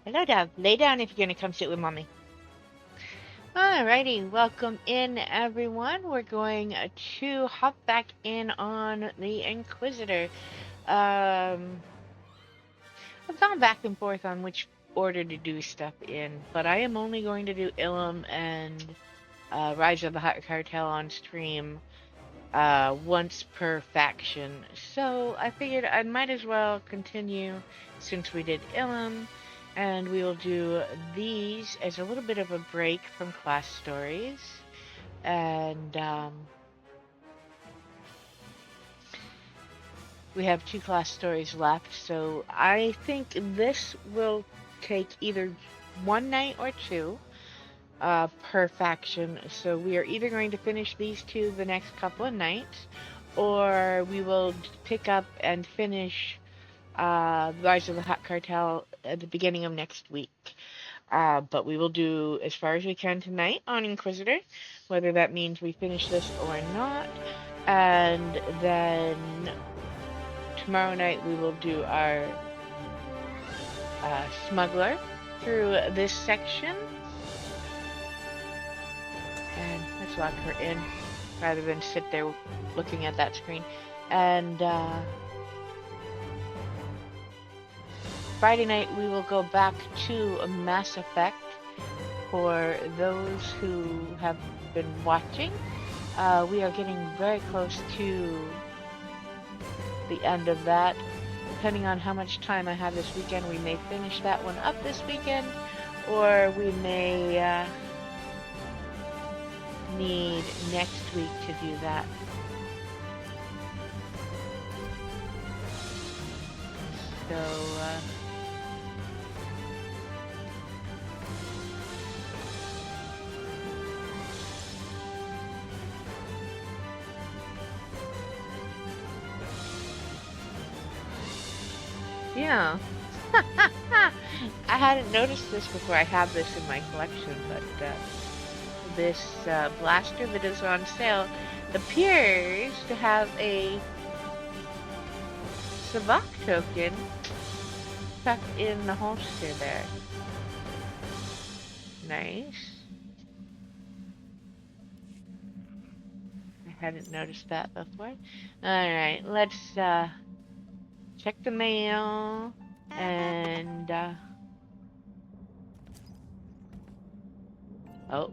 Hello, Dove. Lay down if you're gonna come sit with Mommy. Alrighty, welcome in everyone. We're going to hop back in on the Inquisitor. I've gone back and forth on which order to do stuff in, but I am only going to do Ilum and Rise of the Hutt Cartel on stream once per faction. So I figured I might as well continue since we did Ilum. And we will do these as a little bit of a break from class stories. And we have 2 class stories left. So I think this will take either 1 night or 2 per faction. So we are either going to finish these 2 the next couple of nights, or we will pick up and finish Rise of the Hutt Cartel at the beginning of next week. But we will do as far as we can tonight on Inquisitor, whether that means we finish this or not. And then tomorrow night we will do our smuggler through this section. And let's lock her in rather than sit there looking at that screen. And Friday night, we will go back to Mass Effect for those who have been watching. We are getting very close to the end of that. Depending on how much time I have this weekend, we may finish that one up this weekend, or we may need next week to do that. So, yeah. I hadn't noticed this before. I have this in my collection, but this blaster that is on sale appears to have a Savak token tucked in the holster there. Nice. I hadn't noticed that before. Alright, let's check the mail and oh,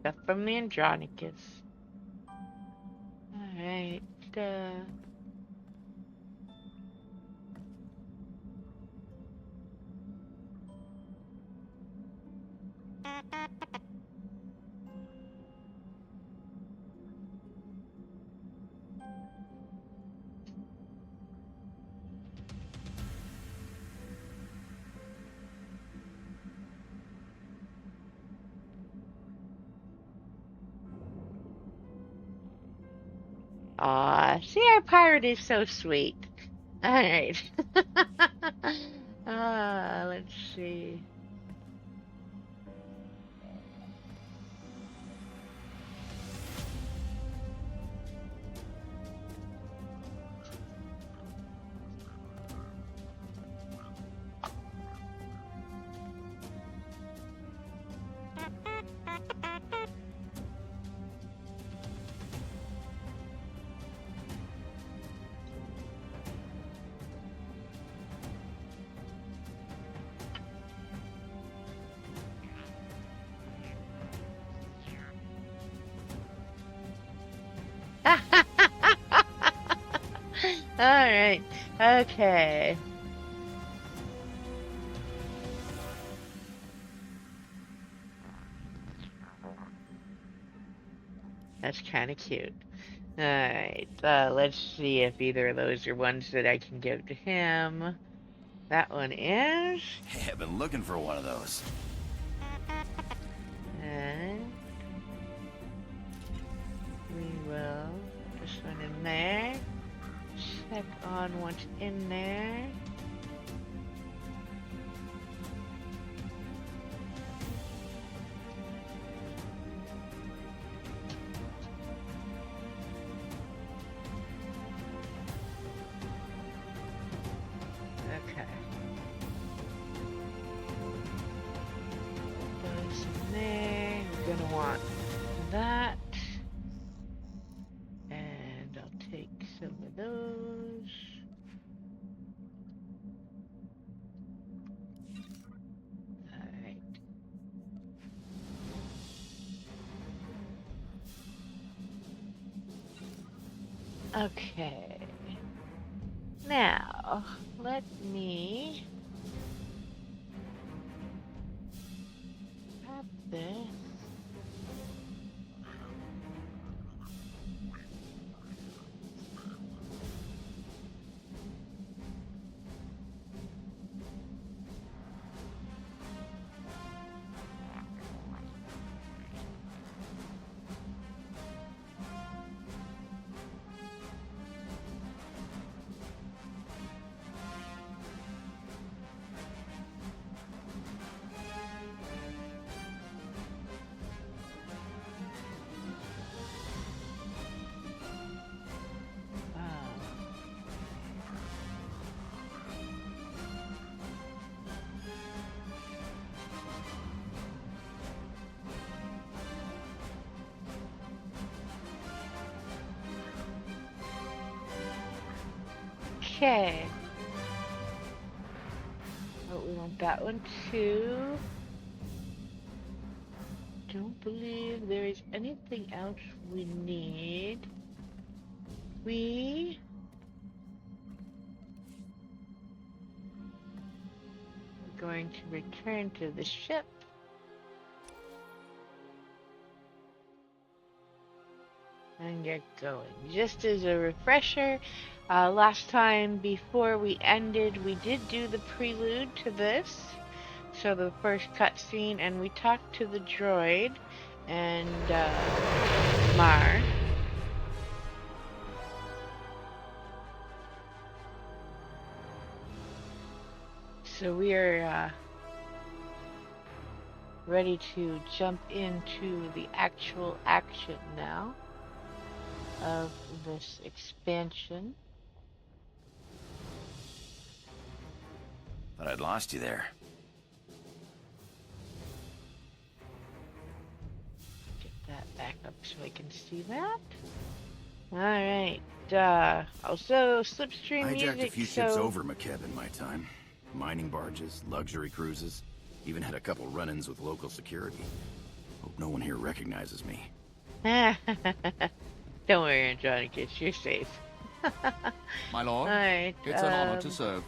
stuff from the Andronicus. Alright, aw, see, our pirate is so sweet. Alright. Let's see. Alright, okay. That's kind of cute. Alright, let's see if either of those are ones that I can give to him. That one is. Hey, I've been looking for one of those. And we will put this one in there. Check on what's in there. Okay. that. And I'll take some of those. Alright. Okay. Now, let me grab this. Okay. Oh, we want that one too. Don't believe there is anything else we need. We are going to return to the ship. And get going. Just as a refresher, last time before we ended, we did do the prelude to this. So the first cutscene, and we talked to the droid and Mar. So we are ready to jump into the actual action now of this expansion. Thought I'd lost you there. Get that back up so I can see that. Alright, also slipstream I music, hijacked a few ships over McKeb in my time. Mining barges, luxury cruises, even had a couple run-ins with local security. Hope no one here recognizes me. Don't worry, Andronicus, you're safe. My lord, Alright, it's an honor to serve.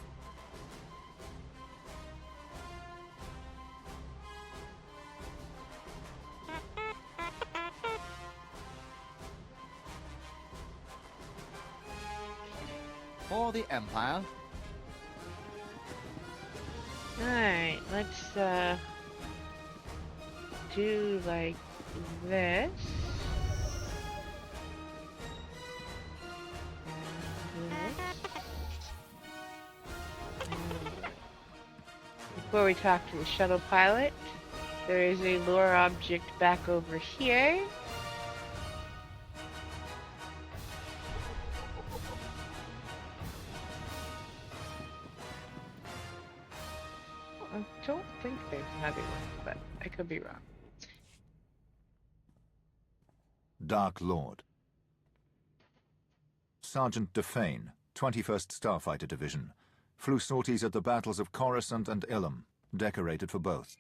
For the Empire. Alright, let's do like this. Before we talk to the shuttle pilot, there is a lore object back over here. I don't think there's another one, but I could be wrong. Dark Lord. Sergeant Defane, 21st Starfighter Division. Flew sorties at the battles of Coruscant and Ilum, decorated for both.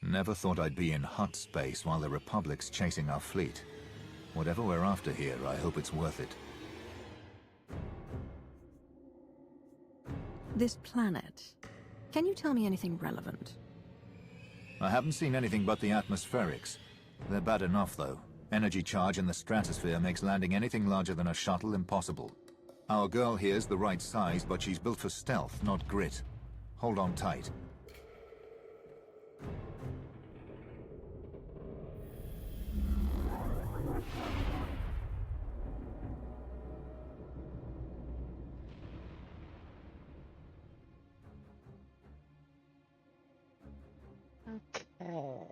Never thought I'd be in Hutt space while the Republic's chasing our fleet. Whatever we're after here, I hope it's worth it. This planet. Can you tell me anything relevant? I haven't seen anything but the atmospherics. They're bad enough, though. Energy charge in the stratosphere makes landing anything larger than a shuttle impossible. Our girl here's the right size, but she's built for stealth, not grit. Hold on tight. Okay.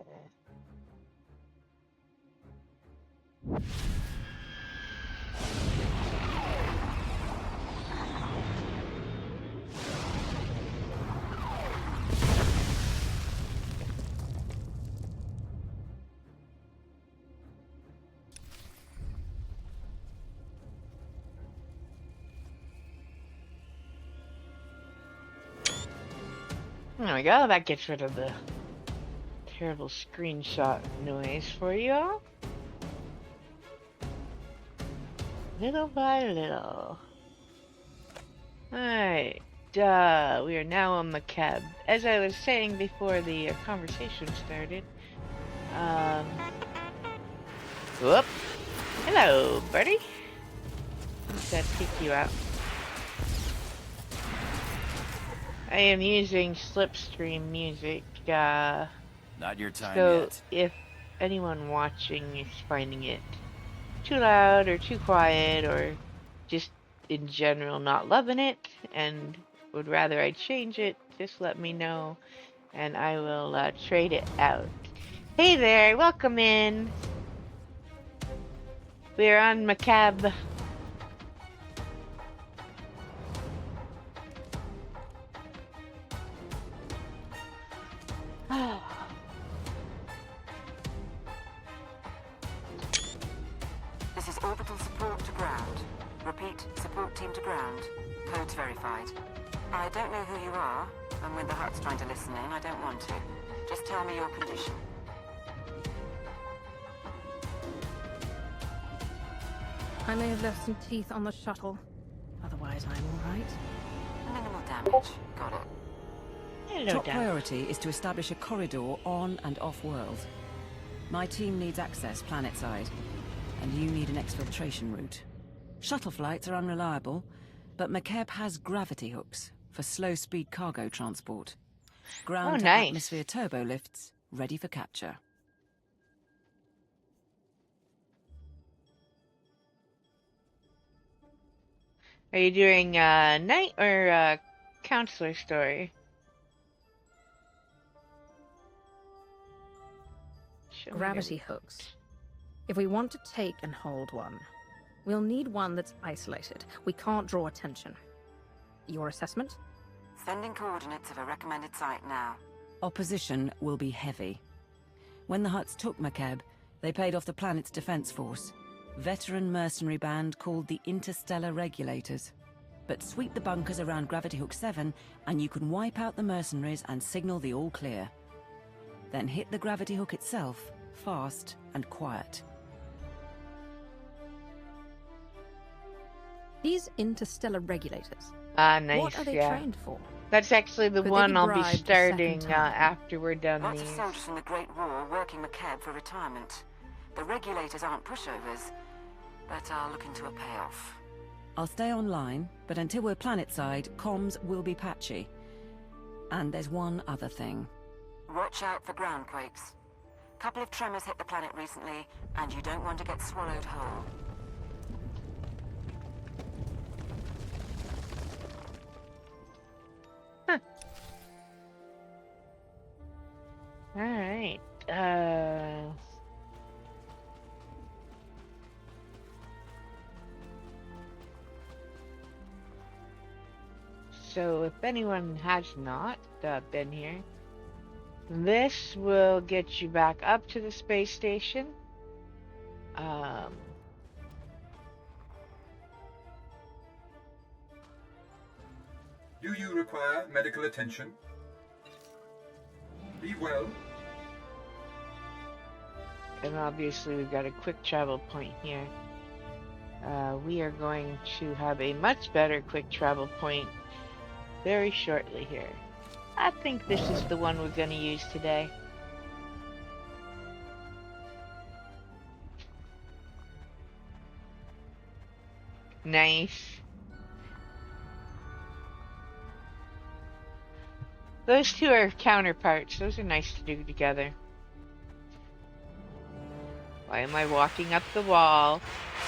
There we go. That gets rid of the terrible screenshot noise for you all. Little by little. Alright. We are now on Macab. As I was saying before the conversation started. Whoop. Hello, buddy. Let's kick you out. I am using Slipstream music, Not your time so yet. if anyone watching is finding it too loud or too quiet or just in general not loving it and would rather I change it, just let me know and I will trade it out. Hey there, welcome in. We're on Macab. This is orbital support to ground. Repeat, support team to ground. Codes verified. I don't know who you are, and when the Hutt's trying to listen in, I don't want to. Just tell me your condition. I may have left some teeth on the shuttle. Otherwise, I'm all right. Minimal damage. Got it. Hello, Top Dan. priority is to establish a corridor on and off-world. My team needs access planet-side, and you need an exfiltration route. Shuttle flights are unreliable, but Macab has gravity hooks for slow-speed cargo transport. Ground-to-atmosphere turbo lifts ready for capture. Are you doing night or counselor story? Show me Gravity hooks. If we want to take and hold one, we'll need one that's isolated. We can't draw attention. Your assessment? Sending coordinates of a recommended site now. Opposition will be heavy. When the Hutts took Macab, they paid off the planet's defense force. Veteran mercenary band called the Interstellar Regulators. But sweep the bunkers around Gravity Hook 7 and you can wipe out the mercenaries and signal the all clear. Then hit the Gravity Hook itself, fast and quiet. These interstellar regulators. Nice, What are they yeah. trained for? That's actually the Could they one be I'll be bribed a starting second time? after we're done Lots of these. soldiers from the Great War working Macab for retirement. The regulators aren't pushovers, but are looking to a payoff. I'll stay online, but until we're planet-side, comms will be patchy. And there's one other thing. Watch out for ground quakes. Couple of tremors hit the planet recently, and you don't want to get swallowed whole. Alright. So if anyone has not been here, this will get you back up to the space station. Do you require medical attention? Be well. And obviously we've got a quick travel point here. We are going to have a much better quick travel point very shortly here. I think this is the one we're going to use today. Nice. Those two are counterparts. Those are nice to do together. Why am I walking up the wall?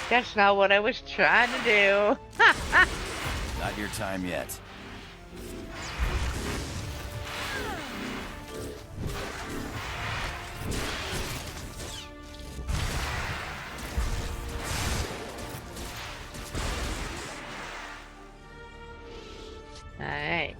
That's not what I was trying to do. Not your time yet. Alright.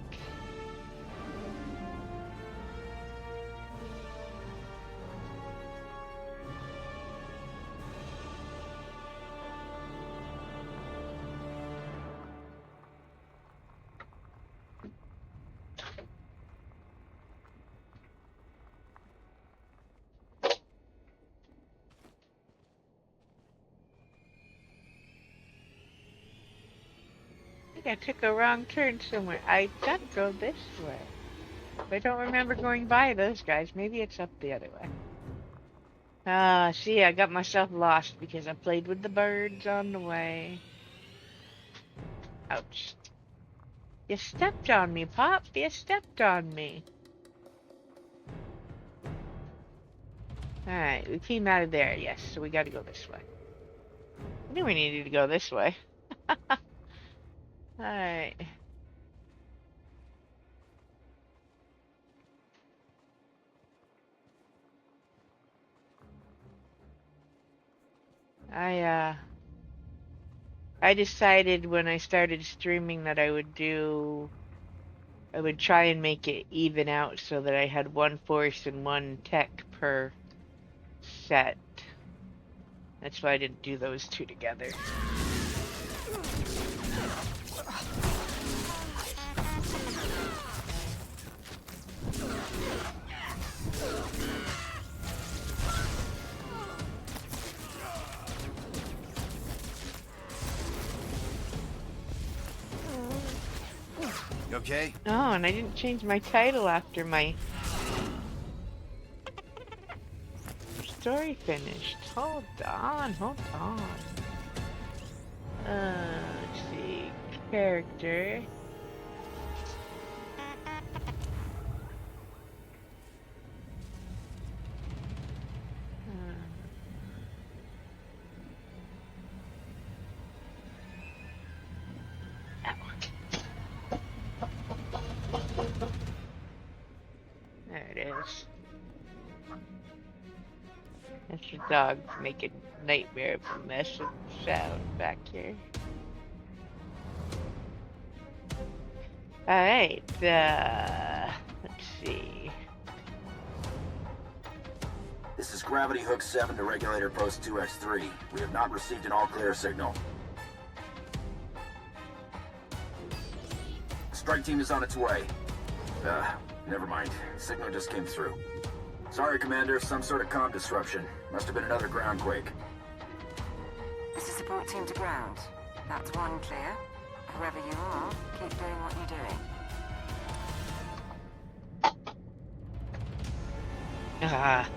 think I took a wrong turn somewhere. I gotta go this way. I don't remember going by those guys. Maybe it's up the other way. Ah, see, I got myself lost because I played with the birds on the way. Ouch. You stepped on me, Pop. You stepped on me. Alright, we came out of there, yes, so we gotta go this way. I knew we needed to go this way. Alright. I decided when I started streaming that I would try and make it even out so that I had one force and one tech per set. That's why I didn't do those two together. You okay? Oh, and I didn't change my title after my story finished. Hold on, hold on. Let's see. Character. There it is. That's your dog making nightmare of a mess of sound back here. Alright, let's see. This is Gravity Hook 7 to Regulator Post 2X3. We have not received an all-clear signal. Strike team is on its way. Never mind. Signal just came through. Sorry, Commander. Some sort of comm disruption. Must have been another groundquake. This is support team to ground. That's one clear. Whoever you are, keep doing what you're doing. Ah.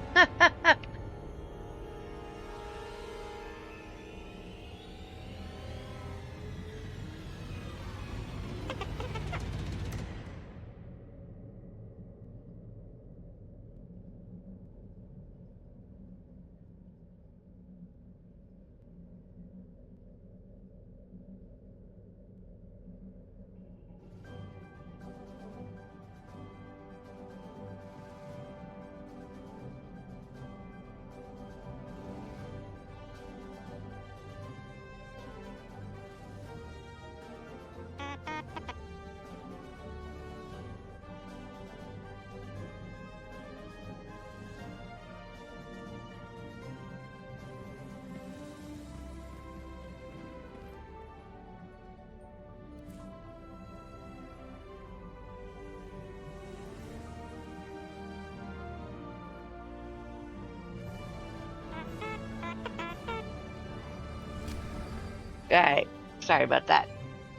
Alright, sorry about that.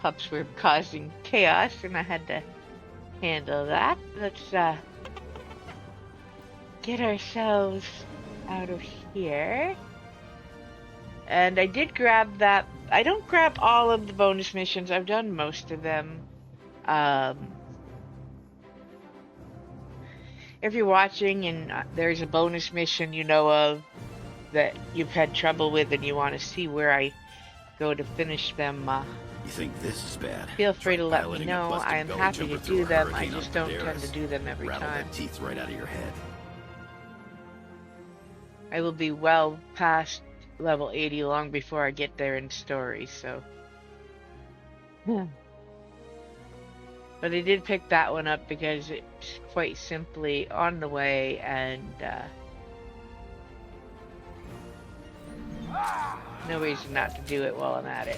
Pups were causing chaos and I had to handle that. Let's get ourselves out of here. And I did grab that. I don't grab all of the bonus missions. I've done most of them. If you're watching and there's a bonus mission you know of that you've had trouble with and you want to see where I go to finish them, You think this is bad? feel free to let me Piloting a know. busted I am belly happy jumper to through do a them. I hurricane just on don't tend Banderas. to do them every Rattle time. that teeth right out of your head. I will be well past level 80 long before I get there in story, so. But I did pick that one up because it's quite simply on the way and no reason not to do it while I'm at it.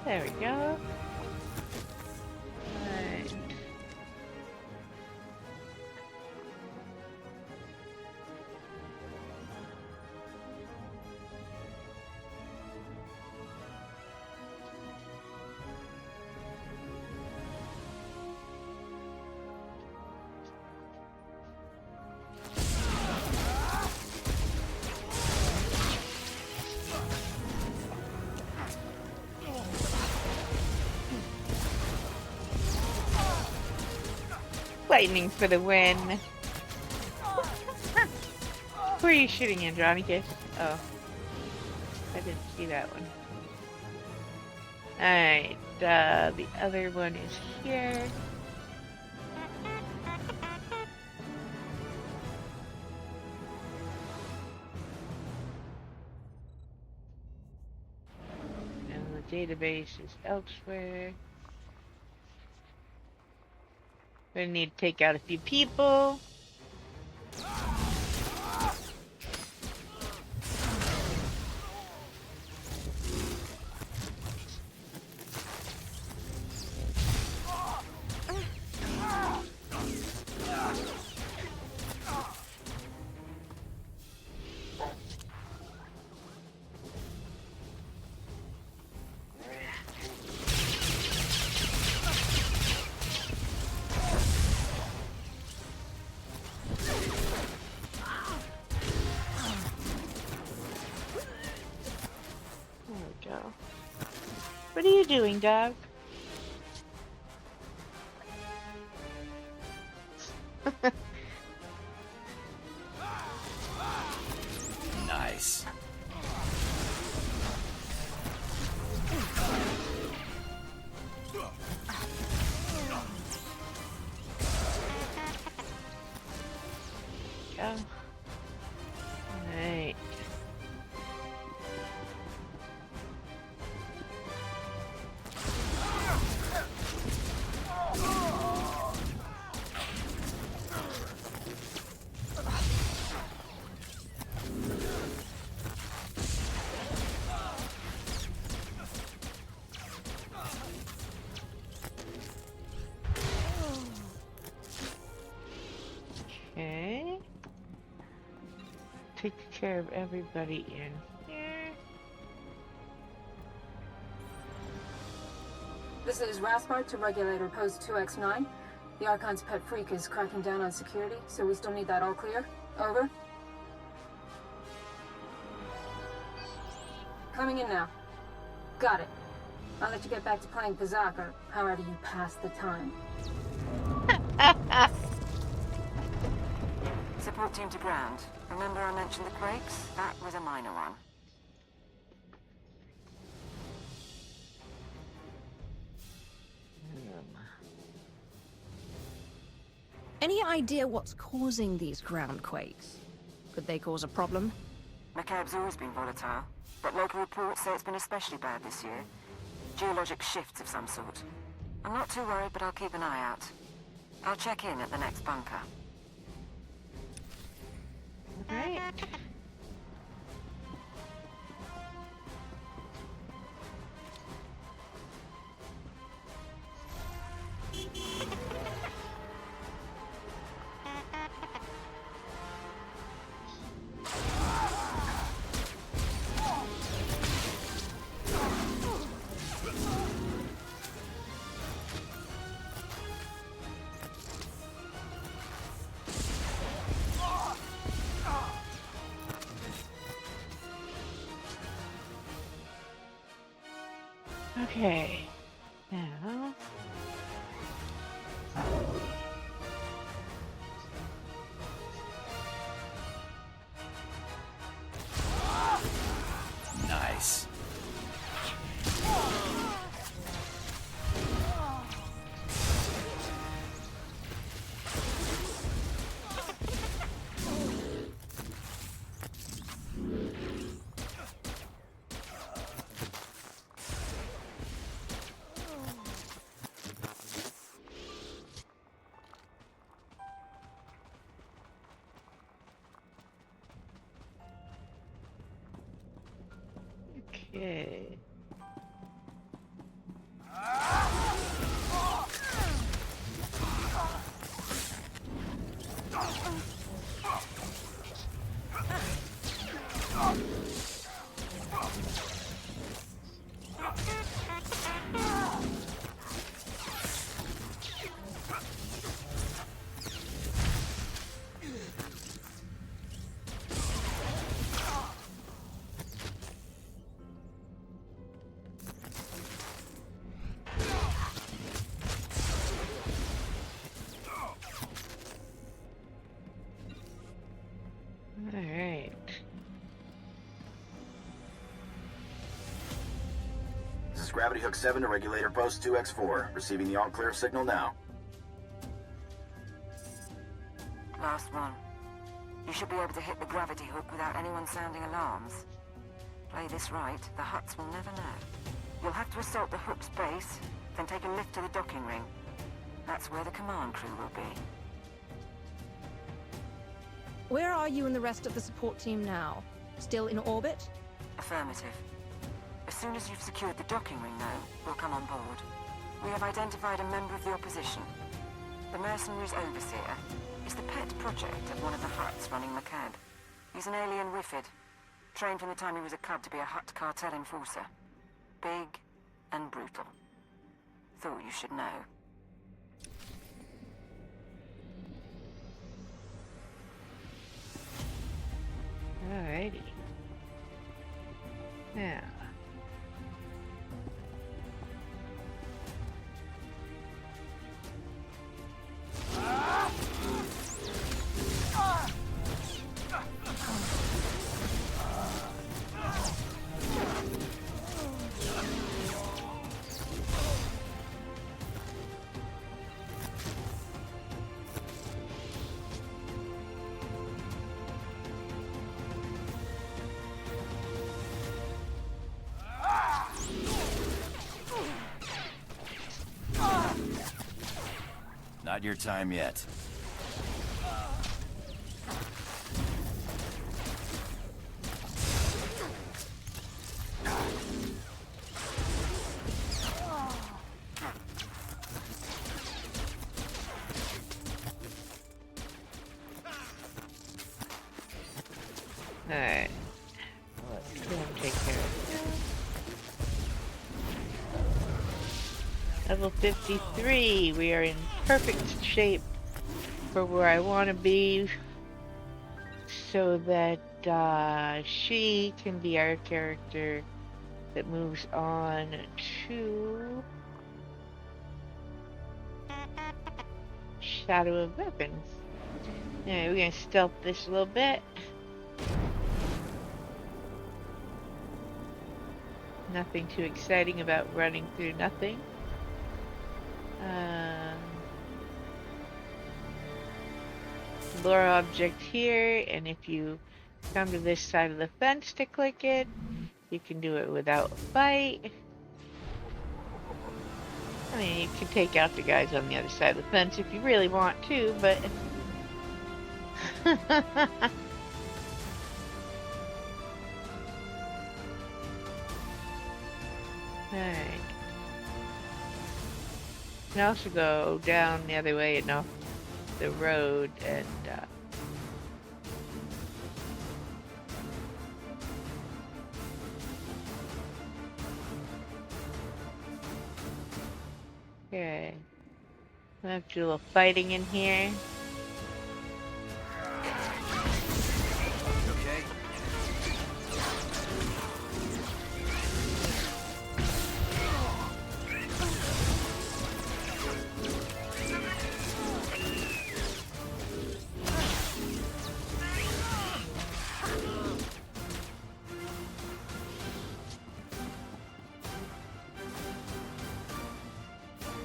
There we go. Alright. Lightning for the win. Who are you shooting, Andronicus? Oh. I didn't see that one. Alright, the other one is here. And the database is elsewhere. We need to take out a few people. What are you doing, dog? Nice. Go. Alright. Okay. Take care of everybody in here. This is Raspar to Regulator Post 2X9. The Archon's pet freak is cracking down on security, so we still need that all clear. Over. Coming in now. Got it. I'll let you get back to playing Pazak, or however you pass the time. Support team to ground. Remember I mentioned the quakes? That was a minor one. Any idea what's causing these ground quakes? Could they cause a problem? McCabe's always been volatile, but local reports say it's been especially bad this year. Geologic shifts of some sort. I'm not too worried, but I'll keep an eye out. I'll check in at the next bunker. Alright. Okay. Now. Nice. Okay. Alright. This is Gravity Hook 7 to Regulator Post 2X4. Receiving the all-clear signal now. Last one. You should be able to hit the gravity hook without anyone sounding alarms. Play this right, the Hutts will never know. You'll have to assault the hook's base, then take a lift to the docking ring. That's where the command crew will be. Where are you and the rest of the support team now? Still in orbit? Affirmative. As soon as you've secured the docking ring, though, we'll come on board. We have identified a member of the opposition. The mercenary's overseer is the pet project of one of the Hutts running Macab. He's an alien Wifid, trained from the time he was a cub to be a Hutt Cartel enforcer. Big and brutal. Thought you should know. Alrighty. Now. Not your time yet. Alright. Let's go and take care of it. Level 53. We are in perfect shape for where I want to be so that she can be our character that moves on to Shadow of Revan. Alright, we're gonna stealth this a little bit. Nothing too exciting about running through nothing. Lure object here, and if you come to this side of the fence to click it, you can do it without a fight. I mean, you can take out the guys on the other side of the fence if you really want to, but... Alright. You can also go down the other way and off the road and okay. We'll have to do a little fighting in here.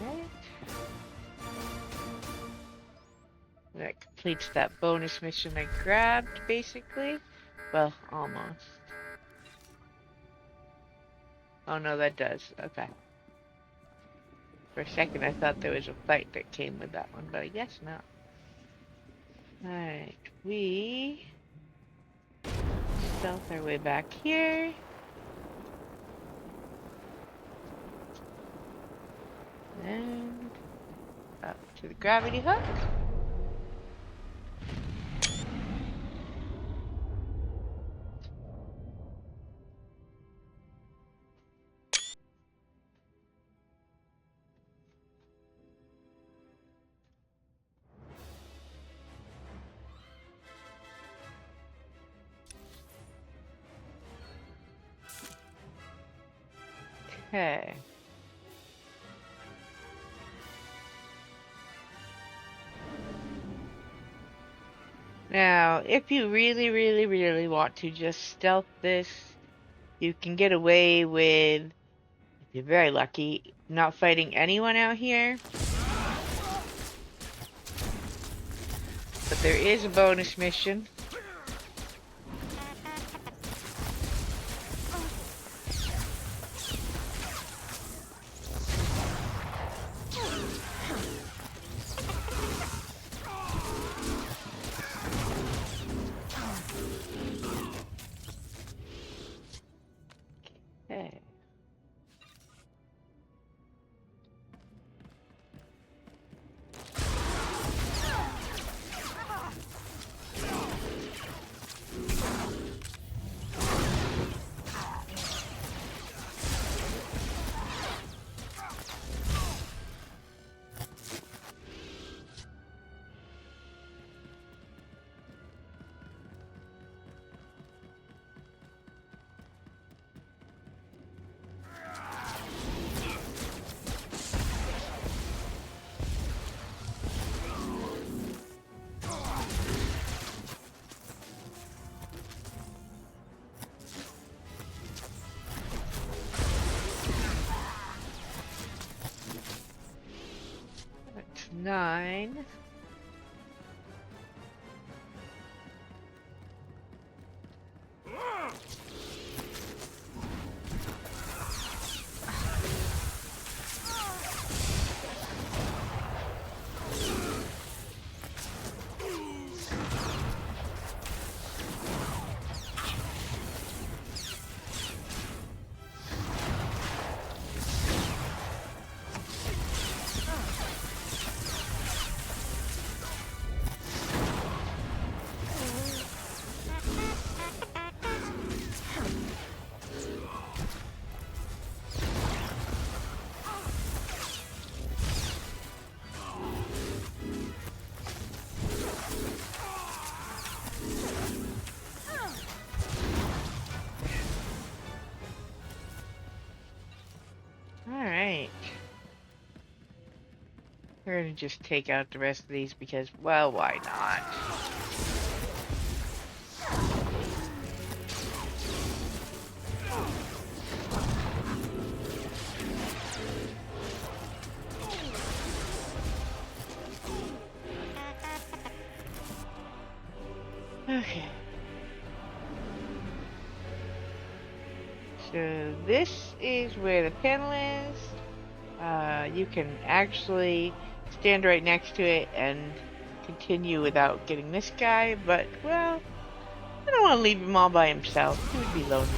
Okay. That completes that bonus mission I grabbed, basically. Well, almost. Oh no, that does. Okay. For a second I thought there was a fight that came with that one, but I guess not. Alright, we stealth our way back here. And up to the gravity hook. Okay. Now, if you really, really, really want to just stealth this, you can get away with, if you're very lucky, not fighting anyone out here. But there is a bonus mission. Okay. That's 9. Alright. We're gonna just take out the rest of these because, well, why not? Okay. So this is where the panel is. You can actually stand right next to it and continue without getting this guy, but, well, I don't want to leave him all by himself. He would be lonely.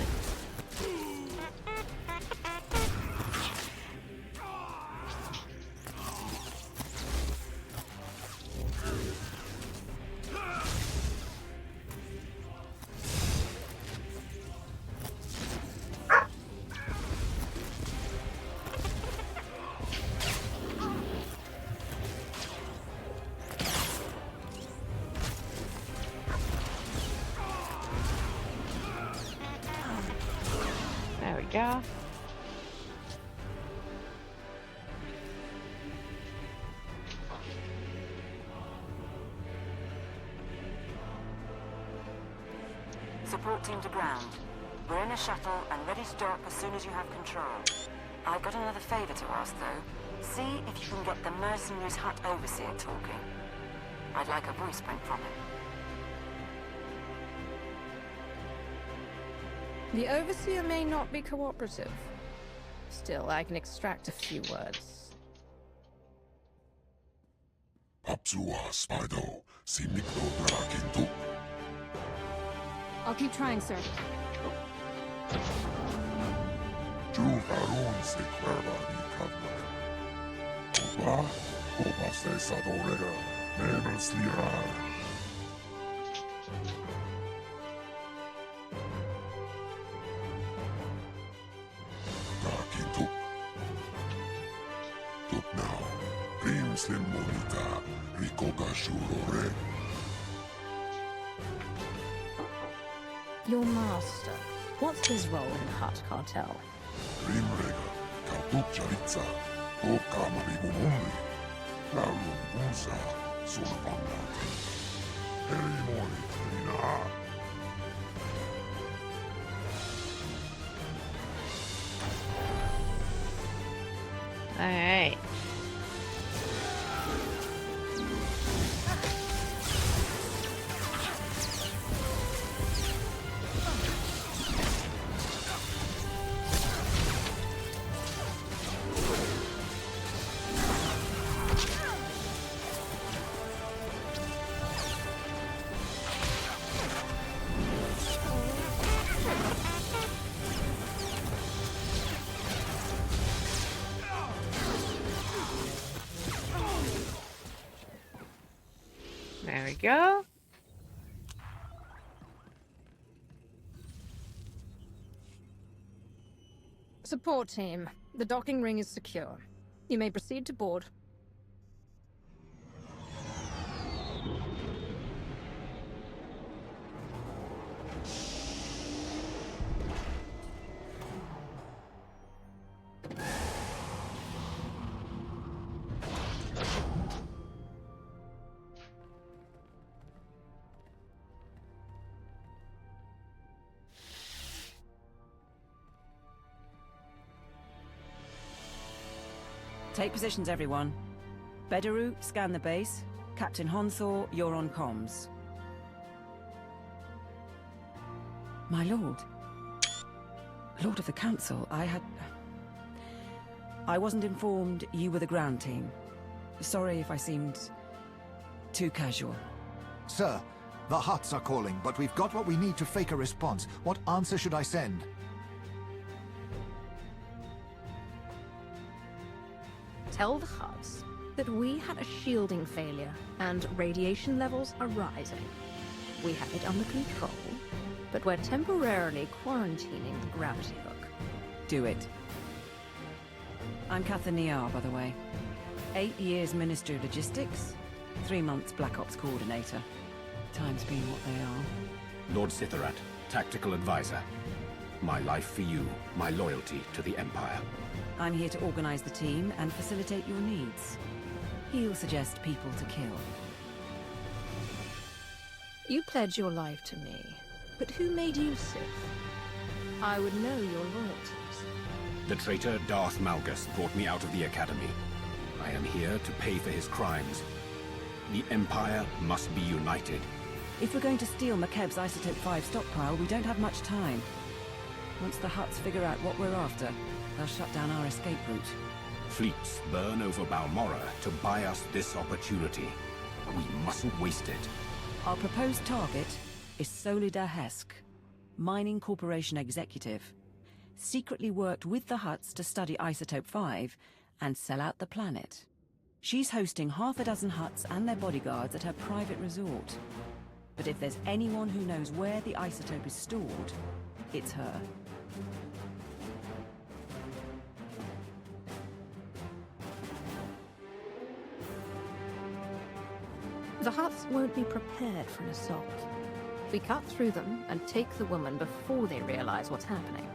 There we go. Support team to ground. We're in a shuttle and ready to dock as soon as you have control. I've got another favor to ask, though. See if you can get the mercenaries Hutt overseer talking. I'd like a voice print from him. The Overseer may not be cooperative. Still, I can extract a few words. I'll keep trying, sir. Your master. What's his role in the Hutt Cartel? All right. There we go. Support team, the docking ring is secure. You may proceed to board. Take positions, everyone. Bedaru, scan the base. Captain Honthor, you're on comms. My lord. Lord of the Council, I wasn't informed you were the ground team. Sorry if I seemed too casual. Sir, the Hutts are calling, but we've got what we need to fake a response. What answer should I send? Tell the Hutts that we had a shielding failure and radiation levels are rising. We have it under control, but we're temporarily quarantining the gravity hook. Do it. I'm Catherine Niar, by the way. 8 years Minister of Logistics, 3 months Black Ops Coordinator. Times being what they are. Lord Sithorat, Tactical Advisor. My life for you, my loyalty to the Empire. I'm here to organize the team and facilitate your needs. He'll suggest people to kill. You pledge your life to me, but who made you Sith? I would know your loyalties. The traitor Darth Malgus brought me out of the Academy. I am here to pay for his crimes. The Empire must be united. If we're going to steal McKeb's Isotope 5 stockpile, we don't have much time. Once the Hutts figure out what we're after, they'll shut down our escape route. Fleets burn over Balmorra to buy us this opportunity. We mustn't waste it. Our proposed target is Solidar Hesk, Mining Corporation executive. Secretly worked with the Hutts to study Isotope 5 and sell out the planet. She's hosting half a dozen Hutts and their bodyguards at her private resort. But if there's anyone who knows where the isotope is stored, it's her. The Hutts won't be prepared for an assault. We cut through them and take the woman before they realize what's happening.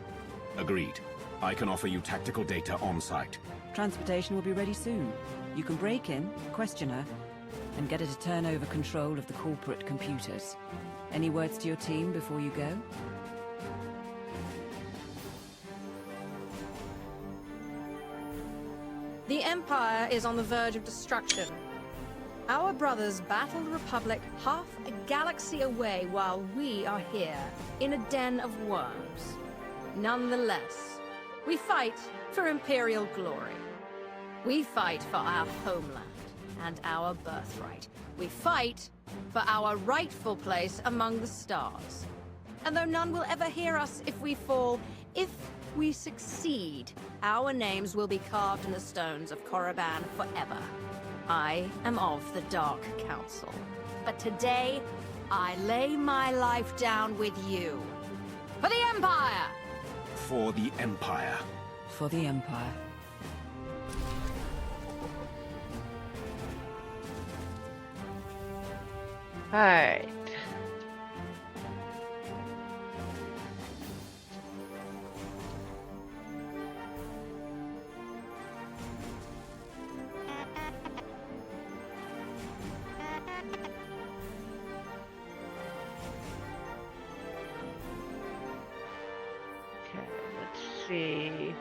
Agreed. I can offer you tactical data on-site. Transportation will be ready soon. You can break in, question her, and get her to turn over control of the corporate computers. Any words to your team before you go? The Empire is on the verge of destruction. Our brothers battled the Republic half a galaxy away while we are here, in a den of worms. Nonetheless, we fight for Imperial glory. We fight for our homeland and our birthright. We fight for our rightful place among the stars. And though none will ever hear us if we fall, if we succeed, our names will be carved in the stones of Korriban forever. I am of the Dark Council. But today, I lay my life down with you. For the Empire! For the Empire. For the Empire. Alright. see.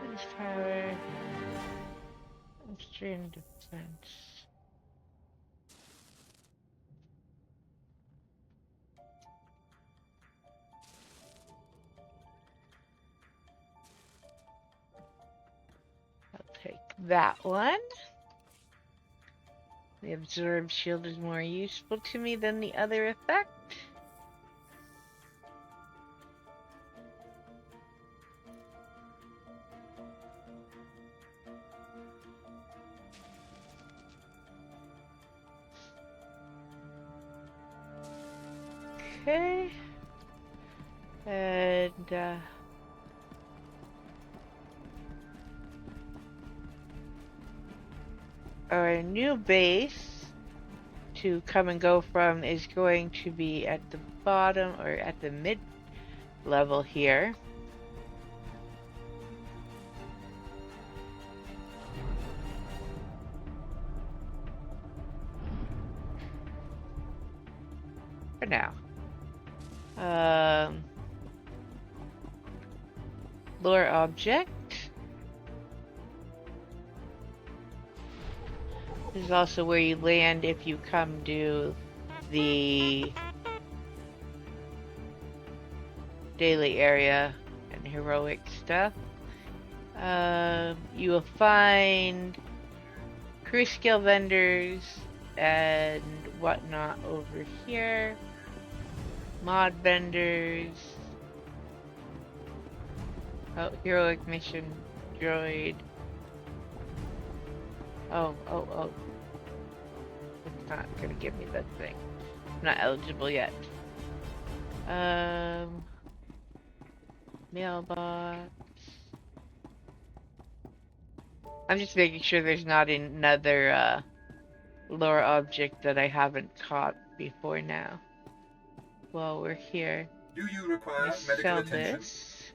Defense power. Austrian defense. I'll take that one. The absorbed shield is more useful to me than the other effect. Okay. And our new base to come and go from is going to be at the bottom or at the mid level here. For now. Lore object. This is also where you land if you come to the daily area and heroic stuff. You will find crew skill vendors and whatnot over here. Mod vendors. Oh, heroic mission droid. Oh. It's not gonna give me that thing. I'm not eligible yet. Mailbox. I'm just making sure there's not another lore object that I haven't caught before now. While we're here. Do you require Let's medical sell attention? this.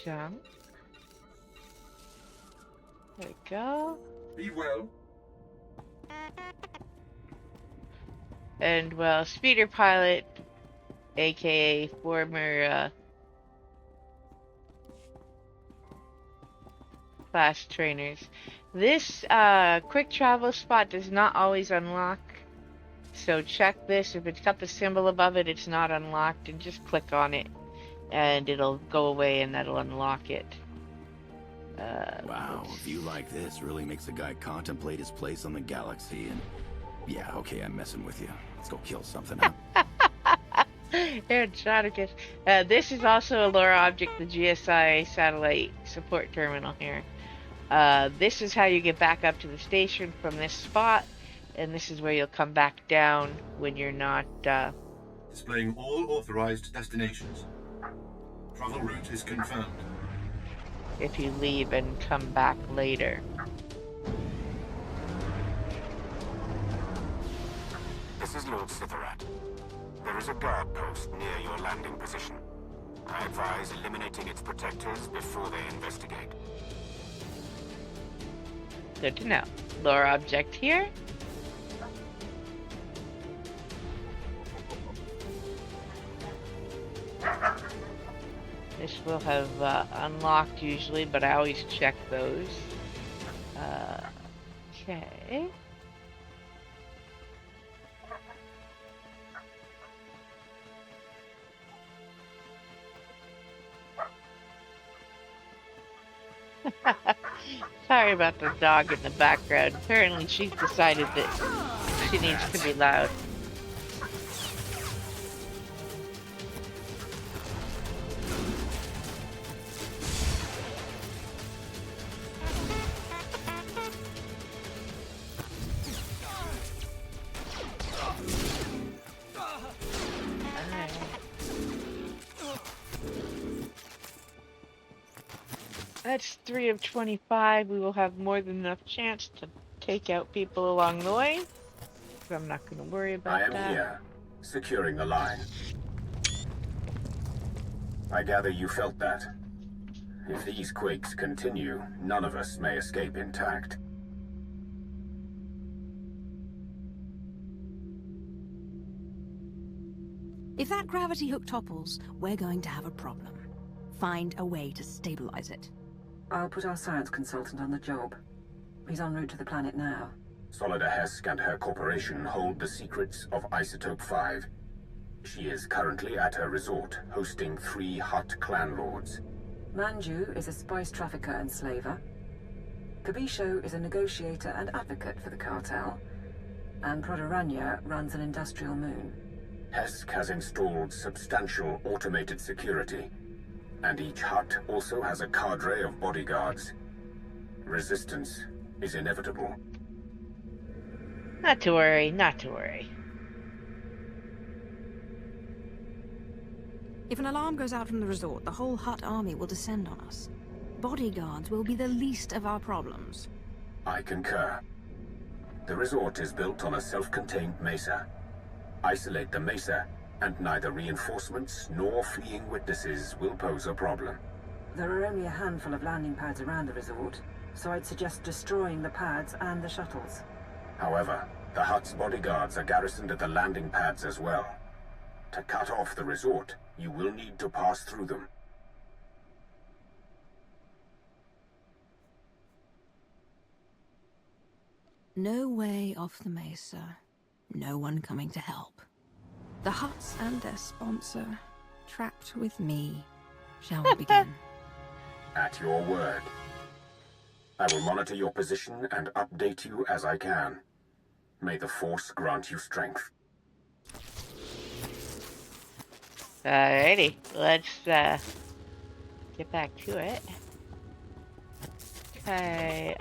Junk. There we go. Be well. And well, speeder pilot, aka former class trainers. This quick travel spot does not always unlock. So check this. If it's got the symbol above it, it's not unlocked, and just click on it and it'll go away and that'll unlock it. Wow, a view like this really makes a guy contemplate his place on the galaxy and... Yeah, okay, I'm messing with you. Let's go kill something up. Here, Shadowkiss. This is also a lore object, the GSI satellite support terminal here. This is how you get back up to the station from this spot, and this is where you'll come back down when you're not... Displaying all authorized destinations. Travel route is confirmed. if you leave and come back later. This is Lord Sithorat. There is a guard post near your landing position. I advise eliminating its protectors before they investigate. Good to know. Lore object here. This will have unlocked usually, but I always check those. Okay. Sorry about the dog in the background. Apparently she's decided that she needs to be loud. That's 3 of 25. We will have more than enough chance to take out people along the way. So I'm not going to worry about that. I am here, securing the line. I gather you felt that. If these quakes continue, none of us may escape intact. If that gravity hook topples, we're going to have a problem. find a way to stabilize it. I'll put our science consultant on the job. He's en route to the planet now. Solida Hesk and her corporation hold the secrets of Isotope 5. She is currently at her resort, hosting 3 Hutt clan lords. Manju is a spice trafficker and slaver. Kabisho is a negotiator and advocate for the cartel. And Prodorania runs an industrial moon. Hesk has installed substantial automated security, and each Hutt also has a cadre of bodyguards. Resistance is inevitable. Not to worry, not to worry. If an alarm goes out from the resort, the whole Hutt army will descend on us. Bodyguards will be the least of our problems. I concur. The resort is built on a self-contained mesa. Isolate the mesa, and neither reinforcements nor fleeing witnesses will pose a problem. There are only a handful of landing pads around the resort, so I'd suggest destroying the pads and the shuttles. However, the Hutt's bodyguards are garrisoned at the landing pads as well. To cut off the resort, you will need to pass through them. No way off the mesa. No one coming to help. The Hutts and their sponsor, trapped with me. Shall we begin? At your word. I will monitor your position and update you as I can. May the Force grant you strength. Alrighty, let's get back to it. Okay,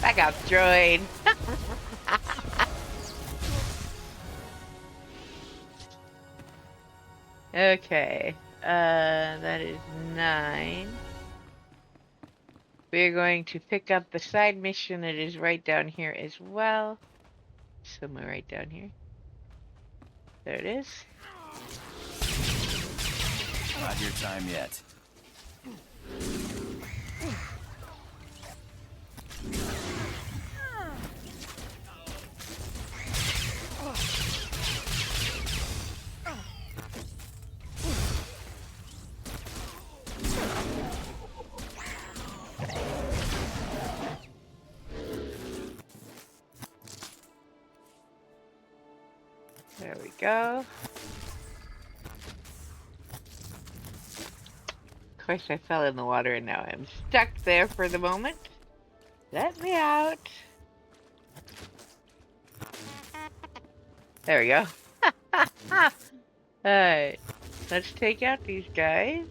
back up, droid. Okay, that is 9. We're going to pick up the side mission. It is right down here as well. Somewhere right down here. There it is. Not your time yet. There we go. Of course, I fell in the water and now I'm stuck there for the moment. Let me out. There we go. Alright, let's take out these guys.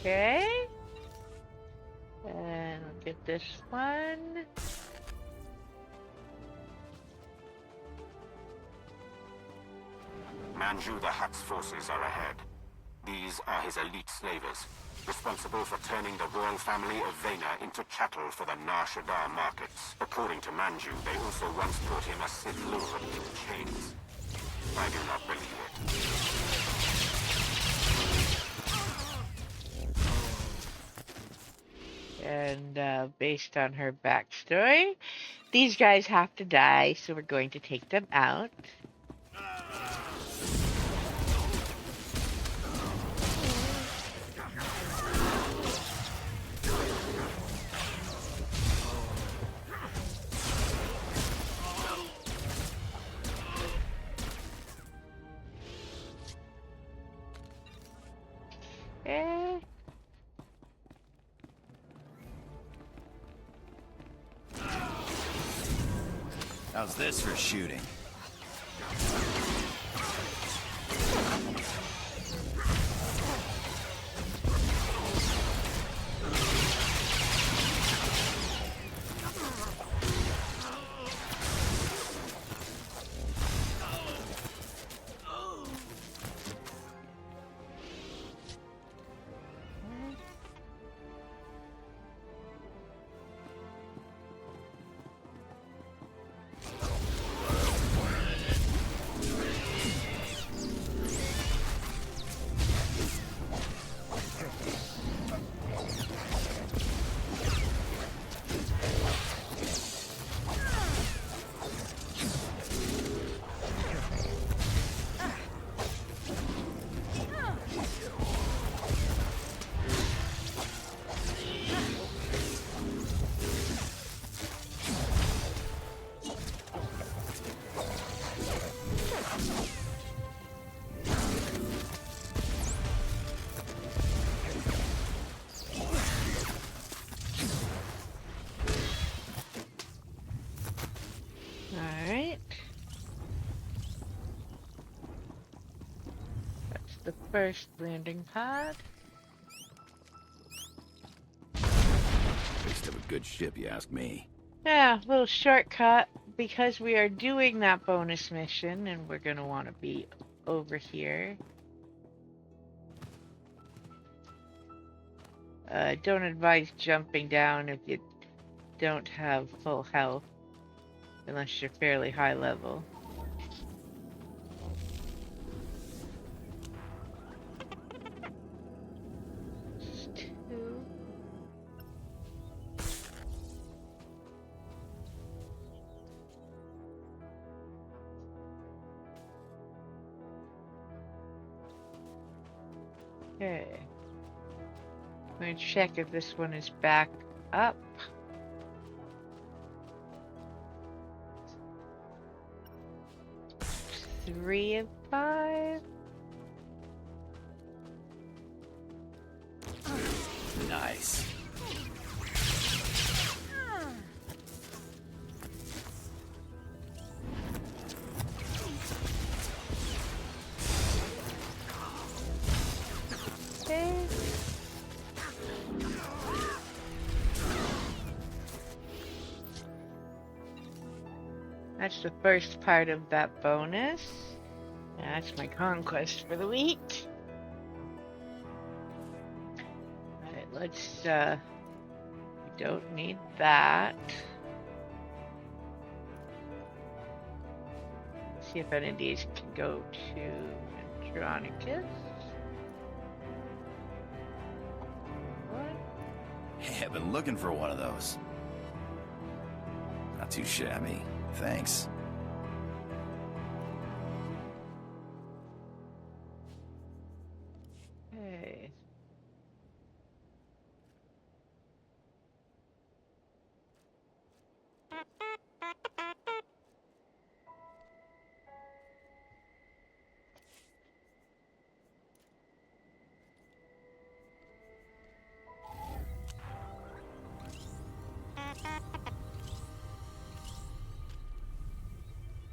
Okay. And we'll get this one. Manju the Hutt's forces are ahead. These are his elite slavers, responsible for turning the royal family of Vena into chattel for the Nar Shaddaa markets. According to Manju, they also once brought him a Sith Lord in chains. I do not believe it. And based on her backstory, these guys have to die, so we're going to take them out. Eh. How's this for shooting? Alright. That's the first landing pad. Waste of a good ship, you ask me. Yeah, little shortcut because we are doing that bonus mission and we're gonna want to be over here. Don't advise jumping down if you don't have full health, unless you're fairly high level. Two. Okay. I'm going to check if this one is back up. Three of 5. Nice. Okay. That's the first part of that bonus. That's my conquest for the week. Alright, let's, we don't need that. See if any of these can go to Andronicus. Hey, I've been looking for one of those. Not too shabby. Thanks. Okay.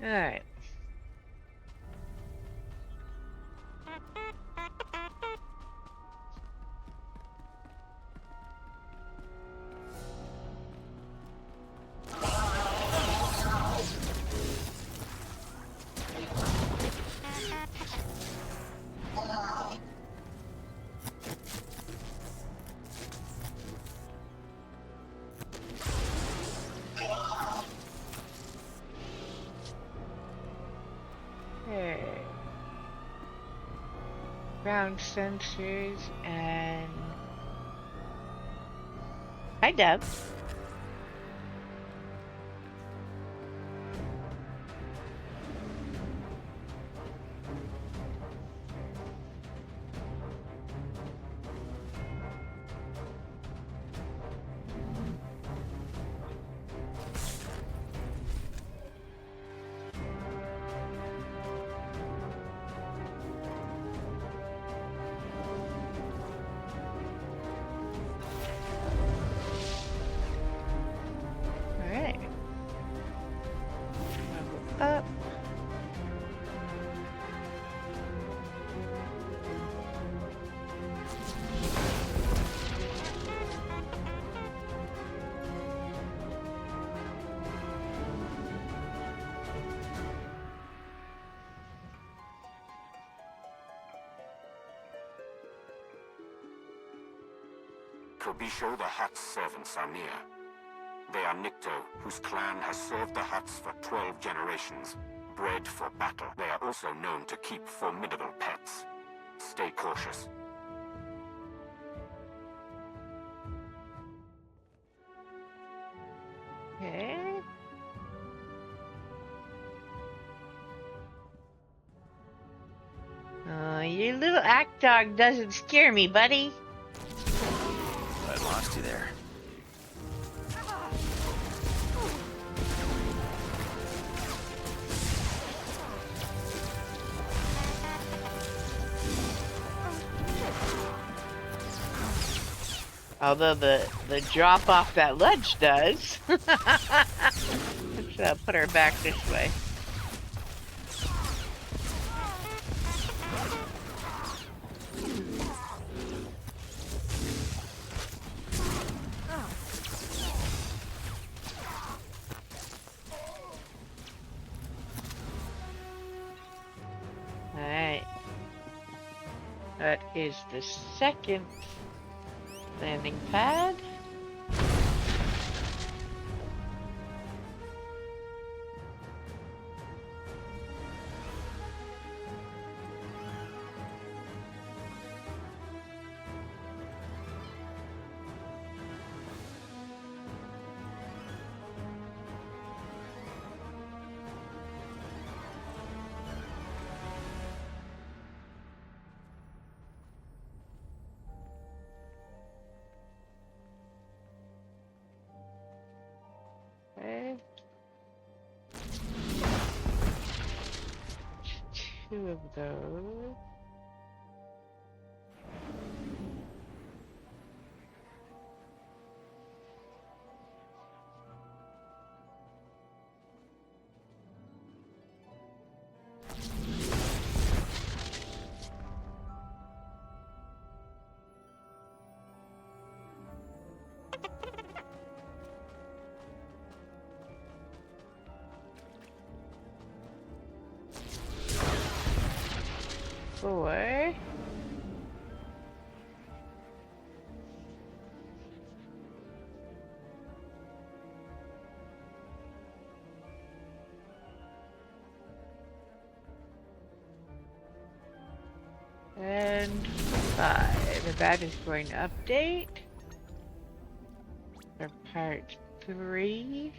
All right. Okay. Ground sensors and... Hi, Deb. Kobisho, the Hutt's servants are near. They are Nikto, whose clan has served the Hutts for 12 generations, bred for battle. They are also known to keep formidable pets. Stay cautious. Okay. Your little act dog doesn't scare me, buddy. I lost you there. Although the drop off that ledge does. Let's put her back this way. Alright. That is the second landing pad. Okay. Two of those. Four. And 5. And that is going to update for part 3.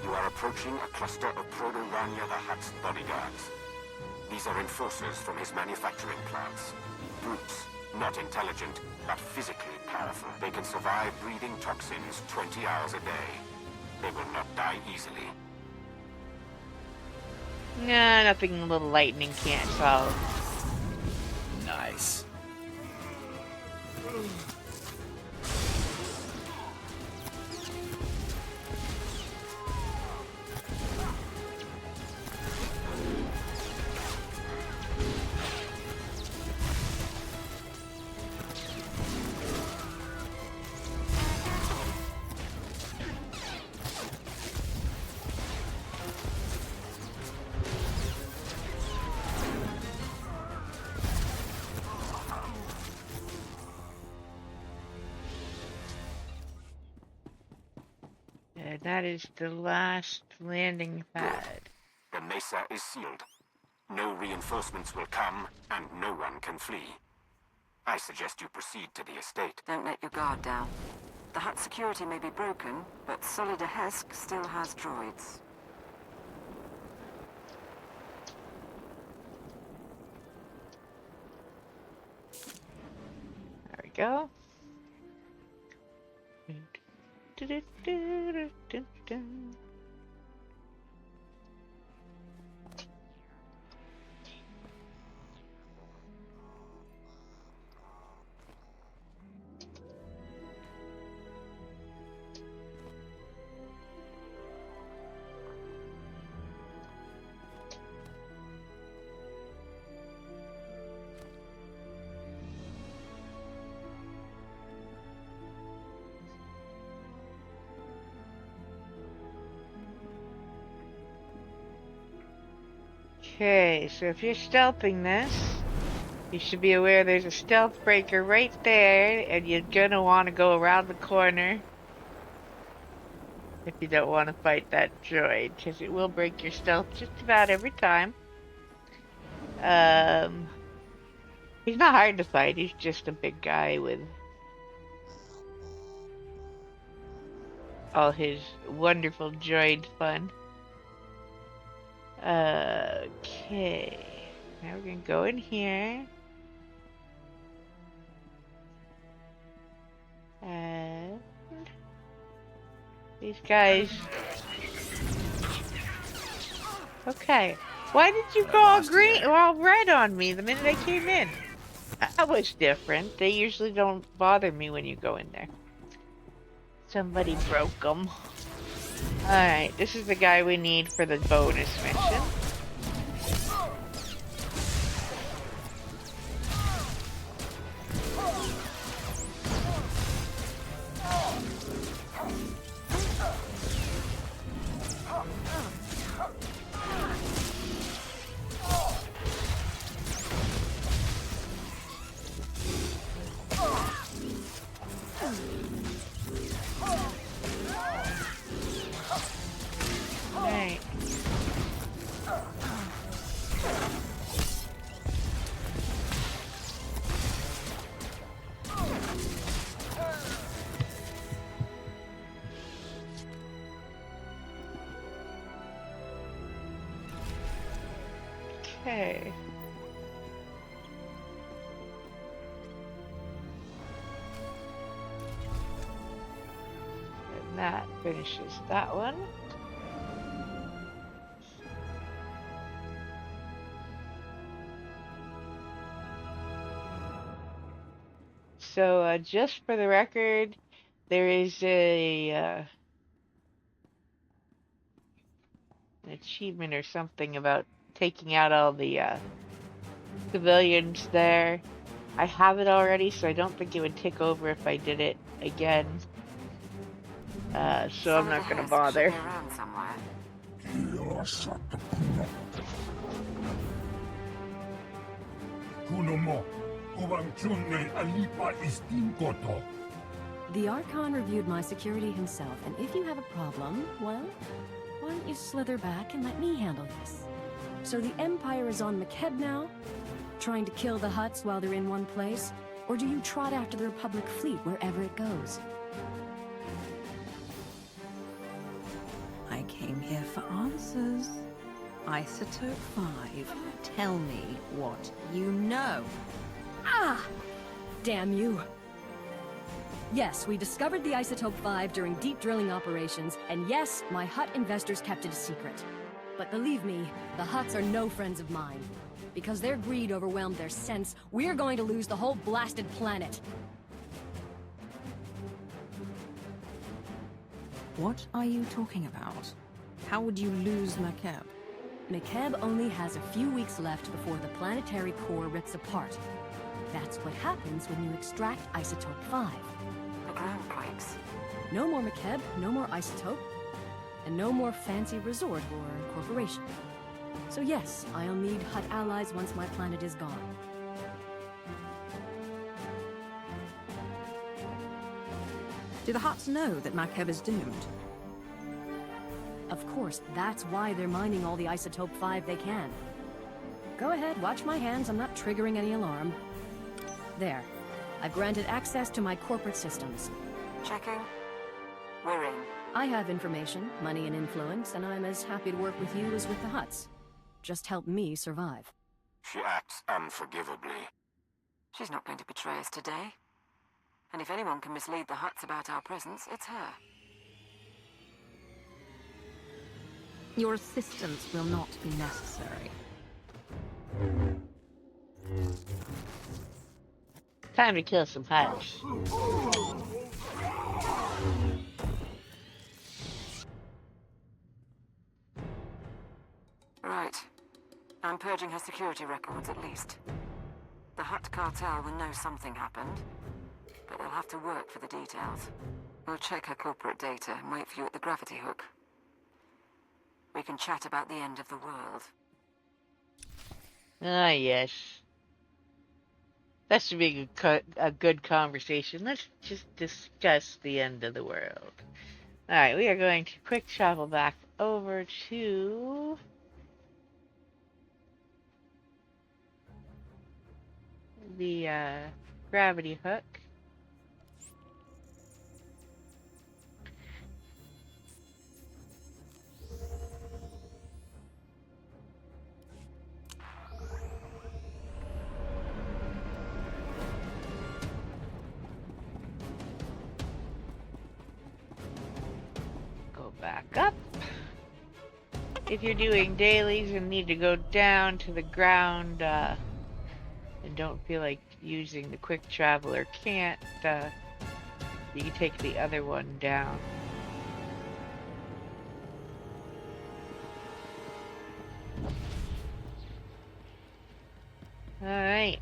You are approaching a cluster of Proto-Ranya the Hutt's bodyguards. These are enforcers from his manufacturing plants. Brutes, not intelligent, but physically powerful. They can survive breathing toxins 20 hours a day. They will not die easily. Nah, nothing a little lightning can't solve. Nice. And that is the last landing pad. The mesa is sealed. No reinforcements will come, and no one can flee. I suggest you proceed to the estate. Don't let your guard down. The Hutt security may be broken, but Solida Hesk still has droids. There we go. Okay, so if you're stealthing this, you should be aware there's a stealth breaker right there, and you're gonna want to go around the corner if you don't want to fight that droid, because it will break your stealth just about every time. He's not hard to fight, he's just a big guy with all his wonderful droid fun. Okay, now we're gonna go in here. And these guys. Okay. Why did you go all green or all red on me the minute I came in? That was different. They usually don't bother me when you go in there. Somebody broke them. Alright, this is the guy we need for the bonus mission. Right. Okay. And that finishes that one. So, just for the record, there is an achievement or something about taking out all the civilians there. I have it already, so I don't think it would tick over if I did it again. So I'm not gonna bother. The Archon reviewed my security himself, and if you have a problem, well, why don't you slither back and let me handle this? So the Empire is on McKeb now? Trying to kill the Hutts while they're in one place? Or do you trot after the Republic fleet wherever it goes? I came here for answers. Isotope 5, tell me what you know. Ah! Damn you. Yes, we discovered the Isotope 5 during deep drilling operations, and yes, my Hutt investors kept it a secret. But believe me, the Hutts are no friends of mine. Because their greed overwhelmed their sense, we're going to lose the whole blasted planet. What are you talking about? How would you lose McKeb? McKeb only has a few weeks left before the planetary core rips apart. That's what happens when you extract Isotope 5. The ground quakes. No more McKeb, no more Isotope, and no more fancy resort or corporation. So yes, I'll need Hutt allies once my planet is gone. Do the Hutts know that McKeb is doomed? Of course, that's why they're mining all the Isotope 5 they can. Go ahead, watch my hands, I'm not triggering any alarm. There. I've granted access to my corporate systems. Checking. We're in. I have information, money and influence, and I'm as happy to work with you as with the Hutts. Just help me survive. She acts unforgivably. She's not going to betray us today. And if anyone can mislead the Hutts about our presence, it's her. Your assistance will not be necessary. Time to kill some Hutts. Right. I'm purging her security records, at least. The Hutt Cartel will know something happened, but they'll have to work for the details. We'll check her corporate data and wait for you at the gravity hook. We can chat about the end of the world. Ah, yes. That should be a good conversation. Let's just discuss the end of the world. Alright, we are going to quick travel back over to the gravity hook. Go back up. If you're doing dailies and need to go down to the ground and don't feel like using the quick travel or can't, you can take the other one down. Alright.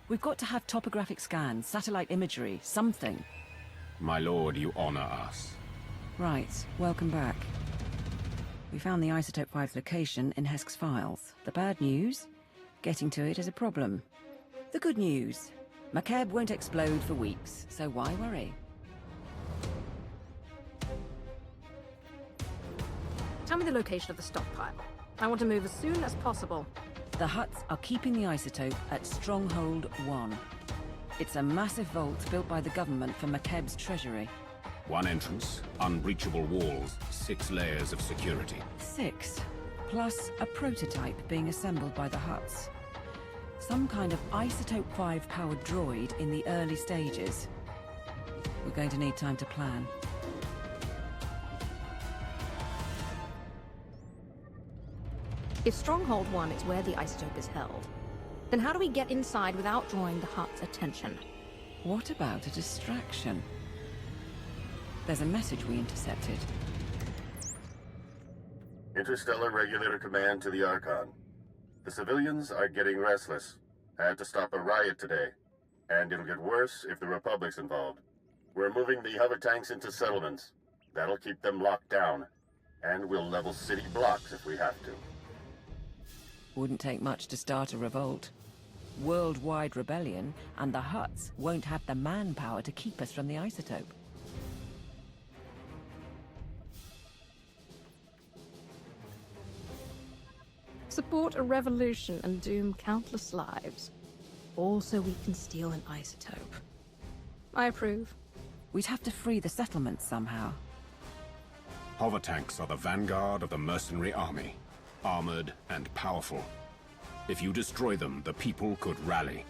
We've got to have topographic scans, satellite imagery, something. My lord, you honor us. Right, welcome back. We found the Isotope 5's location in Hesk's files. The bad news? Getting to it is a problem. The good news? McKeb won't explode for weeks, so why worry? Tell me the location of the stockpile. I want to move as soon as possible. The Hutts are keeping the isotope at Stronghold 1. It's a massive vault built by the government for McKeb's treasury. One entrance, unbreachable walls, 6 layers of security. 6, plus a prototype being assembled by the Hutts. Some kind of Isotope 5 powered droid in the early stages. We're going to need time to plan. If Stronghold 1 is where the isotope is held, then how do we get inside without drawing the Hutt's attention? What about a distraction? There's a message we intercepted. Interstellar Regulator Command to the Archon. The civilians are getting restless. Had to stop a riot today. And it'll get worse if the Republic's involved. We're moving the hover tanks into settlements. That'll keep them locked down. And we'll level city blocks if we have to. Wouldn't take much to start a revolt. Worldwide rebellion, and the Hutts won't have the manpower to keep us from the isotope. Support a revolution and doom countless lives. All so we can steal an isotope. I approve. We'd have to free the settlements somehow. Hover tanks are the vanguard of the mercenary army. Armored and powerful. If you destroy them, the people could rally.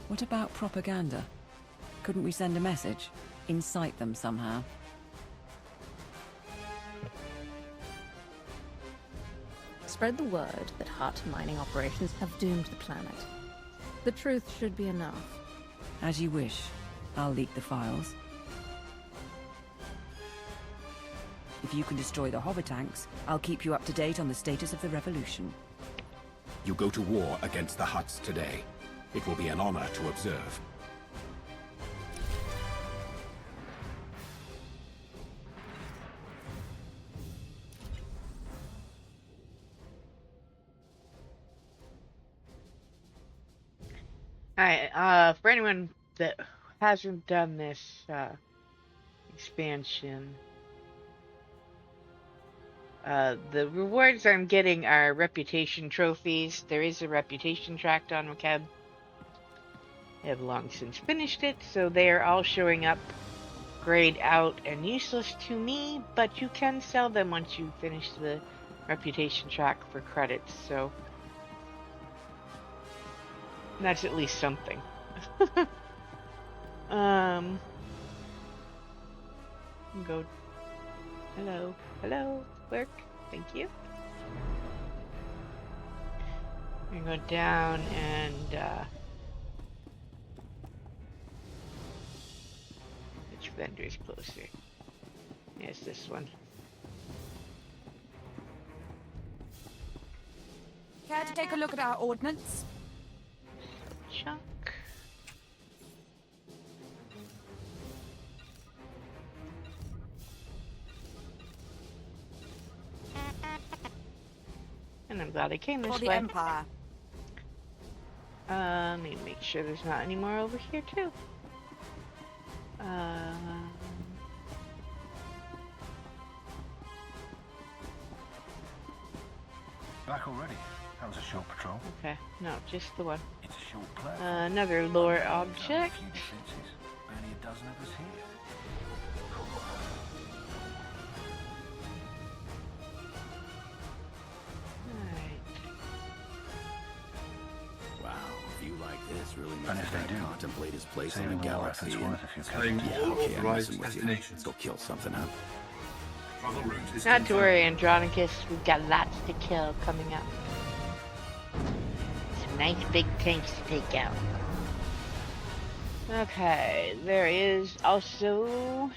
What about propaganda? Couldn't we send a message? Incite them somehow? Spread the word that Hutt mining operations have doomed the planet. The truth should be enough. As you wish. I'll leak the files. If you can destroy the hover tanks, I'll keep you up to date on the status of the revolution. You go to war against the Hutts today. It will be an honor to observe. Alright, for anyone that hasn't done this expansion, the rewards I'm getting are reputation trophies. There is a reputation tract on McKeb. I have long since finished it, so they are all showing up grayed out and useless to me, but you can sell them once you finish the reputation track for credits, so that's at least something. Go. Hello. Hello. Work. Thank you. We go down and which vendor is closer? Yes, this one. Care to take a look at our ordnance? Chunk. And I'm glad I came For this the way. Empire. Let me make sure there's not any more over here too. Back already? That was a short patrol. Okay, no, just the one. It's a short play. Another lore object. A few defenses. Barely a dozen of us here. Wow, a view like this really makes And if the they guy do, contemplate his place in saving the war efforts galaxy. worth a few Claim casualties. all Okay, I'm authorized messing with you. destinations. Go kill something up. Travel route is Not to confirmed. worry, Andronicus. We've got lots to kill coming up. Some nice big tanks to take out. Okay, there is also...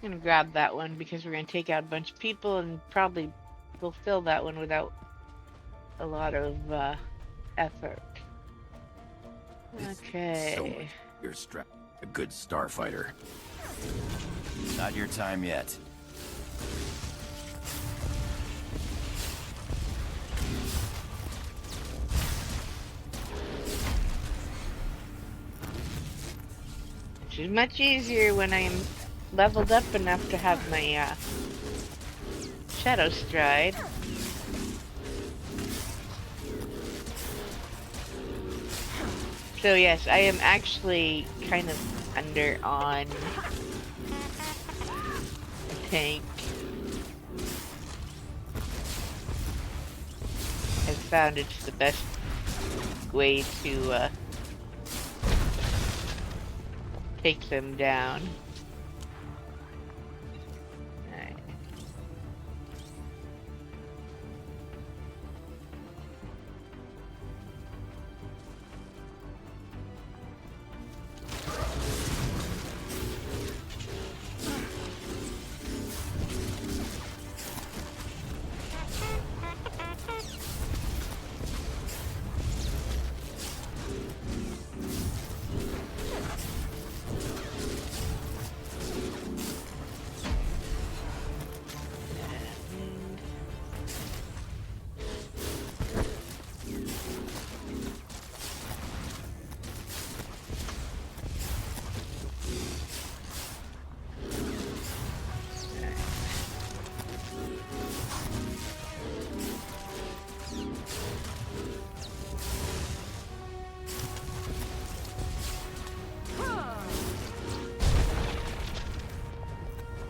I'm gonna grab that one because we're gonna take out a bunch of people and probably fulfill that one without a lot of effort. Okay. So much. You're strapped. A good starfighter. Not your time yet. Which is much easier when I'm leveled up enough to have my Shadow Stride. So yes, I am actually kind of under on a tank. I've found it's the best way to take them down.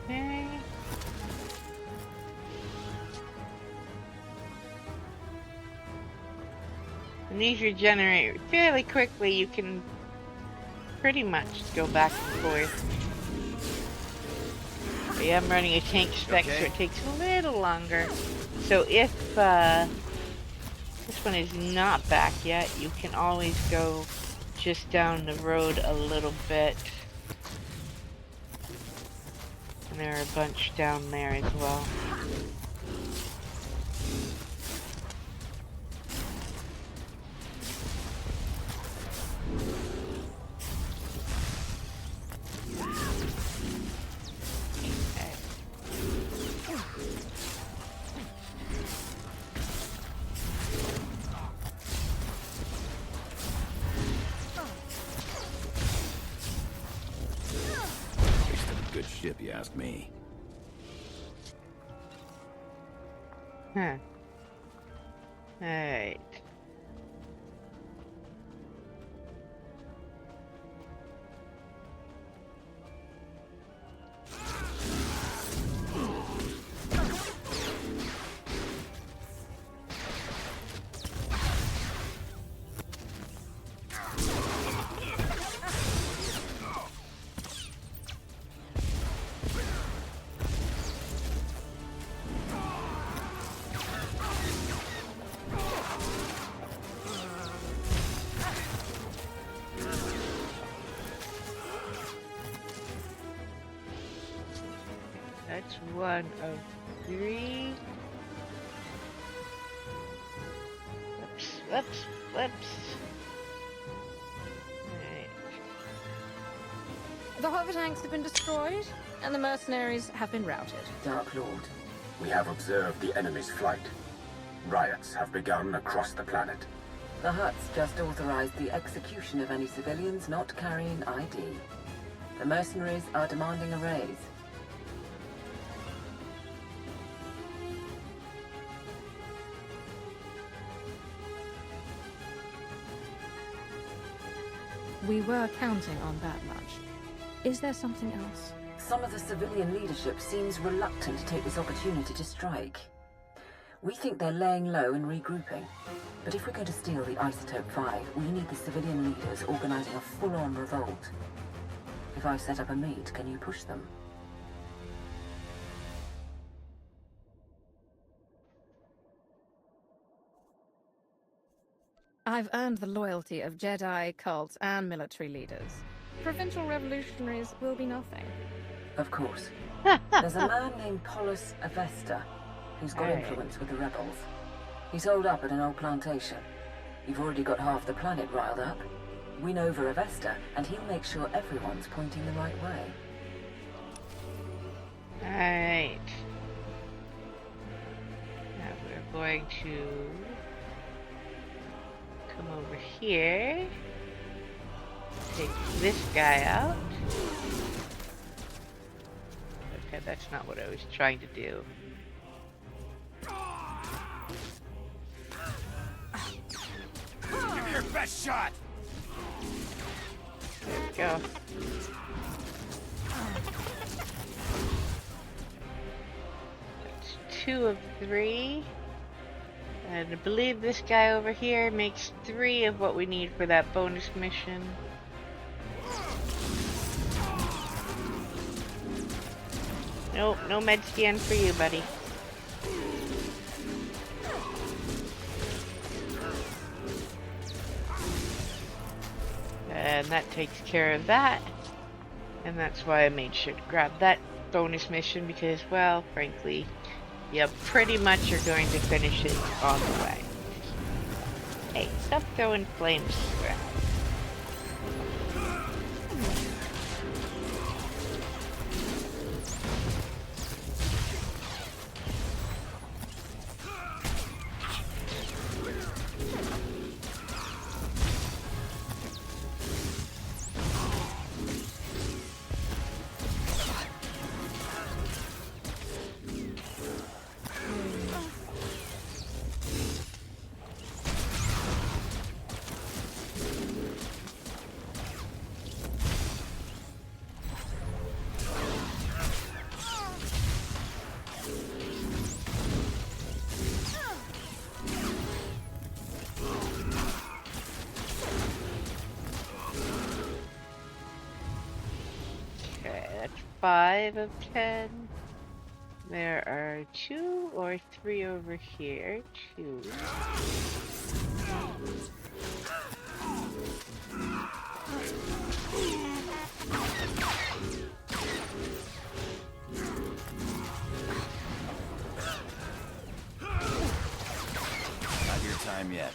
Alright. And these regenerate fairly quickly. You can pretty much go back and forth. I am running a tank spec, so it takes a little longer. So if this one is not back yet, you can always go just down the road a little bit. And there are a bunch down there as well. Good ship, you ask me. Huh. Alright. That's 1 of 3. Whoops. Alright. The hover tanks have been destroyed, and the mercenaries have been routed. Dark Lord, we have observed the enemy's flight. Riots have begun across the planet. The Hutts just authorized the execution of any civilians not carrying ID. The mercenaries are demanding a raise. We were counting on that much. Is there something else? Some of the civilian leadership seems reluctant to take this opportunity to strike. We think they're laying low and regrouping. But if we're going to steal the Isotope 5, we need the civilian leaders organizing a full-on revolt. If I set up a meet, can you push them? I've earned the loyalty of Jedi, cult, and military leaders. Provincial revolutionaries will be nothing. Of course. There's a man named Polis Avesta who's got influence with the rebels. He's holed up at an old plantation. You've already got half the planet riled up. Win over Avesta, and he'll make sure everyone's pointing the right way. Alright. Now we're going to come over here. Take this guy out. Okay, that's not what I was trying to do. Give me your best shot! There we go. That's 2 of 3. And I believe this guy over here makes 3 of what we need for that bonus mission. Nope, no med scan for you, buddy. And that takes care of that. And that's why I made sure to grab that bonus mission because, well, frankly, you pretty much are going to finish it on the way. Hey, stop throwing flames around. Okay, that's 5 of 10. There are 2 or 3 over here. 2. Not your time yet.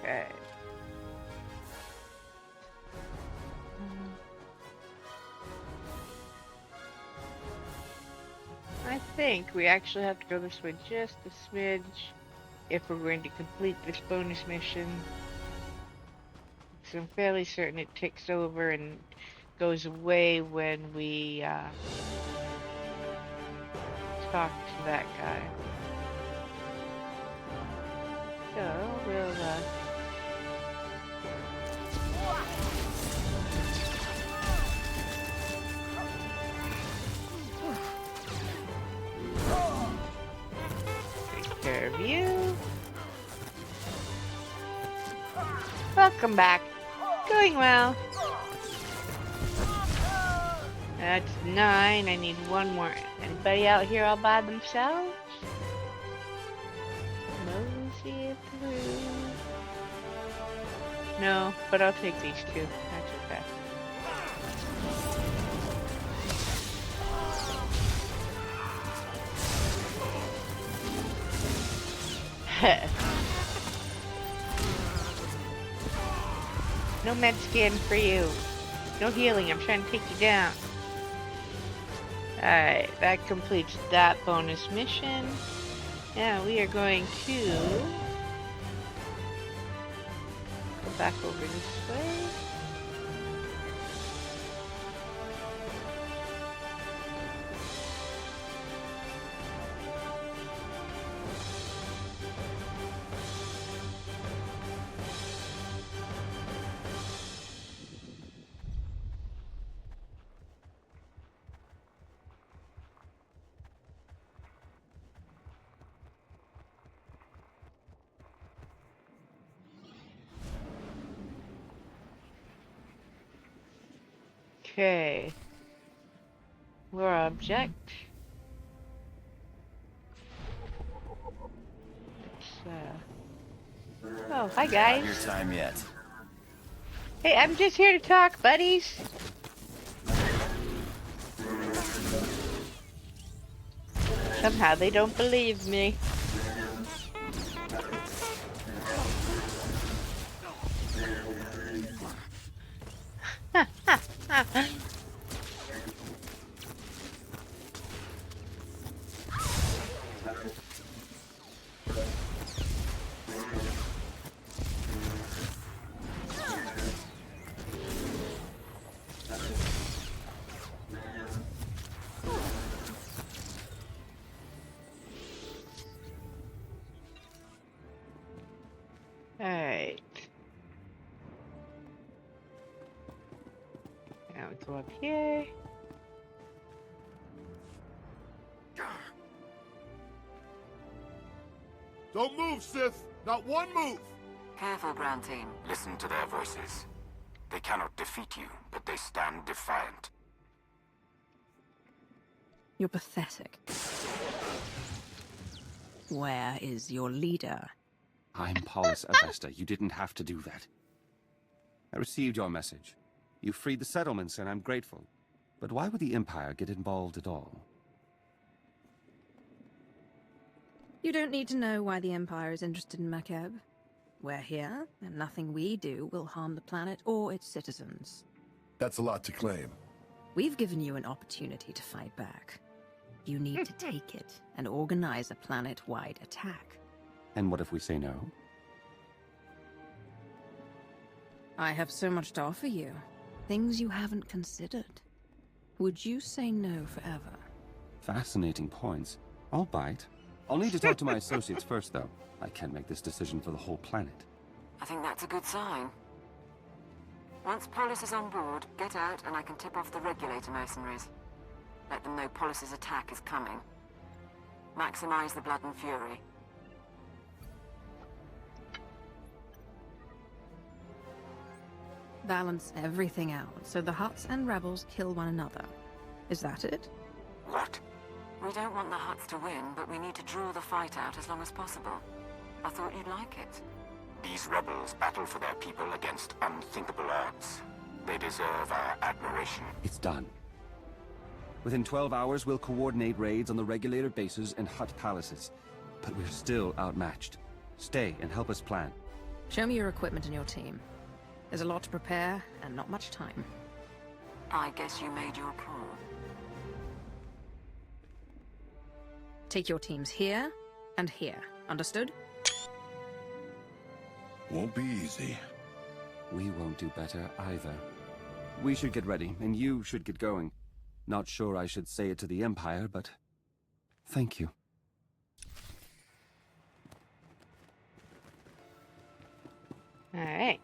Okay. I think we actually have to go this way just a smidge if we're going to complete this bonus mission. So I'm fairly certain it ticks over and goes away when we talk to that guy. So we'll take care of you. Welcome back. Going well. That's 9. I need one more. Anybody out here all by themselves? Mosey it through. No, but I'll take these two. That's okay. No med scan for you. No healing. I'm trying to take you down. Alright, that completes that bonus mission. Now we are going to go back over this way. Okay. War object. Oh, hi guys. Not your time yet. Hey, I'm just here to talk, buddies. Somehow they don't believe me. Alright. Now we go up here. Don't move, Sith! Not one move! Careful, ground team. Listen to their voices. They cannot defeat you, but they stand defiant. You're pathetic. Where is your leader? I'm Paulus Avesta. You didn't have to do that. I received your message. You freed the settlements, and I'm grateful. But why would the Empire get involved at all? You don't need to know why the Empire is interested in Makeb. We're here, and nothing we do will harm the planet or its citizens. That's a lot to claim. We've given you an opportunity to fight back. You need to take it and organize a planet-wide attack. And what if we say no? I have so much to offer you. Things you haven't considered. Would you say no forever? Fascinating points. I'll bite. I'll need to talk to my associates first, though. I can't make this decision for the whole planet. I think that's a good sign. Once Polis is on board, get out and I can tip off the regulator mercenaries. Let them know Polis's attack is coming. Maximize the blood and fury. Balance everything out so the Hutts and rebels kill one another. Is that it? What? We don't want the Hutts to win, but we need to draw the fight out as long as possible. I thought you'd like it. These rebels battle for their people against unthinkable odds. They deserve our admiration. It's done. Within 12 hours, we'll coordinate raids on the regulator bases and Hutt palaces. But we're still outmatched. Stay and help us plan. Show me your equipment and your team. There's a lot to prepare, and not much time. I guess you made your call. Take your teams here and here. Understood? Won't be easy. We won't do better either. We should get ready, and you should get going. Not sure I should say it to the Empire, but thank you. All right.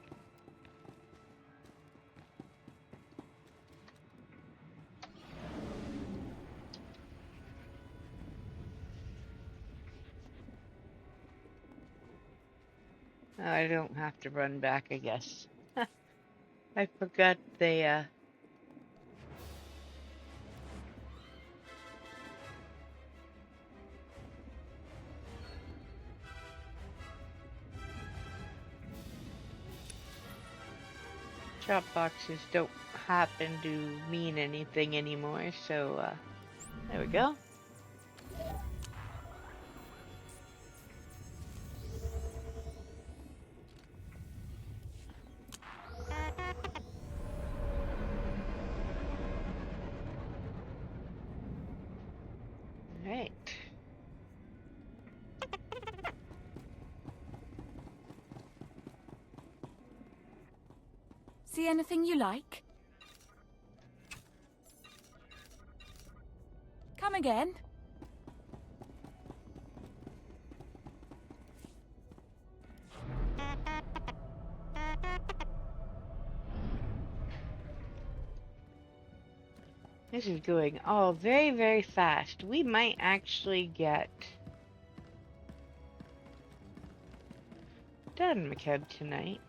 I don't have to run back, I guess. I forgot they, drop boxes don't happen to mean anything anymore, so there we go. Alright. See anything you like? Come again. This is going all very, very fast. We might actually get done McKeb tonight.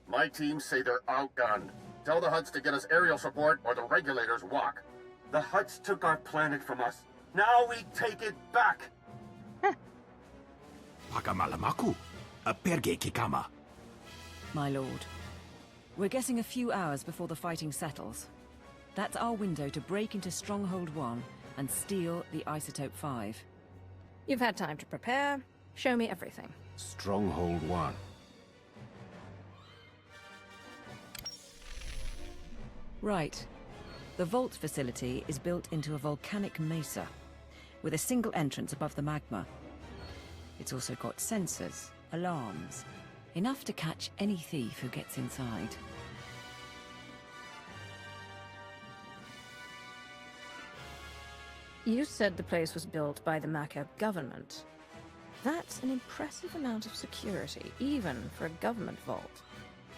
My team say they're outgunned. Tell the Hutts to get us aerial support or the regulators walk. The Hutts took our planet from us. Now we take it back. Pakamalamaku, a perge kikama. My lord, we're getting a few hours before the fighting settles. That's our window to break into Stronghold 1 and steal the Isotope 5. You've had time to prepare. Show me everything. Stronghold 1. Right. The vault facility is built into a volcanic mesa, with a single entrance above the magma. It's also got sensors, alarms, enough to catch any thief who gets inside. You said the place was built by the Makab government. That's an impressive amount of security, even for a government vault.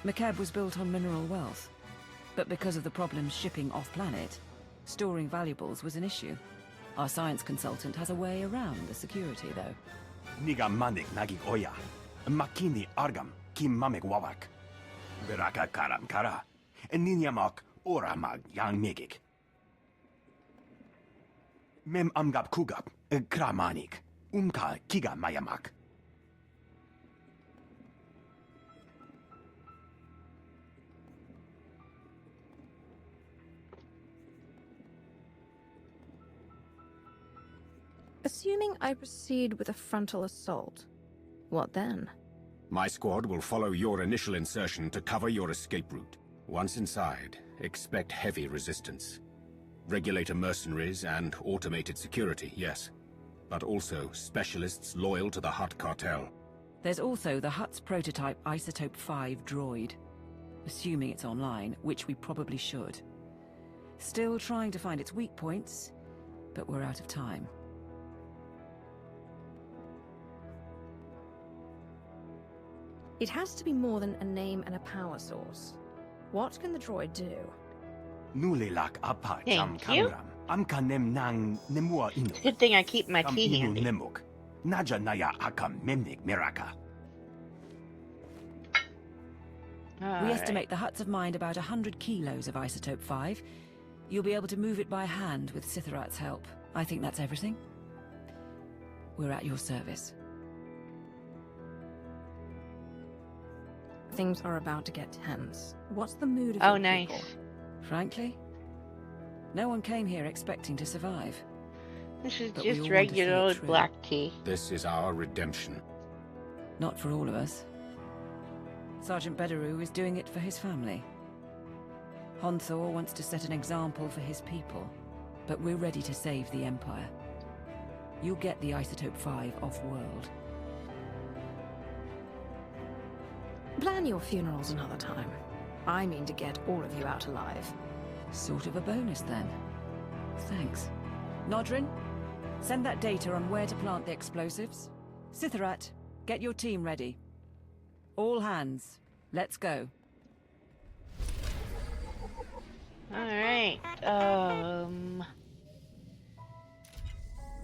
Makab was built on mineral wealth, but because of the problems shipping off-planet, storing valuables was an issue. Our science consultant has a way around the security, though. Niga manik nagig oya. Makini argam kim mamek wawak. Beraka karam kara. Ninyamak oramag yang megik. Mem amgab kugab kramanik. Unka kiga mayamak. Assuming I proceed with a frontal assault, what then? My squad will follow your initial insertion to cover your escape route. Once inside, expect heavy resistance. Regulator mercenaries and automated security, yes. But also specialists loyal to the Hutt Cartel. There's also the Hutt's prototype Isotope 5 droid. Assuming it's online, which we probably should. Still trying to find its weak points, but we're out of time. It has to be more than a name and a power source. What can the droid do? Nulilak apa jam Thank you. kamram. Amka nem nang nemua inu. Good thing I keep my Kam key inu handy. nemuk. Naja naya akam memnik miraka. We estimate the Hutts have mined about 100 kilos of Isotope 5. You'll be able to move it by hand with Sithorat's help. I think that's everything. We're at your service. Things are about to get tense. What's the mood of Oh, your nice. people? Frankly, no one came here expecting to survive. This is But we all just want to see regular it old through. black tea. This is our redemption. Not for all of us. Sergeant Bederu is doing it for his family. Honthor wants to set an example for his people, but we're ready to save the Empire. You'll get the Isotope 5 off-world. Plan your funerals another time. I mean to get all of you out alive. Sort of a bonus, then. Thanks. Nodrin, send that data on where to plant the explosives. Sithorat, get your team ready. All hands, let's go. Alright,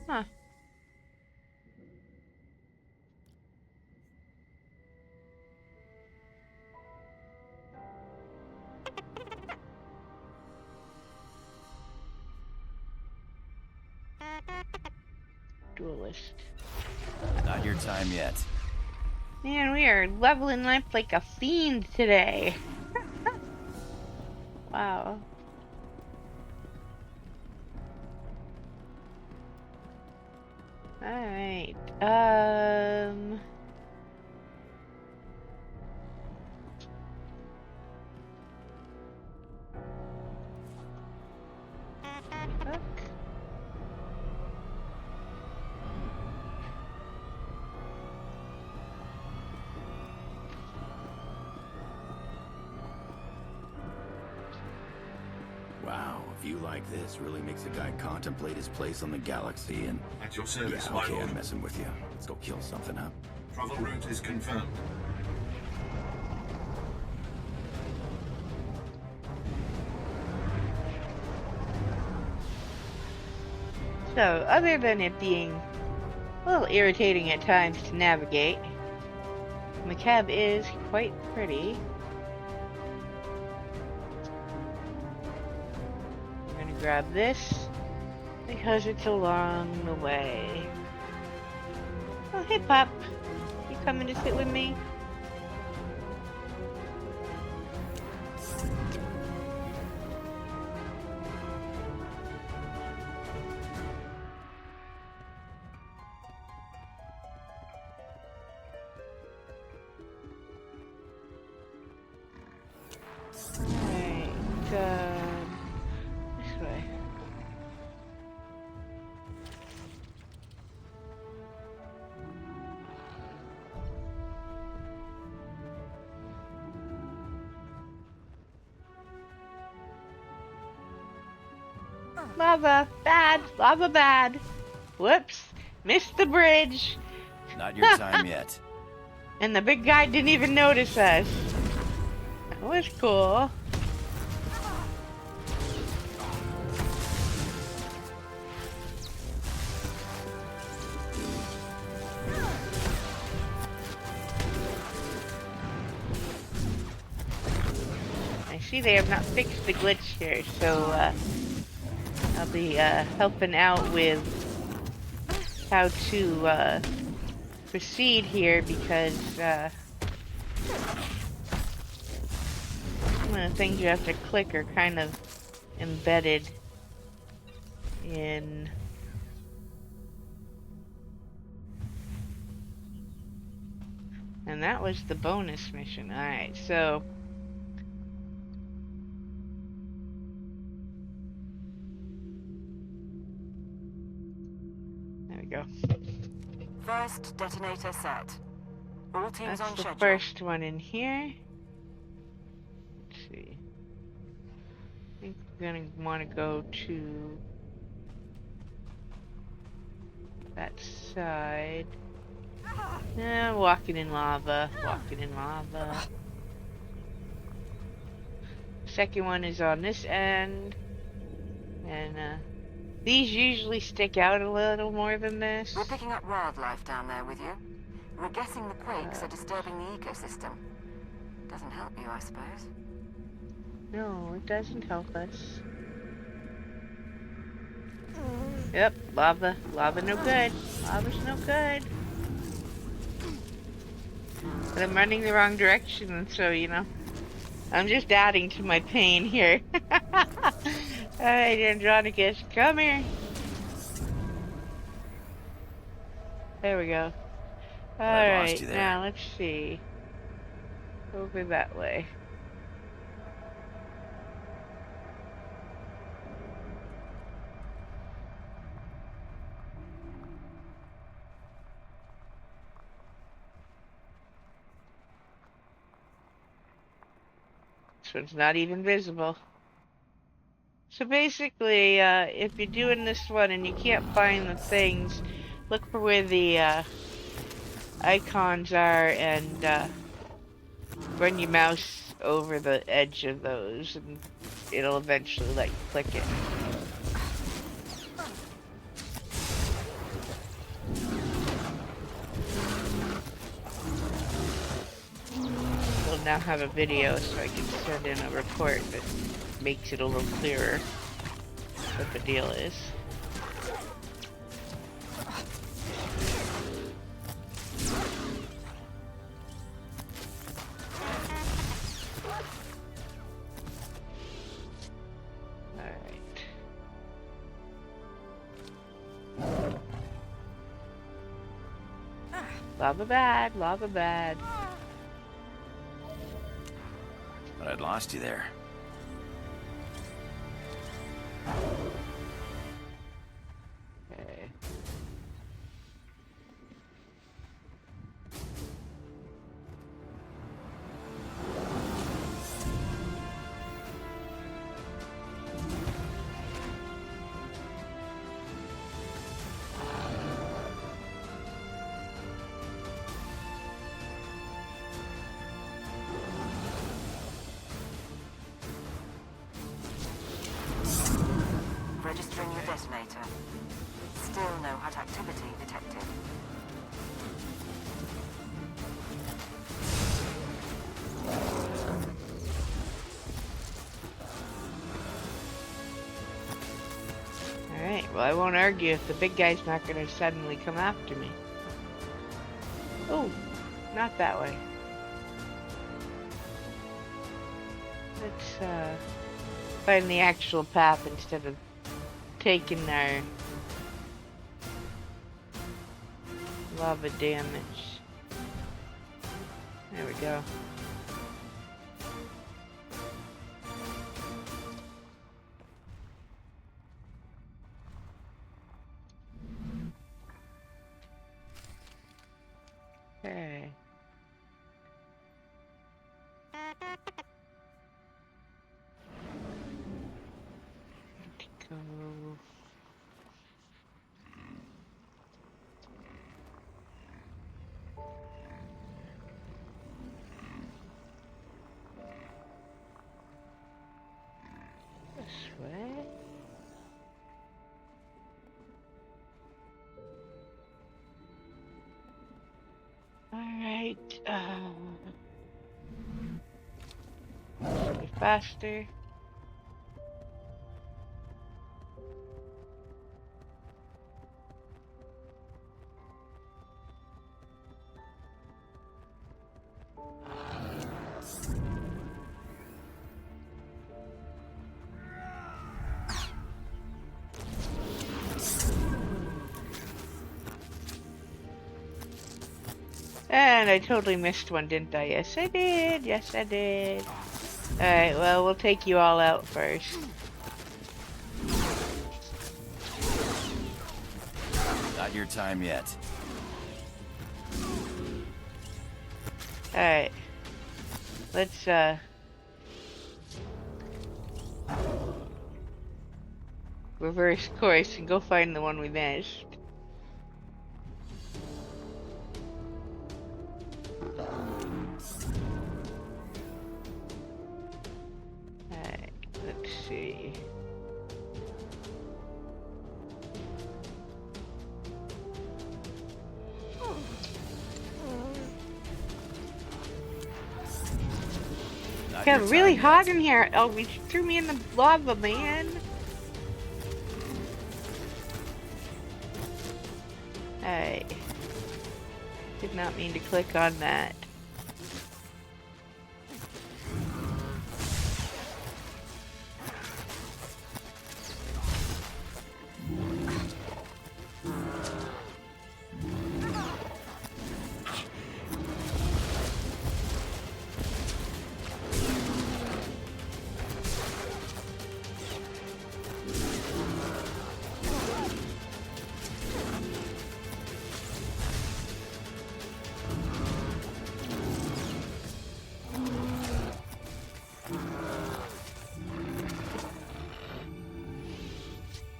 Huh. duelist. Not your time yet. Man, we are leveling up like a fiend today. Wow. Alright. Look. Wow, a view like this really makes a guy contemplate his place on the galaxy and... At your service, yeah, my okay, lord. I'm messing with you. Let's go kill something, huh? Travel route is confirmed. So, other than it being a little irritating at times to navigate, Macab is quite pretty. I'm gonna grab this because it's along the way. Oh, hey, Pop. You coming to sit with me? Alright, this way. Lava, bad, lava bad. Whoops, missed the bridge. Not your time yet. And the big guy didn't even notice us. That was cool. I see they have not fixed the glitch here, so I'll be helping out with how to proceed here because one of the things you have to click are kind of embedded in and that was the bonus mission. Alright, so there we go. First detonator set. All teams That's on the schedule. first one in here. Let's see. I think we're gonna want to go to that side. Walking in lava. Walking in lava. Second one is on this end. And these usually stick out a little more than this. We're picking up wildlife down there with you. We're guessing the quakes are disturbing the ecosystem. Doesn't help you, I suppose. No, it doesn't help us. Yep, lava. Lava no good. Lava's no good. But I'm running the wrong direction, so, you know. I'm just adding to my pain here. Alright, Andronicus, come here. There we go. Alright, now let's see. Over that way. So it's not even visible. So basically, if you're doing this one and you can't find the things, look for where the icons are and run your mouse over the edge of those and it'll eventually let you click it. We'll now have a video so I can send in a report that makes it a little clearer what the deal is. Lava bad, lava bad. But I'd lost you there. Okay. Registering your detonator. Still no Hutt activity detected. Alright, well I won't argue if the big guy's not gonna suddenly come after me. Oh, not that way. Let's find the actual path instead of taking our lava damage. There we go. Okay. Go. This way. Alright, be faster. And I totally missed one, didn't I? Yes, I did. Yes, I did. Alright, well, we'll take you all out first. Not your time yet. Alright. Let's, reverse course and go find the one we missed. Alright, let's see. Got really hot in here. Oh, we threw me in the lava, man. Alright. Did not mean to click on that.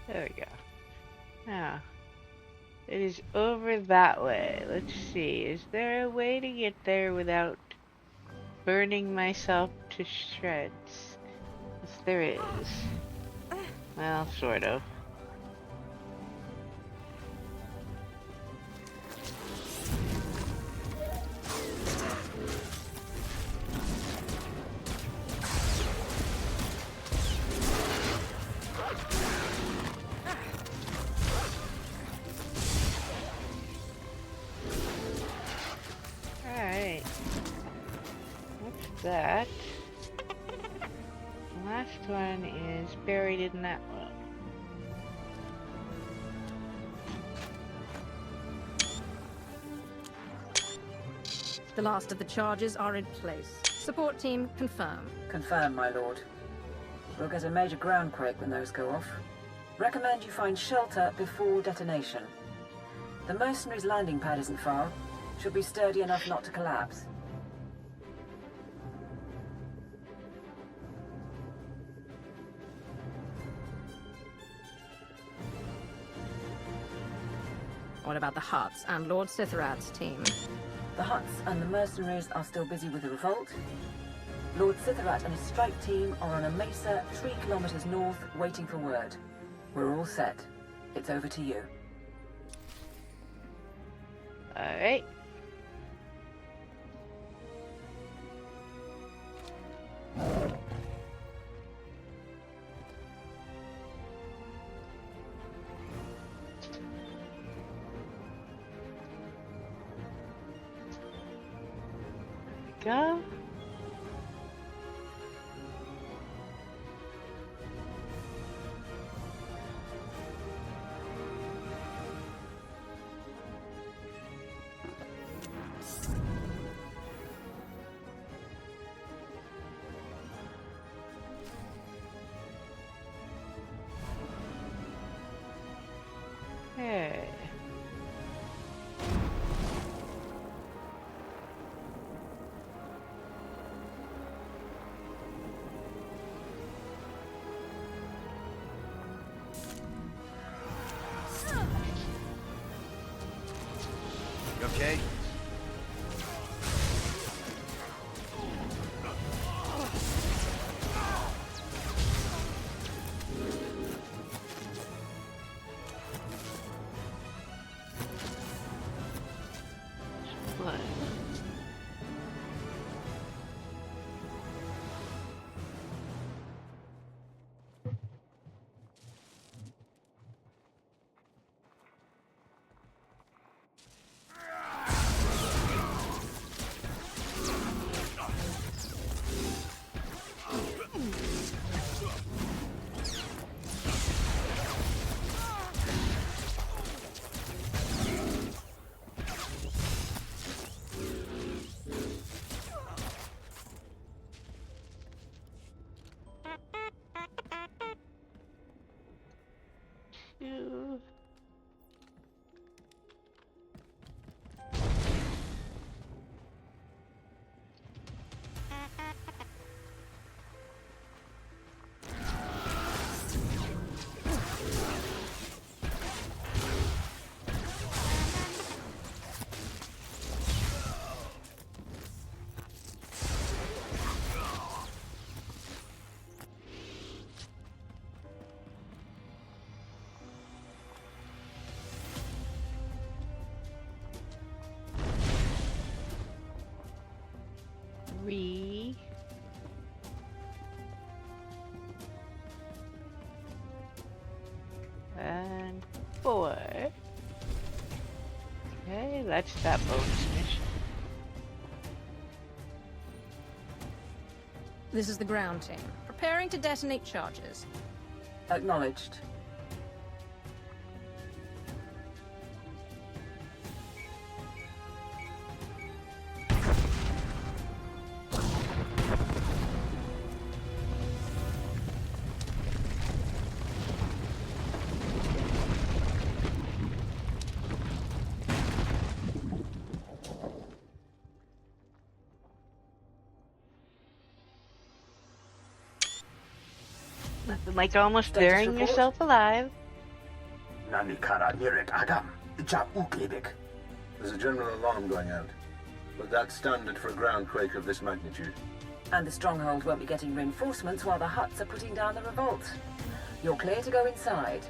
There we go. Now, it is over that way. Let's see. Is there a way to get there without burning myself to shreds? Yes, there is. Well, sort of. Alright. What's that? The last one is buried in that one. The last of the charges are in place. Support team, confirm. Confirm, my lord. We'll get a major groundquake when those go off. Recommend you find shelter before detonation. The mercenaries' landing pad isn't far. Should be sturdy enough not to collapse. What about the Hutts and Lord Sitharat's team? The Hutts and the mercenaries are still busy with the revolt. Lord Sitharat and his strike team are on a mesa 3 kilometers north, waiting for word. We're all set. It's over to you. Alright. Go. Hey. You okay? What? You. Three. And 4. Okay, that's that bonus mission. This is the ground team. Preparing to detonate charges. Acknowledged. Nothing like almost Status burying report? yourself alive. There's a general alarm going out, but that's standard for a groundquake of this magnitude. And the stronghold won't be getting reinforcements while the Hutts are putting down the revolt. You're clear to go inside.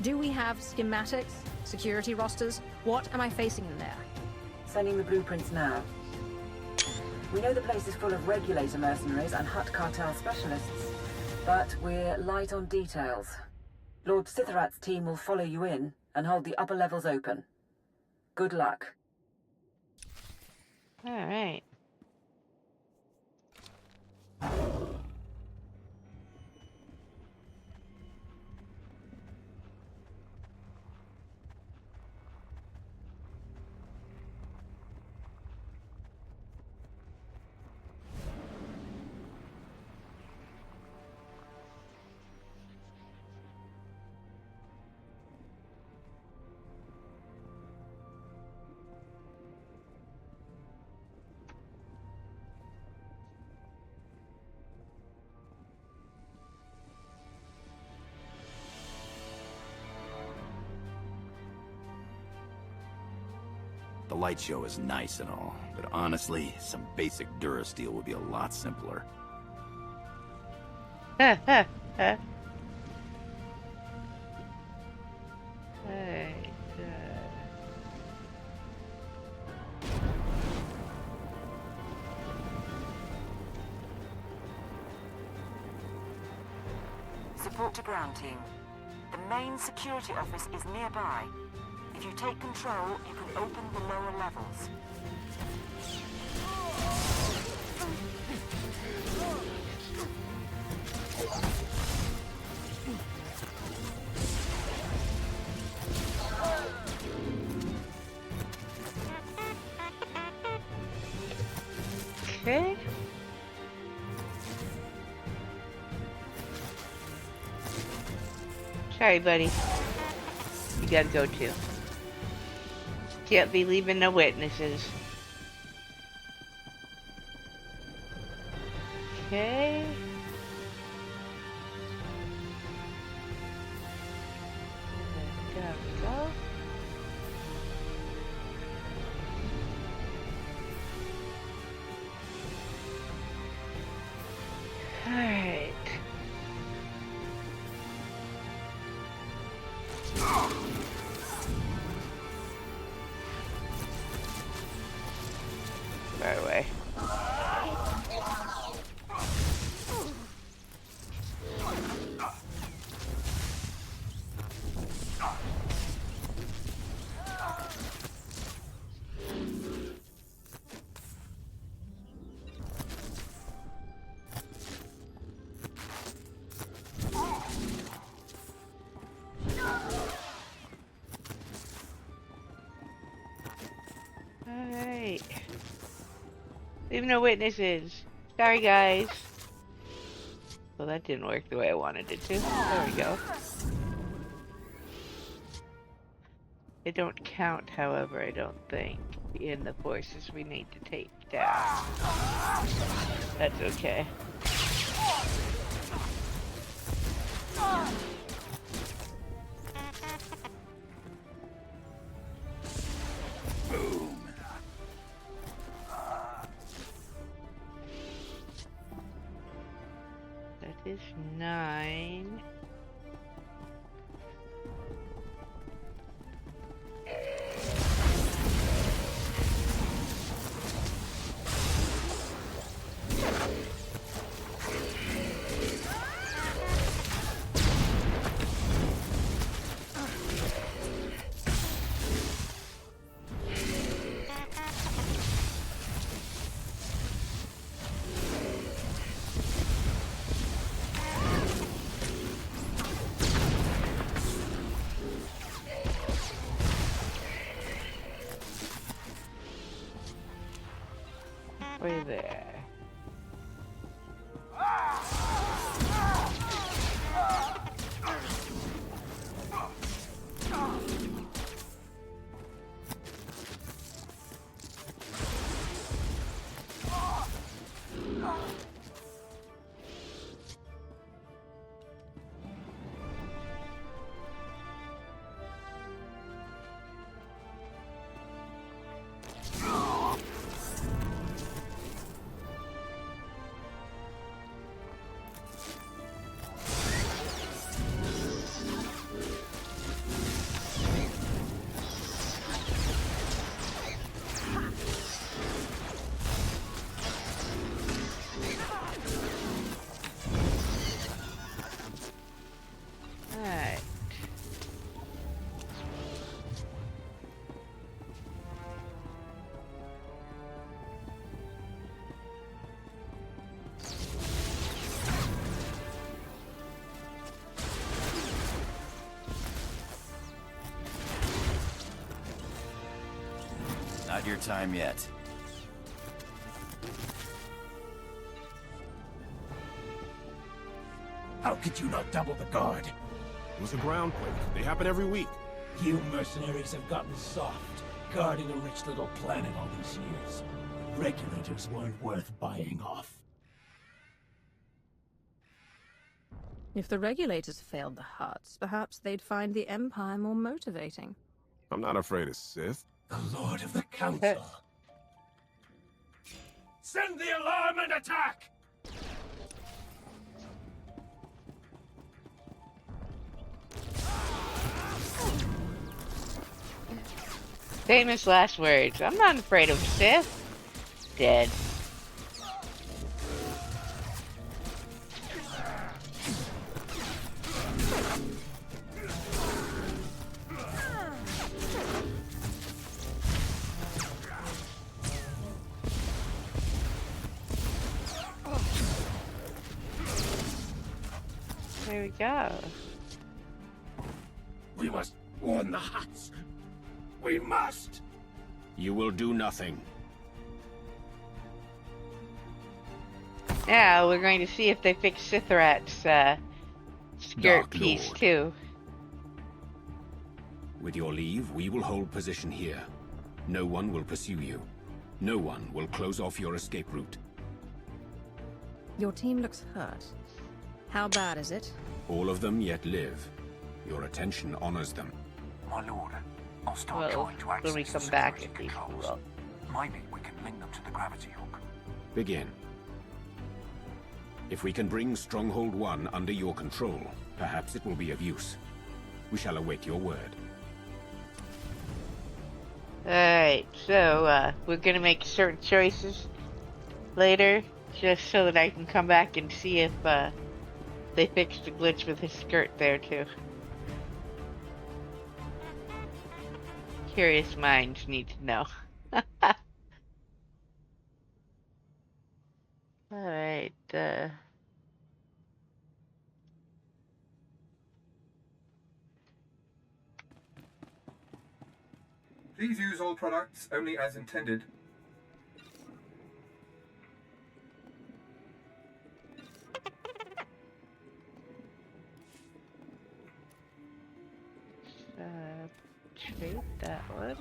Do we have schematics? Security rosters? What am I facing in there? Sending the blueprints now. We know the place is full of regulator mercenaries and Hutt Cartel specialists, but we're light on details. Lord Sitharat's team will follow you in and hold the upper levels open. Good luck. Alright. The light show is nice and all, but honestly, some basic Durasteel would be a lot simpler. Alright. Support to ground team. The main security office is nearby. If you take control, you can open the lower levels. Okay. Sorry, buddy. You gotta go too. Can't be leaving no witnesses. Okay. There we go. Alright. Right away. Alright. Leave no witnesses. Sorry, guys. Well, that didn't work the way I wanted it to. There we go. They don't count, however, I don't think, in the forces we need to take down. That's okay. Boom. That is 9. Way there. Alright. Not your time yet. How could you not double the guard? It was a ground quake. They happen every week. You mercenaries have gotten soft, guarding a rich little planet all these years. Regulators weren't worth buying off. If the regulators failed the Hutts, perhaps they'd find the Empire more motivating. I'm not afraid of Sith. The Lord of the Council. Send the alarm and attack! Famous last words. I'm not afraid of Sith. Dead. There we go. We must warn the Hutts. We must! You will do nothing. Yeah, we're going to see if they fix Sithrat's skirt Dark piece Lord. too. With your leave, we will hold position here. No one will pursue you. No one will close off your escape route. Your team looks hurt. How bad is it? All of them yet live. Your attention honors them. My lord, I'll start Well, trying to when access we the come back, security at least we controls. will. Maybe we can link them to the gravity hook. Begin. If we can bring Stronghold 1 under your control, perhaps it will be of use. We shall await your word. Alright, so we're gonna make certain choices later, just so that I can come back and see if they fixed the glitch with his skirt there too. Curious minds need to know. Alright, Please use all products only as intended. trade that one.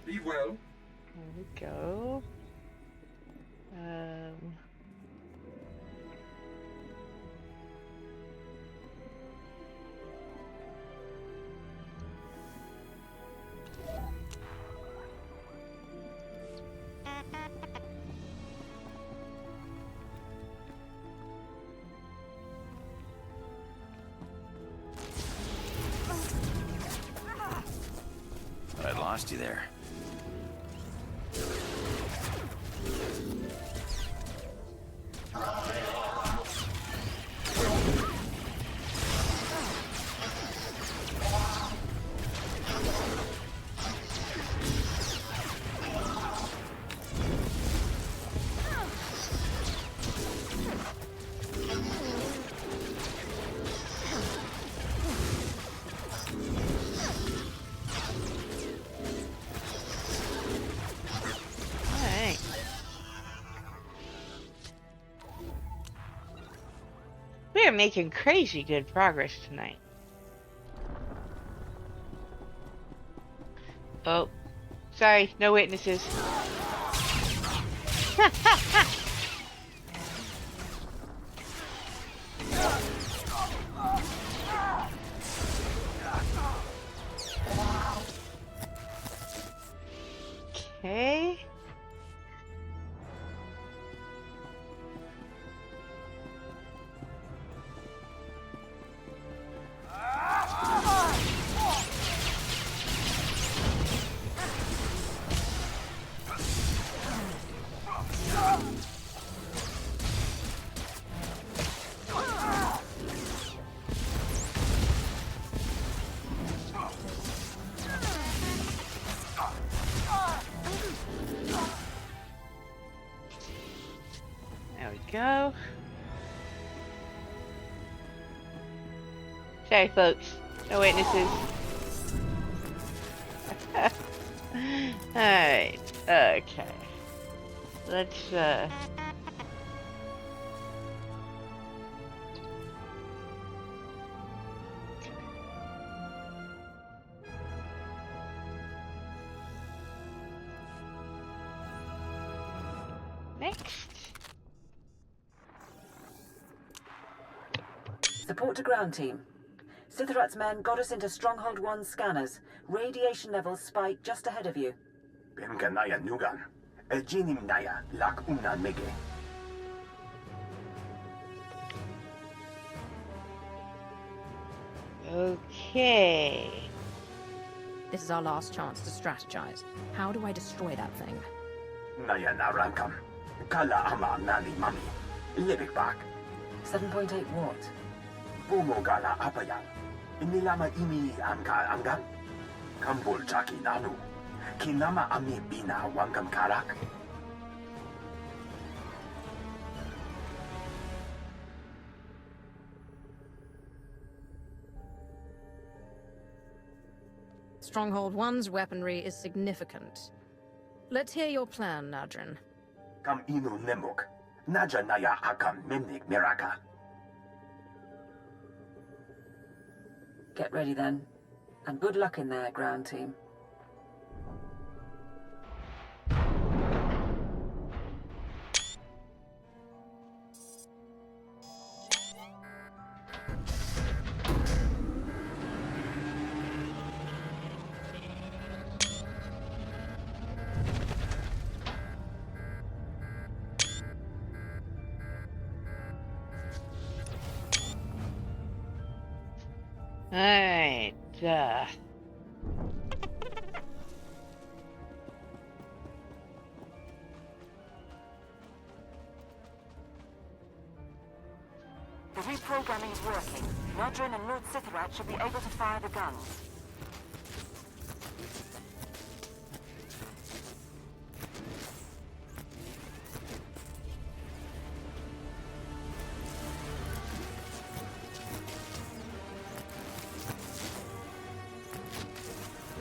Be well. There we go. I lost you there. We are making crazy good progress tonight. Oh, sorry, no witnesses. Okay. There we go. Sorry, folks. No witnesses. Alright. Okay. Let's, next. Support to ground team. Sithrat's men got us into Stronghold 1 scanners. Radiation levels spike just ahead of you. Benganaya Nugan. Ejinim Lak Una Mege. Okay. This is our last chance to strategize. How do I destroy that thing? Naya Narankam. Kala Ama Nani Mami. Libik Bak. 7.8 watt. Bumogala Apayang. Inilama Imi Anka Angan. Kambul Chaki Nanu. Kinama Ami Bina Wangam Karak. Stronghold 1's weaponry is significant. Let's hear your plan, Nadrin. Kam Inu Nemuk. Naja Naya Akam Memnik Miraka. Get ready then. And good luck in there, ground team. Alright, The reprogramming is working. Nadrin and Lord Sithrat should be able to fire the guns.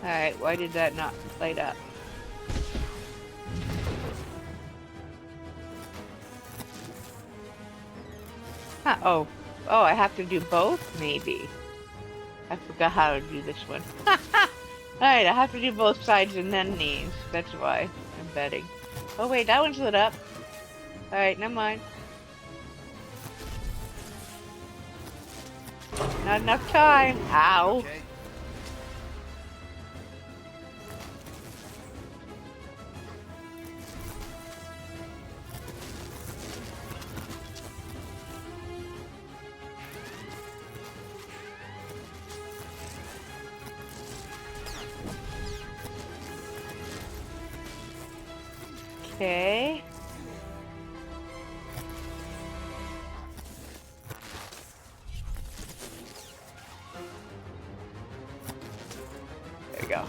Alright, why did that not light up? Huh, oh, I have to do both? Maybe. I forgot how to do this one. Alright, I have to do both sides and then these. That's why I'm betting. Oh wait, that one's lit up. Alright, never mind. Not enough time. Ow. Okay. Okay. There we go.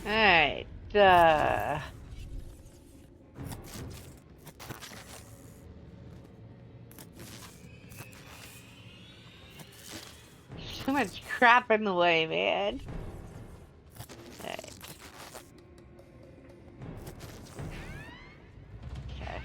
Alright, too much crap in the way, man. Alright. Okay.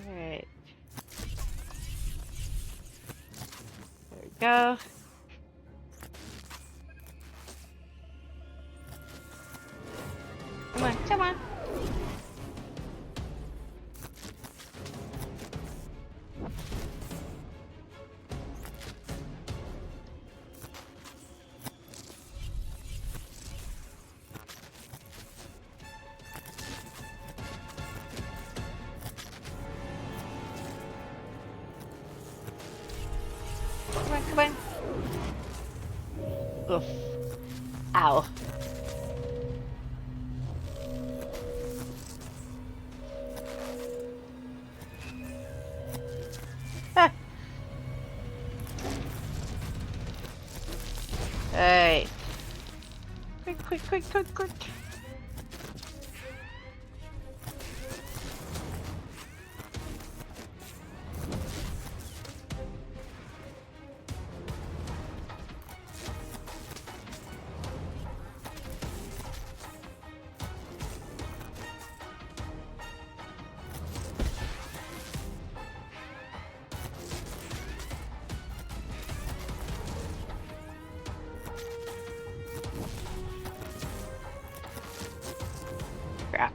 Alright. There we go. Come on, come on. Come on, come on. Oof. Ow. Ah. Alright. Quick. Crap.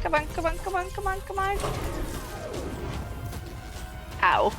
Come on. Ow.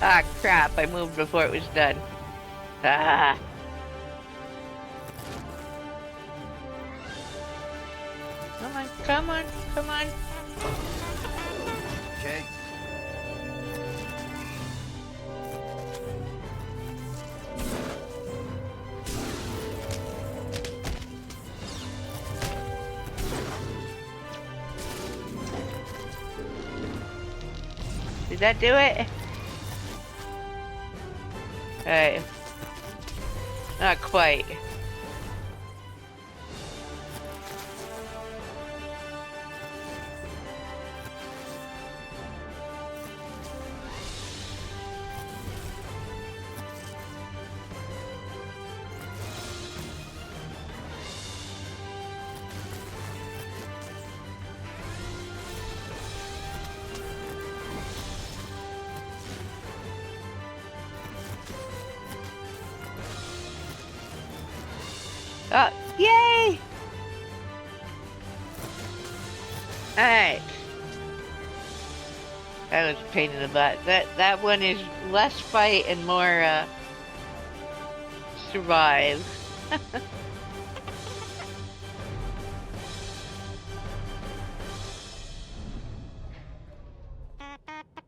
Ah, crap. I moved before it was done. Ah. Come on. Okay. Did that do it? Alright. Not quite. Yay! Alright. That was a pain in the butt. That one is less fight and more, survive.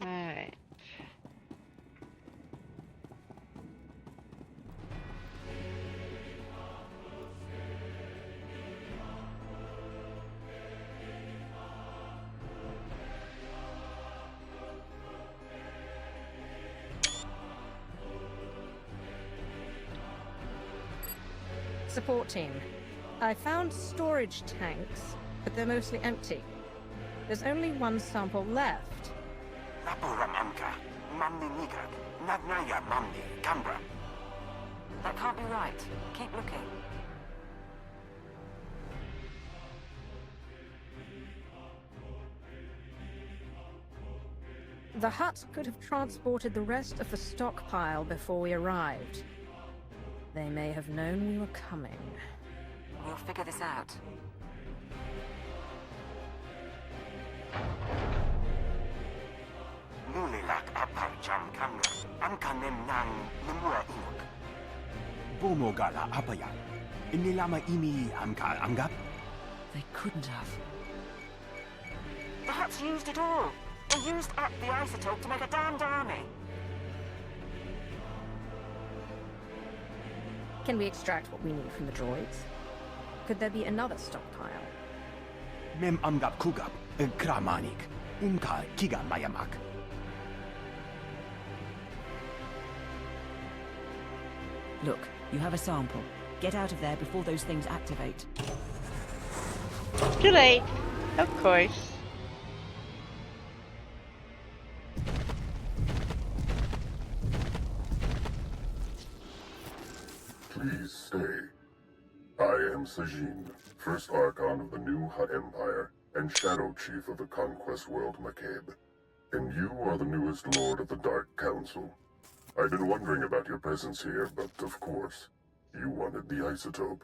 Alright. Support team. I found storage tanks, but they're mostly empty. There's only one sample left. That can't be right. Keep looking. The Hutt could have transported the rest of the stockpile before we arrived. They may have known we were coming. We'll figure this out. Bumogala apaya. Inilama imi amka angap? They couldn't have. The Hutts used it all. They used up the isotope to make a damned army. Can we extract what we need from the droids? Could there be another stockpile? Mem amgap kugap, kramanik, umka kiga mayamak. Look, you have a sample. Get out of there before those things activate. Too late. Of course. Please stay. I am Sajin, first Archon of the new Hutt Empire, and Shadow Chief of the Conquest World McCabe. And you are the newest Lord of the Dark Council. I've been wondering about your presence here, but of course, You wanted the isotope.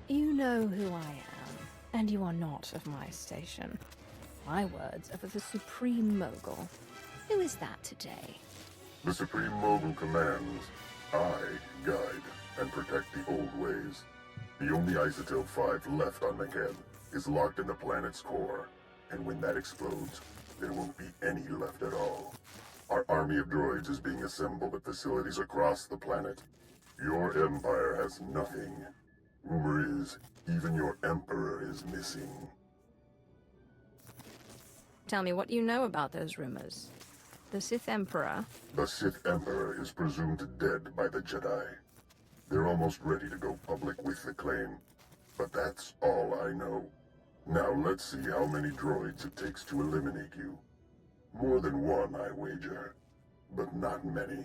You know who I am, and you are not of my station. My words are for the Supreme Mogul. Who is that today? The Supreme Mogul commands. I guide and protect the old ways. The only Isotope 5 left on Makeb is locked in the planet's core, and when that explodes, there won't be any left at all. Our army of droids is being assembled at facilities across the planet. Your empire has nothing. Rumor is, even your emperor is missing. Tell me what you know about those rumors. The Sith Emperor? The Sith Emperor is presumed dead by the Jedi. They're almost ready to go public with the claim, but that's all I know. Now let's see how many droids it takes to eliminate you. More than one, I wager, but not many.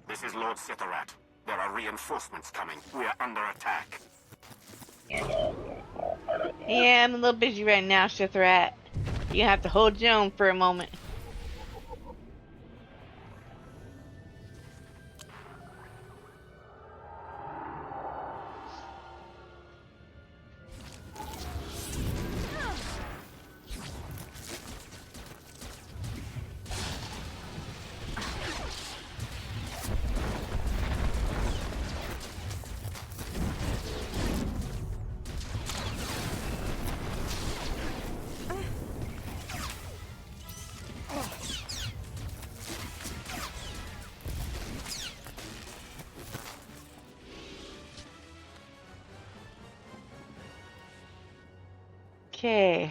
This is Lord Sithorat. There are reinforcements coming. We are under attack. Yeah, I'm a little busy right now, Sith Rat. You have to hold your own for a moment. Okay.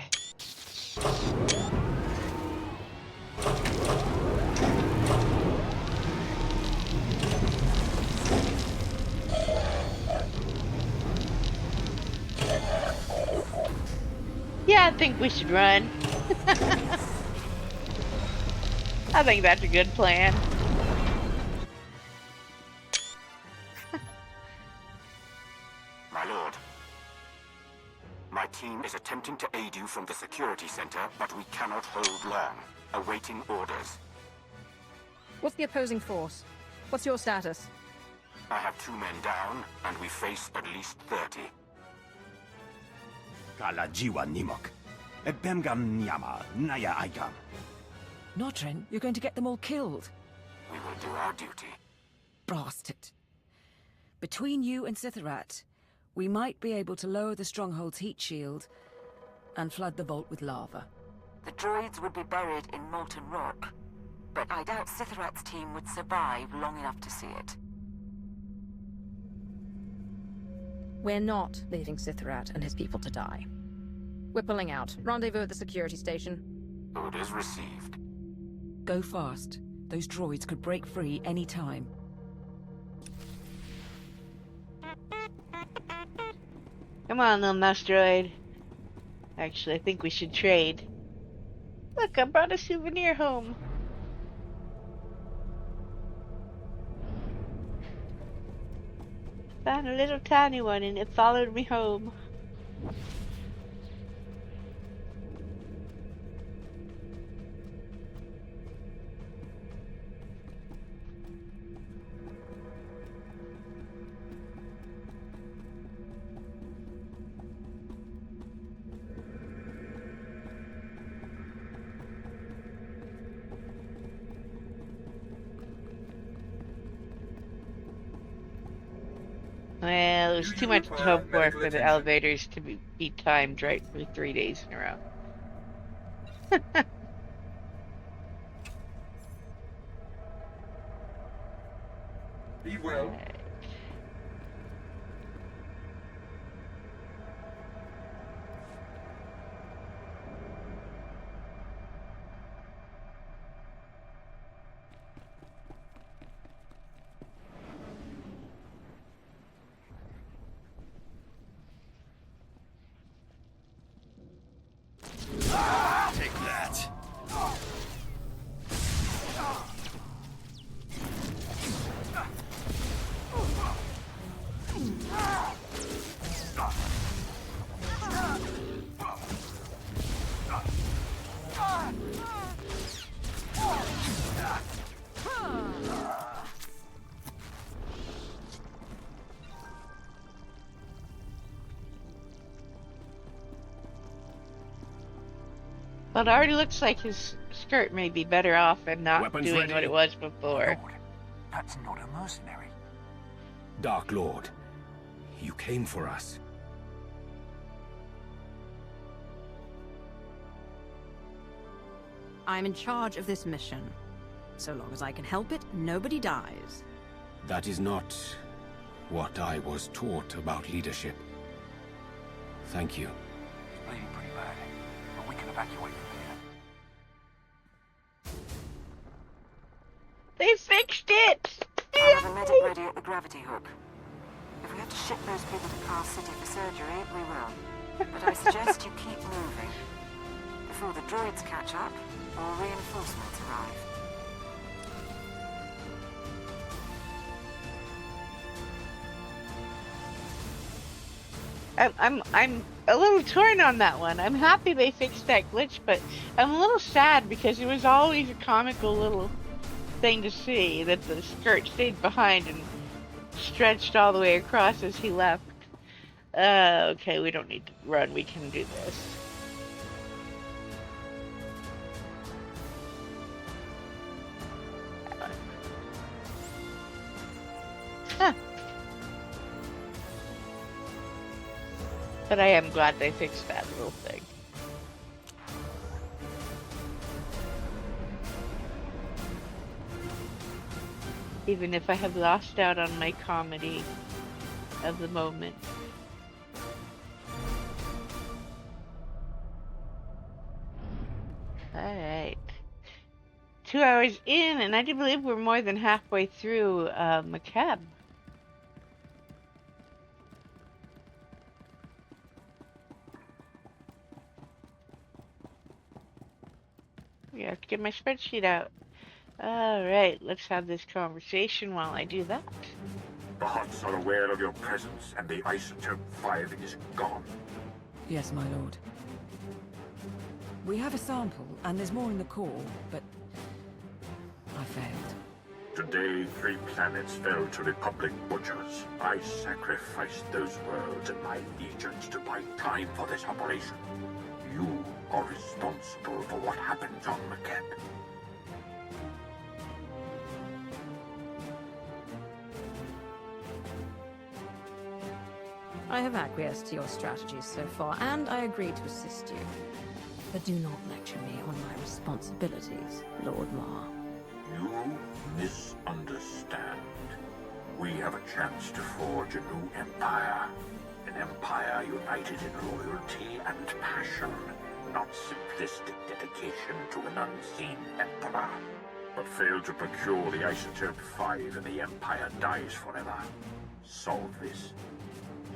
Yeah, I think we should run. I think that's a good plan. My lord. My team is attempting to aid you from the security center, but we cannot hold long. Awaiting orders. What's the opposing force? What's your status? I have 2 men down, and we face at least 30. Kala jiwa nimok. Ebemgam nyama naya aikam. Notrin, you're going to get them all killed. We will do our duty. Bastard. Between you and Sithorat, we might be able to lower the stronghold's heat shield and flood the vault with lava. The droids would be buried in molten rock, but I doubt Sithorat's team would survive long enough to see it. We're not leaving Sithorat and his people to die. We're pulling out. Rendezvous at the security station. Orders received. Go fast. Those droids could break free any time. Come on, little mouse droid. Actually, I think we should trade. Look, I brought a souvenir home. Found a little tiny one and it followed me home. Well, there's too much to hope for the elevators to be timed right for 3 days in a row. Be well. Take that. Well, it already looks like his skirt may be better off and not Weapons doing ready. what it was before. Lord, that's not a mercenary. Dark Lord, you came for us. I'm in charge of this mission. So long as I can help it, nobody dies. That is not what I was taught about leadership. Thank you. It's bleeding pretty bad, but we can evacuate from here. They fixed it! I have a medic ready at the gravity hook. If we have to ship those people to Car City for surgery, we will. But I suggest you keep moving. Before the droids catch up, or reinforcements arrive. I'm a little torn on that one. I'm happy they fixed that glitch, but I'm a little sad because it was always a comical little thing to see that the skirt stayed behind and stretched all the way across as he left. Okay, we don't need to run. We can do this. Huh. But I am glad they fixed that little thing. Even if I have lost out on my comedy of the moment. Alright. 2 hours in, and I do believe we're more than halfway through McCab. Yeah, I have to get my spreadsheet out. Alright, let's have this conversation while I do that. The Hutts are aware of your presence, and the Isotope 5 is gone. Yes, my lord. We have a sample, and there's more in the core, but I failed. Today, 3 planets fell to Republic butchers. I sacrificed those worlds and my legions to buy time for this operation. You are responsible for what happens on McCab. I have acquiesced to your strategies so far, and I agree to assist you. But do not lecture me on my responsibilities, Lord Mar. You misunderstand. We have a chance to forge a new empire. An empire united in loyalty and passion, not simplistic dedication to an unseen emperor. But fail to procure the Isotope 5 and the empire dies forever. Solve this.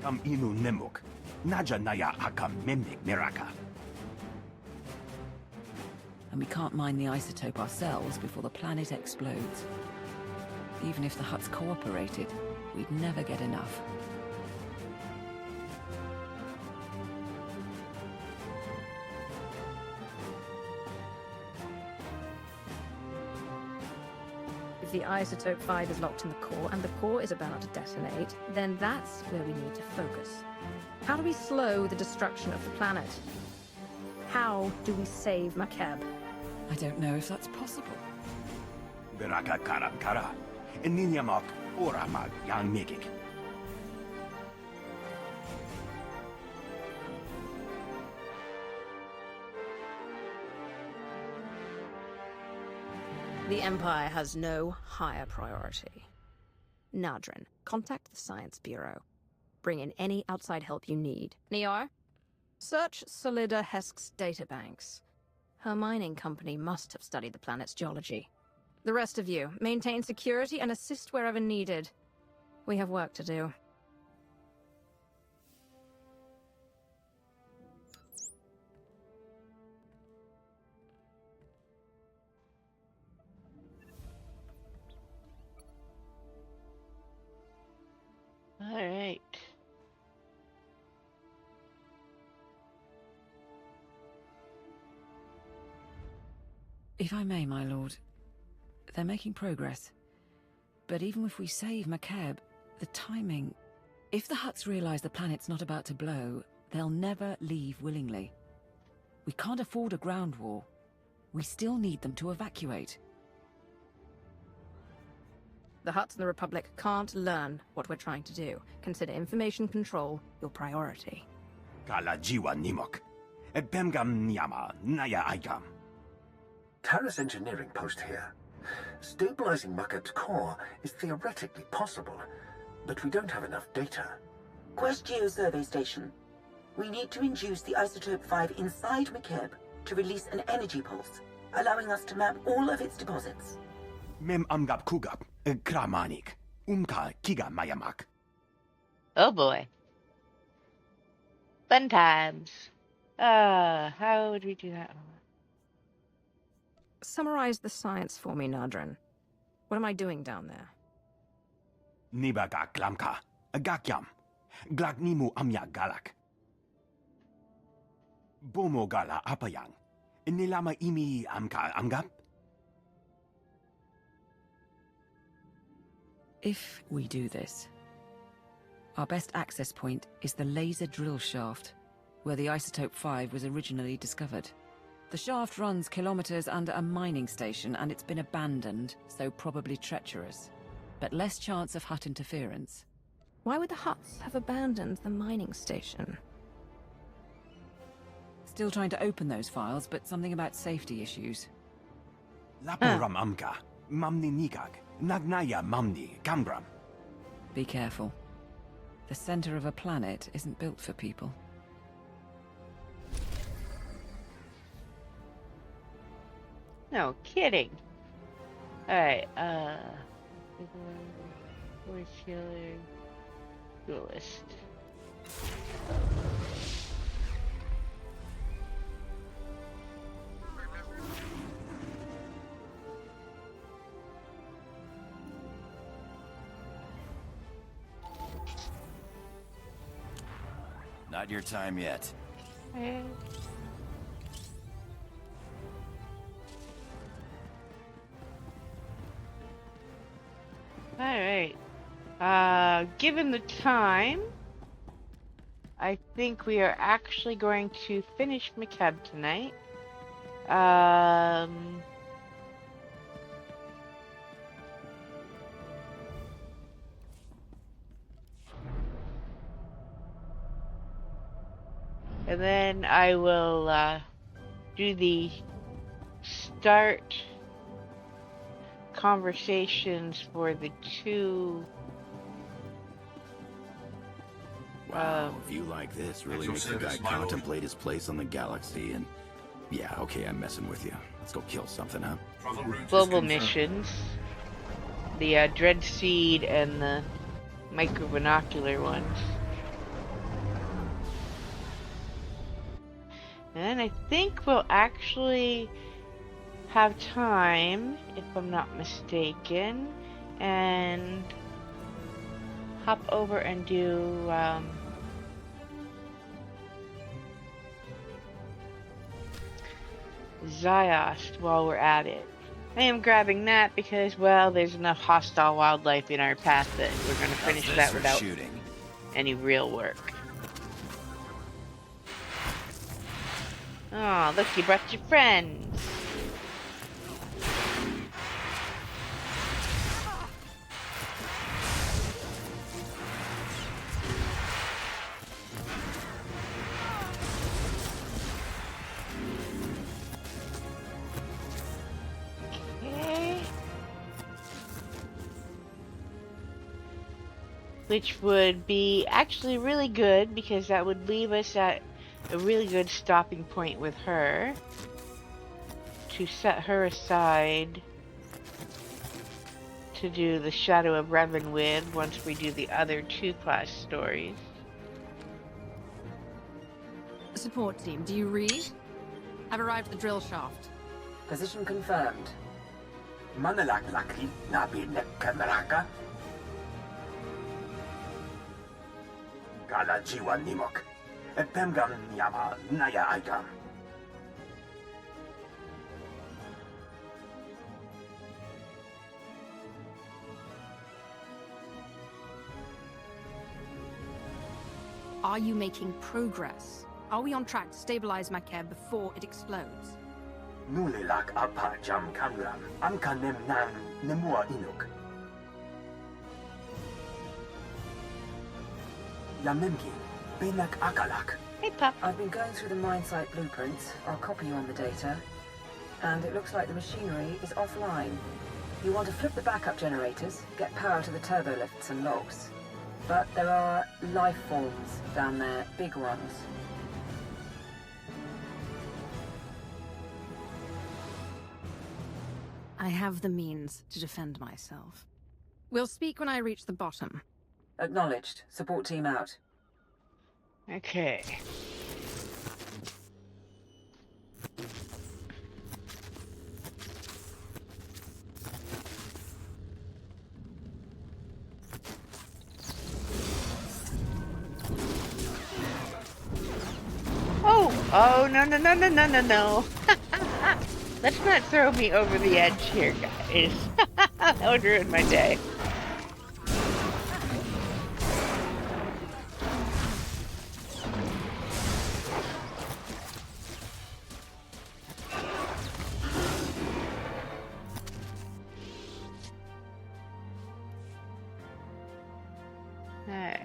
Inu nemuk. Naja naya hakam memik miraka. And we can't mine the isotope ourselves before the planet explodes. Even if the Hutts cooperated, we'd never get enough. If the isotope 5 is locked in the core, and the core is about to detonate, then that's where we need to focus. How do we slow the destruction of the planet? How do we save McCab? I don't know if that's possible. Beraka karam kara. Eninyamak oramag yang megik. The Empire has no higher priority. Nadrin, contact the Science Bureau. Bring in any outside help you need. Niar, search Solida Hesk's databanks. Her mining company must have studied the planet's geology. The rest of you, maintain security and assist wherever needed. We have work to do. All right. If I may, my lord, they're making progress. But even if we save McCab, the timing... If the Hutts realize the planet's not about to blow, they'll never leave willingly. We can't afford a ground war. We still need them to evacuate. The Hutts and the Republic can't learn what we're trying to do. Consider information control your priority. Kala jiwa nimok. Bemgam nyama naya aikam. Terrace engineering post here. Stabilizing Makab's core is theoretically possible, but we don't have enough data. Quest Geo Survey Station. We need to induce the isotope 5 inside Makab to release an energy pulse, allowing us to map all of its deposits. Mem amgap kugap. Kramanik. Umka kiga mayamak. Oh boy. Fun times. How would we do that? Summarize the science for me, Nadrin. What am I doing down there? Nibaga glamka. Gakyam. Glagnimu amya galak. Bomo gala apayang. Nilama imi amka amgap? If we do this, our best access point is the laser drill shaft, where the isotope 5 was originally discovered. The shaft runs kilometers under a mining station, and it's been abandoned, so probably treacherous. But less chance of Hutt interference. Why would the Hutts have abandoned the mining station? Still trying to open those files, but something about safety issues. Laporam amka. Mamni nikak. Nagnaya mamni. Kambram. Be careful. The center of a planet isn't built for people. No kidding. Alright, Force healer, duelist. Not your time yet. Alright. Given the time, I think we are actually going to finish Makab tonight. And then I will do the start conversations for the two. Wow, a view like this really makes the guy contemplate his place on the galaxy and... Yeah, okay, I'm messing with you. Let's go kill something, huh? Global missions. The Dread Seed and the micro binocular ones. And I think we'll actually have time, if I'm not mistaken, and hop over and do Ziost while we're at it. I am grabbing that because, well, there's enough hostile wildlife in our path that we're going to finish that without any real work. Oh, look, you brought your friends. Okay. Which would be actually really good because that would leave us at a really good stopping point with her to set her aside to do the Shadow of Revan with once we do the other two class stories. Support team, do you read? I've arrived at the drill shaft. Position confirmed. Manalak laki nabi nek kameraka. Gala jiwa nimok. Pemgam nyama naya aikam. Are you making progress? Are we on track to stabilize Makeb before it explodes? Nulilak apa jam kamram, amka nemnan nemua inuk. Yamemki, benak akalak. Hey, Pup. I've been going through the mine site blueprints. I'll copy you on the data. And it looks like the machinery is offline. You want to flip the backup generators, get power to the turbo lifts and logs. But there are life forms down there, big ones. I have the means to defend myself. We'll speak when I reach the bottom. Acknowledged. Support team out. Okay. Oh, no, no, no, no, no, no, no. Let's not throw me over the edge here, guys. That would ruin my day. Alright.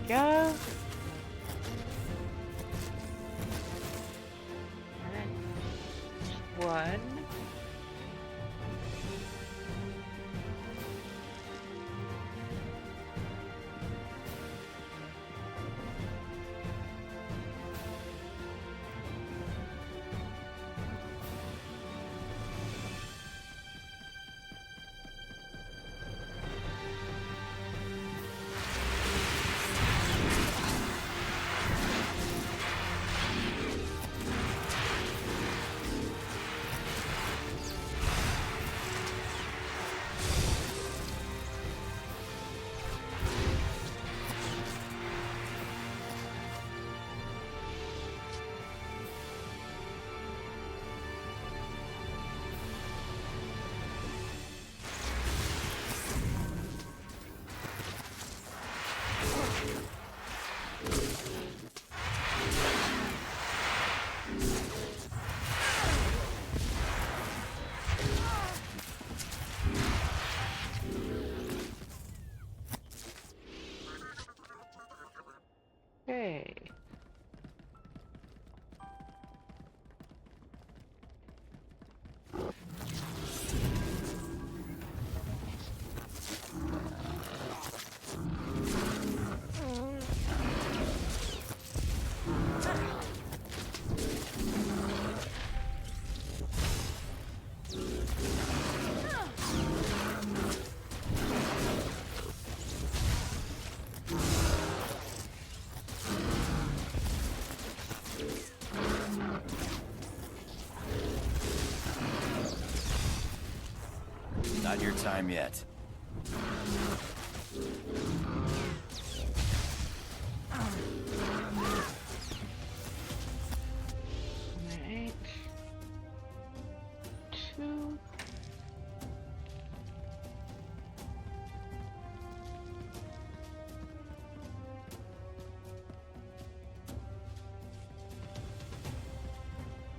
Go. One. Okay. Not your time yet. Alright. 2.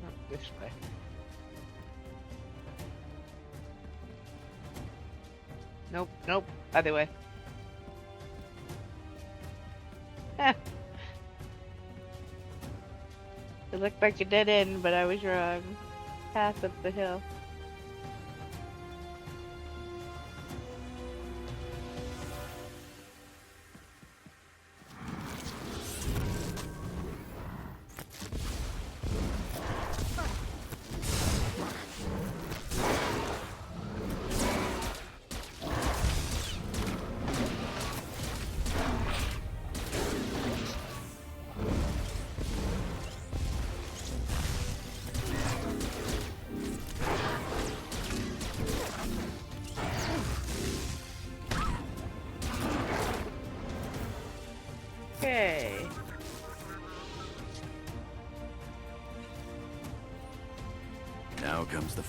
Not this way. Nope, nope, other way. It looked like a dead end, but I was wrong. Path up the hill.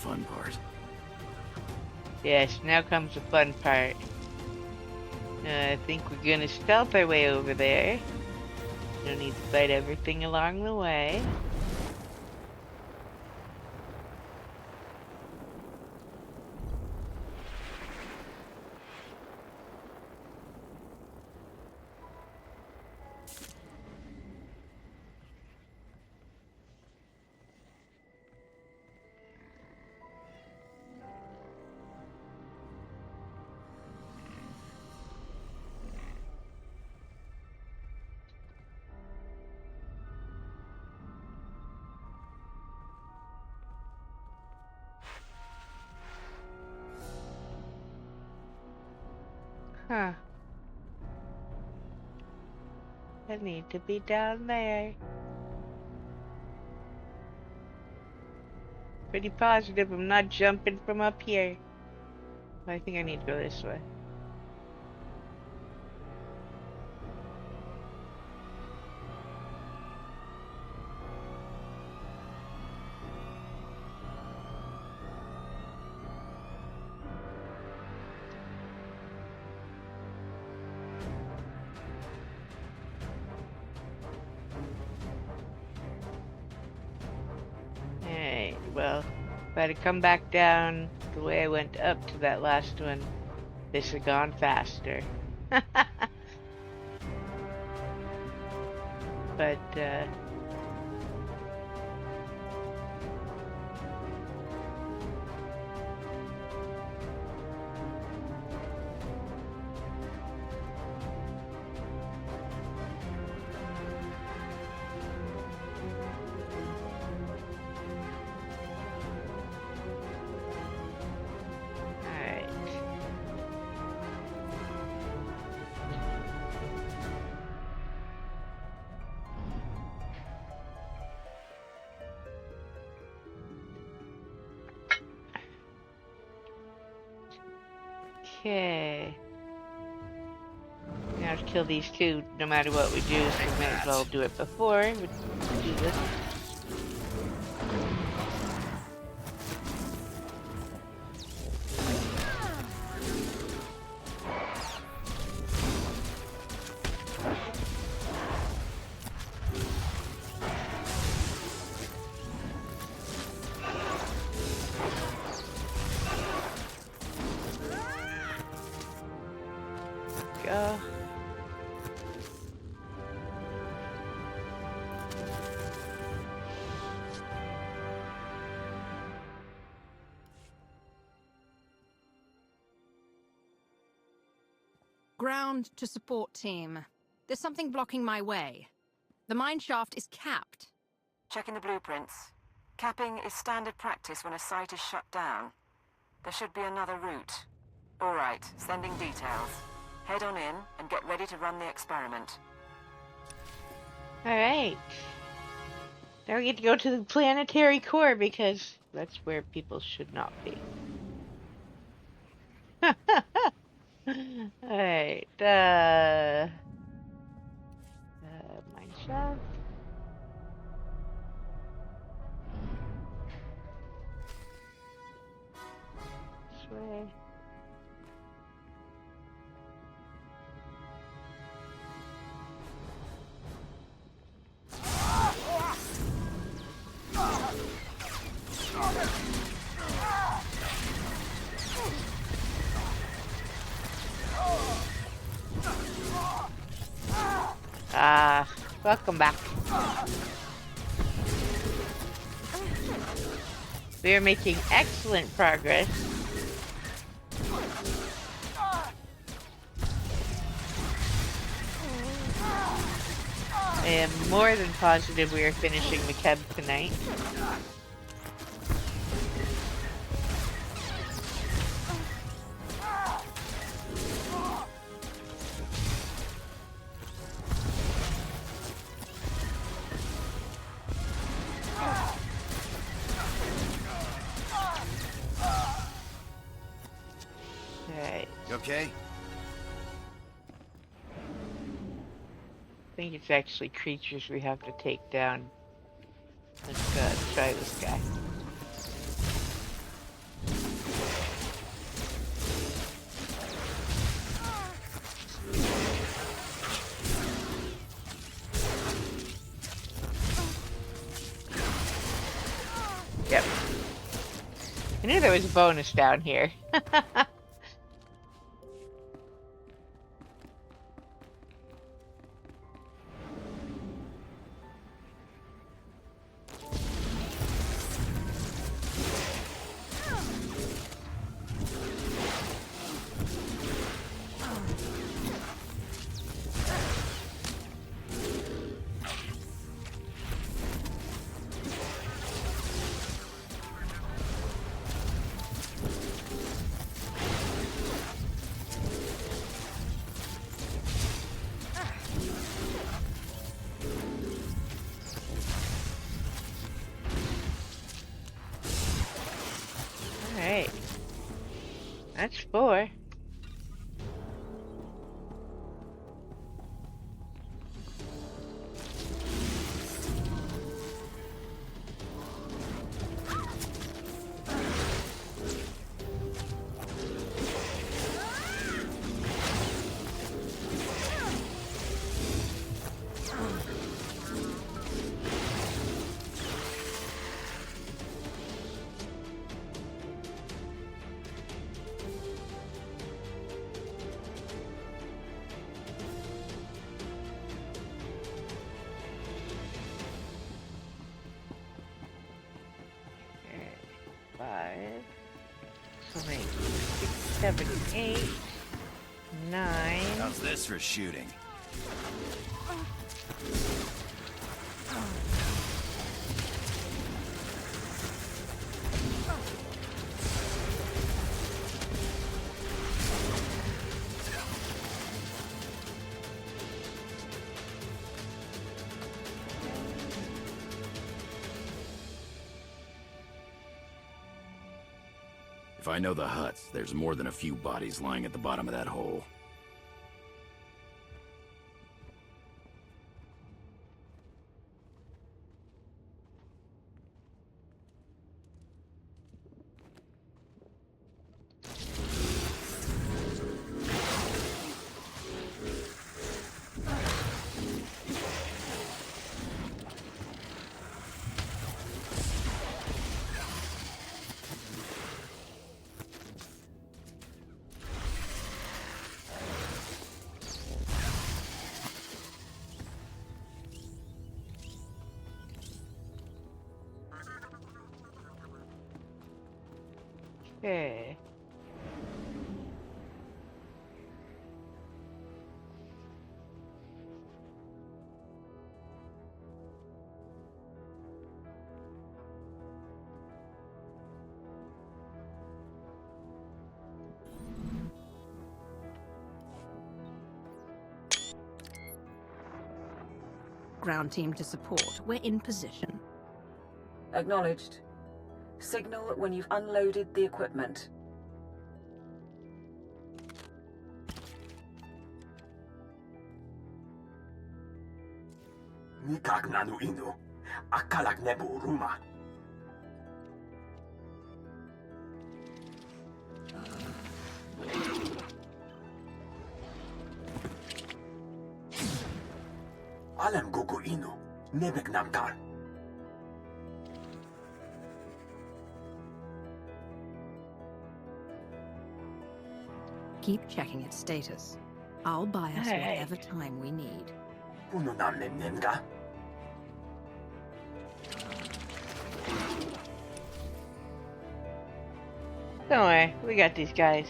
fun part. Yes, now comes the fun part. I think we're gonna stealth our way over there. No need to fight everything along the way. Huh. I need to be down there. Pretty positive I'm not jumping from up here. I think I need to go this way. Alright, well, if I had to come back down the way I went up to that last one, this had gone faster. But, okay. Now to kill these two, no matter what we do, so we might as well do it before we do this. Go. Ground to support team. There's something blocking my way. The mine shaft is capped. Checking the blueprints. Capping is standard practice when a site is shut down. There should be another route. All right, sending details. Head on in and get ready to run the experiment. Alright. Now we get to go to the planetary core because that's where people should not be. Alright, mine shaft. This way. Welcome back. We are making excellent progress. I am more than positive we are finishing McKeb tonight. You okay? I think it's actually creatures we have to take down. Let's try this guy. I knew there was a bonus down here. Alright. That's 4. So maybe 6, 7, 8, 9. How's this for shooting? If I know the Hutts, there's more than a few bodies lying at the bottom of that hole. Okay. Ground team to support. We're in position. Acknowledged. Signal when you've unloaded the equipment. Nikak nanu inu. Akalak nebu ruma. Alam gugu inu. Nebek namkar. Keep checking its status. I'll buy us whatever time we need. Puno nam nemnenga. Don't worry, we got these guys.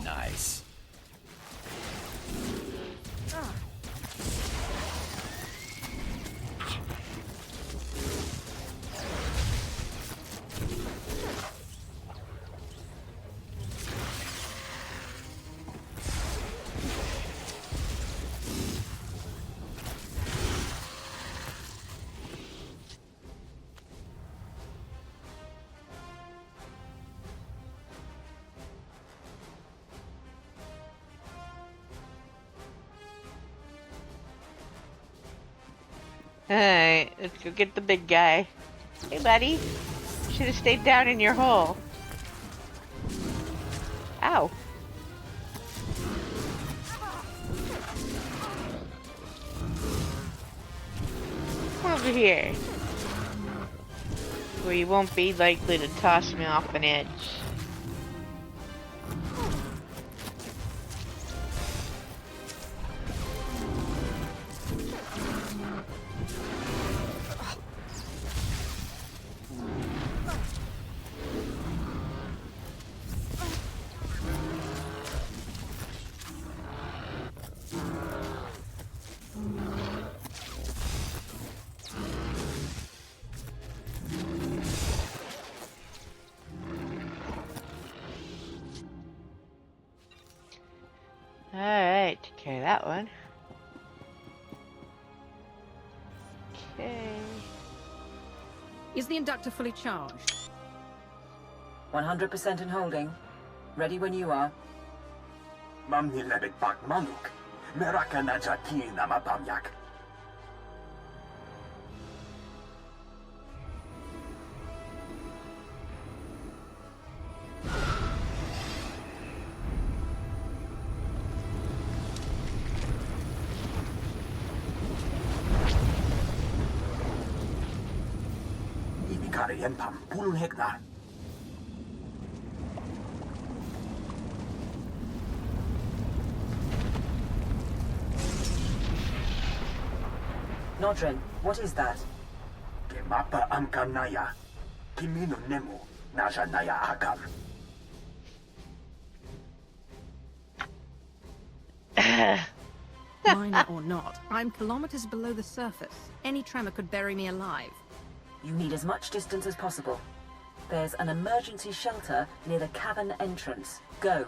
Nice. Alright, let's go get the big guy. Hey, buddy. Should have stayed down in your hole. Ow. Come over here. Where you won't be likely to toss me off an edge. Alright, take care of that one. Okay. Is the inductor fully charged? 100% in holding. Ready when you are. Mamni lebek bak manuk. Meraka najaki nama pamyak. Ini karian pam pulun hektar. Nodrin, what is that? Kemapa amkan naya. Kimino nemo. Naja naya akam. Minor or not, I'm kilometers below the surface. Any tremor could bury me alive. You need as much distance as possible. There's an emergency shelter near the cavern entrance. Go.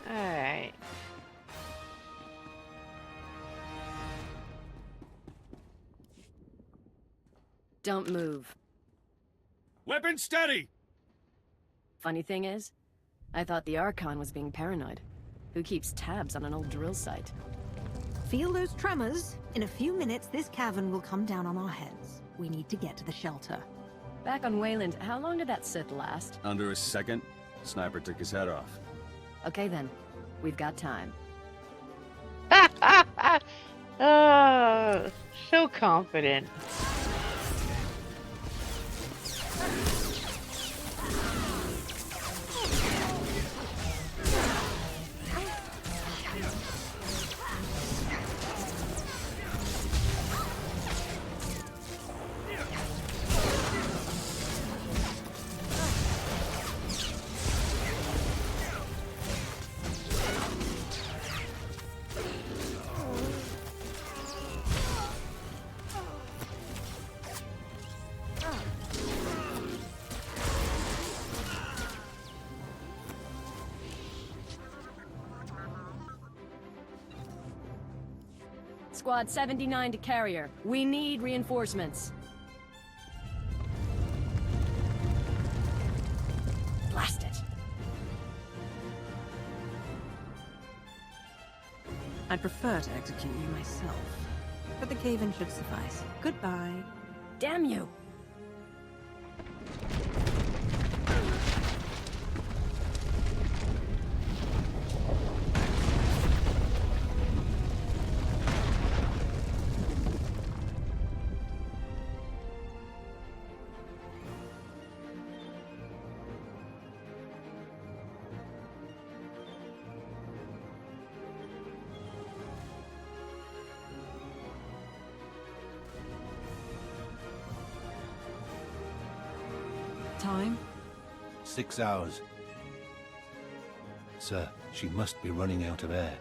Alright. Don't move. Weapon steady! Funny thing is, I thought the Archon was being paranoid. Who keeps tabs on an old drill site? Feel those tremors? In a few minutes, this cavern will come down on our heads. We need to get to the shelter. Back on Wayland, how long did that Sith last? Under a second, sniper took his head off. Okay then, we've got time. Oh, so confident. Squad 79 to carrier. We need reinforcements. Blast it. I'd prefer to execute you myself, but the cave-in should suffice. Goodbye. Damn you! Time? 6 hours. Sir, She must be running out of air.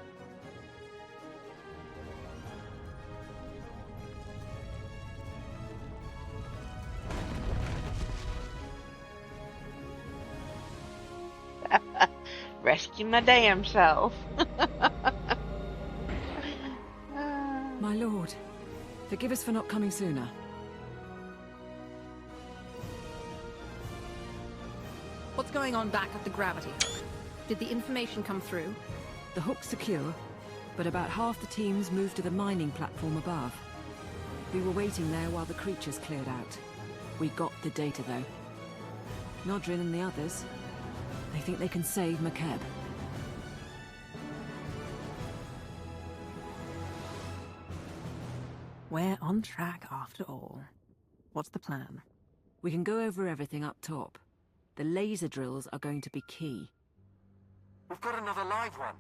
Rescue my damn self. My lord, forgive us for not coming sooner. What's going on back at the gravity hook? Did the information come through? The hook's secure, but about half the teams moved to the mining platform above. We were waiting there while the creatures cleared out. We got the data, though. Nodrin and the others, they think they can save McKeb. We're on track after all. What's the plan? We can go over everything up top. The laser drills are going to be key. We've got another live one.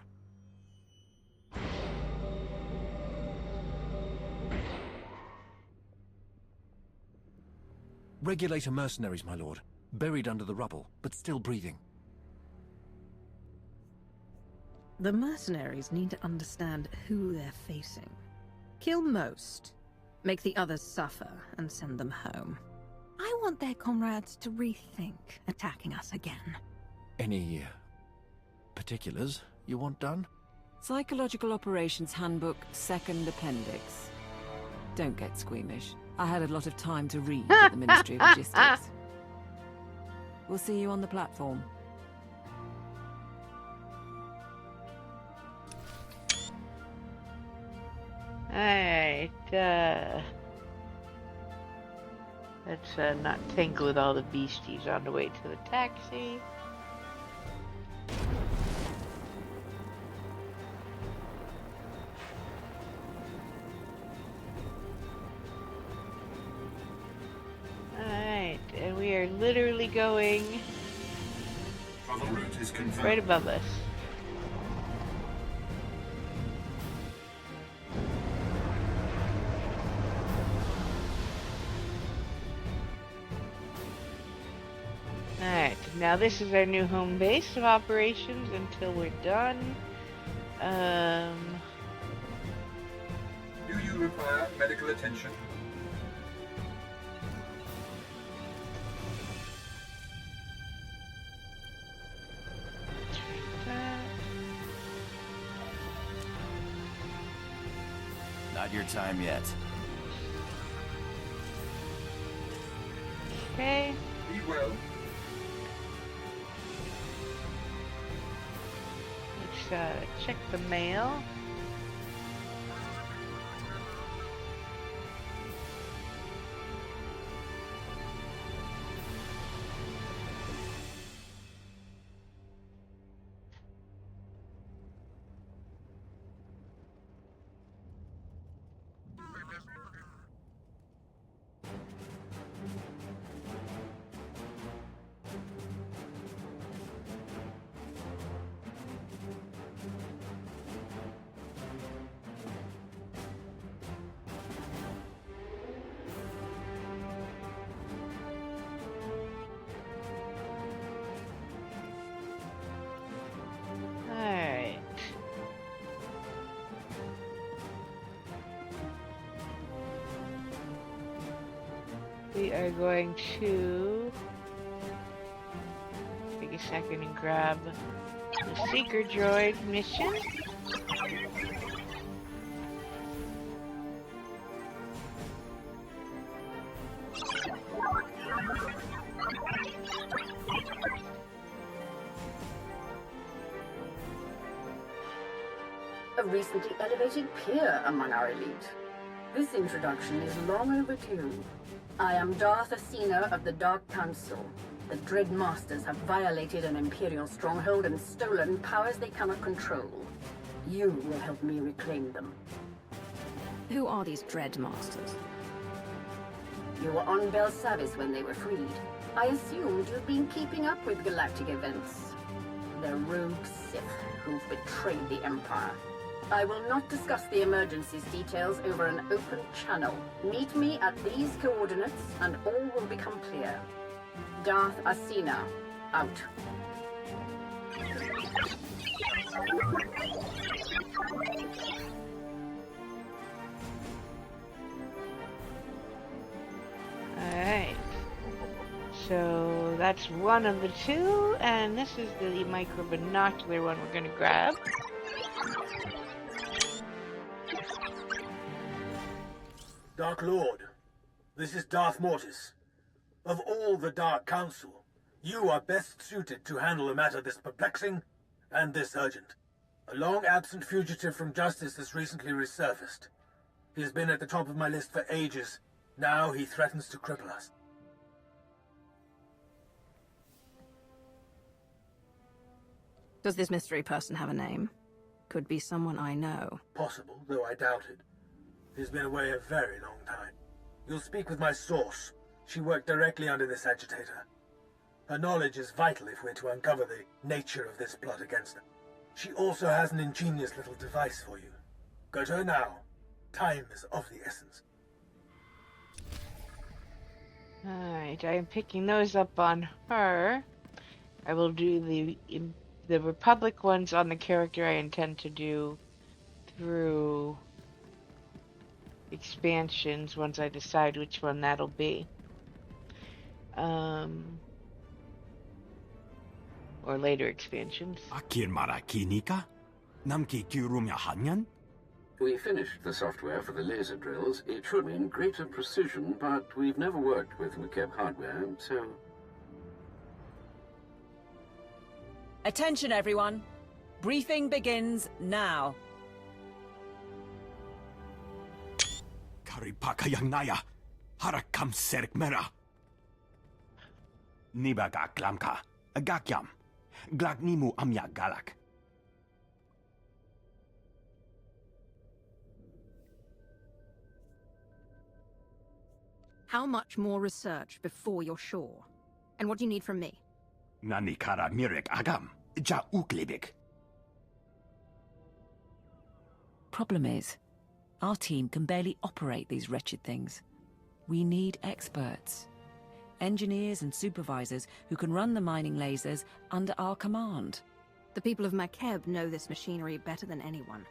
Regulator mercenaries, my lord. Buried under the rubble, but still breathing. The mercenaries need to understand who they're facing. Kill most, make the others suffer, and send them home. I want their comrades to rethink attacking us again. Any particulars you want done? Psychological Operations Handbook, second appendix. Don't get squeamish. I had a lot of time to read at the Ministry of Logistics. We'll see you on the platform. Alright, let's not tangle with all the beasties on the way to the taxi. Alright, and we are literally going Travel route is confirmed. right above us. Alright, now this is our new home base of operations until we're done. Do you require medical attention? Not your time yet. Okay. Be well. Let's check the mail. We are going to take a second and grab the Seeker Droid mission. A recently elevated peer among our elite. This introduction is long overdue. I am Darth Asina of the Dark Council. The Dread Masters have violated an Imperial stronghold and stolen powers they cannot control. You will help me reclaim them. Who are these Dread Masters? You were on Bell service when they were freed. I assumed you'd been keeping up with galactic events. They're rogue Sith who've betrayed the Empire. I will not discuss the emergency's details over an open channel. Meet me at these coordinates and all will become clear. Darth Asina, out. Alright. So that's one of the two, and this is the micro binocular one we're gonna grab. Dark Lord, this is Darth Mortis. Of all the Dark Council, you are best suited to handle a matter this perplexing and this urgent. A long-absent fugitive from justice has recently resurfaced. He has been at the top of my list for ages. Now he threatens to cripple us. Does this mystery person have a name? Could be someone I know. Possible, though I doubt it. He's been away a very long time. You'll speak with my source. She worked directly under this agitator. Her knowledge is vital if we're to uncover the nature of this plot against them. She also has an ingenious little device for you. Go to her now. Time is of the essence. Alright, I am picking those up on her. I will do the Republic ones on the character I intend to do through expansions once I decide which one that'll be. Or later expansions. We finished the software for the laser drills. It should mean greater precision, but we've never worked with McKeb hardware, so... Attention, everyone. Briefing begins now. Karipakayangnaya, harakam serkmera. Nibaga klamka, agakyam, glagnimu amya galak. How much more research before you're sure? And what do you need from me? Nani kara mirek agam, ja uklibik. Problem is, our team can barely operate these wretched things. We need experts. Engineers and supervisors who can run the mining lasers under our command. The people of McKeb know this machinery better than anyone.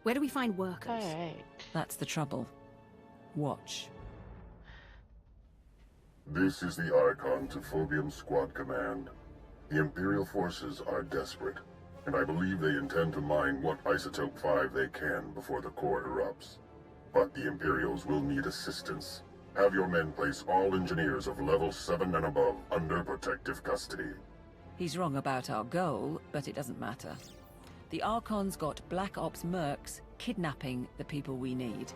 Where do we find workers? That's the trouble. Watch. This is the Oricon to Phobium Squad Command. The Imperial forces are desperate, and I believe they intend to mine what Isotope 5 they can before the core erupts. But the Imperials will need assistance. Have your men place all engineers of level 7 and above under protective custody. He's wrong about our goal, but it doesn't matter. The Archon's got Black Ops mercs kidnapping the people we need.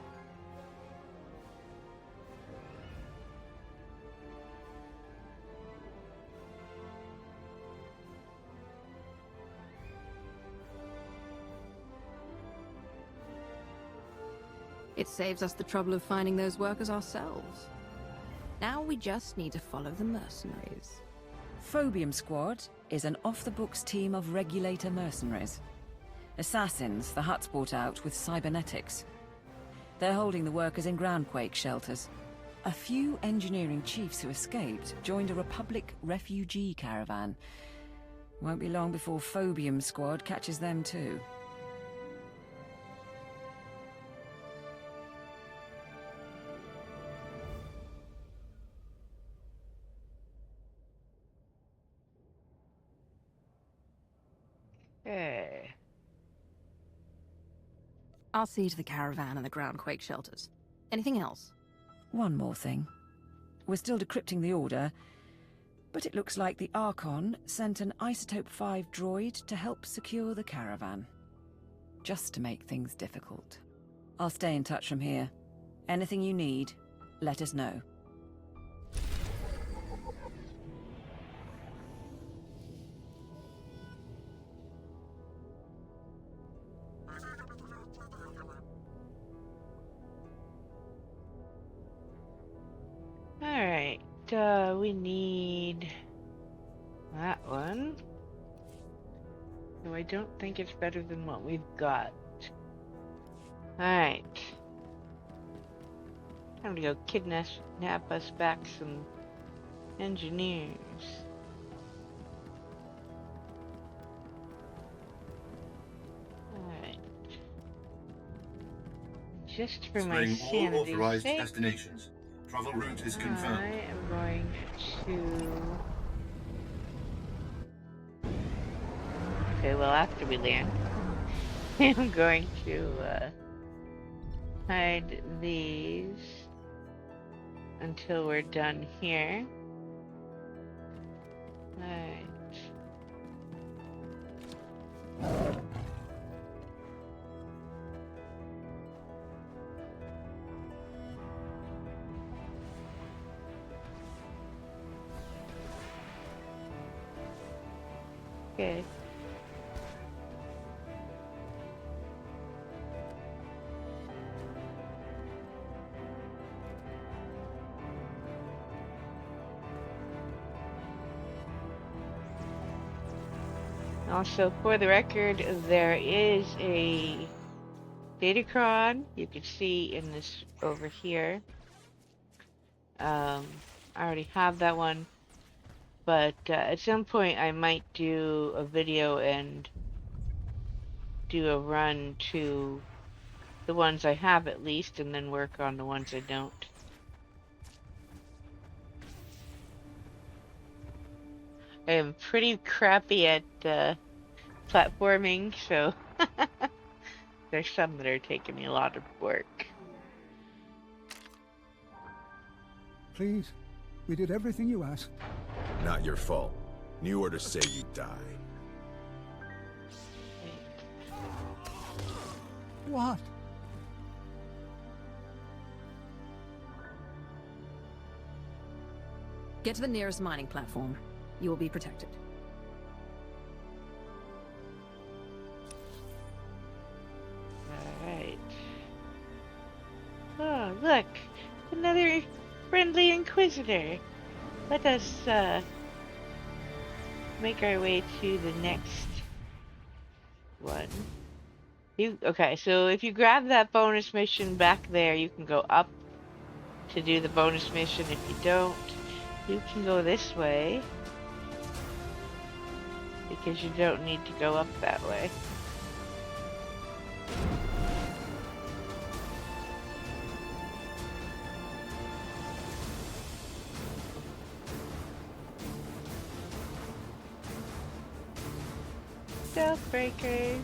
It saves us the trouble of finding those workers ourselves. Now we just need to follow the mercenaries. Phobium Squad is an off-the-books team of regulator mercenaries. Assassins the Hutts brought out with cybernetics. They're holding the workers in groundquake shelters. A few engineering chiefs who escaped joined a Republic refugee caravan. Won't be long before Phobium Squad catches them too. Hey. I'll see to the caravan and the groundquake shelters. Anything else? One more thing. We're still decrypting the order, but it looks like the Archon sent an Isotope 5 droid to help secure the caravan. Just to make things difficult. I'll stay in touch from here. Anything you need, let us know. Alright, we need that one. No, I don't think it's better than what we've got. Alright. Time to go kidnap us back some engineers. just for my Displaying all sanity's authorized sake, destinations. Travel route is I confirmed. am going to... Okay, well, after we land, I'm going to hide these until we're done here. Alright. Okay. Also, for the record, there is a datacron you can see in this over here. I already have that one, but at some point I might do a video and do a run to the ones I have at least, and then work on the ones I don't. I am pretty crappy at platforming, so there's some that are taking me a lot of work. Please, we did everything you asked. Not your fault. New orders say you die. What? Get to the nearest mining platform. You will be protected. Alright. Oh, look! Another friendly Inquisitor! Let us, make our way to the next one. Okay, so if you grab that bonus mission back there, you can go up to do the bonus mission. If you don't, you can go this way, because you don't need to go up that way. Stealth breakers.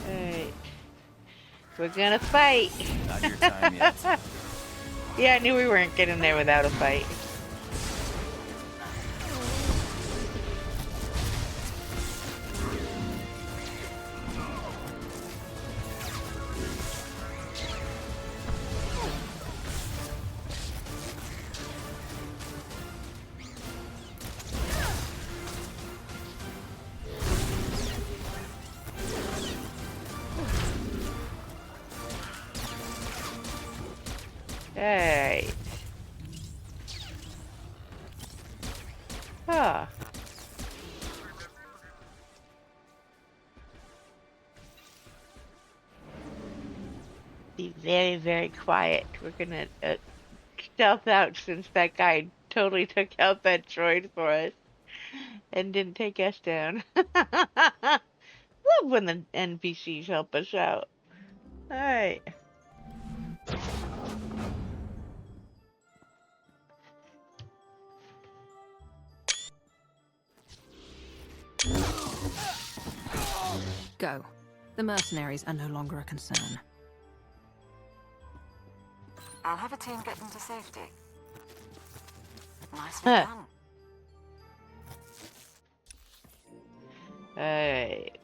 Alright. We're gonna fight. Not your time yet. Yeah, I knew we weren't getting there without a fight. Alright. Ah. Be very, very quiet. We're gonna stealth out since that guy totally took out that droid for us and didn't take us down. Love when the NPCs help us out. Alright. Go. The mercenaries are no longer a concern. I'll have a team get them to safety. Nicely done. Alright.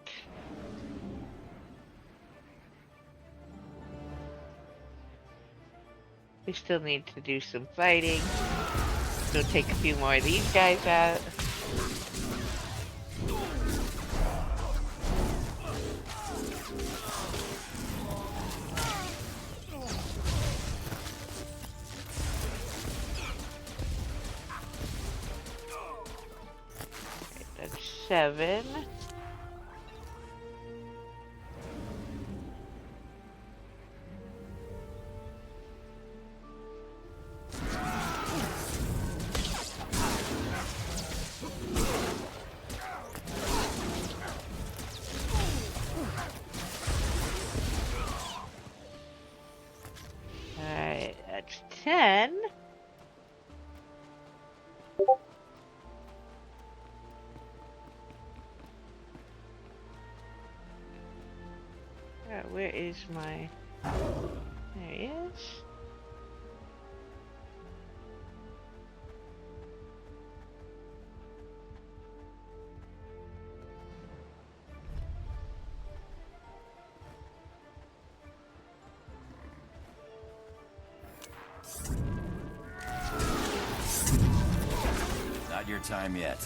We still need to do some fighting. Go take a few more of these guys out. That's 7. 10. Where is my... There he is. Not your time yet.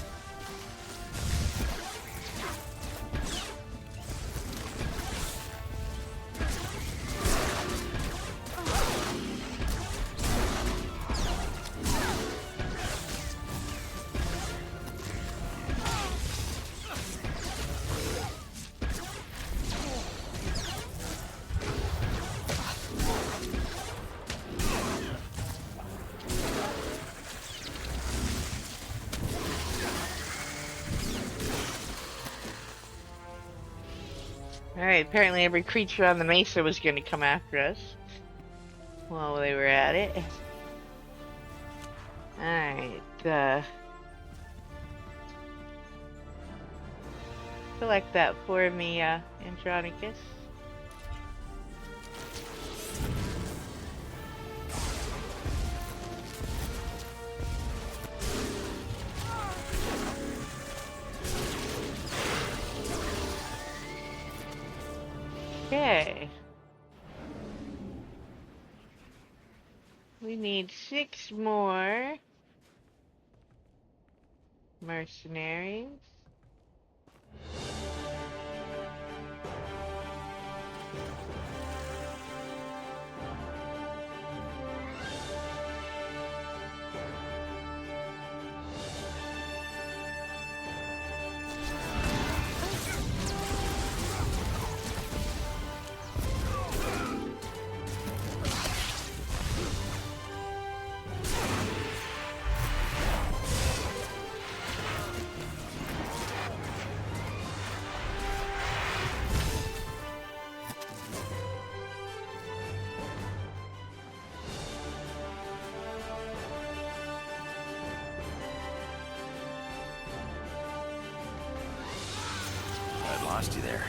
Alright, apparently every creature on the mesa was going to come after us while they were at it. Alright, select that for me, Andronicus. Okay. We need 6 more mercenaries. Lost you there.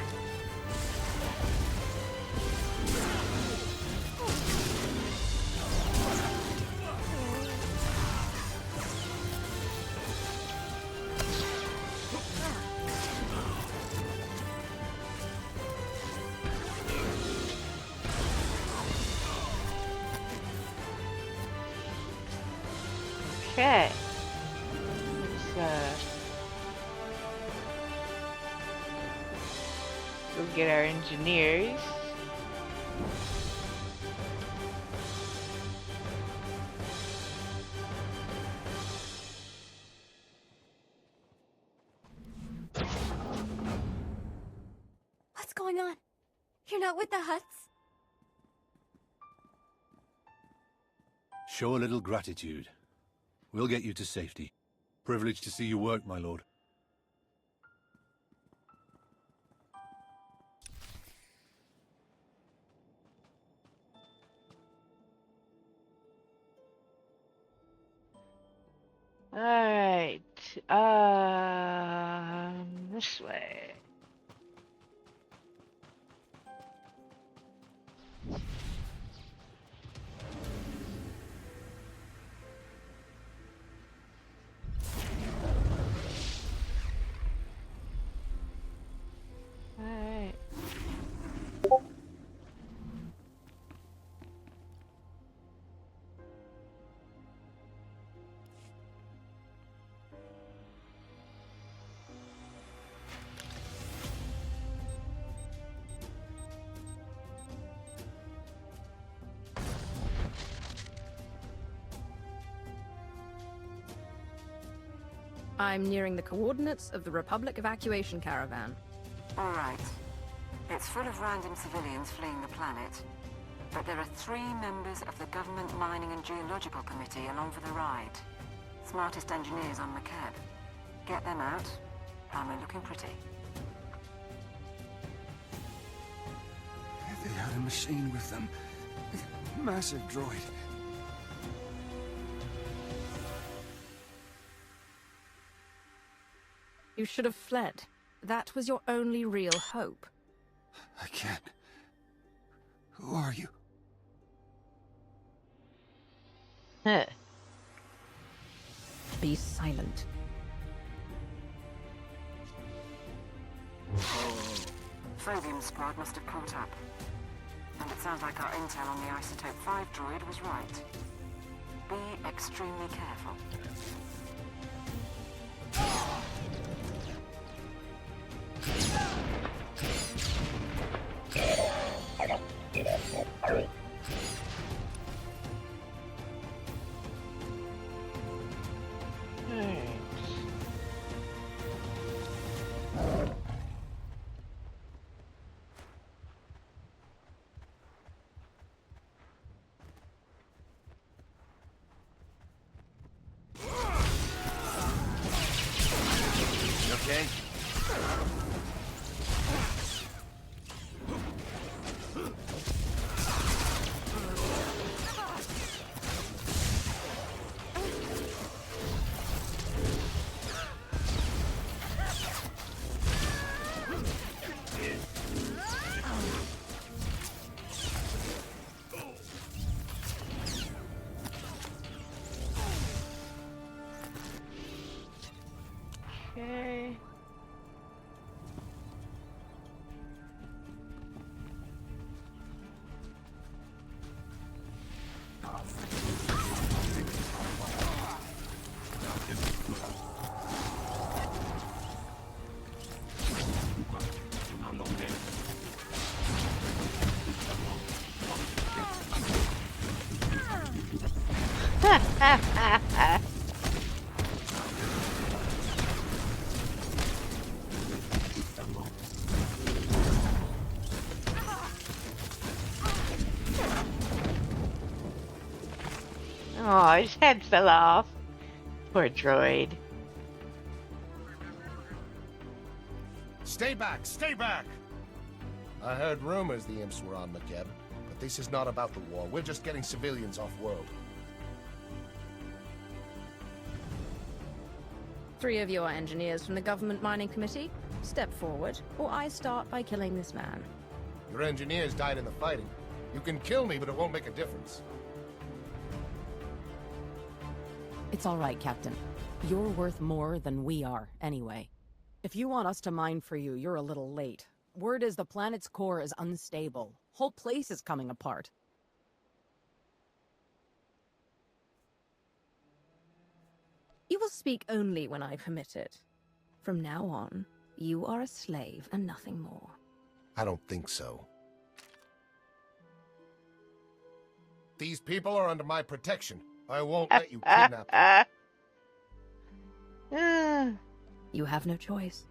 Okay. Let's, go get our engineers. What's going on? You're not with the Hutts? Show a little gratitude. We'll get you to safety. Privileged to see you work, my lord. Alright, this way. Alright. I'm nearing the coordinates of the Republic evacuation caravan. All right. It's full of random civilians fleeing the planet. But there are 3 members of the Government Mining and Geological Committee along for the ride. Smartest engineers on McCab. Get them out, and we're looking pretty. They had a machine with them. Massive droid. You should have fled. That was your only real hope. I can't. Who are you? Huh. Be silent. Phobium squad must have caught up. And it sounds like our intel on the Isotope 5 droid was right. Be extremely careful. You okay? Okay. Oh, his head fell off. Poor droid. Stay back! Stay back! I heard rumors the imps were on McKeb, but this is not about the war. We're just getting civilians off-world. 3 of you are engineers from the Government Mining Committee. Step forward, or I start by killing this man. Your engineers died in the fighting. You can kill me, but it won't make a difference. It's all right, Captain. You're worth more than we are, anyway. If you want us to mine for you, you're a little late. Word is the planet's core is unstable. Whole place is coming apart. You will speak only when I permit it. From now on, you are a slave and nothing more. I don't think so. These people are under my protection. I won't let you kidnap them. You have no choice.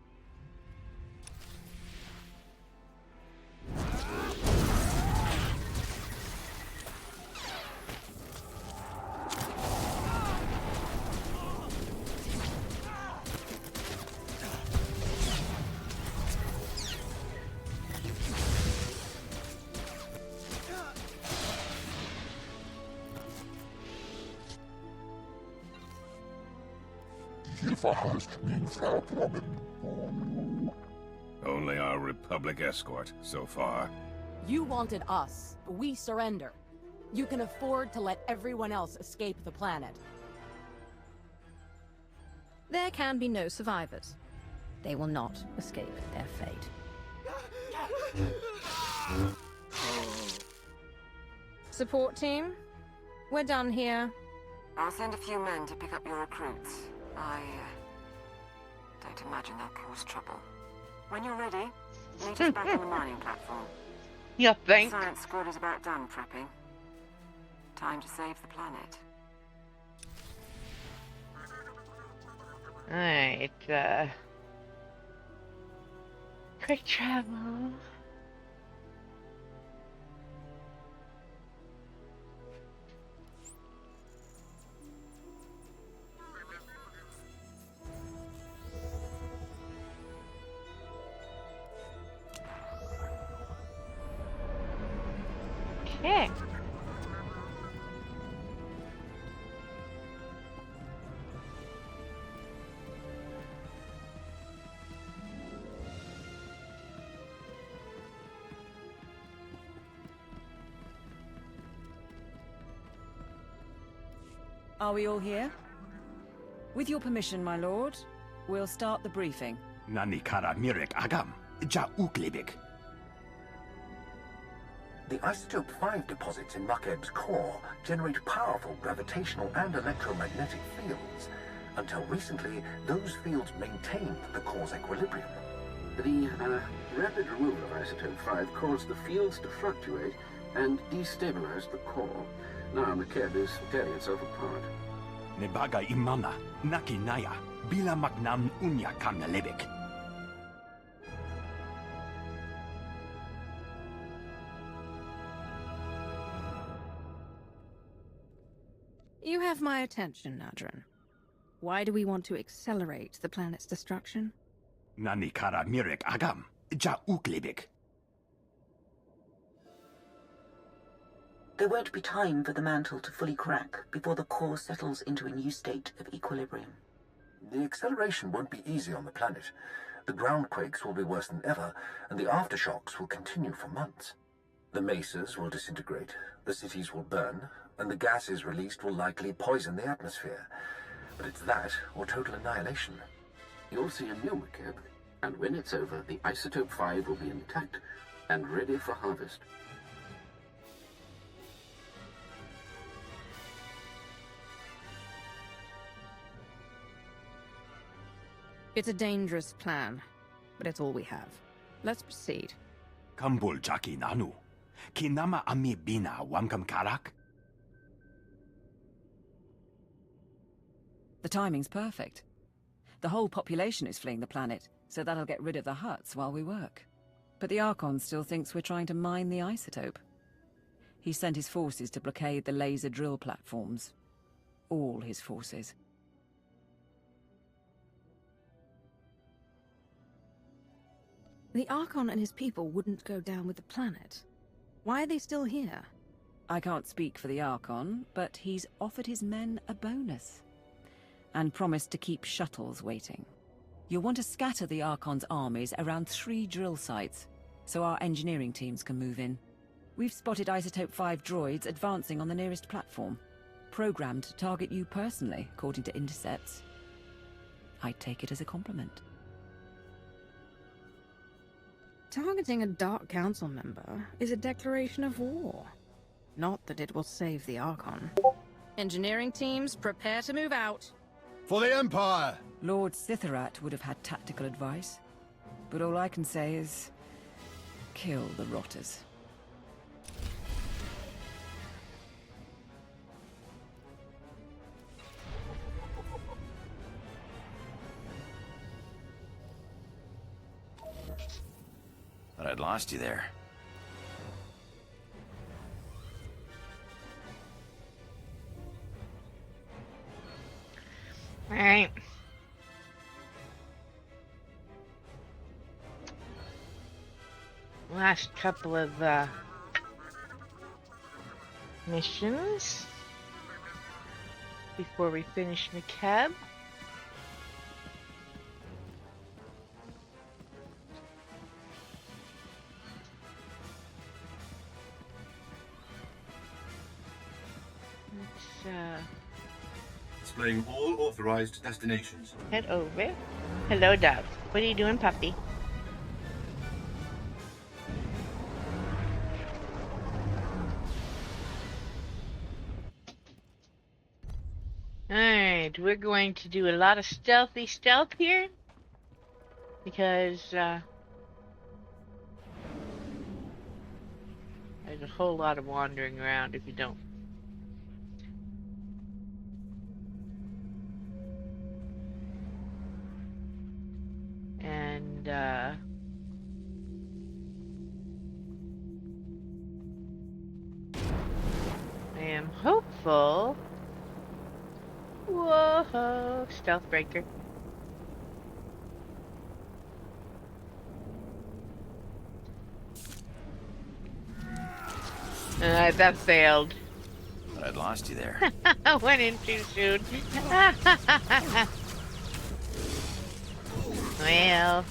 Only our Republic escort so far. You wanted us. We surrender. You can afford to let everyone else escape the planet. There can be no survivors. They will not escape their fate. Support team, we're done here. I'll send a few men to pick up your recruits. I don't imagine they'll cause trouble. When you're ready, meet us back on the mining platform. You think? The science squad is about done prepping. Time to save the planet. Alright, quick travel. Okay. Are we all here? With your permission, my lord, we'll start the briefing. Nani kara mirek agam, ja uklibik. The isotope 5 deposits in Makeb's core generate powerful gravitational and electromagnetic fields. Until recently, those fields maintained the core's equilibrium. The rapid removal of isotope 5 caused the fields to fluctuate and destabilized the core. Now Makeb is tearing itself apart. Nebaga imana, naki naya, bila maknam unya kamnalebik. You have my attention, Nadran. Why do we want to accelerate the planet's destruction? Nani kara mirek agam, ja uklibik. There won't be time for the mantle to fully crack before the core settles into a new state of equilibrium. The acceleration won't be easy on the planet. The ground quakes will be worse than ever, and the aftershocks will continue for months. The mesas will disintegrate, the cities will burn, and the gases released will likely poison the atmosphere. But it's that or total annihilation. You'll see a new Makeb, and when it's over, the isotope 5 will be intact and ready for harvest. It's a dangerous plan, but it's all we have. Let's proceed. Kambul jaki nanu. Kinama ami bina wamkam karak. The timing's perfect. The whole population is fleeing the planet, so that'll get rid of the Hutts while we work. But the Archon still thinks we're trying to mine the isotope. He sent his forces to blockade the laser drill platforms. All his forces. The Archon and his people wouldn't go down with the planet. Why are they still here? I can't speak for the Archon, but he's offered his men a bonus. And promised to keep shuttles waiting. You'll want to scatter the Archon's armies around 3 drill sites, so our engineering teams can move in. We've spotted Isotope 5 droids advancing on the nearest platform, programmed to target you personally, according to intercepts. I'd take it as a compliment. Targeting a Dark Council member is a declaration of war. Not that it will save the Archon. Engineering teams, prepare to move out. For the Empire! Lord Sitharat would have had tactical advice, but all I can say is kill the rotters. Thought I'd lost you there. All right. Last couple of missions before we finish Makeb. Displaying all authorized destinations. Head over. Hello, Dove. What are you doing, puppy? Alright, we're going to do a lot of stealthy stealth here. Because, there's a whole lot of wandering around if you don't. And, I am hopeful. Whoa, stealth breaker. That failed. Thought I'd lost you there. I went in too soon. Well.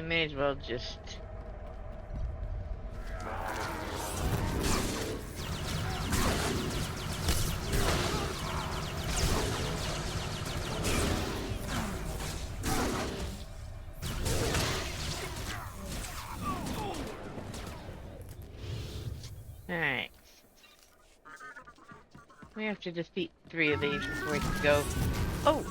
we may as well just... Alright. We have to defeat 3 of these before we can go. Oh!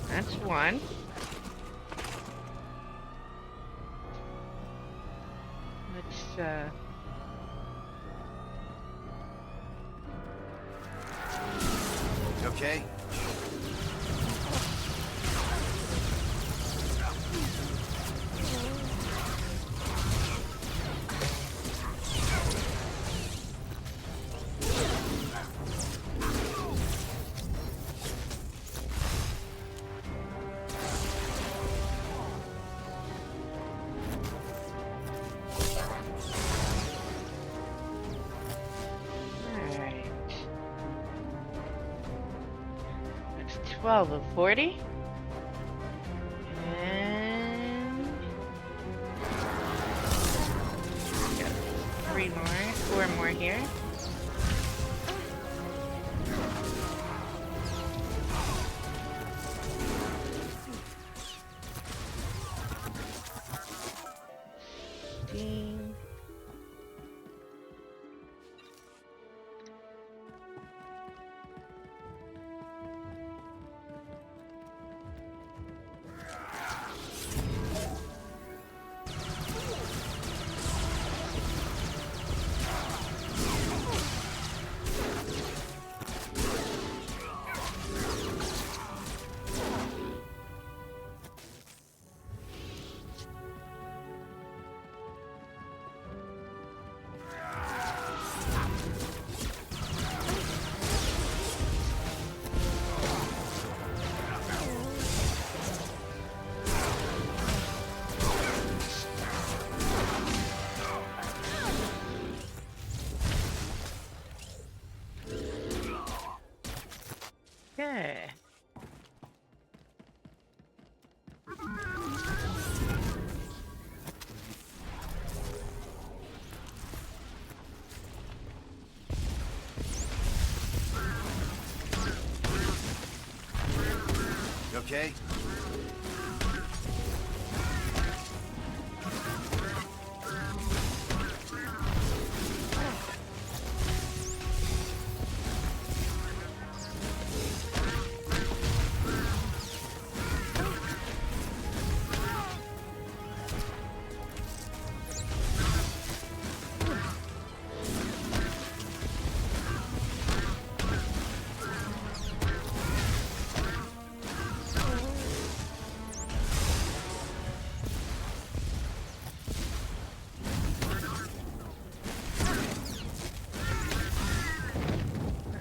That's one. Let's, You okay? alright. That's 12 of 40. And... got 3 more, 4 more here. Ding. Okay. You okay?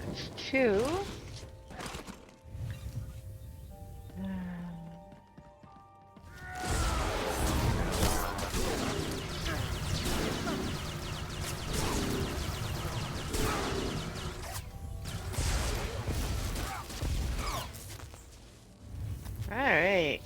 That's 2. Alright.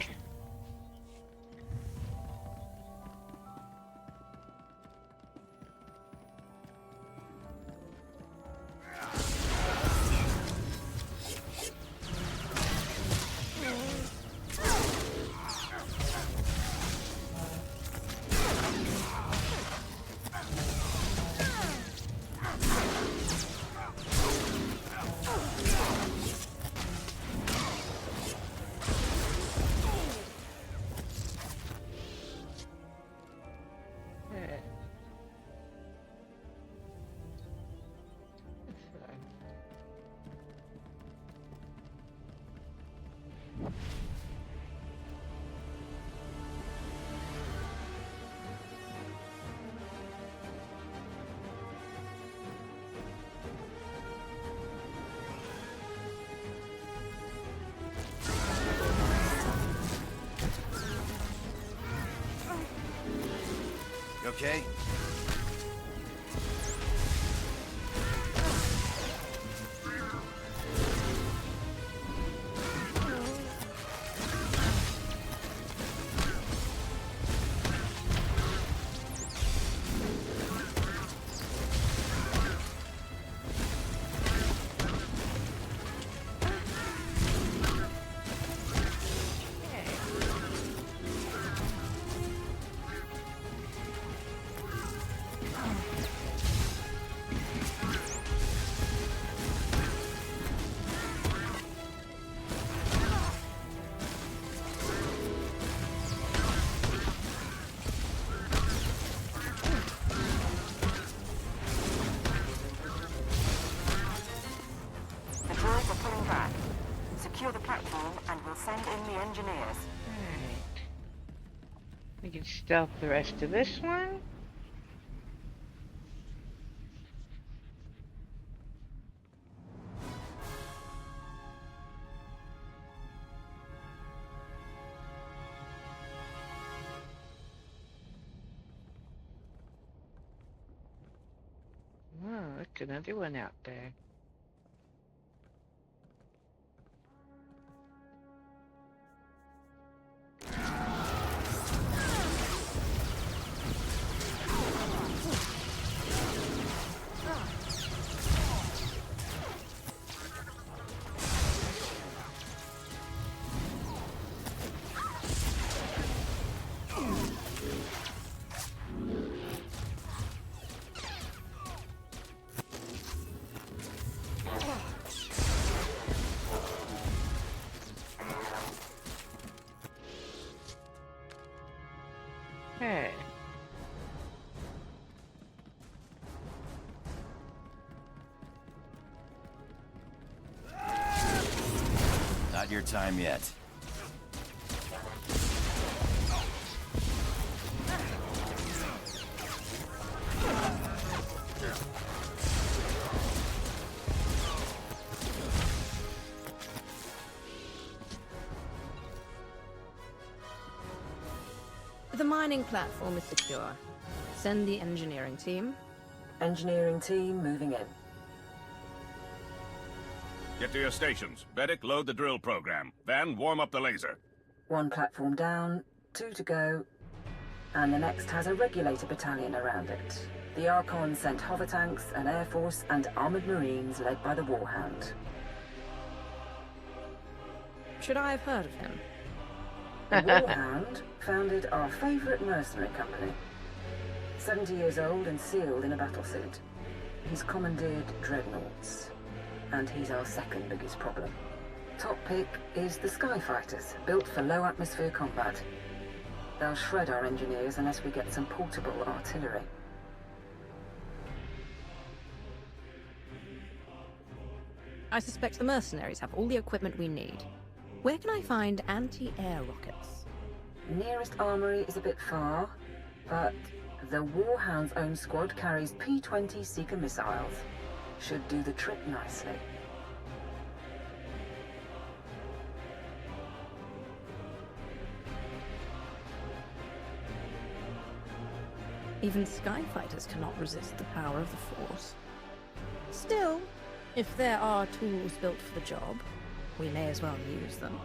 You okay? Secure the platform and we'll send in the engineers. Alright. We can stealth the rest of this one. Oh, look, another one out there. Okay. Not your time yet. The mining platform is secure. Send the engineering team. Engineering team moving in. Get to your stations. Vedic, load the drill program. Van, warm up the laser. One platform down, 2 to go, and the next has a regulator battalion around it. The Oricon sent hover tanks, an air force, and armored marines led by the Warhound. Should I have heard of him? The Warhound founded our favorite mercenary company. 70 years old and sealed in a battlesuit. He's commandeered dreadnoughts, and he's our second biggest problem. Top pick is the Skyfighters, built for low atmosphere combat. They'll shred our engineers unless we get some portable artillery. I suspect the mercenaries have all the equipment we need. Where can I find anti-air rockets? Nearest armory is a bit far, but the Warhound's own squad carries P-20 Seeker missiles. Should do the trick nicely. Even Skyfighters cannot resist the power of the Force. Still, if there are tools built for the job, we may as well use them.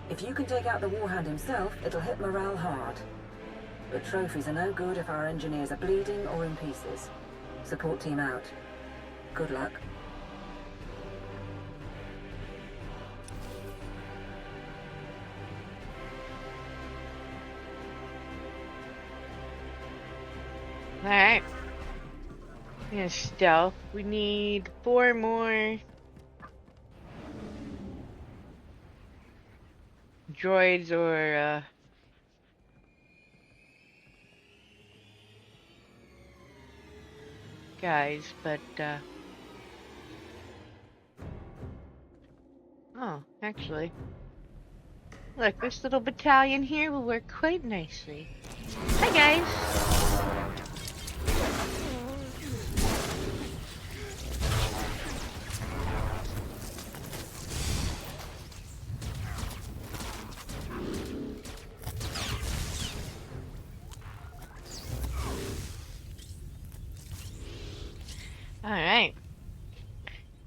If you can take out the Warhound himself, it'll hit morale hard. But trophies are no good if our engineers are bleeding or in pieces. Support team out. Good luck. Alright. Yeah, stealth. We need 4 more droids or guys, but oh, actually, look, this little battalion here will work quite nicely. Hi guys.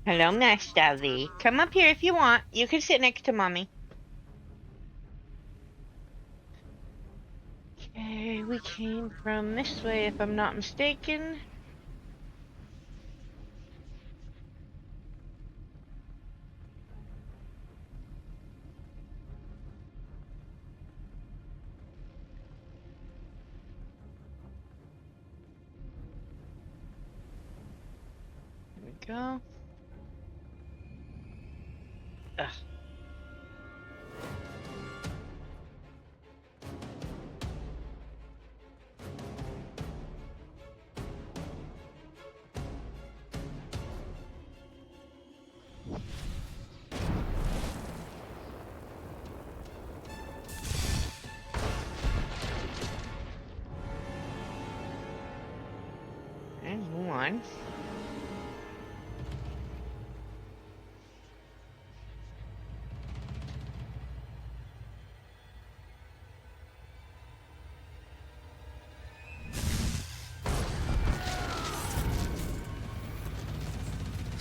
Hello, Master V. Come up here if you want. You can sit next to Mommy. Okay, we came from this way if I'm not mistaken. Here we go. Ugh. And one.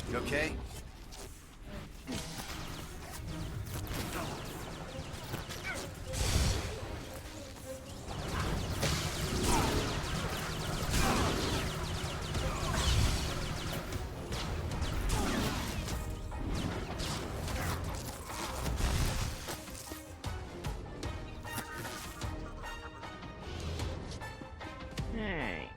You okay? Alright.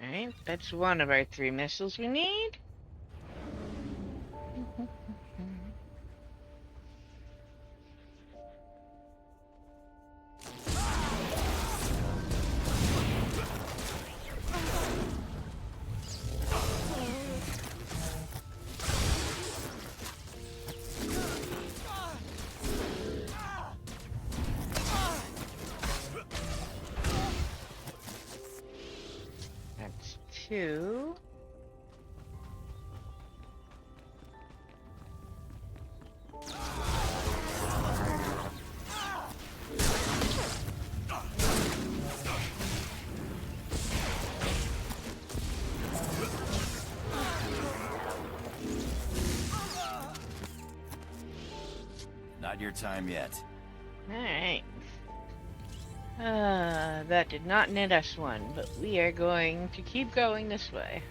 Alright, that's one of our 3 missiles we need. That's 2. Not your time yet. Alright. That did not net us one, but we are going to keep going this way.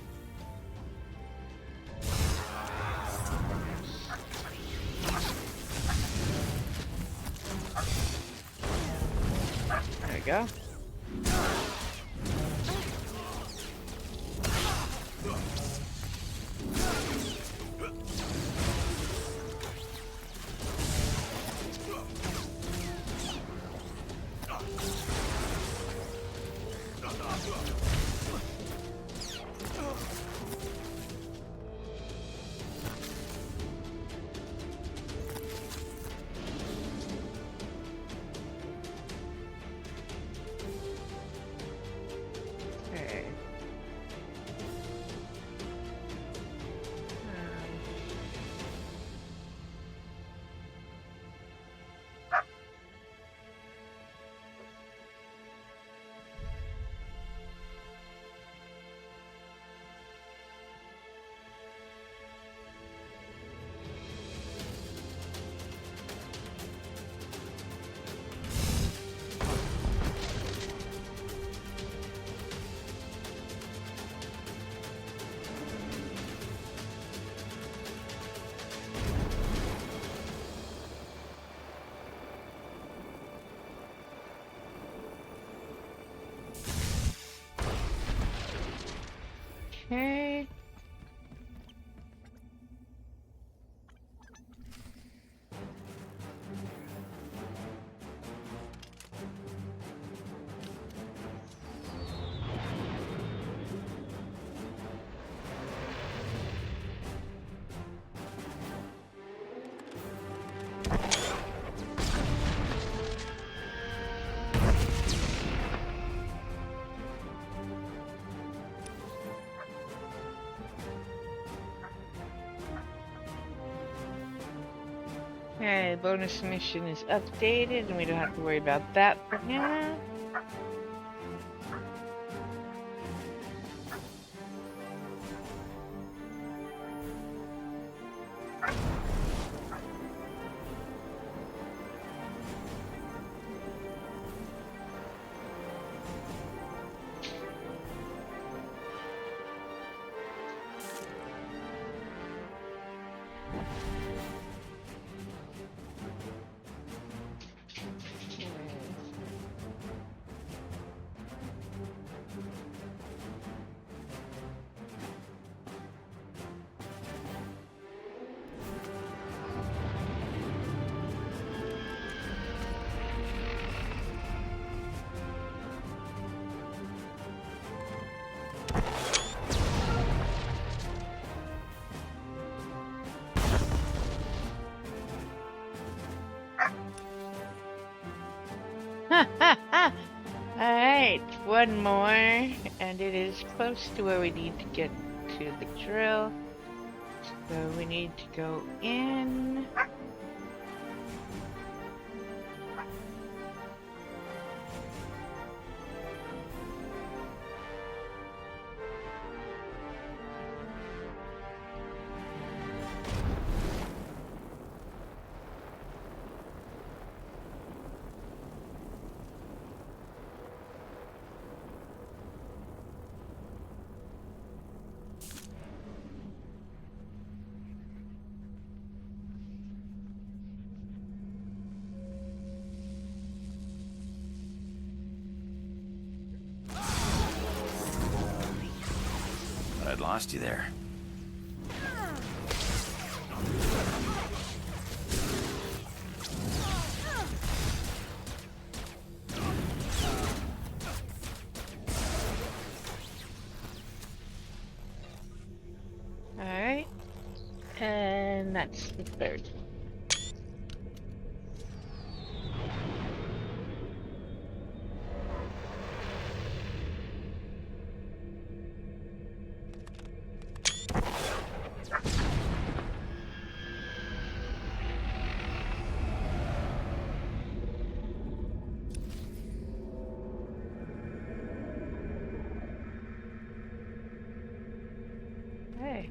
There we go. Okay. Okay. Okay, bonus mission is updated, and we don't have to worry about that for now. Alright, one more, and it is close to where we need to get to the drill. So we need to go in. I'd lost you there. Alright. And that's the third. Hey.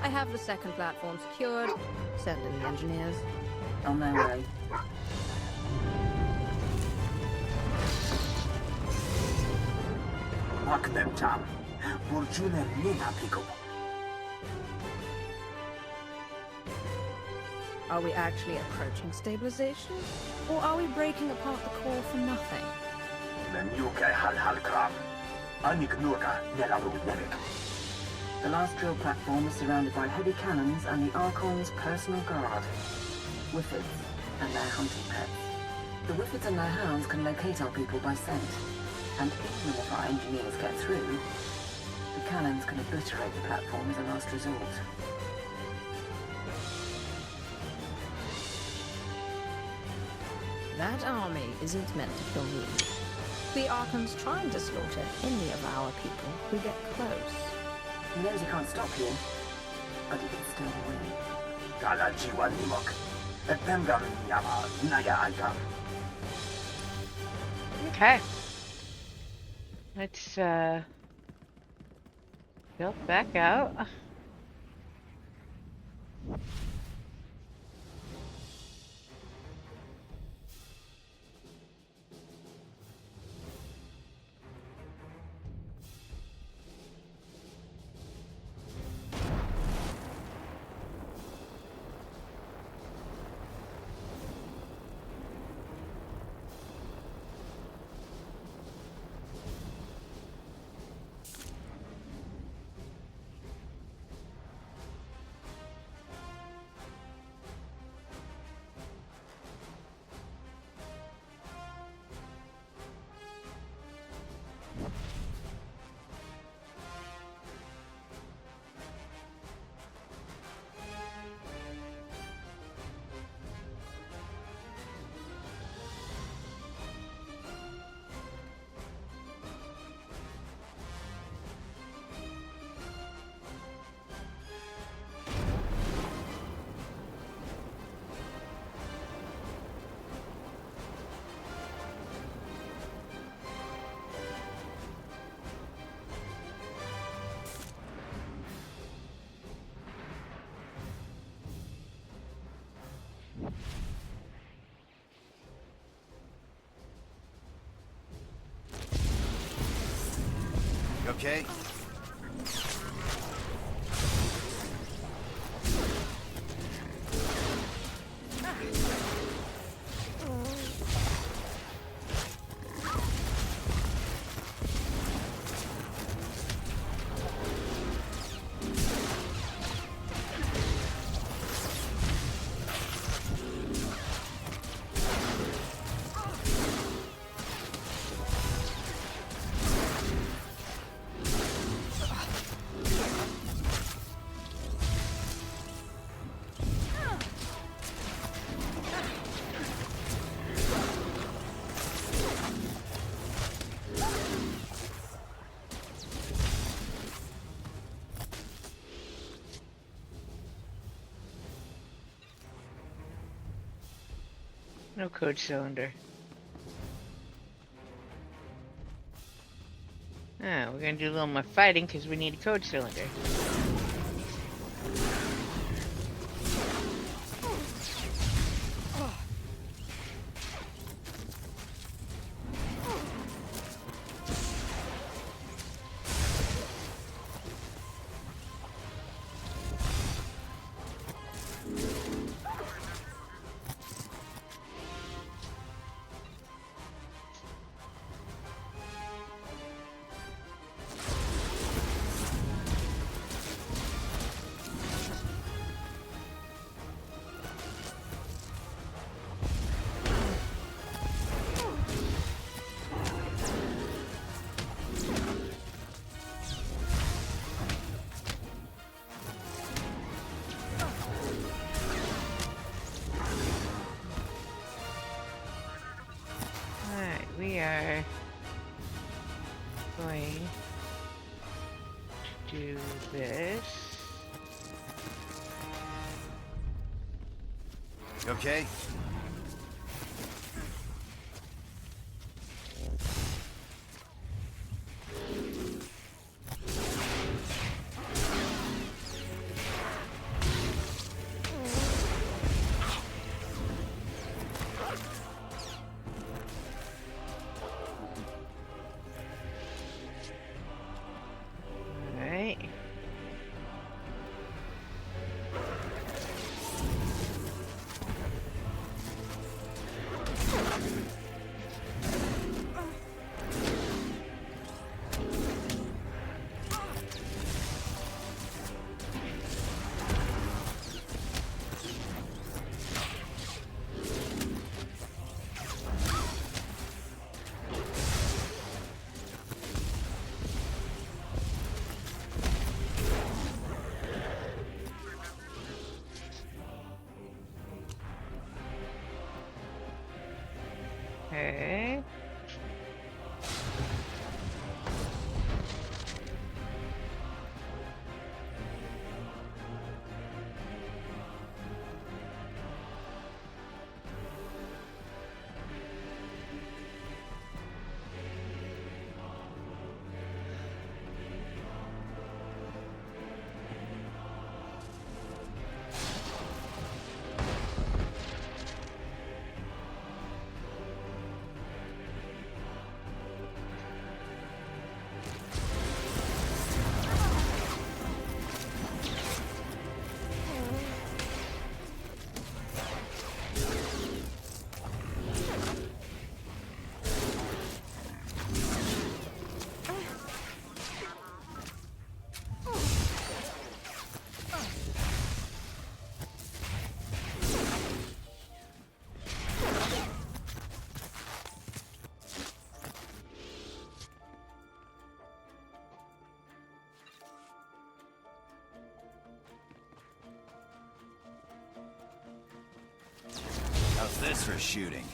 I have the second platform secured. Send in the engineers. On their way. Are we actually approaching stabilization? Or are we breaking apart the core for nothing? The last drill platform is surrounded by heavy cannons and the Archon's personal guard. Whiffids and their hunting pets. The Whiffids and their hounds can locate our people by scent. And even if our engineers get through, the cannons can obliterate the platform as a last resort. That army isn't meant to kill me. The Archon's trying to slaughter any of our people who get close. He knows he can't stop you, but he can still win. Okay. Let's build back out. okay? No code cylinder. Ah, we're gonna do a little more fighting because we need a code cylinder. We are going to do this. You okay? Okay. How's this for shooting?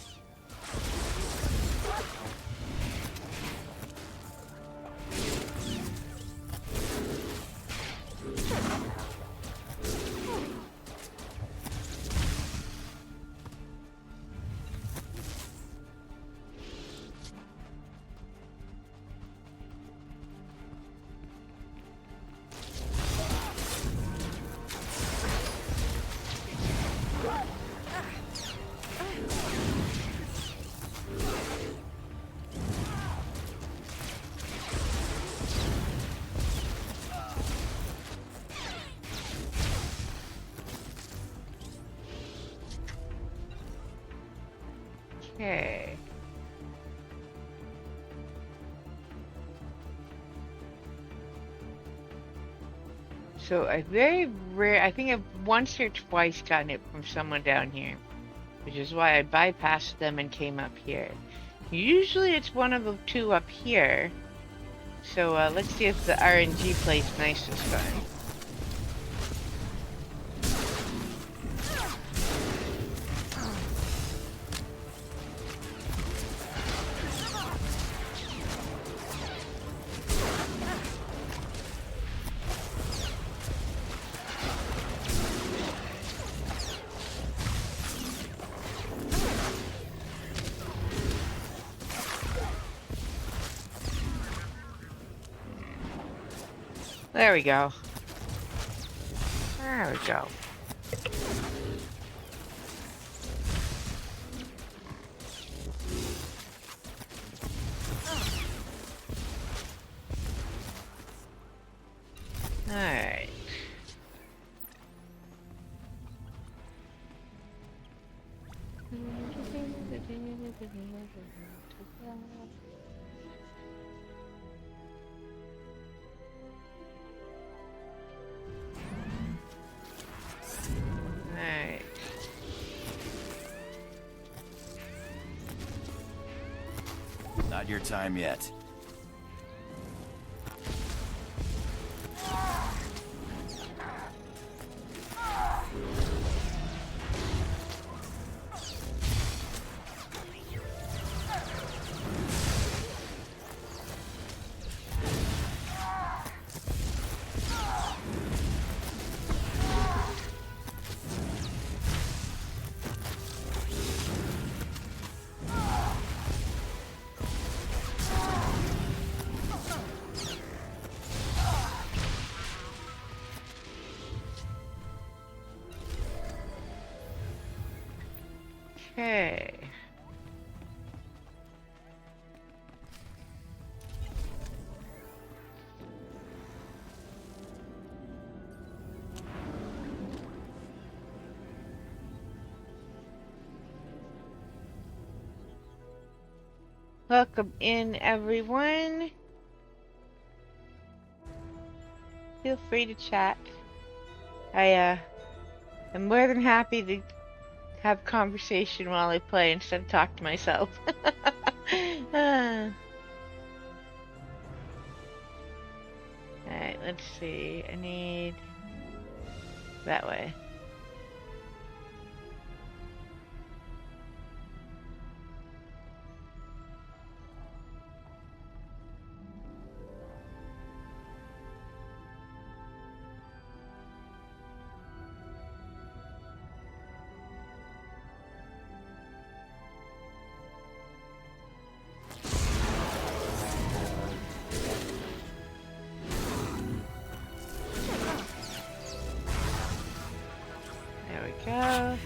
Okay. So I I think I've once or twice gotten it from someone down here, which is why I bypassed them and came up here. Usually it's one of the two up here. So let's see if the RNG plays nice this time. There we go. There we go. All right. Alright. Not your time yet. Okay. Welcome in, everyone. Feel free to chat. I am more than happy to have conversation while I play instead of talk to myself. Alright, let's see. I need that way. Go.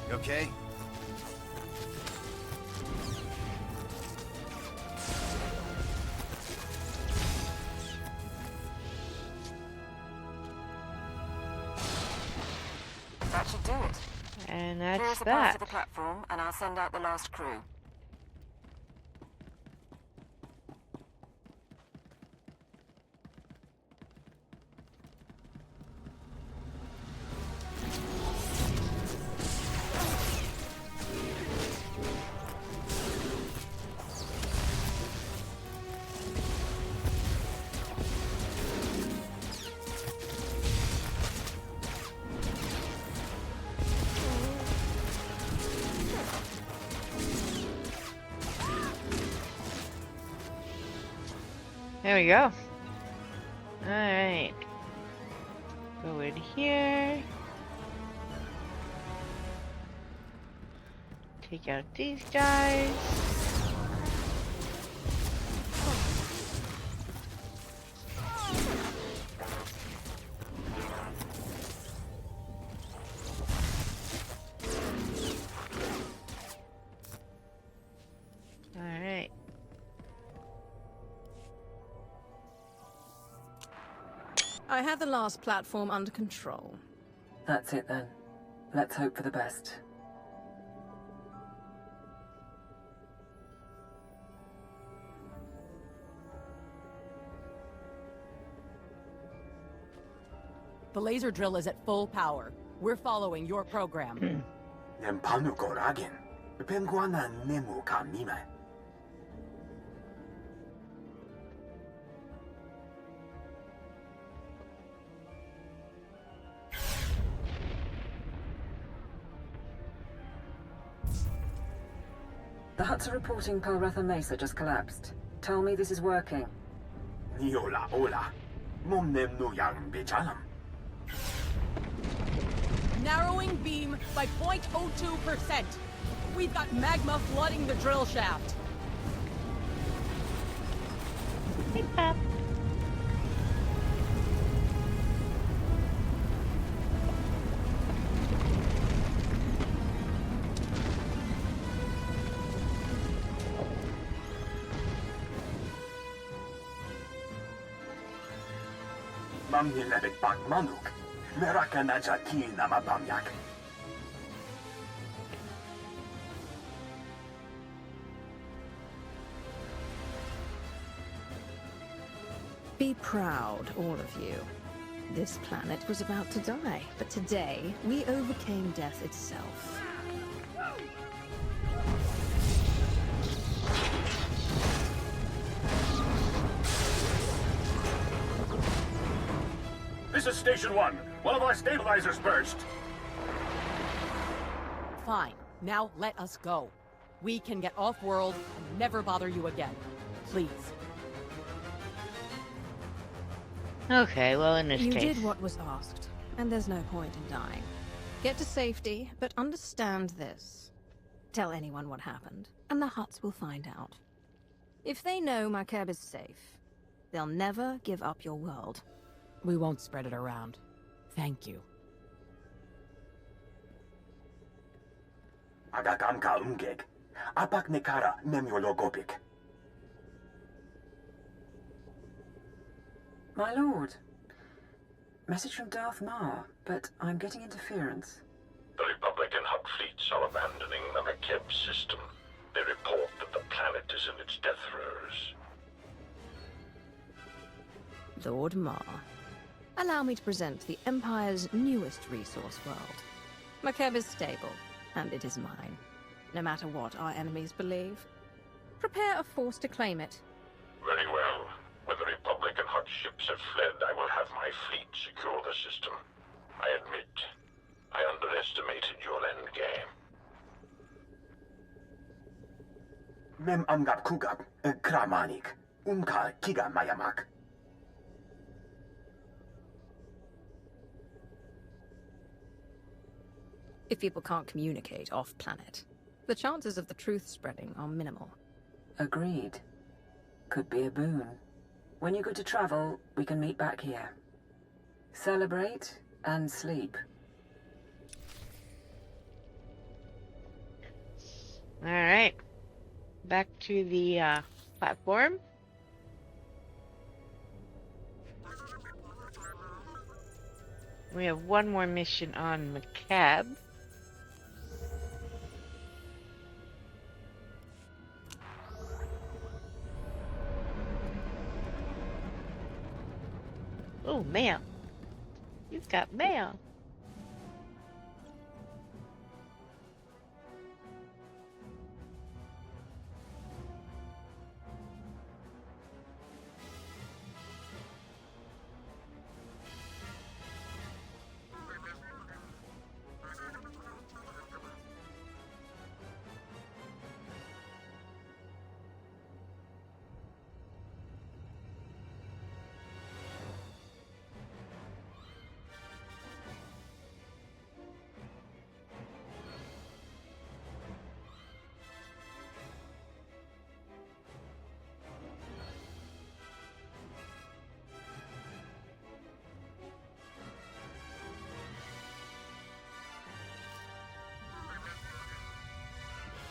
You okay? That should do it. And that's Clear supplies to the platform, and I'll send out the last crew. There we go. Alright. Go in here. Take out these guys. Alright. I have the last platform under control. That's it then. Let's hope for the best. The laser drill is at full power. We're following your program. Nempanukoragen. Penguana nemu kamime. The Hutts are reporting Pelretha Mesa just collapsed. Tell me this is working. Niola ola. Momnem no yang bechalam. Narrowing beam by 0.02%. We've got magma flooding the drill shaft. Hey, Pop. Mamni lebek bak manuk. Meraka najaki nama bamyak. Be proud, all of you. This planet was about to die, but today we overcame death itself. This is Station 1. One of our stabilizers burst. Fine. Now let us go. We can get off-world and never bother you again. Please. Okay, well, in this You case... did what was asked, and there's no point in dying. Get to safety, but understand this. Tell anyone what happened, and the Hutts will find out. If they know Makeb is safe, they'll never give up your world. We won't spread it around. Thank you. Agakamka umgeg. Apak nekara memyologopik. My lord. Message from Darth Mar, but I'm getting interference. The Republic and Hutt fleets are abandoning the Makeb system. They report that the planet is in its death throes. Lord Mar. Allow me to present the Empire's newest resource world. Makeb is stable, and it is mine. No matter what our enemies believe. Prepare a force to claim it. Very well. When the Republic and Hutt ships have fled, I will have my fleet secure the system. I admit, I underestimated your endgame. Mem amgap kugap, kramanik. Umka kiga mayamak. If people can't communicate off-planet, the chances of the truth spreading are minimal. Agreed. Could be a boon. When you're good to travel, we can meet back here. Celebrate and sleep. Alright. Back to the platform. We have one more mission on Makeb. Oh, mail. You've got mail.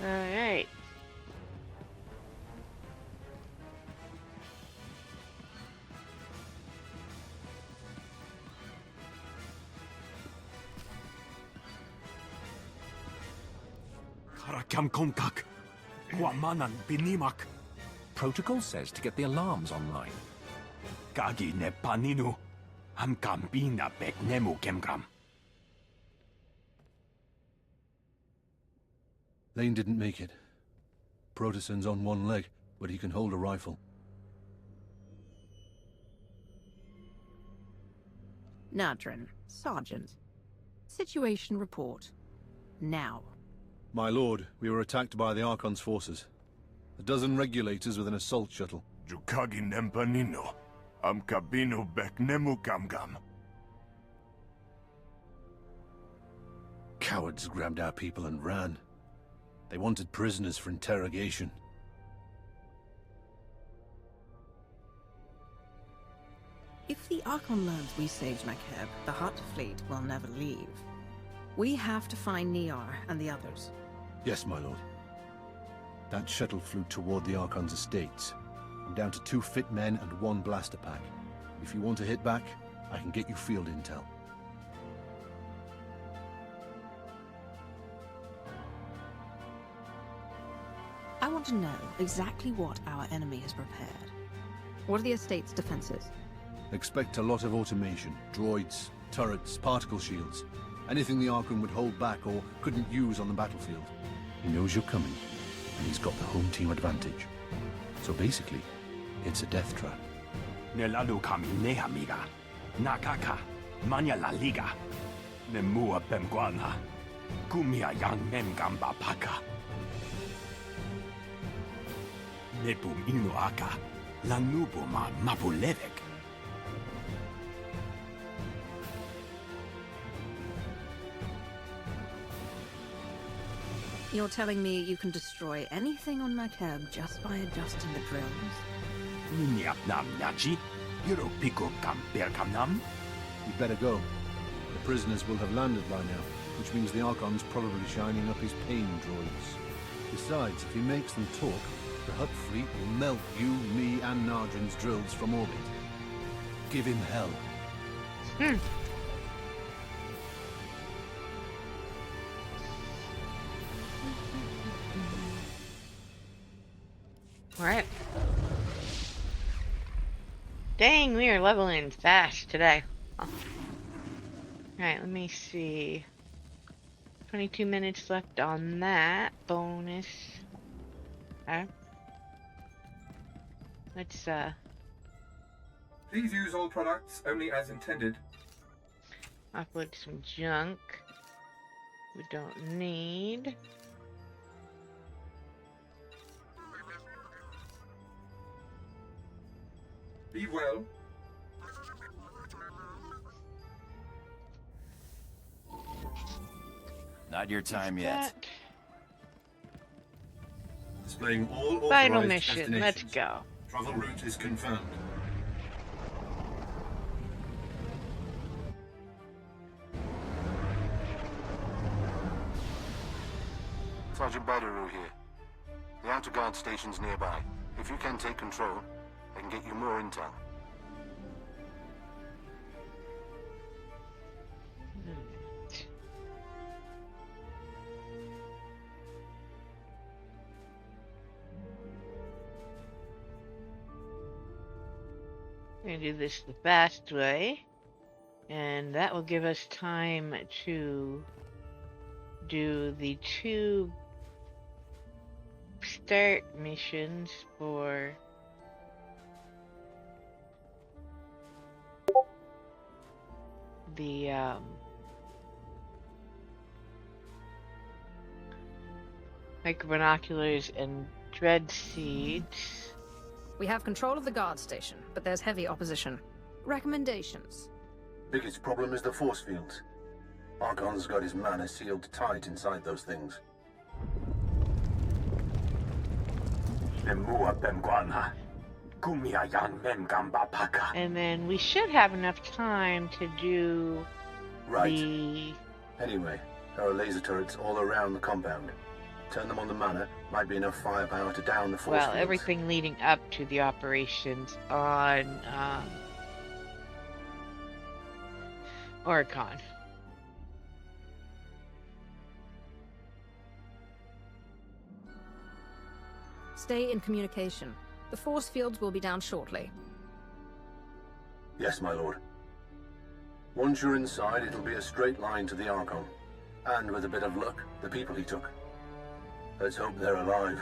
Alright. Harakam konkak. Huamanan binimak. Protocol says to get the alarms online. Gagi ne paninu. Amkam bina bek nemu kemgram. Lane didn't make it. Protestan's on one leg, but he can hold a rifle. Nadrin, Sergeant. Situation report. Now. My lord, we were attacked by the Archon's forces. A dozen regulators with an assault shuttle. Jukagi nempanino. Amkabino bek nemu kamgam. Cowards grabbed our people and ran. They wanted prisoners for interrogation. If the Archon learns we saved Makeb, the Hutt fleet will never leave. We have to find Niar and the others. Yes, my lord. That shuttle flew toward the Archon's estates. I'm down to 2 fit men and 1 blaster pack. If you want to hit back, I can get you field intel. I want to know exactly what our enemy has prepared. What are the estate's defenses? Expect a lot of automation. Droids, turrets, particle shields. Anything the Archon would hold back or couldn't use on the battlefield. He knows you're coming, and he's got the home team advantage. So basically, it's a death trap. Nelalu kami nehamiga. Nakaka. Manya la liga. Nemua bemguana. Kumia yang memgamba paka. Nepum inuaka. Lanubuma mapulevek. You're telling me you can destroy anything on Makeb just by adjusting the drills? Ninyapnam nachi. Hiro pico kamperkamnam. We'd better go. The prisoners will have landed by now, which means the Archon's probably shining up his pain droids. Besides, if he makes them talk, the Hutt fleet will melt you, me, and Nadrin's drills from orbit. Give him hell. Alright. Dang, we are leveling fast today. Alright, let me see. 22 minutes left on that bonus. Okay. Let's Please use all products only as intended. upload some junk we don't need. Be well. Not your time yet. Displaying all authorized Final mission, destinations. let's go. Travel route is confirmed. Sergeant Badaru here. The outer guard station's nearby. If you can take control, I can get you more intel. We're gonna do this the fast way, and that will give us time to do the 2 start missions for the microbinoculars and dread seeds. We have control of the guard station, but there's heavy opposition. Recommendations? Biggest problem is the force fields. Archon's got his mana sealed tight inside those things. Nemua bemguana. Kumia yang memgamba paka. And then we should have enough time to do Right. the... Anyway, there are laser turrets all around the compound. Turn them on the mana, might be enough firepower to down the force Well, fields. everything leading up to the operations on Oricon. Stay in communication. The force fields will be down shortly. Yes, my lord. Once you're inside, it'll be a straight line to the Archon. And with a bit of luck, the people he took. Let's hope they're alive.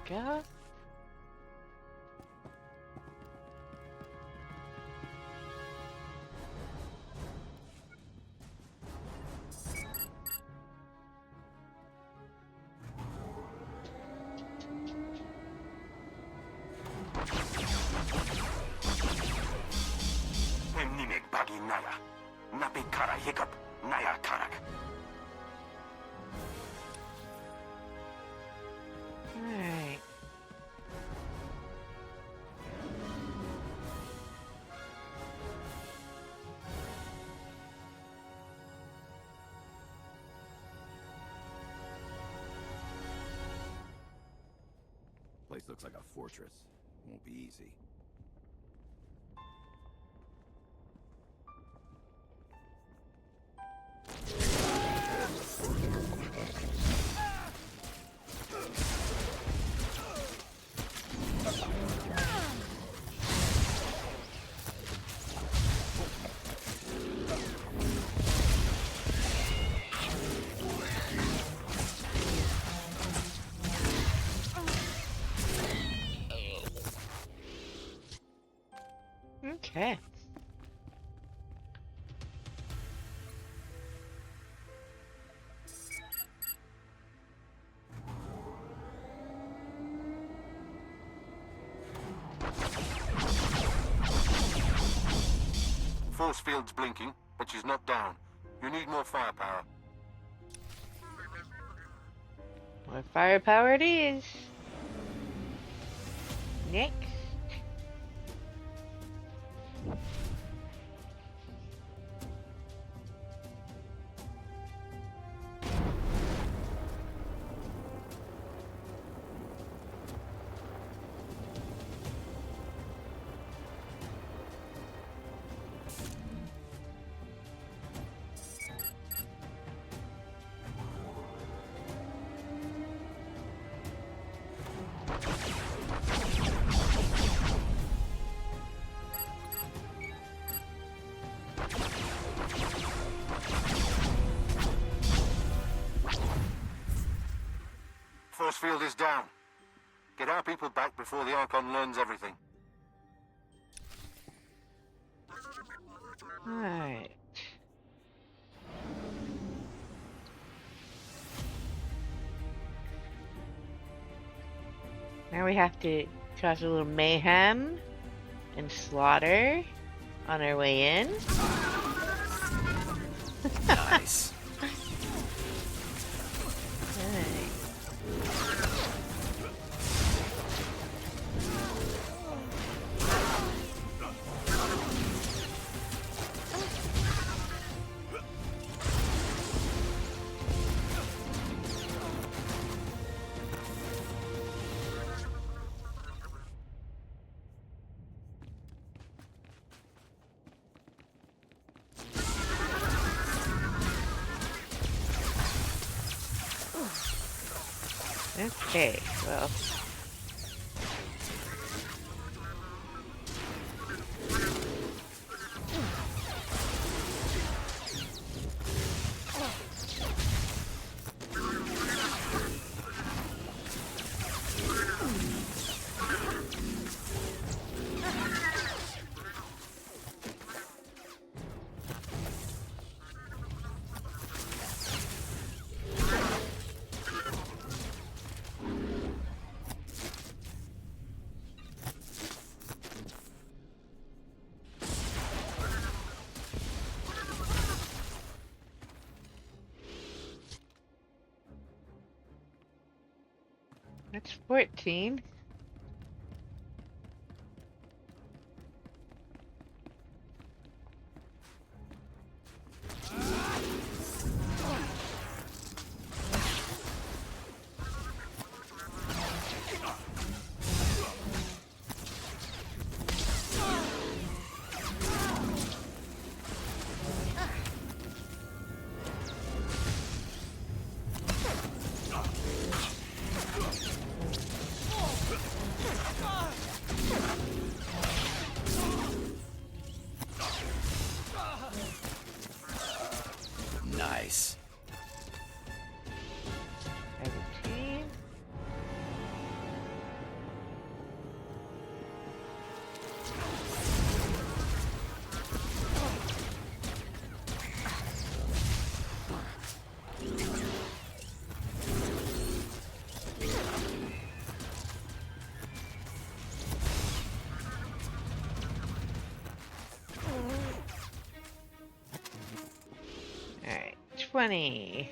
go. Nimek bagi naya, napi kara hiccup, naya karak. Alright. Place looks like a fortress. Won't be easy. Okay. Force field's blinking, but she's not down. You need more firepower. More firepower it is. Next. Force field is down. Get our people back before the Archon learns everything. Alright. Now we have to cause a little mayhem and slaughter on our way in. Nice. Okay, well. That's 14. Nice. 17. Alright, 20.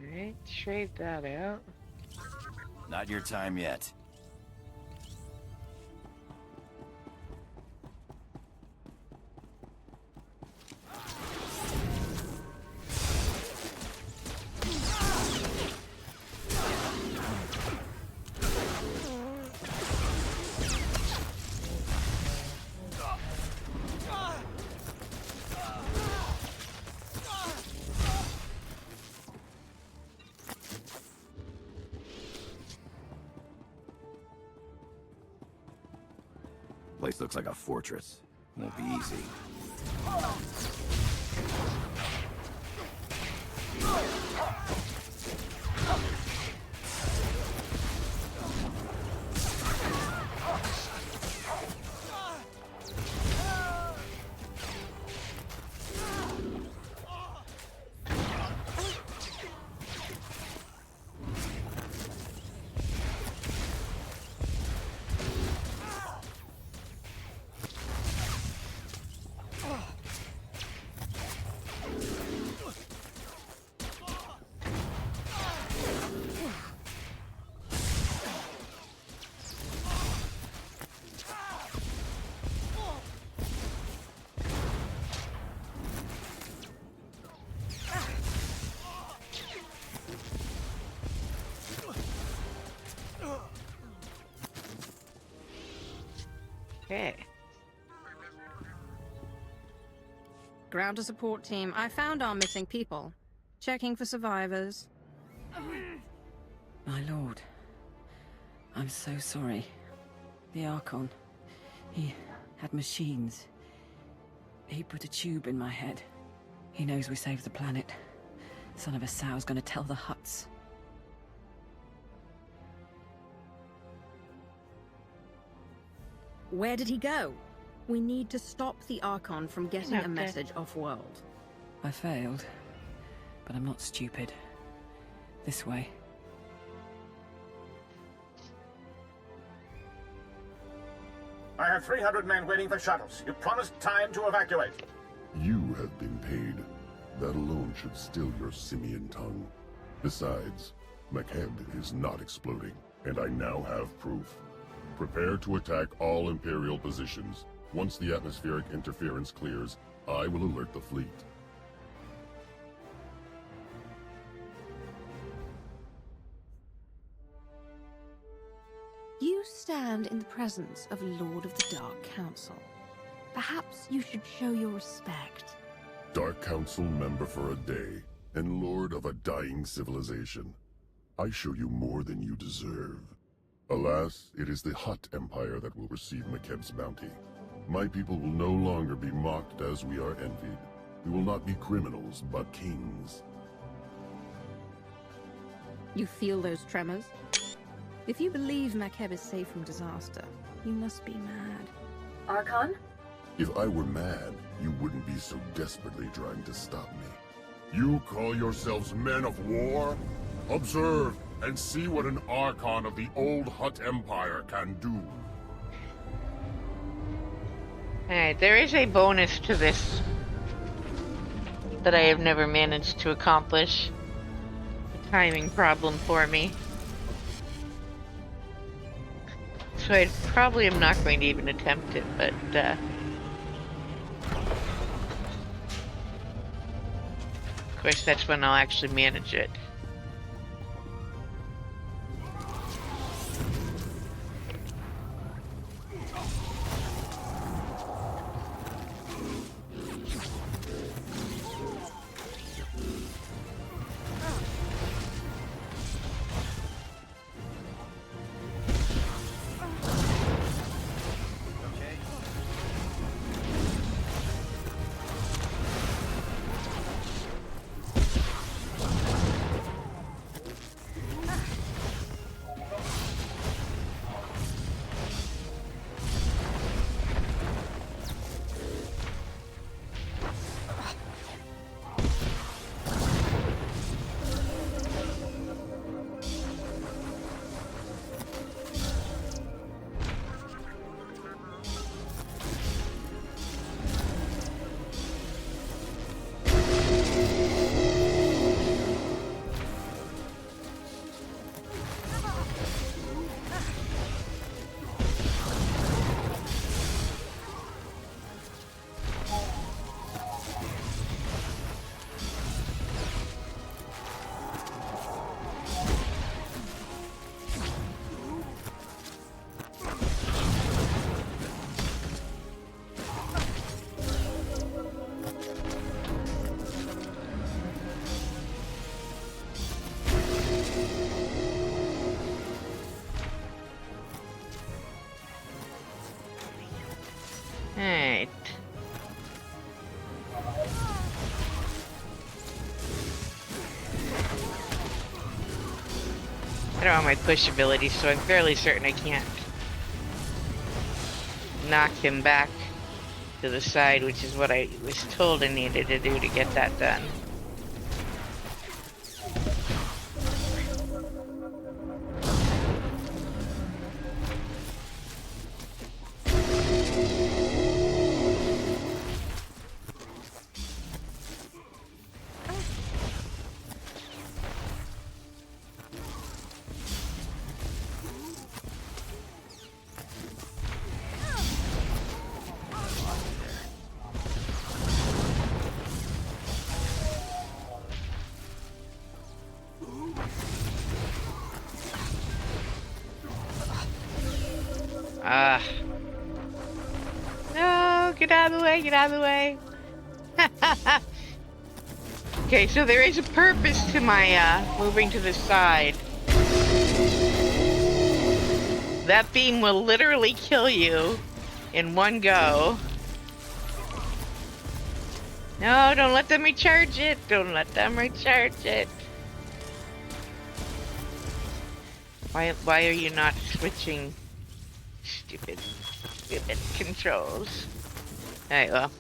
Alright, trade that out. Not your time yet. Place looks like a fortress. Won't be easy. Okay. Ground to support team. I found our missing people. Checking for survivors. My lord. I'm so sorry. The Archon. He had machines. He put a tube in my head. He knows we saved the planet. Son of a sow's gonna tell the Hutts. Where did he go? We need to stop the Archon from getting a message off-world. I failed, but I'm not stupid. This way. I have 300 men waiting for shuttles. You promised time to evacuate. You have been paid. That alone should still your simian tongue. Besides, McHead is not exploding, and I now have proof. Prepare to attack all Imperial positions. Once the atmospheric interference clears, I will alert the fleet. You stand in the presence of Lord of the Dark Council. Perhaps you should show your respect. Dark Council member for a day, and Lord of a dying civilization. I show you more than you deserve. Alas, it is the Hutt Empire that will receive McKeb's bounty. My people will no longer be mocked as we are envied. We will not be criminals, but kings. You feel those tremors? If you believe McKeb is safe from disaster, you must be mad. Archon? If I were mad, you wouldn't be so desperately trying to stop me. You call yourselves men of war? Observe and see what an Archon of the old Hutt Empire can do. Alright, there is a bonus to this that I have never managed to accomplish. A timing problem for me. So I probably am not going to even attempt it, but of course that's when I'll actually manage it. Alright. I don't have my push ability, so I'm fairly certain I can't knock him back to the side, which is what I was told I needed to do to get that done. No, get out of the way, get out of the way. Okay, so there is a purpose to my moving to the side. That beam will literally kill you in one go. No, don't let them recharge it. Don't let them recharge it. Why are you not switching? Stupid controls. Alright, well.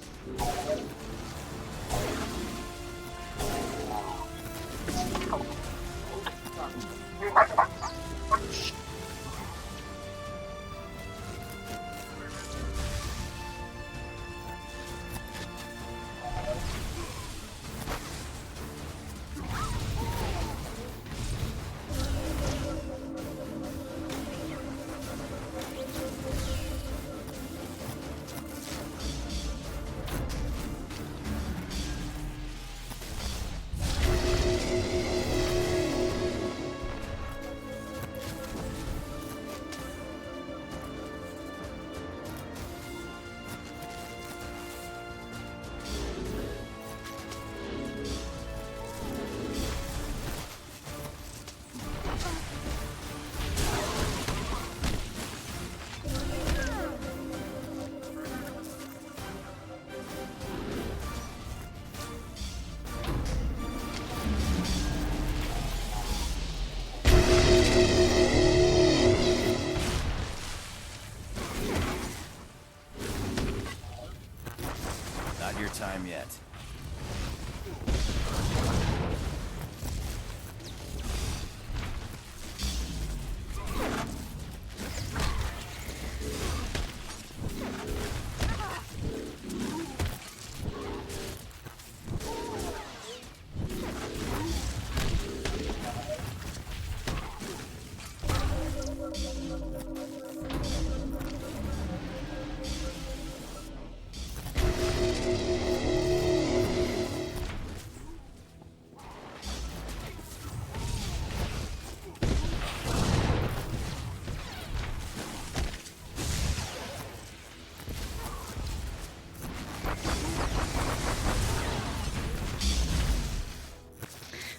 Not your time yet.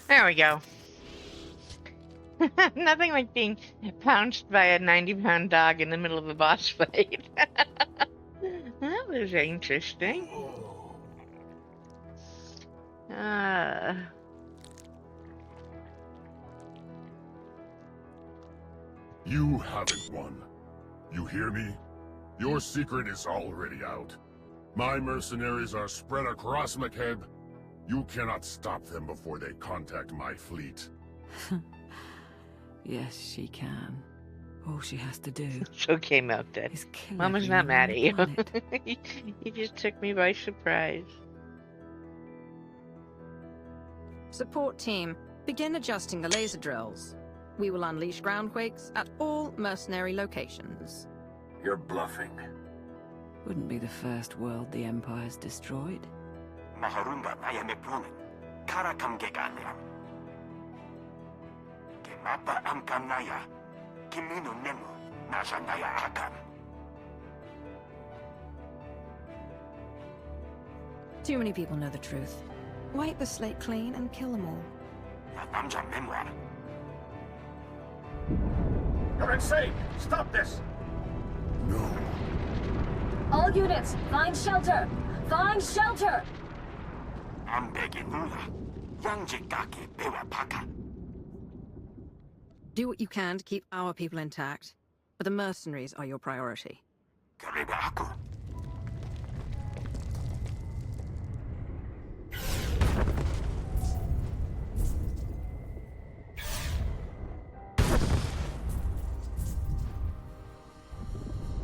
There we go. Nothing like being pounced by a 90-pound dog in the middle of a boss fight. That was interesting. You haven't won. You hear me? Your secret is already out. My mercenaries are spread across McKeb. You cannot stop them before they contact my fleet. Yes, she can. All she has to do. It's okay, Melted. Mama's not mad at you. You just took me by surprise. Support team, begin adjusting the laser drills. We will unleash groundquakes at all mercenary locations. You're bluffing. Wouldn't be the first world the Empire's destroyed. Maharunda Nayameplumen, Karakam Geganiam. Gemapa Amkanaya, Kimino Nemo, Nasanaya Akam. Too many people know the truth. Wipe the slate clean and kill them all. Yatamja Memoir. You're insane! Stop this! No. All units, find shelter! Find shelter! I'm begging Nula. Yanjikaki Bewa Paka. Do what you can to keep our people intact, but the mercenaries are your priority. Kariba Aku.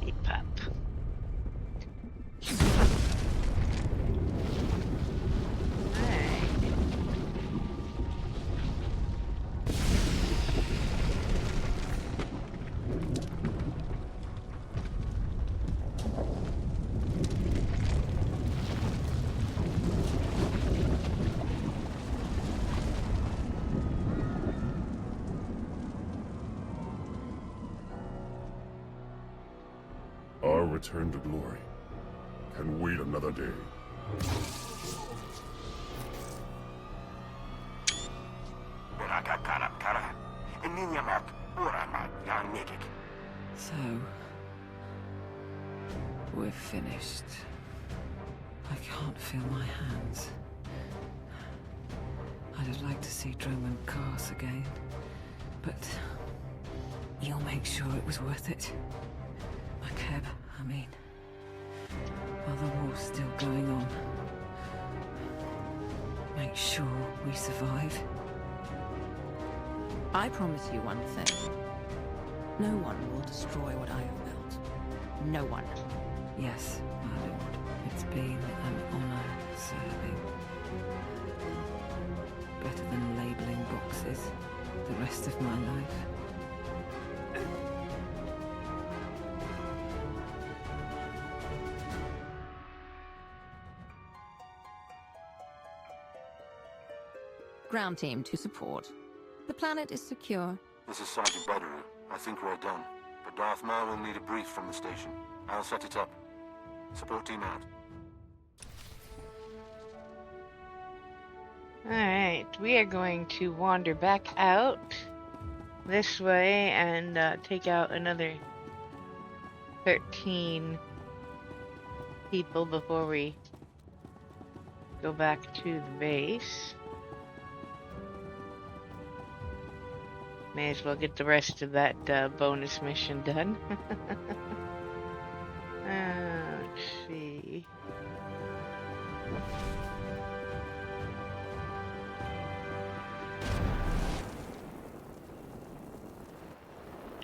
Hey, pup. Our return to glory. and wait another day. So, we're finished. I can't feel my hands. I'd like to see Drum and Cars again, but you'll make sure it was worth it. Makeb, I mean, while the war's still going on, make sure we survive. I promise you one thing. No one will destroy what I have built. No one. Yes, my lord. It's been an honor serving. Better than labeling boxes the rest of my life. Ground team to support. The planet is secure. This is Sergeant Battery. I think we're done. But Darth Maul will need a brief from the station. I'll set it up. Support team out. Alright, we are going to wander back out this way and take out another 13 people before we go back to the base. May as well get the rest of that bonus mission done. Let's see.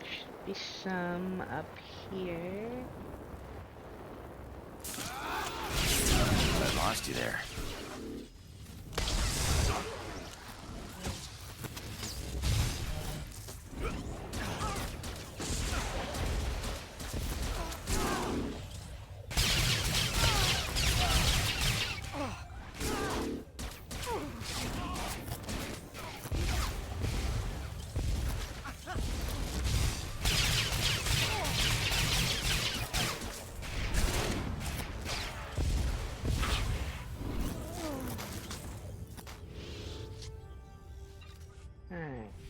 Should be some up here. I lost you there.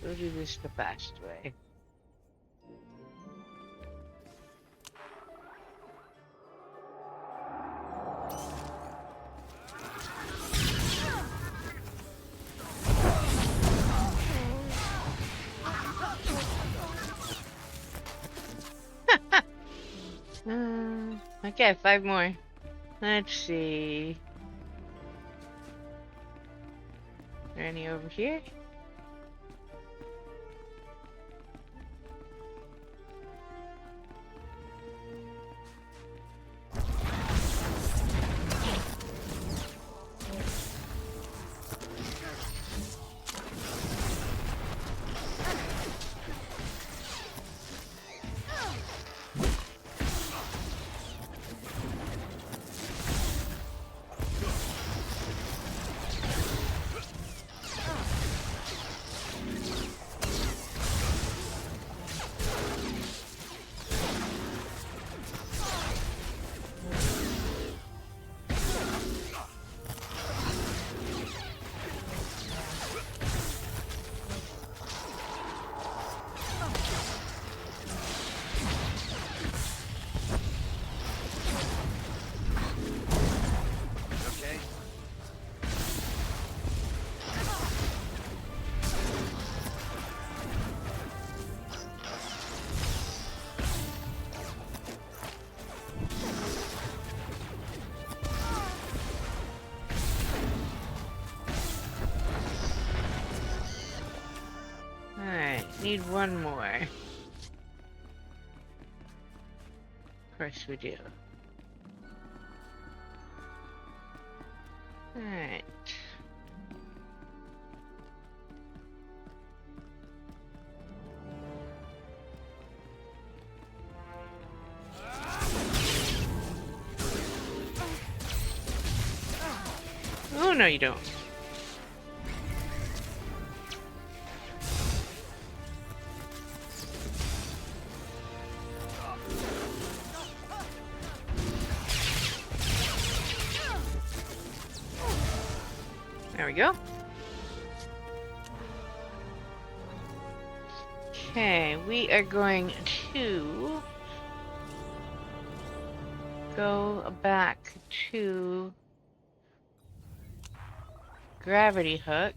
We'll do this the fast way. Okay, 5 more. Let's see. Are there any over here? Need one more. Of course we do. Alright. Oh, no you don't. There we go. Okay, we are going to go back to Gravity Hook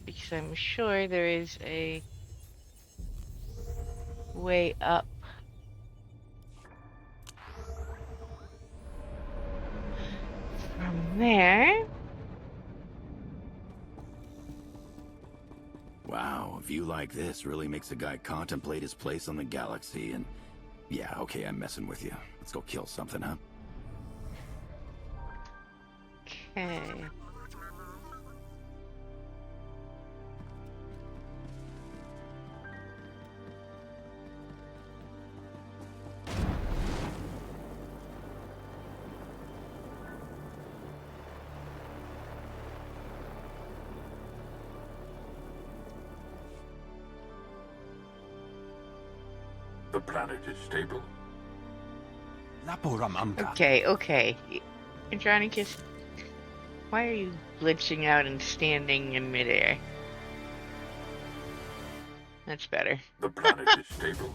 because I'm sure there is a way up from there. Wow, a view like this really makes a guy contemplate his place on the galaxy and... Yeah, okay, I'm messing with you. Let's go kill something, huh? Okay. The planet is stable. Okay. Andronicus, why are you glitching out and standing in midair? That's better. The planet is stable.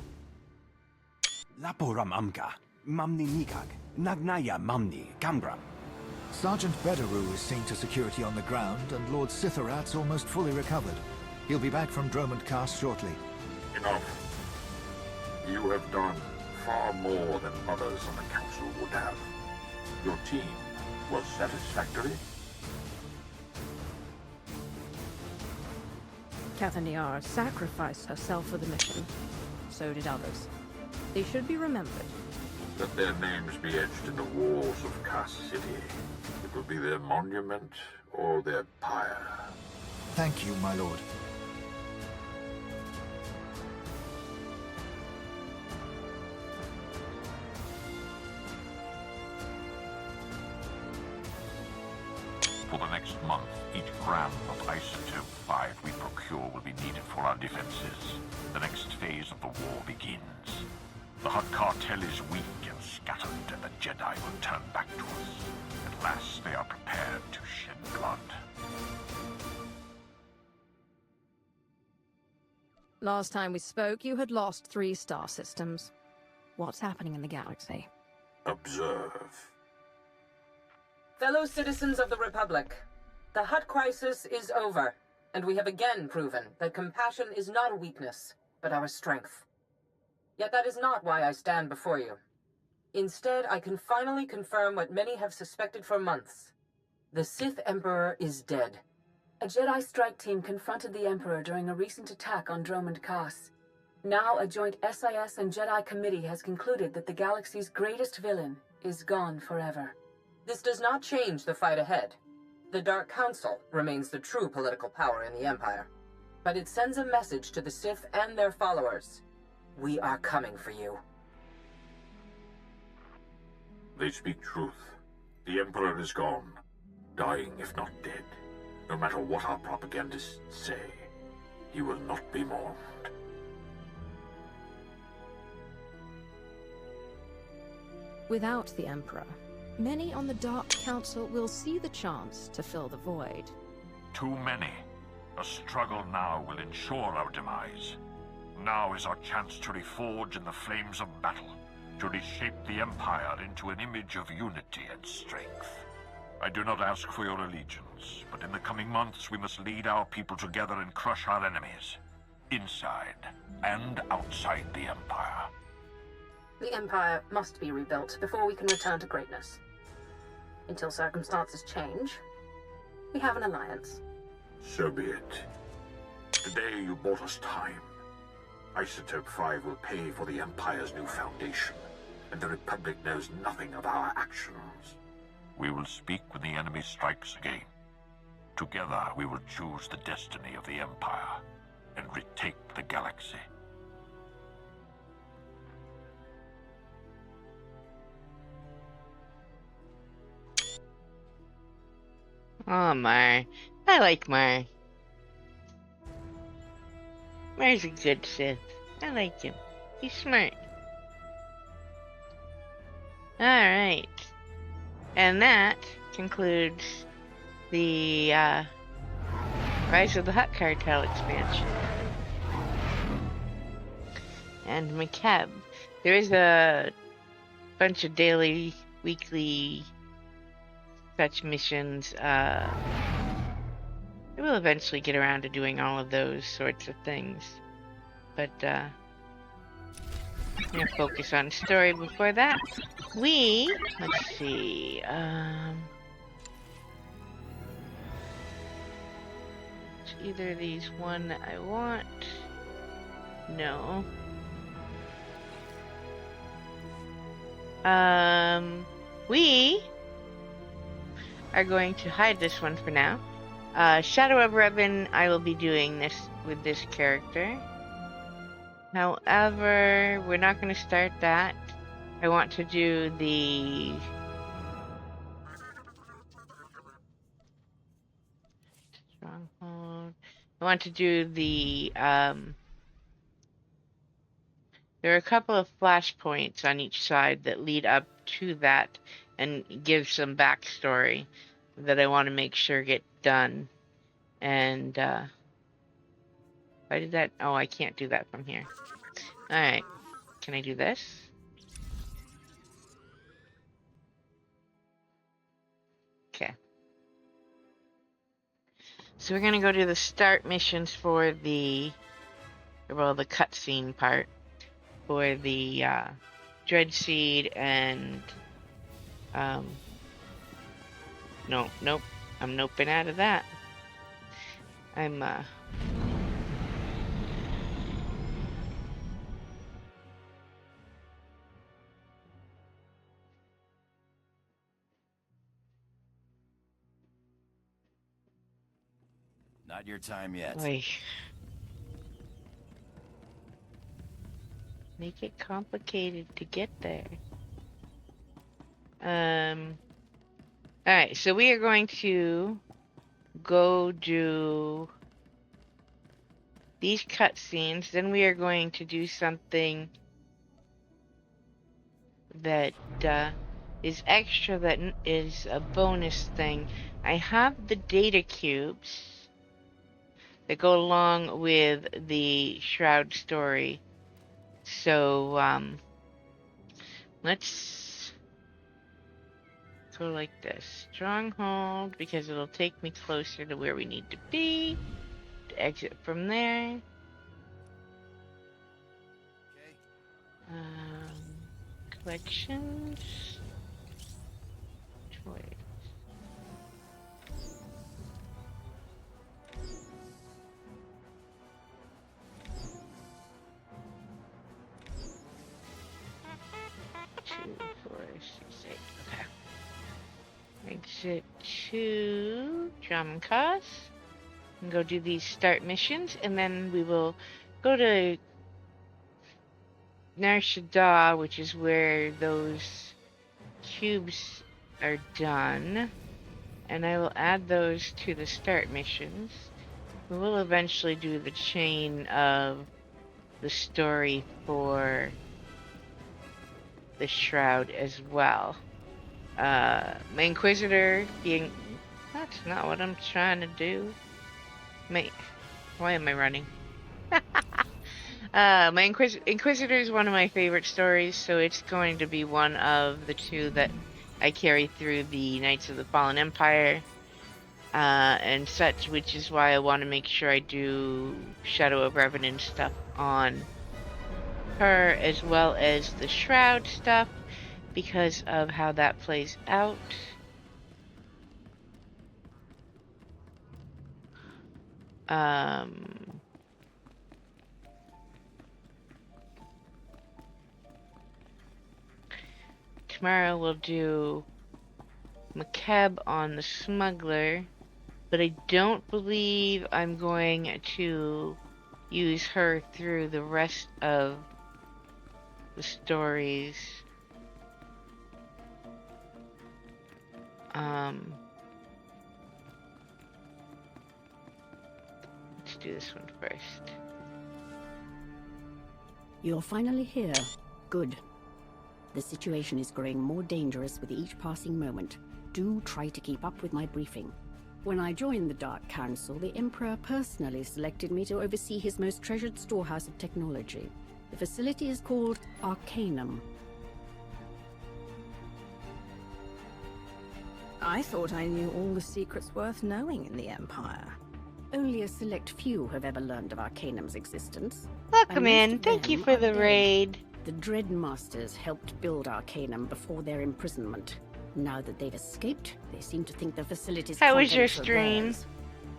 Laporam amka, mamni nikag, nagnaya mamni, kambram. Sergeant Bederu is seen to security on the ground, and Lord Sithorat's almost fully recovered. He'll be back from Dromund Cast shortly. Enough. You have done far more than others on the Council would have. Your team was satisfactory. Kathaniar sacrificed herself for the mission. So did others. They should be remembered. Let their names be etched in the walls of Cass City. It will be their monument or their pyre. Thank you, my lord. For the next month, each gram of Isotope 5 we procure will be needed for our defenses. The next phase of the war begins. The Hutt Cartel is weak and scattered, and the Jedi will turn back to us. At last, they are prepared to shed blood. Last time we spoke, you had lost 3 star systems. What's happening in the galaxy? Observe. Fellow citizens of the Republic, the Hutt crisis is over, and we have again proven that compassion is not a weakness, but our strength. Yet that is not why I stand before you. Instead, I can finally confirm what many have suspected for months. The Sith Emperor is dead. A Jedi strike team confronted the Emperor during a recent attack on Dromund Cast. Now a joint SIS and Jedi committee has concluded that the galaxy's greatest villain is gone forever. This does not change the fight ahead. The Dark Council remains the true political power in the Empire. But it sends a message to the Sith and their followers. We are coming for you. They speak truth. The Emperor is gone. Dying, if not dead. No matter what our propagandists say, he will not be mourned. Without the Emperor, many on the Dark Council will see the chance to fill the void. Too many. A struggle now will ensure our demise. Now is our chance to reforge in the flames of battle, to reshape the Empire into an image of unity and strength. I do not ask for your allegiance, but in the coming months we must lead our people together and crush our enemies, inside and outside the Empire. The Empire must be rebuilt before we can return to greatness. Until circumstances change, we have an alliance. So be it. Today you bought us time. Isotope 5 will pay for the Empire's new foundation, and the Republic knows nothing of our actions. We will speak when the enemy strikes again. Together we will choose the destiny of the Empire and retake the galaxy. Oh, Mar. I like Mar. Mar's a good Sith. I like him. He's smart. Alright. And that concludes the Rise of the Hutt Cartel expansion. And McCabe. There is a bunch of daily, weekly such missions. I will eventually get around to doing all of those sorts of things. But I'm gonna focus on story before that. Let's see, it's either these one that I want. No. We are going to hide this one for now. Shadow of Revan, I will be doing this with this character. However, we're not going to start that. I want to do the Stronghold. I want to do the there are a couple of flashpoints on each side that lead up to that and give some backstory that I want to make sure get done. And I did that. Oh, I can't do that from here. Alright. Can I do this? Okay. So we're gonna go to the start missions for the cutscene part for the Dreadseed and nope. I'm noping out of that. I'm Not your time yet. Oy. Make it complicated to get there. Alright, so we are going to go do these cutscenes, then we are going to do something that is extra, that is a bonus thing. I have the data cubes that go along with the Shroud story. So, let's go like this. Stronghold, because it'll take me closer to where we need to be. To exit from there. Collections. Toys. 2, 4, 6, 8. Okay. Exit to Drum Cause. And go do these start missions, and then we will go to Nar Shaddaa, which is where those cubes are done. And I will add those to the start missions. We will eventually do the chain of the story for the Shroud as well. My Inquisitor being... That's not what I'm trying to do. Why am I running? My Inquisitor is one of my favorite stories, so it's going to be one of the two that I carry through the Knights of the Fallen Empire and such, which is why I want to make sure I do Shadow of Revan and stuff on her, as well as the Shroud stuff, because of how that plays out. Tomorrow we'll do McCabe on the Smuggler, but I don't believe I'm going to use her through the rest of the stories. Let's do this one first. You're finally here. Good. The situation is growing more dangerous with each passing moment. Do try to keep up with my briefing. When I joined the Dark Council, the Emperor personally selected me to oversee his most treasured storehouse of technology. The facility is called Arcanum. I thought I knew all the secrets worth knowing in the Empire. Only a select few have ever learned of Arcanum's existence. Welcome in. Thank you for the raid. The Dread Masters helped build Arcanum before their imprisonment. Now that they've escaped, they seem to think the facility's How was your contents are stream? theirs.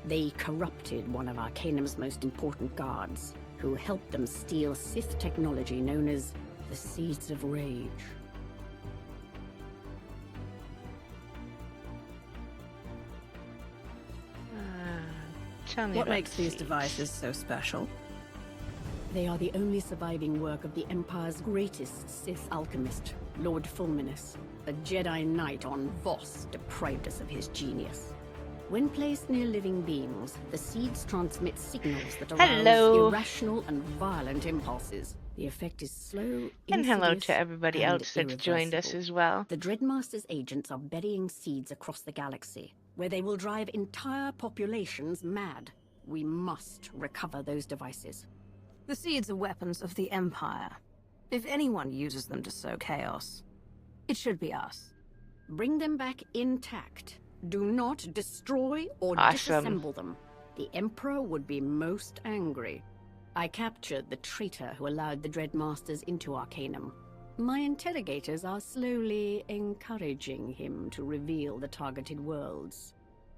They corrupted one of Arcanum's most important guards, who helped them steal Sith technology known as the Seeds of Rage. Tell me What about makes these devices so special? They are the only surviving work of the Empire's greatest Sith alchemist, Lord Fulminus. A Jedi Knight on Voss deprived us of his genius. When placed near living beings, the seeds transmit signals that arouse irrational and violent impulses. The effect is slow, And hello insidious, to everybody and else that's joined us irreversible. as well. The Dreadmaster's agents are burying seeds across the galaxy, where they will drive entire populations mad. We must recover those devices. The seeds are weapons of the Empire. If anyone uses them to sow chaos, it should be us. Bring them back intact. Do not destroy or Awesome. disassemble them. The Emperor would be most angry. I captured the traitor who allowed the Dreadmasters into Arcanum. My interrogators are slowly encouraging him to reveal the targeted worlds.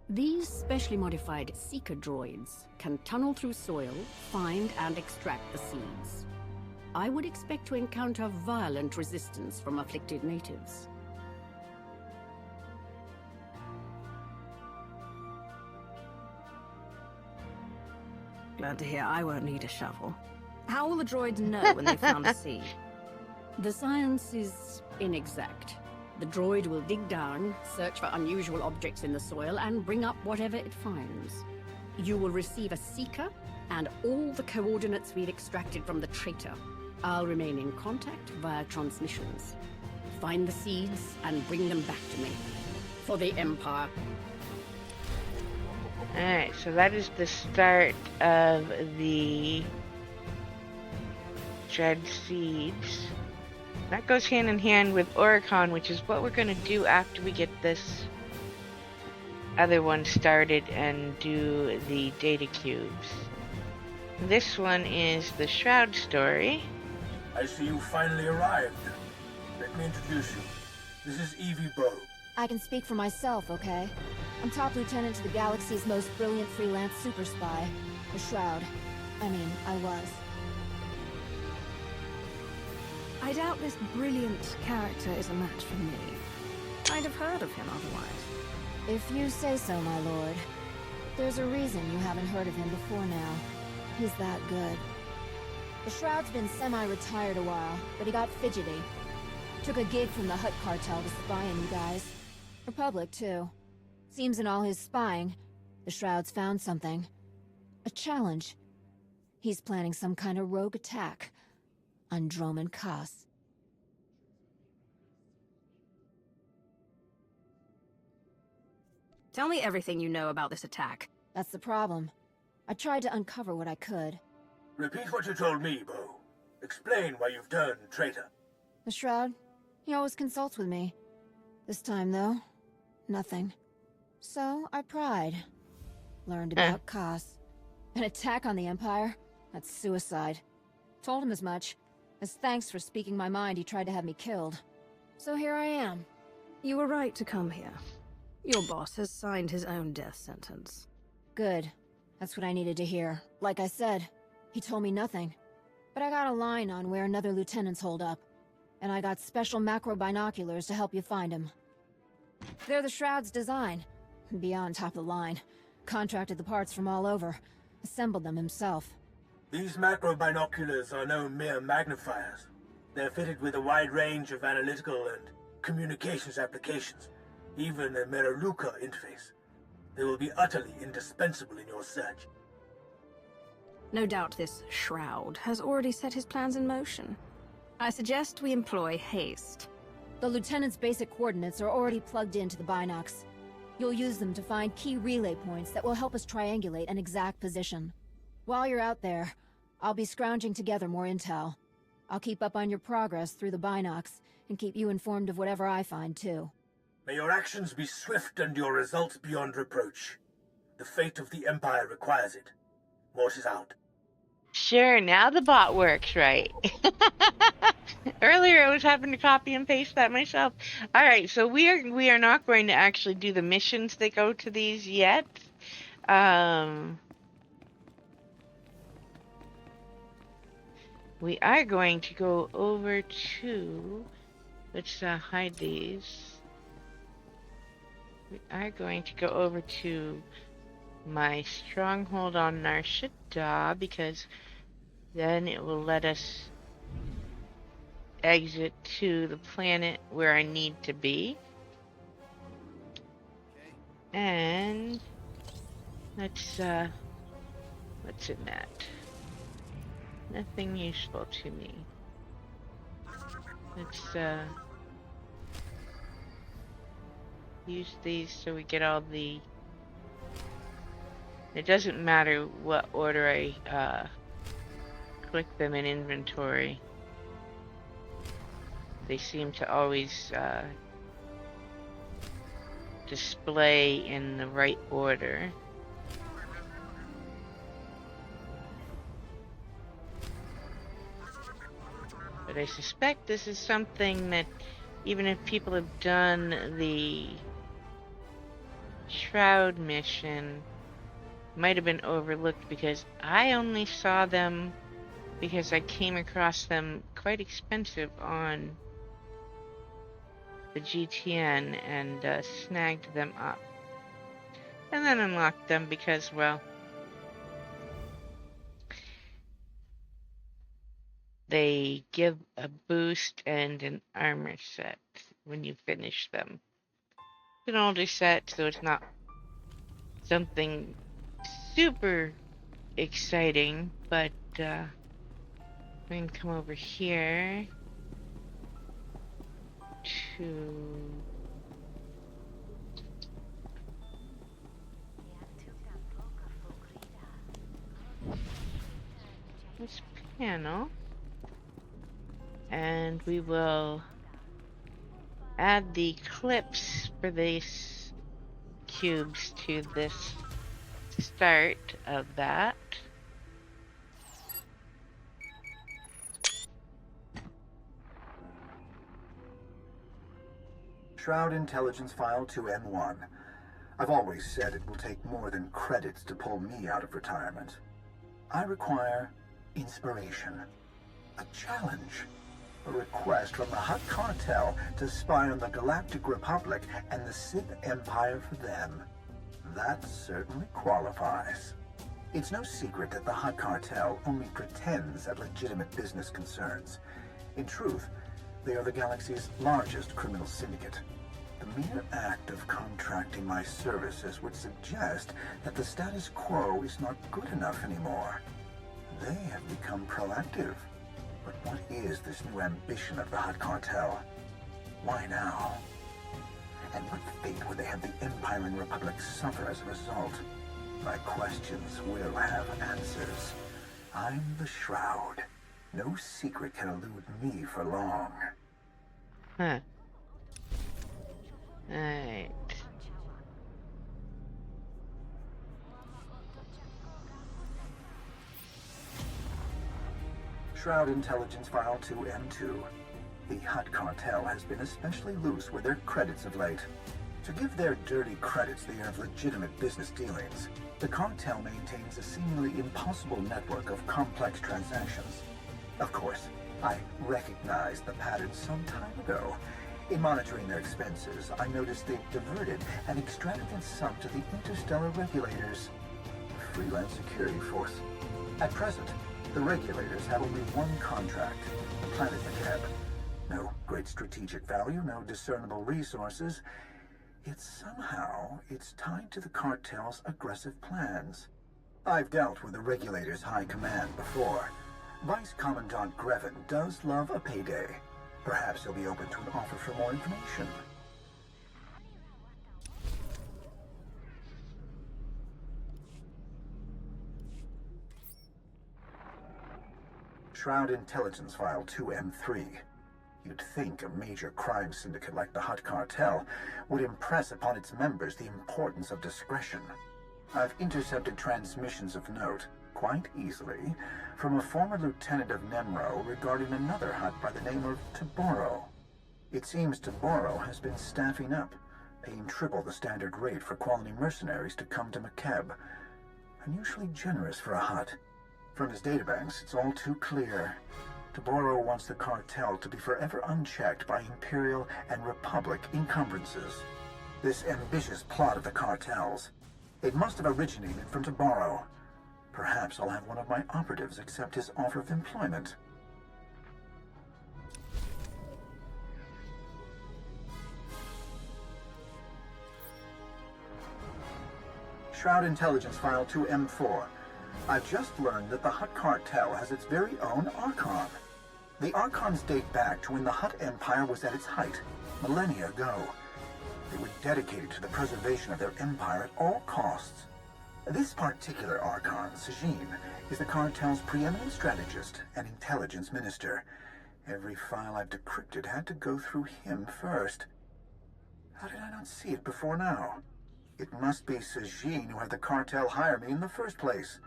These specially modified seeker droids can tunnel through soil, find and extract the seeds. I would expect to encounter violent resistance from afflicted natives. Glad to hear I won't need a shovel. How will the droids know when they found a seed? The science is inexact. The droid will dig down, search for unusual objects in the soil, and bring up whatever it finds. You will receive a seeker and all the coordinates we've extracted from the traitor. I'll remain in contact via transmissions. Find the seeds and bring them back to me. For the Empire. Alright, so that is the start of the Dread Seeds. That goes hand in hand with Oricon, which is what we're going to do after we get this other one started and do the data cubes. This one is the Shroud story. I see you finally arrived. Let me introduce you. This is Evie Bow. I can speak for myself, okay? I'm top lieutenant to the galaxy's most brilliant freelance super spy, the Shroud. I was. I doubt this brilliant character is a match for me. I'd have heard of him otherwise. If you say so, my lord. There's a reason you haven't heard of him before now. He's that good. The Shroud's been semi-retired a while, but he got fidgety. Took a gig from the Hutt Cartel to spy on you guys. Republic, too. Seems in all his spying, the Shroud's found something. A challenge. He's planning some kind of rogue attack on Dromund Kaas. Tell me everything you know about this attack. That's the problem. I tried to uncover what I could. Repeat what you told me, Bo. Explain why you've turned traitor. The Shroud, he always consults with me. This time, though, nothing. So, I pried. Learned about Kaas. An attack on the Empire? That's suicide. Told him as much. As thanks for speaking my mind, he tried to have me killed. So here I am. You were right to come here. Your boss has signed his own death sentence. Good. That's what I needed to hear. Like I said, he told me nothing. But I got a line on where another lieutenant's holed up. And I got special macro binoculars to help you find him. They're the Shroud's design. Beyond top of the line. Contracted the parts from all over. Assembled them himself. These macro binoculars are no mere magnifiers. They're fitted with a wide range of analytical and communications applications, even a Meraluka interface. They will be utterly indispensable in your search. No doubt this Shroud has already set his plans in motion. I suggest we employ haste. The Lieutenant's basic coordinates are already plugged into the binocs. You'll use them to find key relay points that will help us triangulate an exact position. While you're out there, I'll be scrounging together more intel. I'll keep up on your progress through the binocs, and keep you informed of whatever I find, too. May your actions be swift and your results beyond reproach. The fate of the Empire requires it. Mort is out. Sure, now the bot works right. Earlier I was having to copy and paste that myself. Alright, so we are not going to actually do the missions that go to these yet. We are going to go over to, let's hide these. We are going to go over to my stronghold on Nar Shaddaa, because then it will let us exit to the planet where I need to be. And let's what's in that? Nothing useful to me. Let's use these so we get all the... It doesn't matter what order I click them in inventory. They seem to always display in the right order. But I suspect this is something that even if people have done the Shroud mission, might have been overlooked, because I only saw them because I came across them quite expensive on the GTN and snagged them up. And then unlocked them because, well, they give a boost and an armor set when you finish them. It's an older set, so it's not something super exciting, but we can come over here to this panel, and we will add the clips for these cubes to this start of that. Shroud Intelligence File 2N1. I've always said it will take more than credits to pull me out of retirement. I require inspiration, a challenge, a request from the Hutt Cartel to spy on the Galactic Republic and the Sith Empire for them. That certainly qualifies. It's no secret that the Hutt Cartel only pretends at legitimate business concerns. In truth, they are the galaxy's largest criminal syndicate. The mere act of contracting my services would suggest that the status quo is not good enough anymore. They have become proactive. But what is this new ambition of the Hutt Cartel? Why now? And what fate would they have the Empire and Republic suffer as a result? My questions will have answers. I'm the Shroud. No secret can elude me for long. Huh. Alright. Shroud Intelligence File 2M2. The Hutt Cartel has been especially loose with their credits of late. To give their dirty credits the air of legitimate business dealings, the cartel maintains a seemingly impossible network of complex transactions. Of course, I recognized the pattern some time ago. In monitoring their expenses, I noticed they've diverted an extravagant sum to the Interstellar Regulators, a freelance security force. At present, the Regulators have only one contract, Planet McCab. No great strategic value, no discernible resources. Yet somehow, it's tied to the cartel's aggressive plans. I've dealt with the Regulators' high command before. Vice Commandant Grevan does love a payday. Perhaps he'll be open to an offer for more information. Shroud Intelligence File 2M3. You'd think a major crime syndicate like the Hutt Cartel would impress upon its members the importance of discretion. I've intercepted transmissions of note, quite easily, from a former lieutenant of Nemro regarding another Hutt by the name of Taboro. It seems Taboro has been staffing up, paying triple the standard rate for quality mercenaries to come to Makeb. Unusually generous for a Hutt. From his databanks, it's all too clear. Taboro wants the cartel to be forever unchecked by Imperial and Republic encumbrances. This ambitious plot of the cartel's, it must have originated from Taboro. Perhaps I'll have one of my operatives accept his offer of employment. Shroud Intelligence File 2M4. I've just learned that the Hutt Cartel has its very own Oricon. The Oricons date back to when the Hutt Empire was at its height, millennia ago. They were dedicated to the preservation of their empire at all costs. This particular Oricon, Sajin, is the cartel's preeminent strategist and intelligence minister. Every file I've decrypted had to go through him first. How did I not see it before now? It must be Sajin who had the cartel hire me in the first place.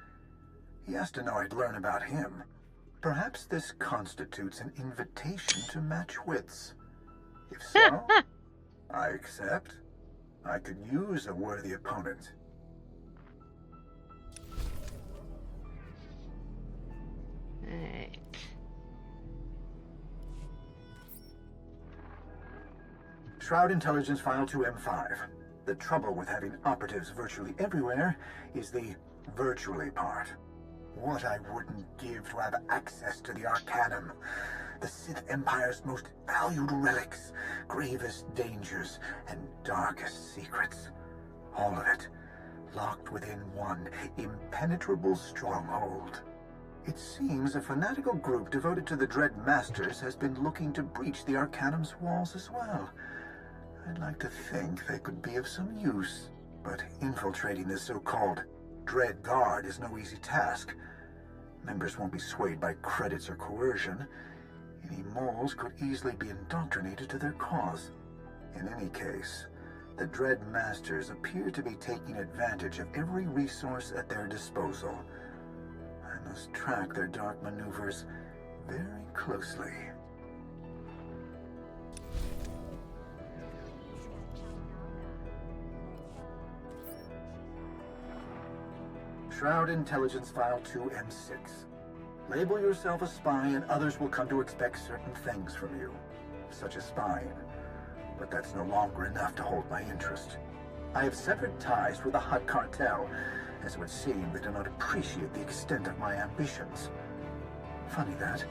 He has to know I'd learn about him. Perhaps this constitutes an invitation to match wits. If so, I accept. I could use a worthy opponent. Alright. Shroud Intelligence File 2M5. The trouble with having operatives virtually everywhere is the virtually part. What I wouldn't give to have access to the Arcanum. The Sith Empire's most valued relics, gravest dangers, and darkest secrets. All of it, locked within one impenetrable stronghold. It seems a fanatical group devoted to the Dread Masters has been looking to breach the Arcanum's walls as well. I'd like to think they could be of some use, but infiltrating this so-called Dread Guard is no easy task. Members won't be swayed by credits or coercion. Any moles could easily be indoctrinated to their cause. In any case, the Dread Masters appear to be taking advantage of every resource at their disposal. I must track their dark maneuvers very closely. Shroud Intelligence File 2M6. Label yourself a spy and others will come to expect certain things from you, such as spying. But that's no longer enough to hold my interest. I have severed ties with the Hutt Cartel, as it would seem they do not appreciate the extent of my ambitions. Funny that,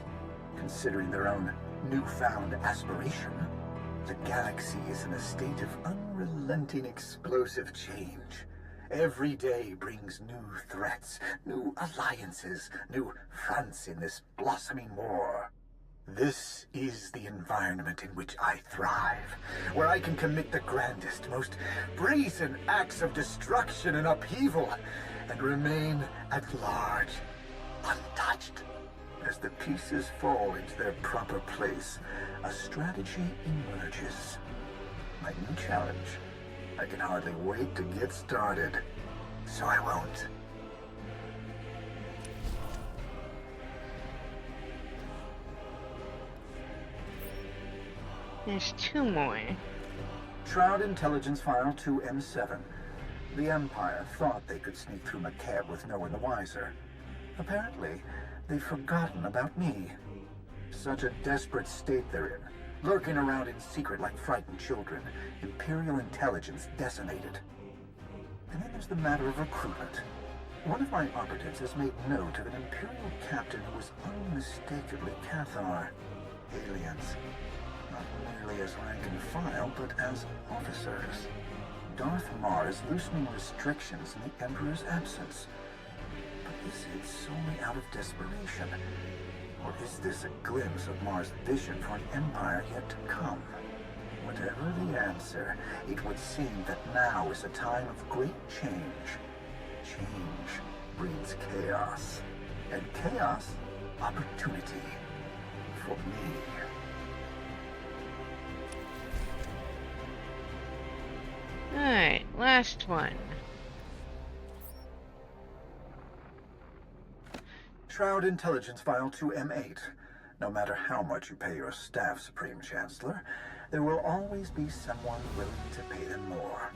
considering their own newfound aspiration. The galaxy is in a state of unrelenting explosive change. Every day brings new threats, new alliances, new fronts in this blossoming war. This is the environment in which I thrive, where I can commit the grandest, most brazen acts of destruction and upheaval, and remain at large, untouched. As the pieces fall into their proper place, a strategy emerges. My new challenge. I can hardly wait to get started, so I won't. There's two more. Shroud Intelligence File 2M7. The Empire thought they could sneak through Makeb with no one the wiser. Apparently, they've forgotten about me. Such a desperate state they're in, lurking around in secret like frightened children, Imperial intelligence decimated. And then there's the matter of recruitment. One of my operatives has made note of an Imperial captain who was unmistakably Cathar. Aliens. Not merely as rank and file, but as officers. Darth Mar is loosening restrictions in the Emperor's absence. But is it solely out of desperation? Or is this a glimpse of Mar's vision for an empire yet to come? Whatever the answer, it would seem that now is a time of great change. Change breeds chaos. And chaos opportunity for me. Alright, last one. Shroud Intelligence File 2M8. No matter how much you pay your staff, Supreme Chancellor, there will always be someone willing to pay them more.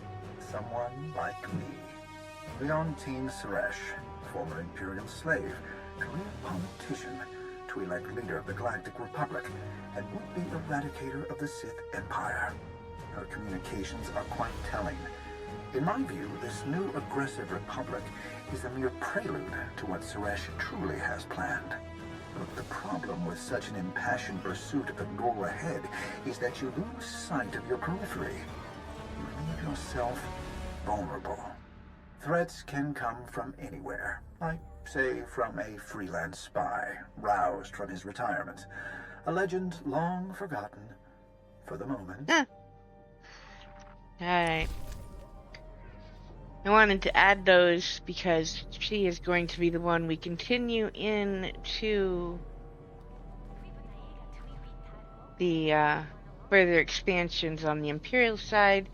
Someone like me. Leontine Suresh, former Imperial slave, career politician, Twi'lek leader of the Galactic Republic, and would-be eradicator of the Sith Empire. Her communications are quite telling. In my view, this new aggressive republic is a mere prelude to what Suresh truly has planned. But the problem with such an impassioned pursuit of the goal ahead is that you lose sight of your periphery. You leave yourself vulnerable. Threats can come from anywhere, like, say, from a freelance spy, roused from his retirement. A legend long forgotten for the moment. Alright. I wanted to add those because she is going to be the one we continue into the further expansions on the Imperial side,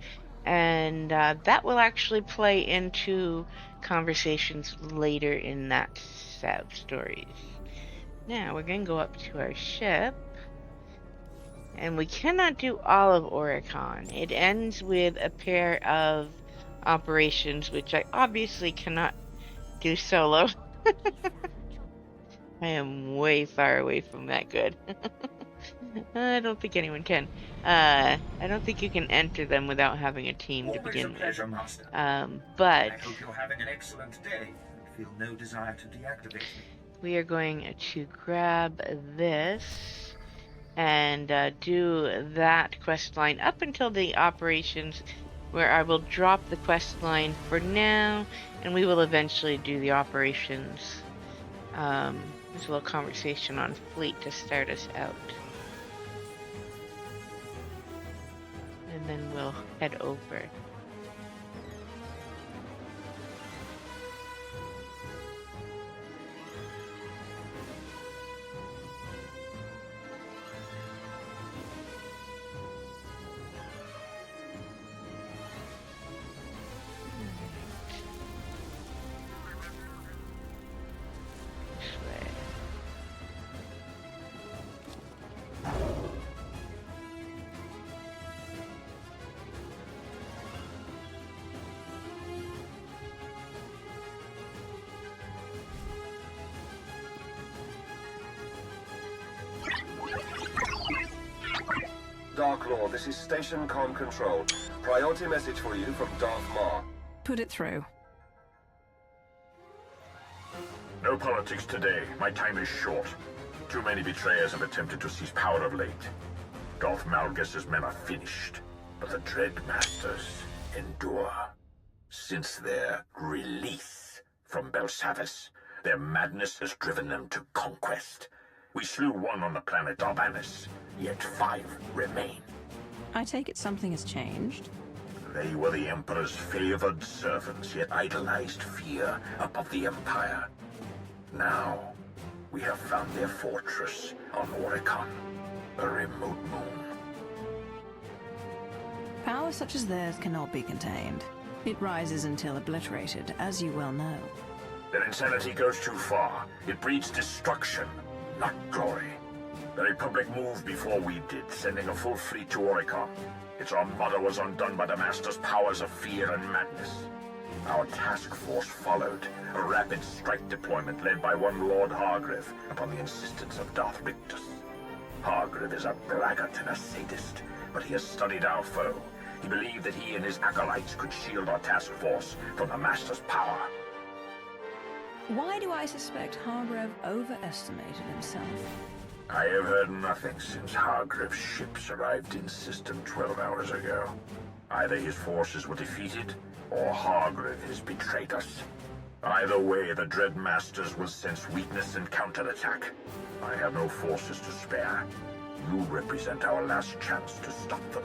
and that will actually play into conversations later in that set of stories. Now we're going to go up to our ship. And we cannot do all of Oricon. It ends with a pair of operations, which I obviously cannot do solo. I am way far away from that good. I don't think anyone can. I don't think you can enter them without having a team to begin with. Master. But I hope you're having an excellent day. I feel no desire to deactivate me. We are going to grab this and do that quest line up until the operations, where I will drop the quest line for now, and we will eventually do the operations. There's a little conversation on fleet to start us out. And then we'll head over. Dark Lord, this is Station Com Control. Priority message for you from Darth Maul. Put it through. No politics today. My time is short. Too many betrayers have attempted to seize power of late. Darth Malgus' men are finished, but the Dread Masters endure. Since their release from Belsavis, their madness has driven them to conquest. We slew one on the planet Arbanis, yet 5 remain. I take it something has changed? They were the Emperor's favored servants, yet idolized fear above the Empire. Now, we have found their fortress on Oricon, a remote moon. Power such as theirs cannot be contained. It rises until obliterated, as you well know. Their insanity goes too far. It breeds destruction, not glory. The Republic moved before we did, sending a full fleet to Oricon. Its armada was undone by the Master's powers of fear and madness. Our task force followed, a rapid strike deployment led by one Lord Hargreave, upon the insistence of Darth Rictus. Hargreave is a braggart and a sadist, but he has studied our foe. He believed that he and his acolytes could shield our task force from the Master's power. Why do I suspect Hargrave overestimated himself? I have heard nothing since Hargreave's ships arrived in system 12 hours ago. Either his forces were defeated, or Hargreave has betrayed us. Either way, the Dread Masters will sense weakness and counterattack. I have no forces to spare. You represent our last chance to stop them.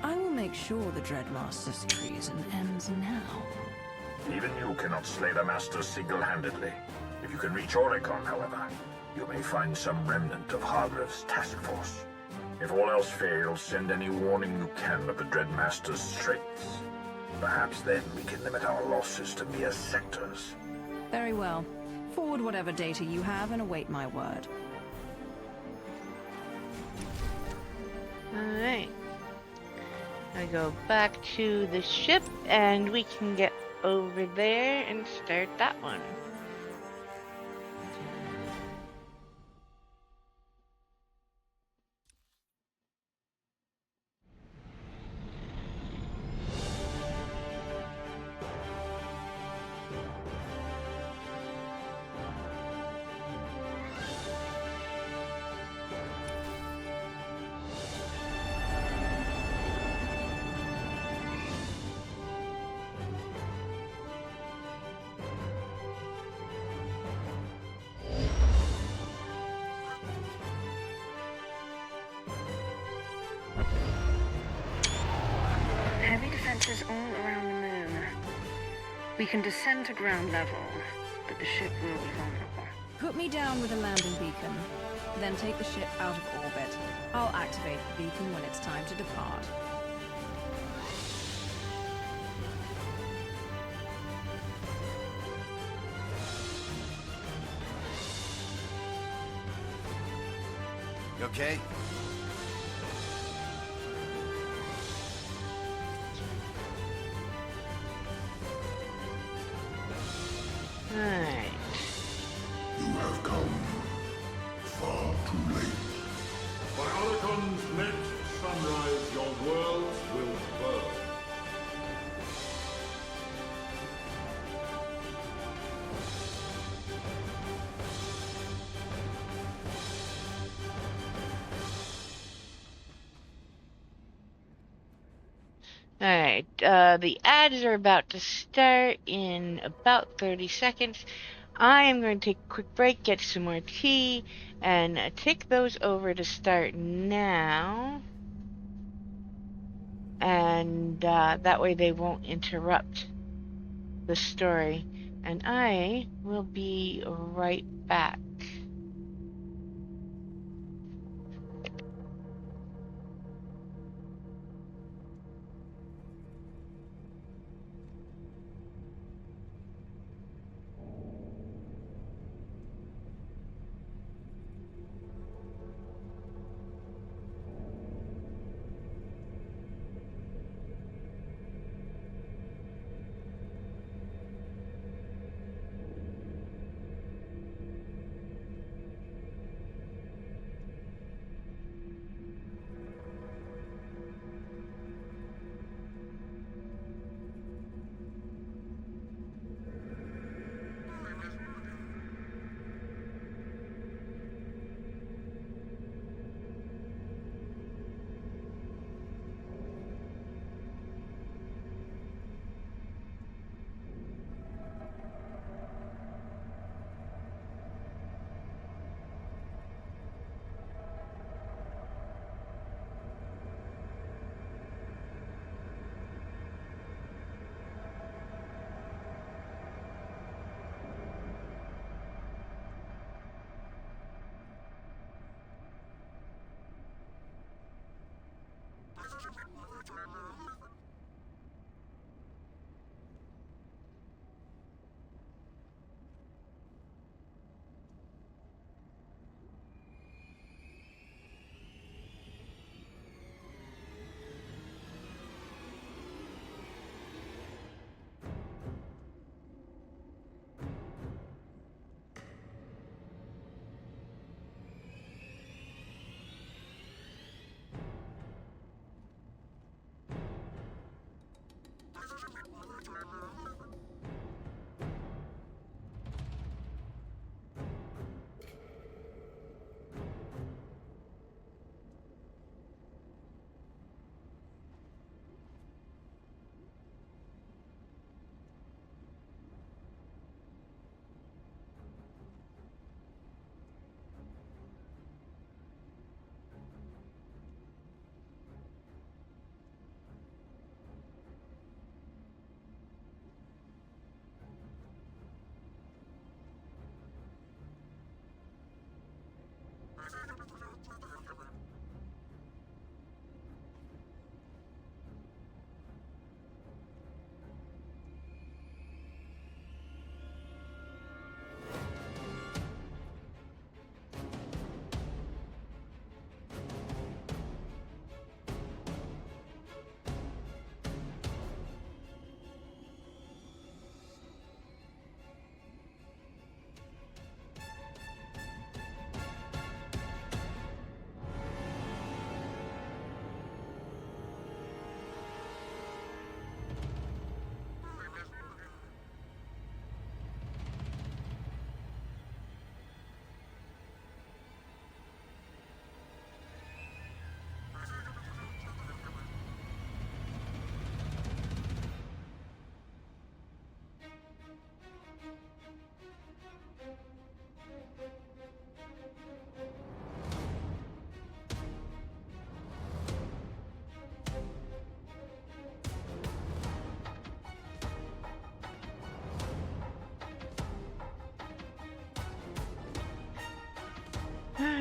I will make sure the Dreadmaster's treason ends now. Even you cannot slay the Masters single-handedly. If you can reach Oricon, however, You may find some remnant of Hargrave's task force. If all else fails, send any warning you can of the Dreadmaster's straits. Perhaps then we can limit our losses to mere sectors. Very well. Forward whatever data you have and await my word. Alright. I go back to the ship and we can get over there and start that one. Heavy defenses all around the moon. We can descend to ground level, but the ship will be vulnerable. Put me down with a landing beacon, then take the ship out of orbit. I'll activate the beacon when it's time to depart. You okay? Alright. You have come far too late. By Oricon's next sunrise, your worlds will burn. Alright, the ads are about to start in about 30 seconds. I am going to take a quick break, get some more tea, and take those over to start now. And that way they won't interrupt the story. And I will be right back.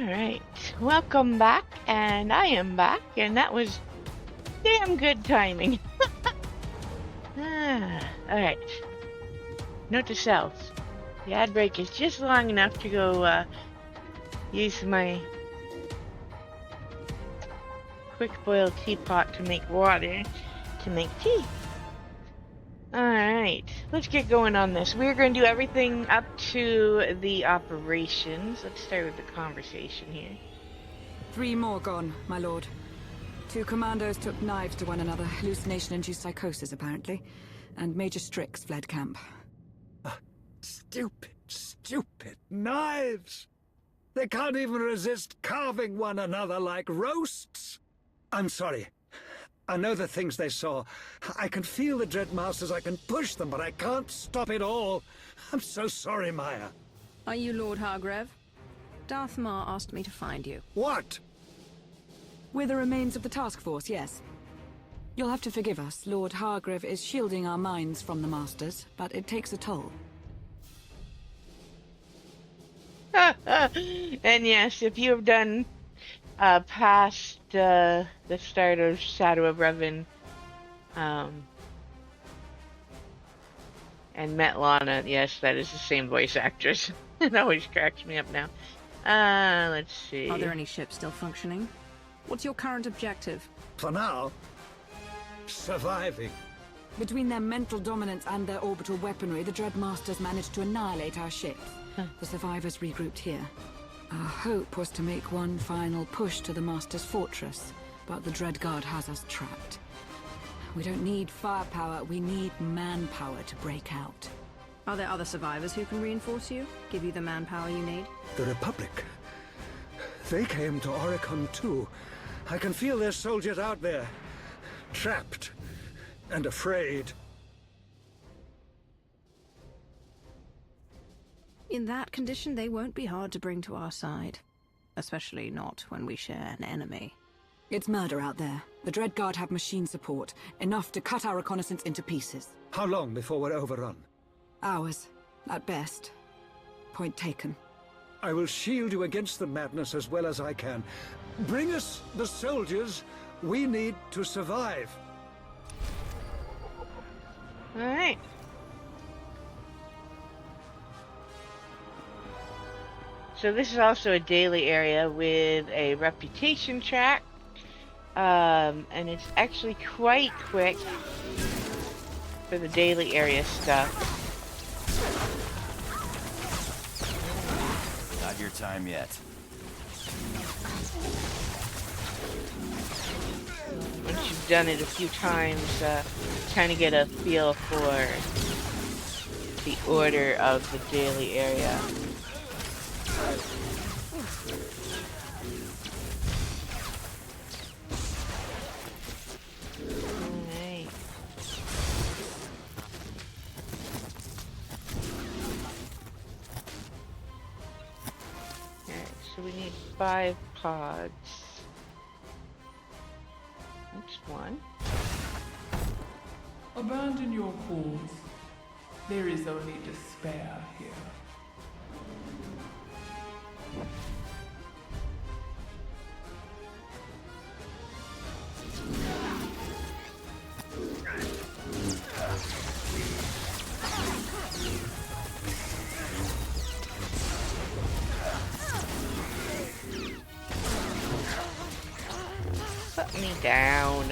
Alright, welcome back, and I am back, and that was damn good timing. Alright. Note to self. The ad break is just long enough to go use my quick boil teapot to make water to make tea. Alright, let's get going on this. We're going to do everything up to the operations. Let's start with the conversation here. 3 more gone, my lord. 2 commandos took knives to one another, hallucination-induced psychosis apparently, and Major Strix fled camp. Stupid, stupid knives! They can't even resist carving one another like roasts! I'm sorry. I know the things they saw. I can feel the Dreadmasters, I can push them, but I can't stop it all. I'm so sorry, Maya. Are you Lord Hargrave? Darth Mar asked me to find you. What? We're the remains of the task force, yes. You'll have to forgive us. Lord Hargrave is shielding our minds from the Masters, but it takes a toll. And yes, if you have done past the start of Shadow of Revan and met Lana, yes, that is the same voice actress. It always cracks me up now. Let's see. Are there any ships still functioning? What's your current objective? For now, surviving. Between their mental dominance and their orbital weaponry, the Dreadmasters managed to annihilate our ships. The survivors regrouped here. Our hope was to make one final push to the Master's fortress, but the Dreadguard has us trapped. We don't need firepower, we need manpower to break out. Are there other survivors who can reinforce you? Give you the manpower you need? The Republic. They came to Oricon too. I can feel their soldiers out there. Trapped. And afraid. In that condition, they won't be hard to bring to our side. Especially not when we share an enemy. It's murder out there. The Dreadguard have machine support, enough to cut our reconnaissance into pieces. How long before we're overrun? Hours, at best. Point taken. I will shield you against the madness as well as I can. Bring us the soldiers we need to survive. Alright. So this is also a daily area with a reputation track. And it's actually quite quick for the daily area stuff. Not your time yet. Once you've done it a few times, kind of get a feel for the order of the daily area. Alright. So we need 5 pods. That's 1. Abandon your cause. There is only despair here. Put me down.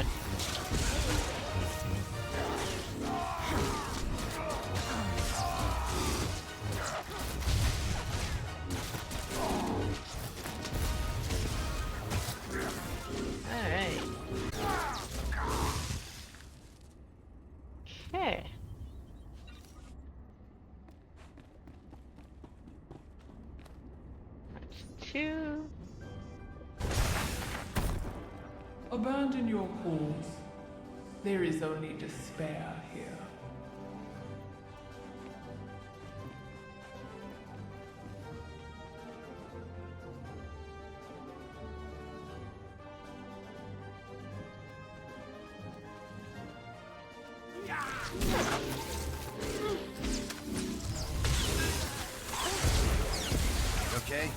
Alright. Okay. That's 2. Abandon your cause. There is only despair here. Okay?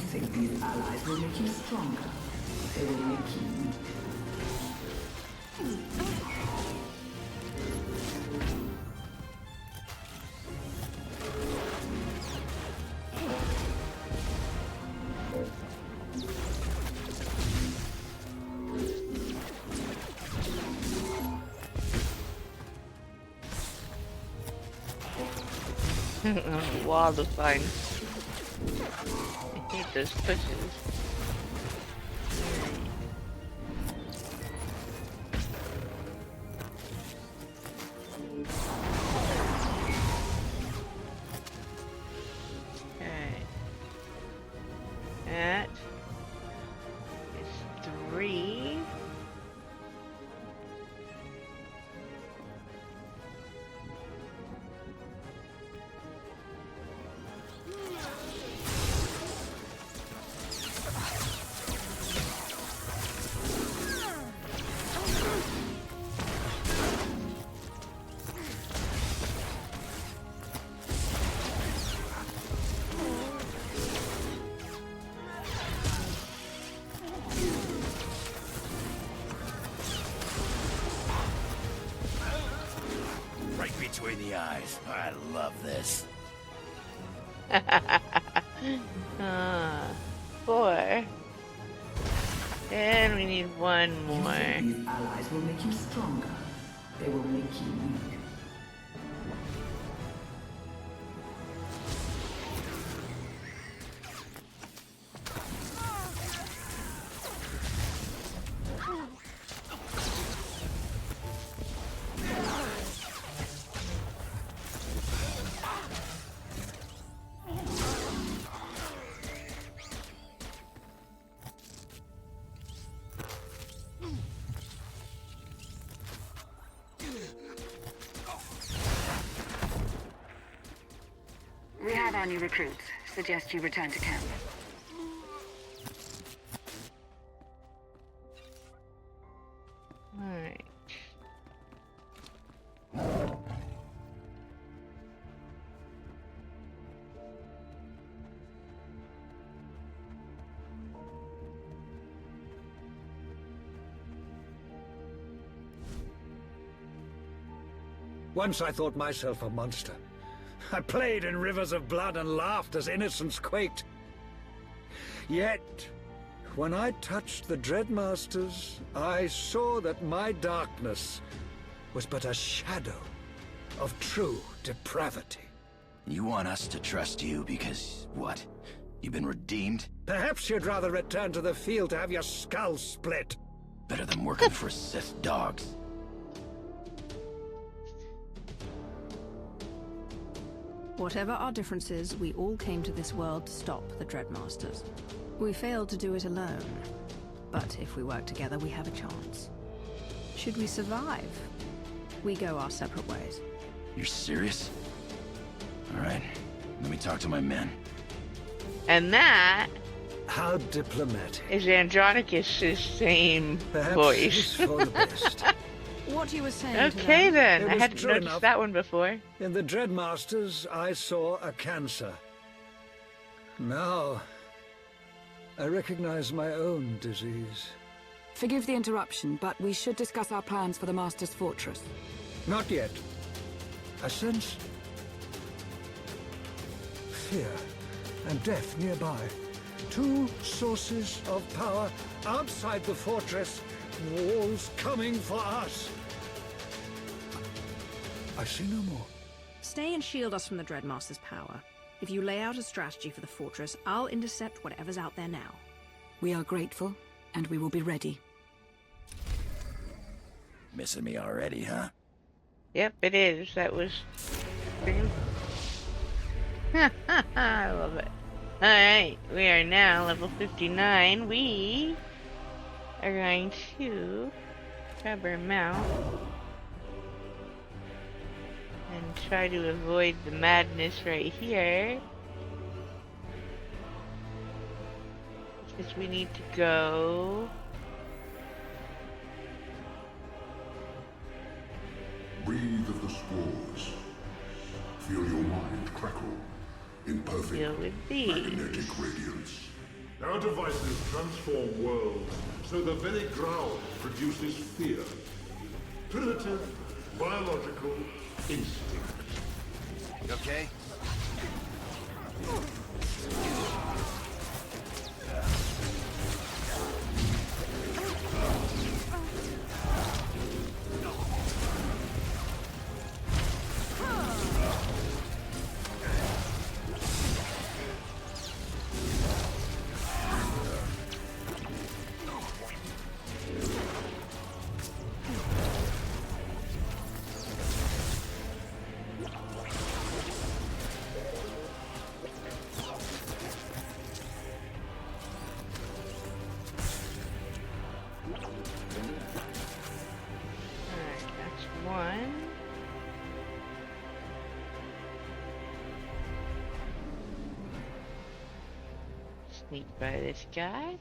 think these allies will make you stronger? They will make you weak. Wall to find. I hate those pushes. Okay. That is 3. Between the eyes. I love this. 4. And we need one more. These allies will make you stronger. They will make you weak. We have our new recruits. Suggest you return to camp. Alright. Once I thought myself a monster. I played in rivers of blood and laughed as innocence quaked. Yet, when I touched the Dreadmasters, I saw that my darkness was but a shadow of true depravity. You want us to trust you because, what? You've been redeemed? Perhaps you'd rather return to the field to have your skull split. Better than working for Sith dogs. Whatever our differences, we all came to this world to stop the Dreadmasters. We failed to do it alone, but if we work together, we have a chance. Should we survive, we go our separate ways. You're serious? All right, let me talk to my men. And that... How diplomatic. Is Andronicus' same Perhaps voice. it's for the best. What you were saying Okay to them? then, I hadn't noticed that one before. In the Dreadmasters, I saw a cancer. Now, I recognize my own disease. Forgive the interruption, but we should discuss our plans for the Master's Fortress. Not yet. I sense fear and death nearby. 2 sources of power outside the fortress. Walls coming for us. I see no more. Stay and shield us from the Dreadmaster's power. If you lay out a strategy for the fortress, I'll intercept whatever's out there now. We are grateful, and we will be ready. Missing me already, huh? Yep, it is. That was... I love it. Alright, we are now level 59. We are going to grab our mount and try to avoid the madness right here. Because we need to go... Breathe of the spores. Feel your mind crackle in perfect Deal with these. magnetic radiance. Our devices transform worlds, so the very ground produces fear. Primitive, biological instinct. You okay? Sneak by this guy.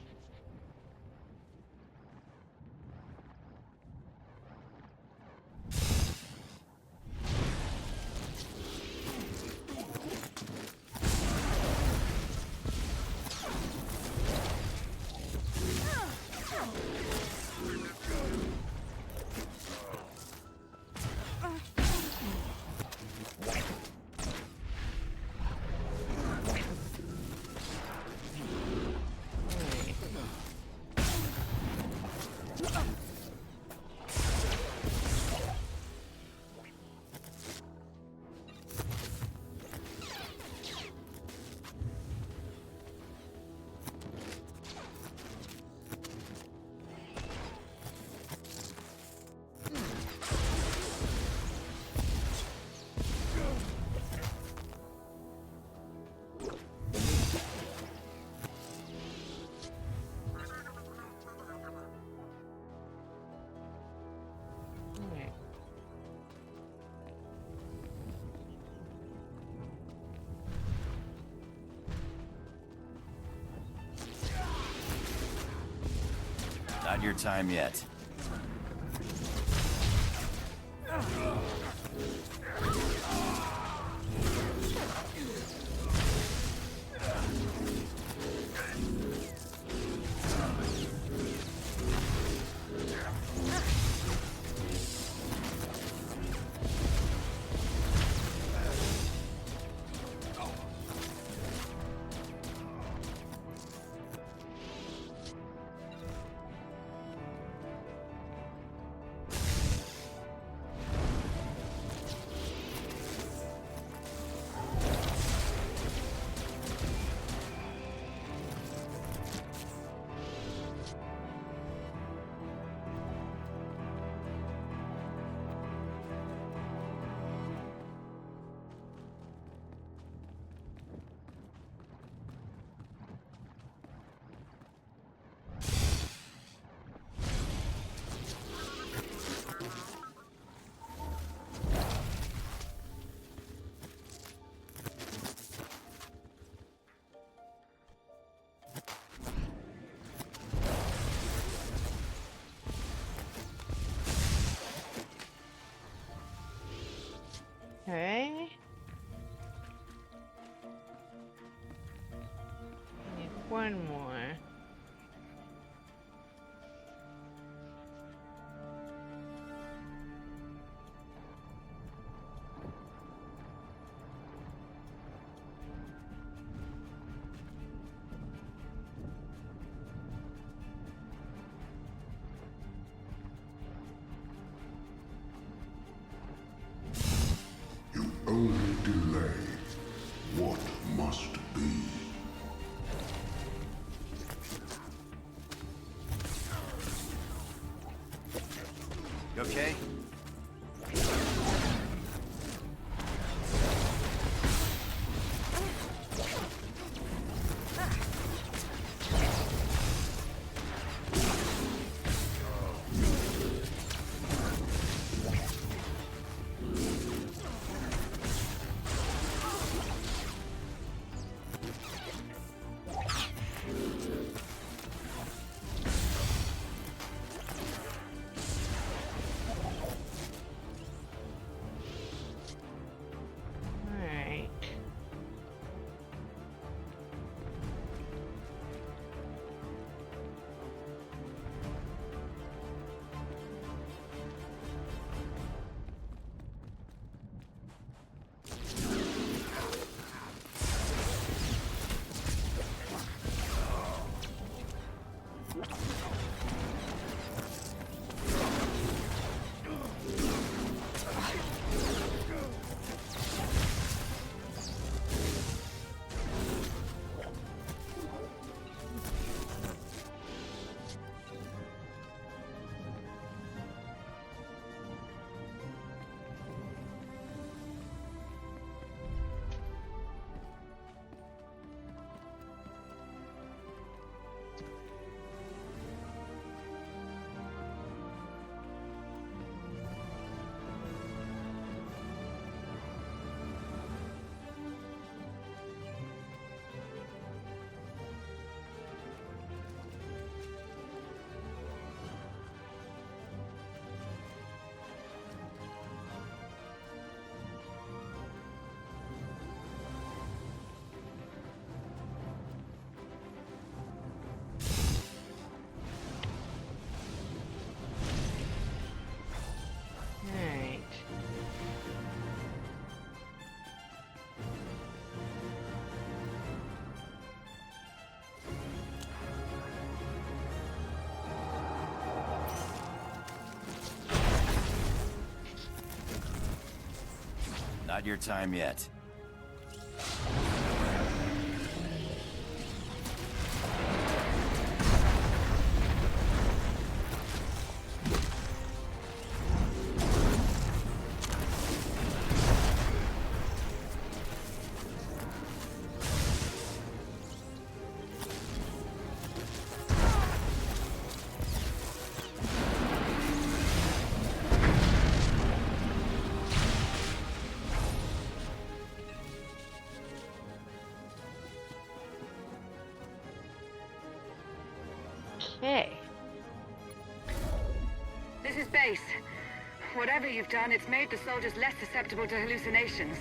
Not your time yet. Okay. Need one more. Only delay what must be. Not your time yet. Okay. This is base. Whatever you've done, it's made the soldiers less susceptible to hallucinations.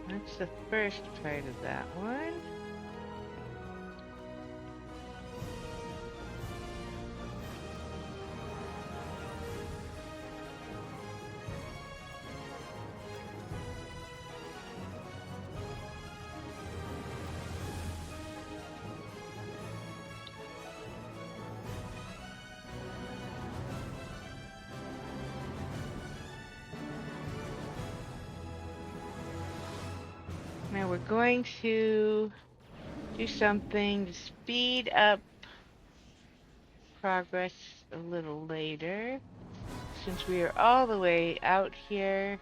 That's the first part of that one. Now we're going to do something to speed up progress a little later, since we are all the way out here.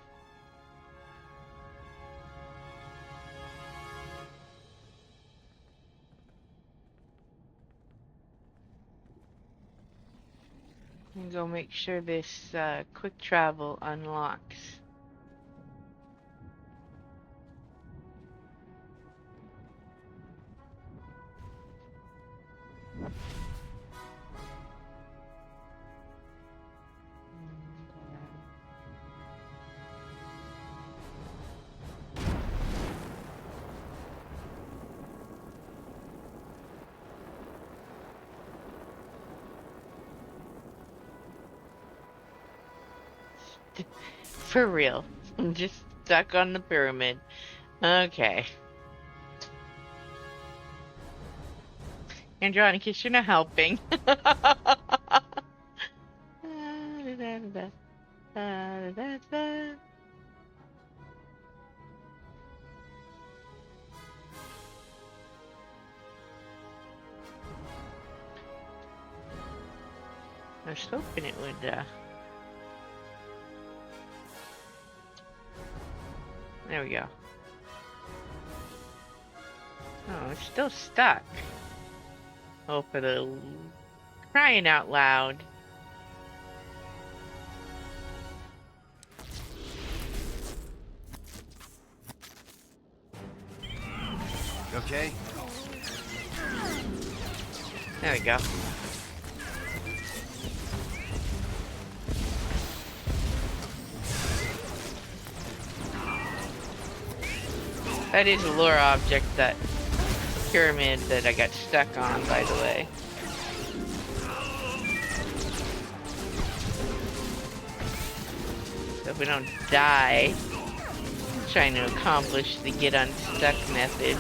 And go make sure this quick travel unlocks. For real. I'm just stuck on the pyramid. Okay. Andronicus, you're not helping. I was hoping it would, there we go. Oh, it's still stuck. Oh, for the crying out loud. You okay? There we go. That is a lore object, that pyramid that I got stuck on, by the way. So if we don't die, trying to accomplish the get unstuck method.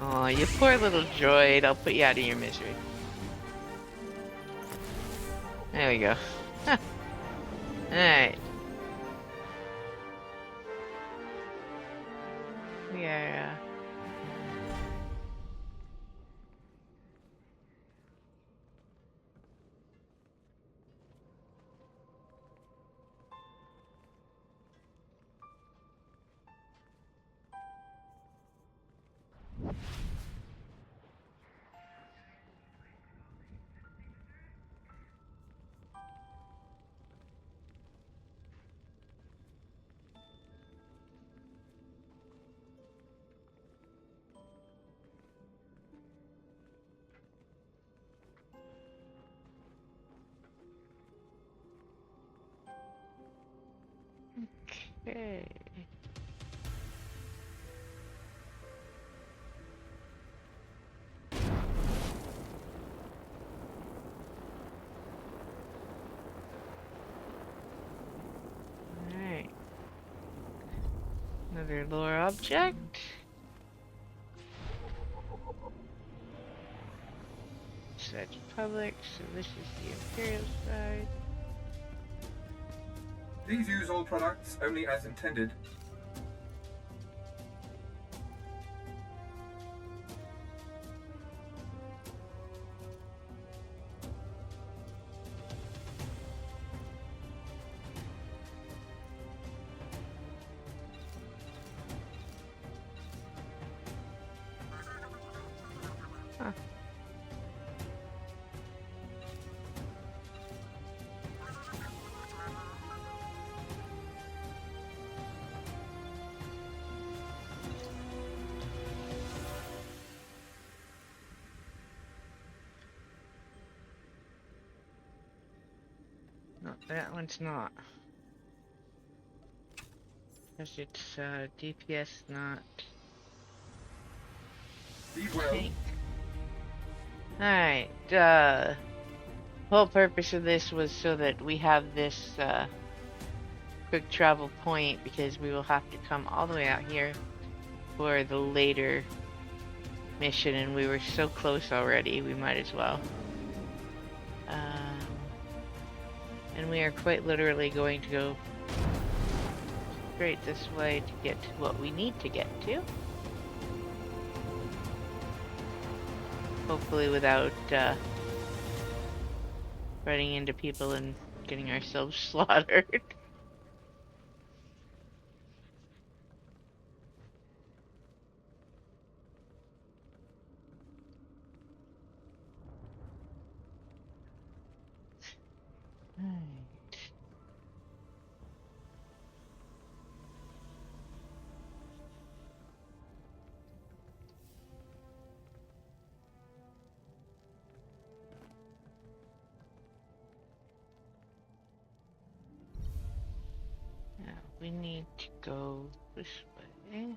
Aw, you poor little droid. I'll put you out of your misery. There we go. Alright. We are, okay. Alright. Another lore object. So that's public, so this is the Imperial side. Please use all products only as intended. Huh. No, that one's not. Because it's DPS not. Be well. Alright, whole purpose of this was so that we have this quick travel point, because we will have to come all the way out here for the later mission, and we were so close already, we might as well. And we are quite literally going to go straight this way to get to what we need to get to. Hopefully without running into people and getting ourselves slaughtered. Now we need to go this way.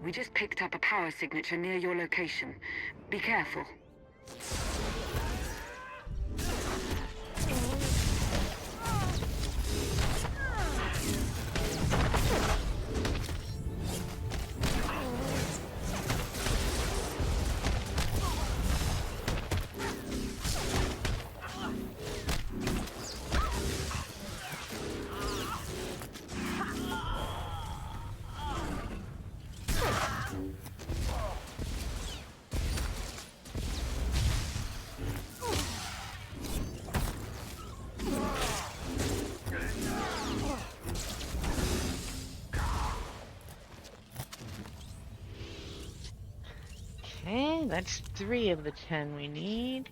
We just picked up a power signature near your location. Be careful. Okay, that's 3 of the 10 we need.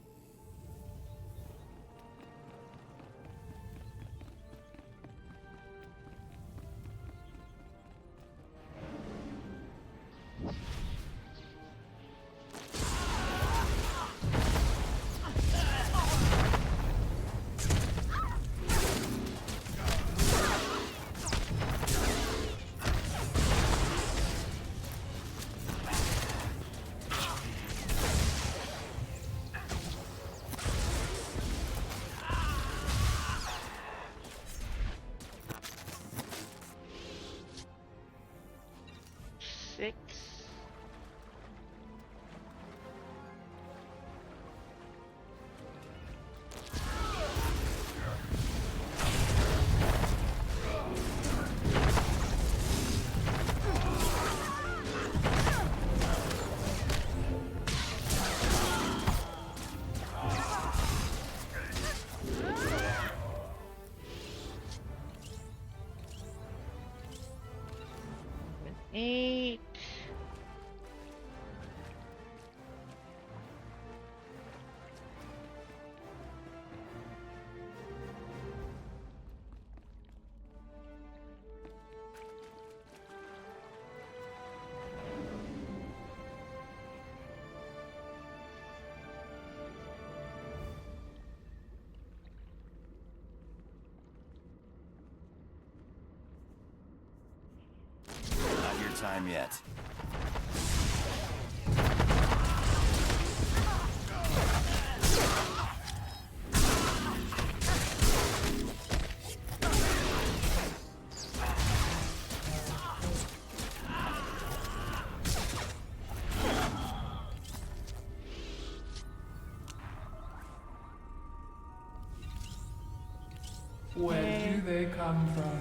Not your time yet. Where do they come from?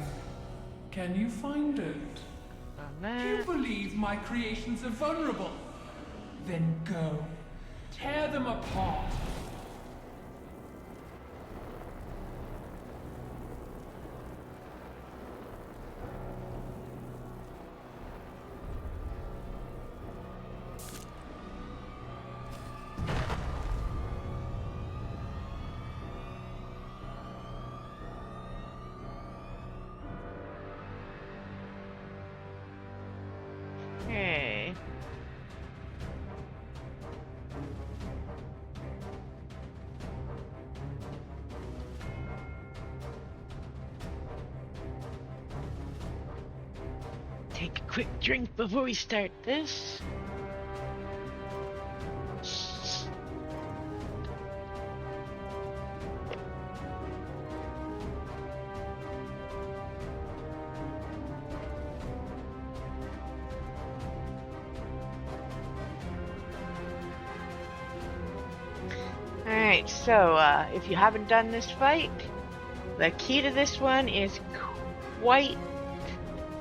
Can you find it? Do you believe my creations are vulnerable? Then go. Tear them apart. Okay. Take a quick drink before we start this. Alright, so if you haven't done this fight, the key to this one is quite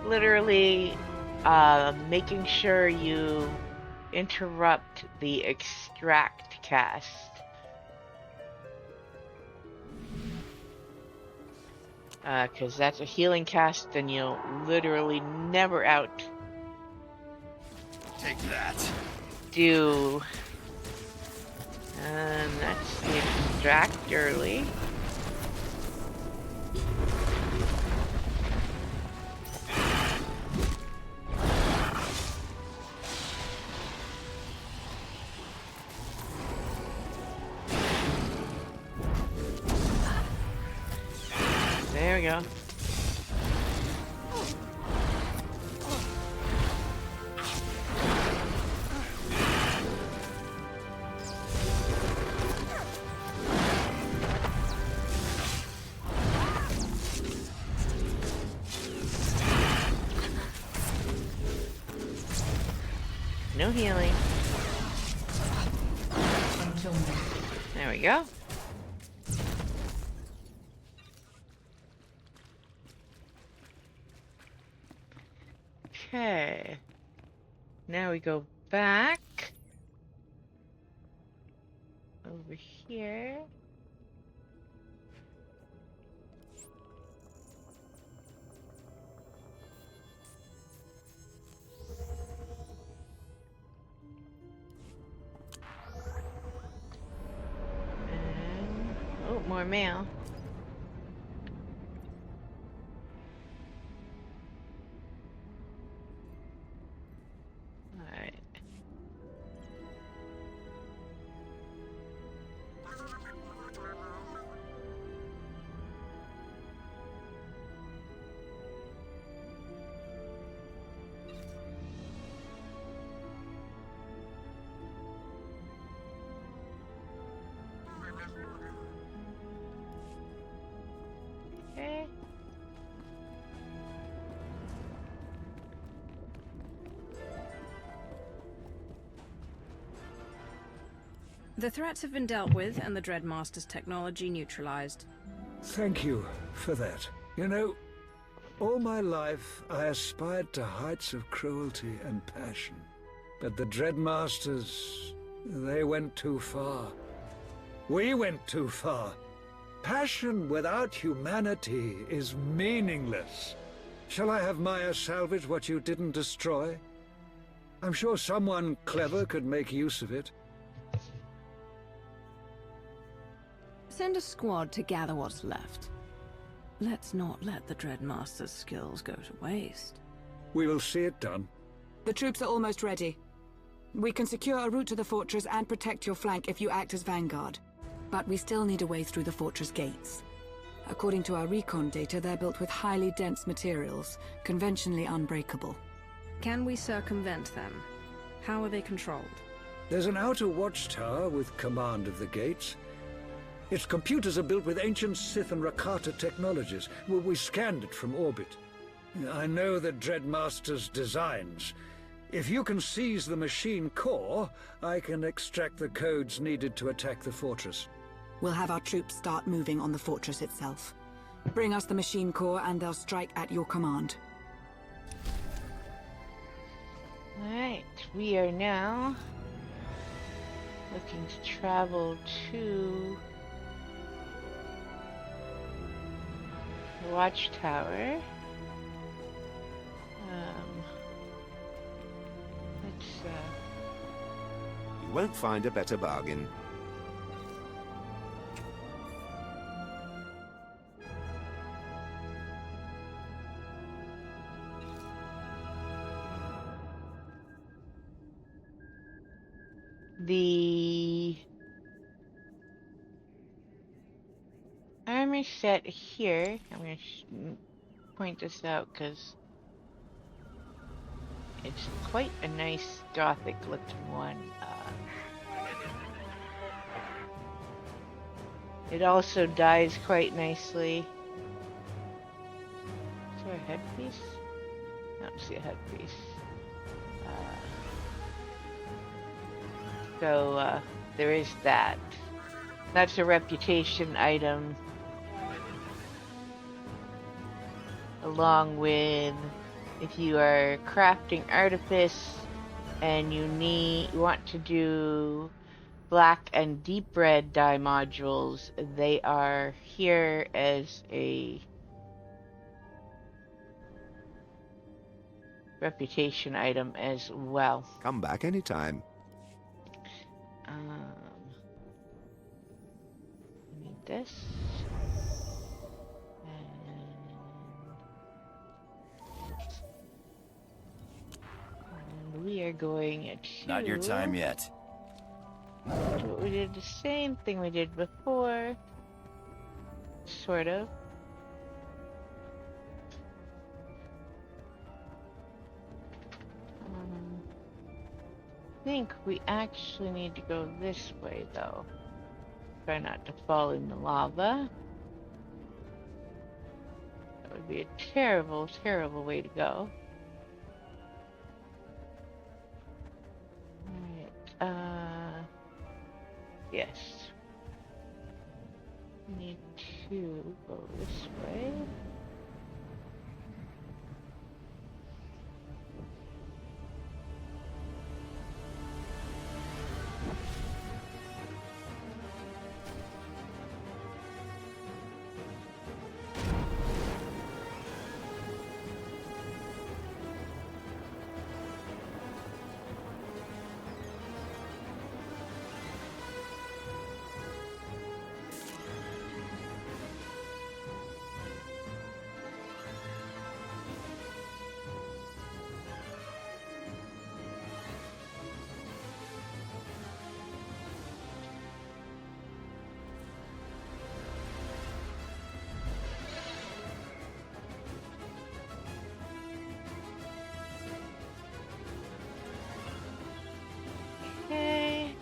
literally making sure you interrupt the extract cast. Because that's a healing cast and you'll literally never out. Take that. Do. And that's the extract early. There we go. no healing. Until now. There we go. Okay. Now we go back over here. And, oh, more mail. Alright. Okay. The threats have been dealt with and the Dreadmaster's technology neutralized. Thank you for that. You know, all my life I aspired to heights of cruelty and passion. But the Dreadmasters, they went too far. We went too far. Passion without humanity is meaningless. Shall I have Maya salvage what you didn't destroy? I'm sure someone clever could make use of it. Send a squad to gather what's left. Let's not let the Dreadmaster's skills go to waste. We will see it done. The troops are almost ready. We can secure a route to the fortress and protect your flank if you act as vanguard. But we still need a way through the fortress gates. According to our recon data, they're built with highly dense materials, conventionally unbreakable. Can we circumvent them? How are they controlled? There's an outer watchtower with command of the gates. Its computers are built with ancient Sith and Rakata technologies. We scanned it from orbit. I know the Dreadmaster's designs. If you can seize the machine core, I can extract the codes needed to attack the fortress. We'll have our troops start moving on the fortress itself. Bring us the machine core and they'll strike at your command. Alright, we are now looking to travel to the watchtower. You won't find a better bargain. The armor set here, I'm going to point this out because it's quite a nice gothic looking one. It also dyes quite nicely. Is there a headpiece? I don't see a headpiece. So there is that. That's a reputation item. Along with if you are crafting artifice and you want to do black and deep red dye modules, they are here as a reputation item as well. Come back anytime. Need this. And we are going to... Not your time yet. We did the same thing we did before. Sort of. I think we actually need to go this way though. Try not to fall in the lava. That would be a terrible, terrible way to go. Yes. Need to go this way. Okay.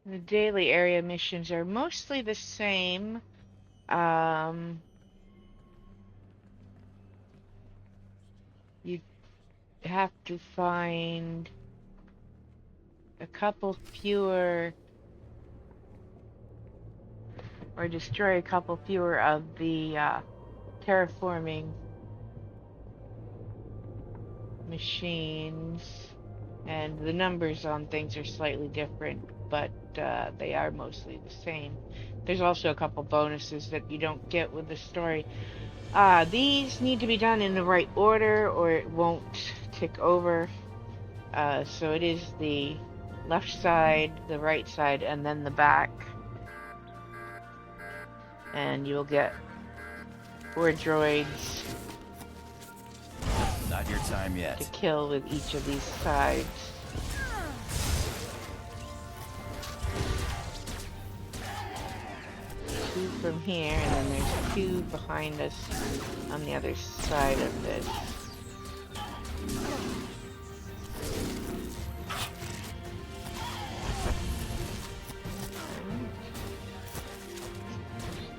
The daily area missions are mostly the same. You have to find a couple fewer, or destroy a couple fewer of the terraforming machines, and the numbers on things are slightly different, but they are mostly the same. There's also a couple bonuses that you don't get with the story. These need to be done in the right order or it won't tick over. So it is the left side, the right side, and then the back. And you'll get 4 droids. Not your time yet. To kill with each of these sides. Two from here, and then there's 2 behind us on the other side of this.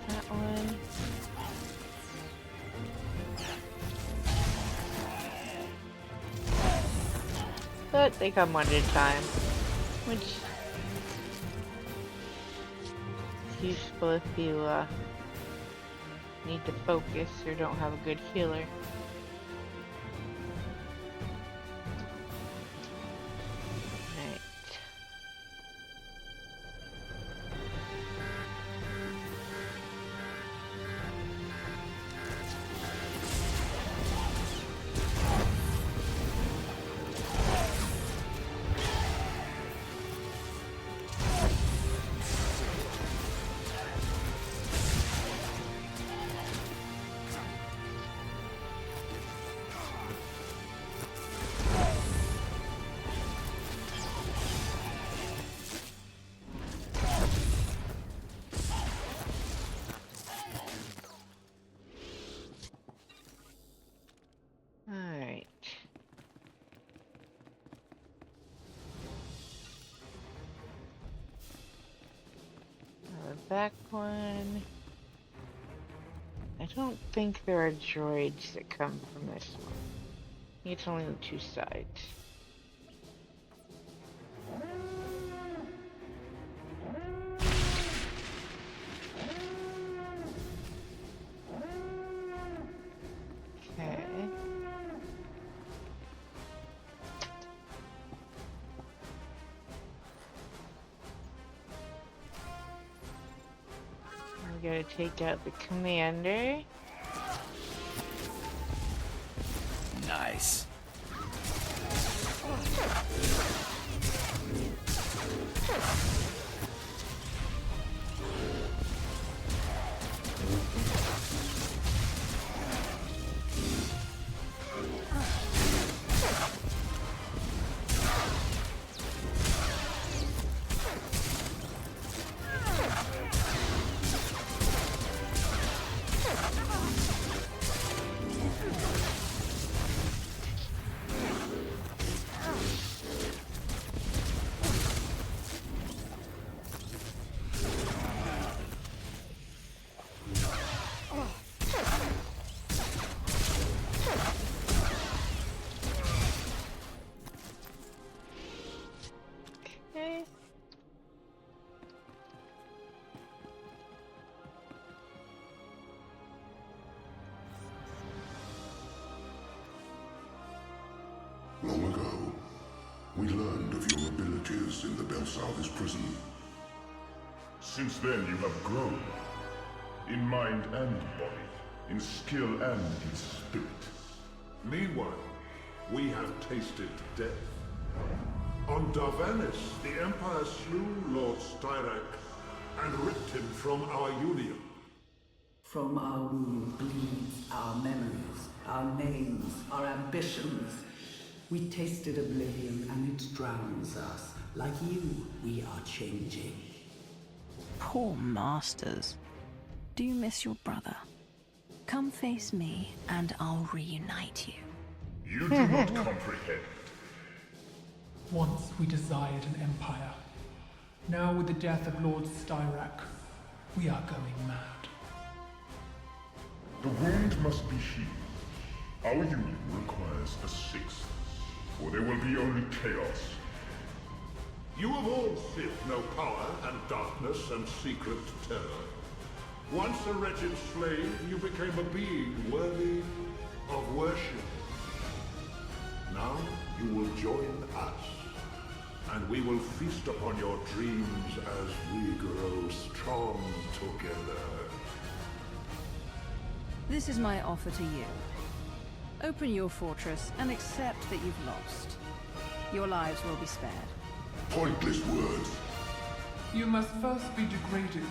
That one. But they come one at a time, which is useful if you need to focus or don't have a good healer. Right. Alright. The back one. I don't think there are droids that come from this one. I think it's only the 2 sides. Okay. We gotta take out the commander. Nice. Long ago, we learned of your abilities in the Belsavis prison. Since then, you have grown. In mind and body, in skill and in spirit. Meanwhile, we have tasted death. On Darvanis, the Empire slew Lord Styrak and ripped him from our union. From our womb bleeds our memories, our names, our ambitions. We tasted oblivion and it drowns us. Like you, we are changing. Poor masters. Do you miss your brother? Come face me, and I'll reunite you. You do not comprehend. Once we desired an empire. Now with the death of Lord Styrak, we are going mad. The wound must be healed. Our union requires a sixth, or there will be only chaos. You of all Sith know power and darkness and secret terror. Once a wretched slave, you became a being worthy of worship. Now you will join us, and we will feast upon your dreams as we grow strong together. This is my offer to you. Open your fortress and accept that you've lost. Your lives will be spared. Pointless words. You must first be degraded.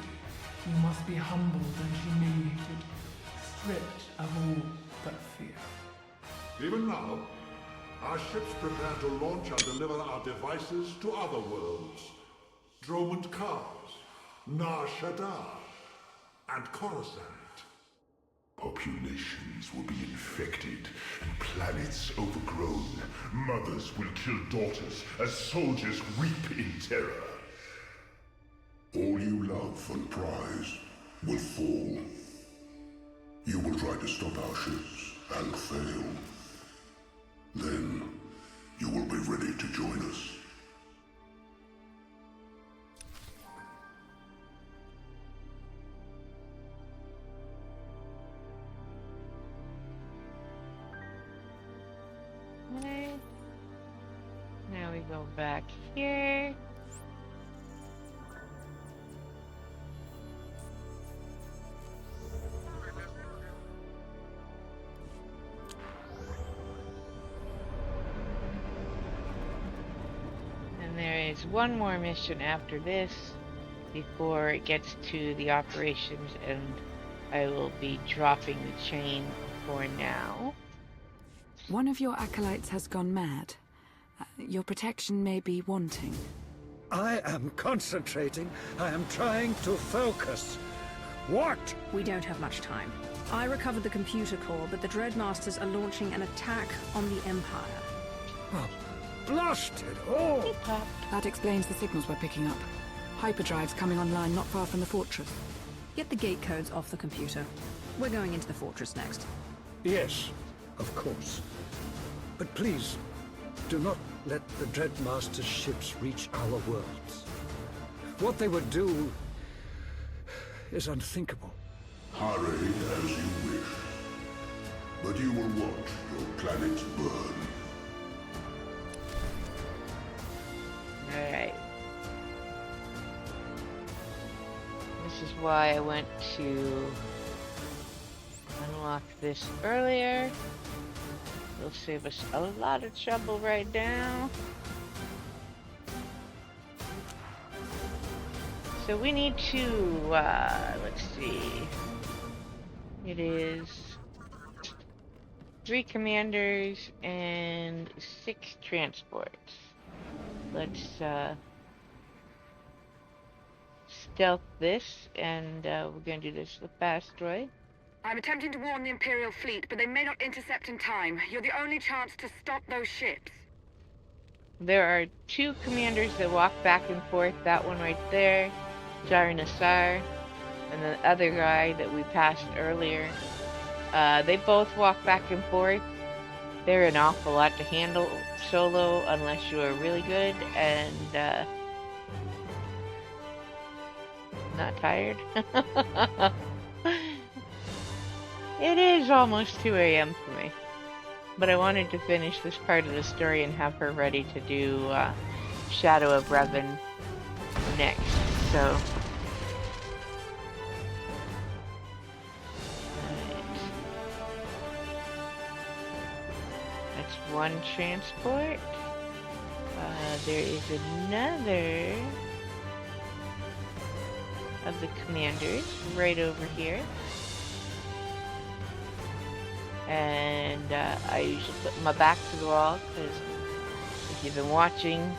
You must be humbled and humiliated, stripped of all but fear. Even now, our ships prepare to launch and deliver our devices to other worlds. Dromund Kars, Nar Shaddaa, and Coruscant. Populations will be infected, planets overgrown. Mothers will kill daughters as soldiers weep in terror. All you love and prize will fall. You will try to stop our ships and fail. Then you will be ready to join us. Okay. Now we go back here. And there is one more mission after this before it gets to the operations, and I will be dropping the chain for now. One of your acolytes has gone mad. Your protection may be wanting. I am concentrating. I am trying to focus. What? We don't have much time. I recovered the computer core, but the Dreadmasters are launching an attack on the Empire. Oh, blast it all! That explains the signals we're picking up. Hyperdrive's coming online not far from the fortress. Get the gate codes off the computer. We're going into the fortress next. Yes, of course. But please, do not let the Dreadmaster's ships reach our worlds. What they would do is unthinkable. Hurry as you wish. But you will watch your planet burn. Alright. This is why I went to unlock this earlier. It'll save us a lot of trouble right now. So we need to, let's see. It is 3 commanders and 6 transports. Let's stealth this, and we're gonna do this with fast droid. I'm attempting to warn the Imperial fleet, but they may not intercept in time. You're the only chance to stop those ships. There are 2 commanders that walk back and forth. That one right there, Jar Nassar, and the other guy that we passed earlier. They both walk back and forth. They're an awful lot to handle solo unless you are really good and not tired. It is almost 2 a.m. for me. But I wanted to finish this part of the story and have her ready to do Shadow of Revan next, so... That's one transport. There is another of the commanders right over here. And I usually put my back to the wall because if you've been watching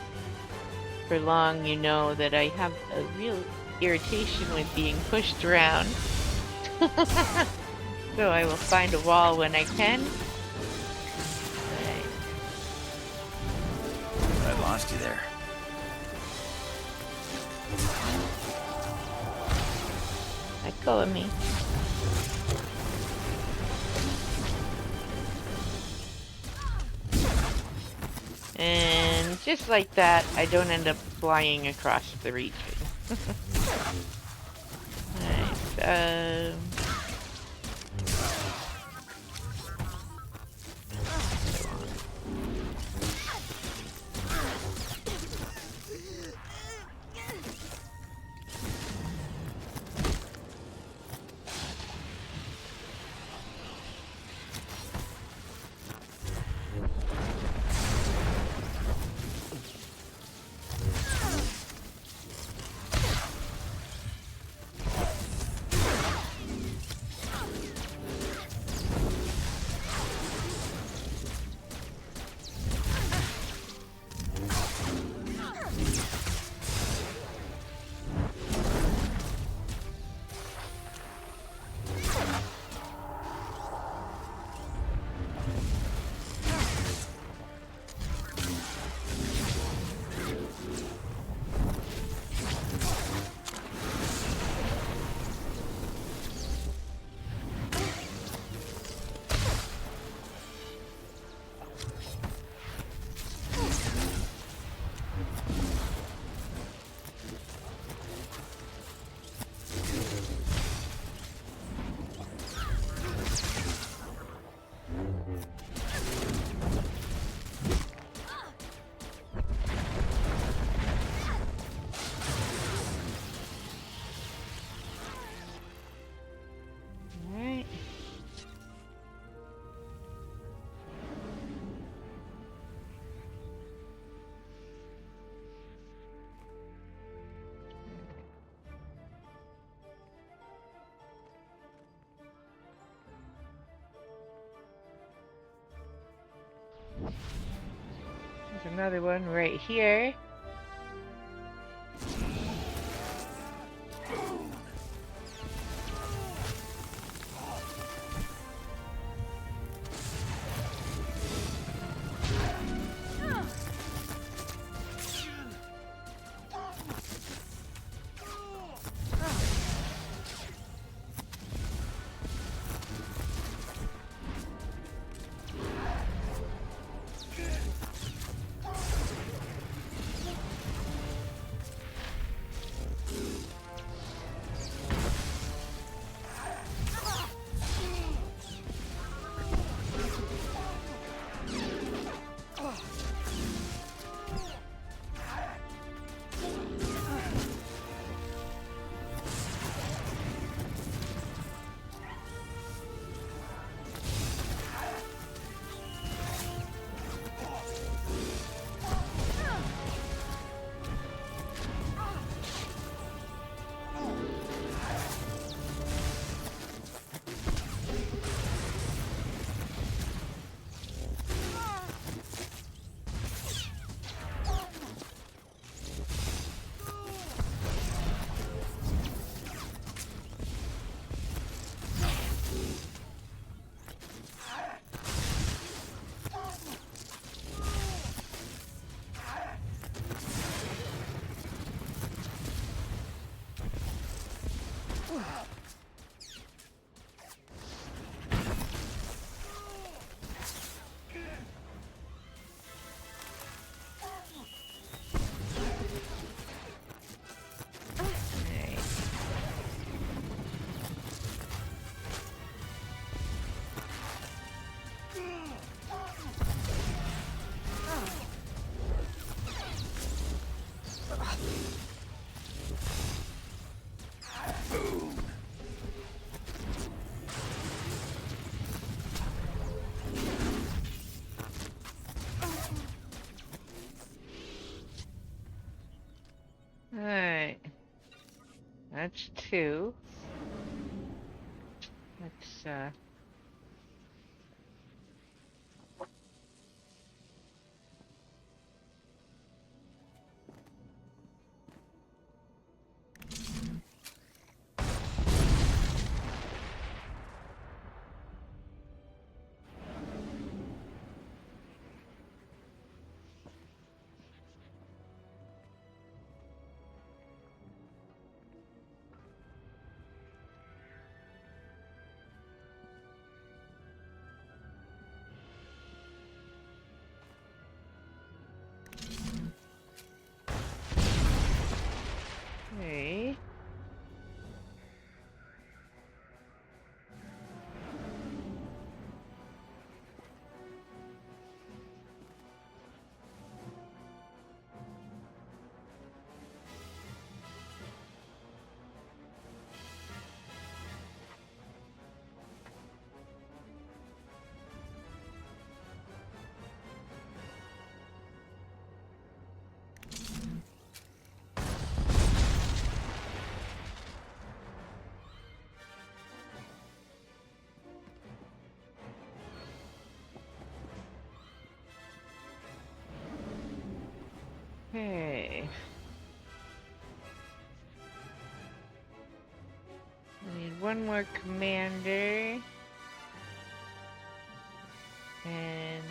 for long, you know that I have a real irritation with being pushed around. So I will find a wall when I can. I lost you there. Let go of me. And just like that, I don't end up flying across the region. Alright, there's another one right here. That's 2. Let's okay. Okay. We need one more commander. And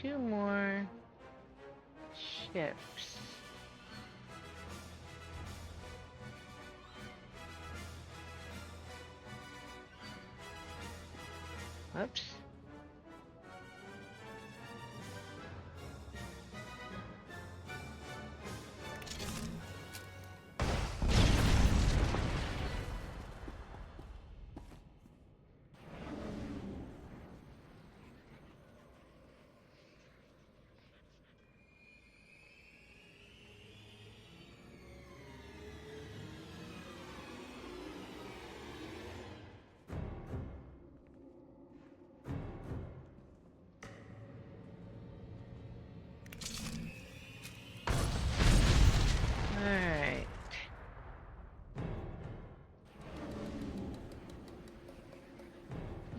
2 more ships. Oops. Alright.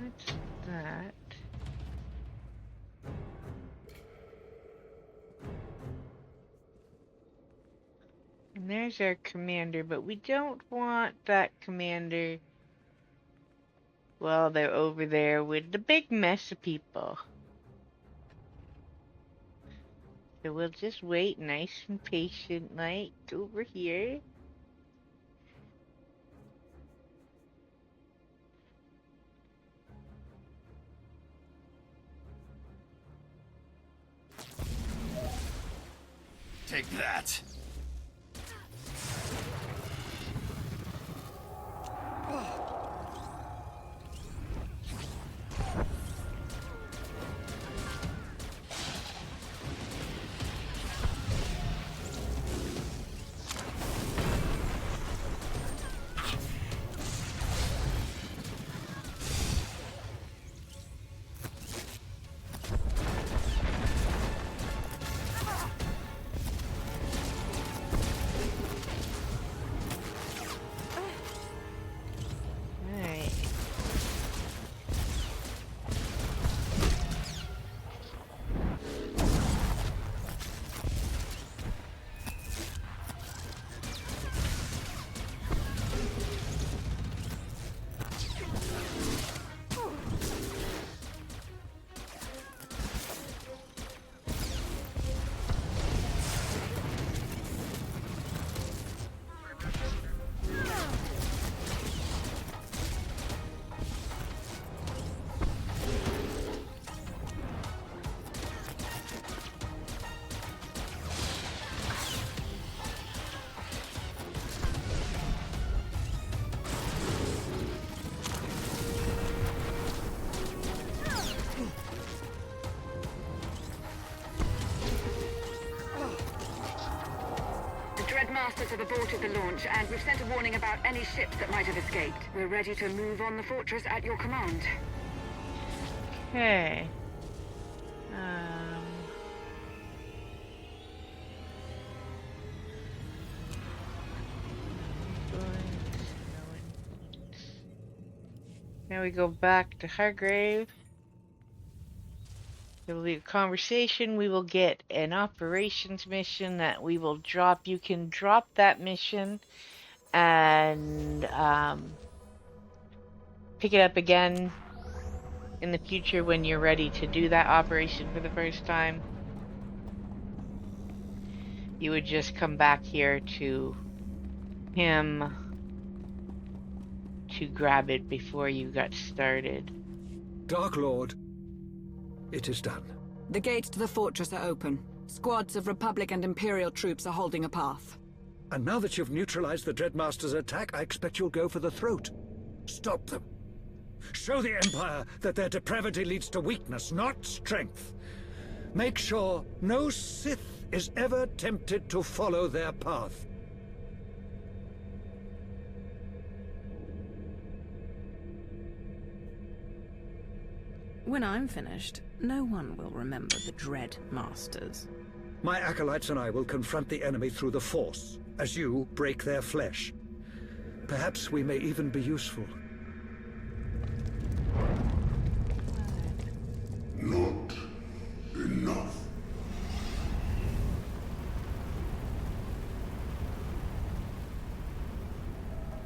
That's that. And there's our commander, but we don't want that commander. Well, they're over there with the big mess of people. So we'll just wait nice and patient like over here. Take that. Masters have aborted the launch, and we've sent a warning about any ships that might have escaped. We're ready to move on the fortress at your command. Okay. Now we go back to Hargrave. There will be a conversation. We will get an operations mission that we will drop. You can drop that mission and pick it up again in the future when you're ready to do that operation for the first time. You would just come back here to him to grab it before you got started. Dark Lord, it is done. The gates to the fortress are open. Squads of Republic and Imperial troops are holding a path. And now that you've neutralized the Dreadmaster's attack, I expect you'll go for the throat. Stop them. Show the Empire that their depravity leads to weakness, not strength. Make sure no Sith is ever tempted to follow their path. When I'm finished, no one will remember the Dread Masters. My acolytes and I will confront the enemy through the Force, as you break their flesh. Perhaps we may even be useful. Not enough.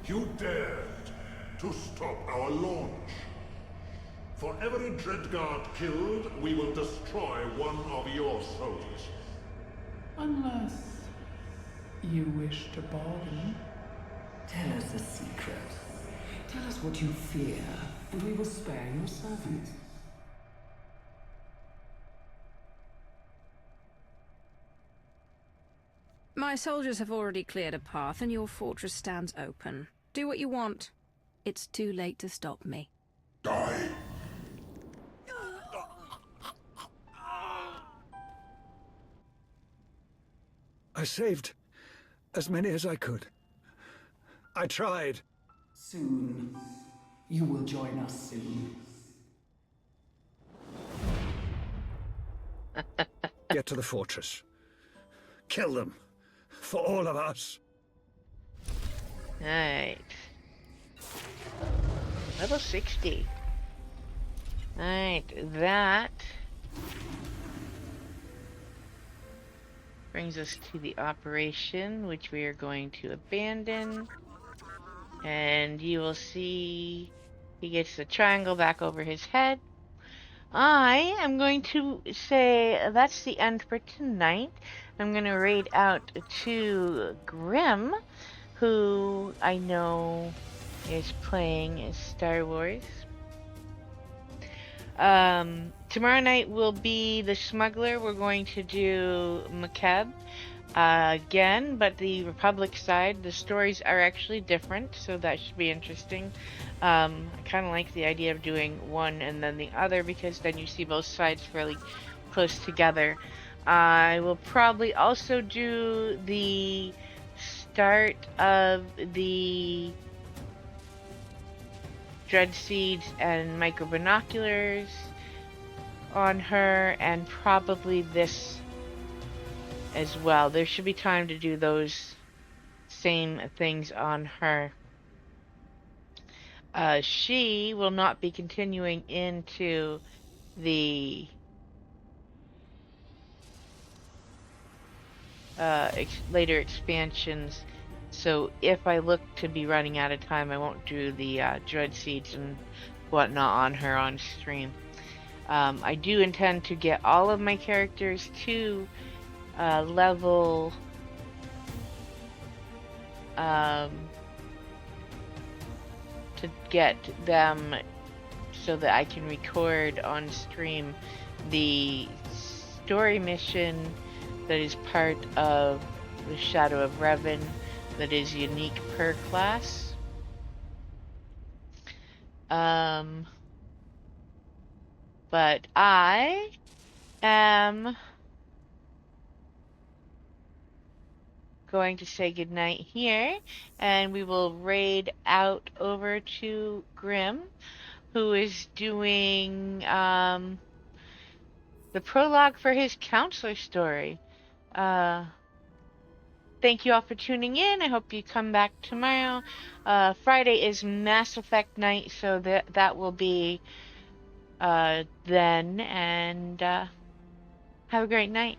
You dared to stop our launch. For every Dreadguard killed, we will destroy one of your souls. Unless you wish to bargain. Tell us a secret. Tell us what you fear, and we will spare your servants. My soldiers have already cleared a path, and your fortress stands open. Do what you want. It's too late to stop me. Die. I saved as many as I could. I tried. Soon. You will join us soon. Get to the fortress. Kill them. For all of us. Alright. Level 60. Alright, that brings us to the operation, which we are going to abandon. And you will see he gets the triangle back over his head. I am going to say that's the end for tonight. I'm going to raid out to Grim, who I know is playing Star Wars. Tomorrow night will be the Smuggler. We're going to do Makeb again, but the Republic side. The stories are actually different, so that should be interesting. I kind of like the idea of doing one and then the other, because then you see both sides fairly close together. I will probably also do the start of the Dread Seeds and micro binoculars on her, and probably this as well. There should be time to do those same things on her. She will not be continuing into the later expansions, so if I look to be running out of time, I won't do the Dread Seeds and whatnot on her on stream. I do intend to get all of my characters to level to get them so that I can record on stream the story mission that is part of the Shadow of Revan that is unique per class. But I am going to say goodnight here, and we will raid out over to Grim, who is doing the prologue for his counselor story. thank you all for tuning in. I hope you come back tomorrow. Friday is Mass Effect night, so that will be then. And have a great night.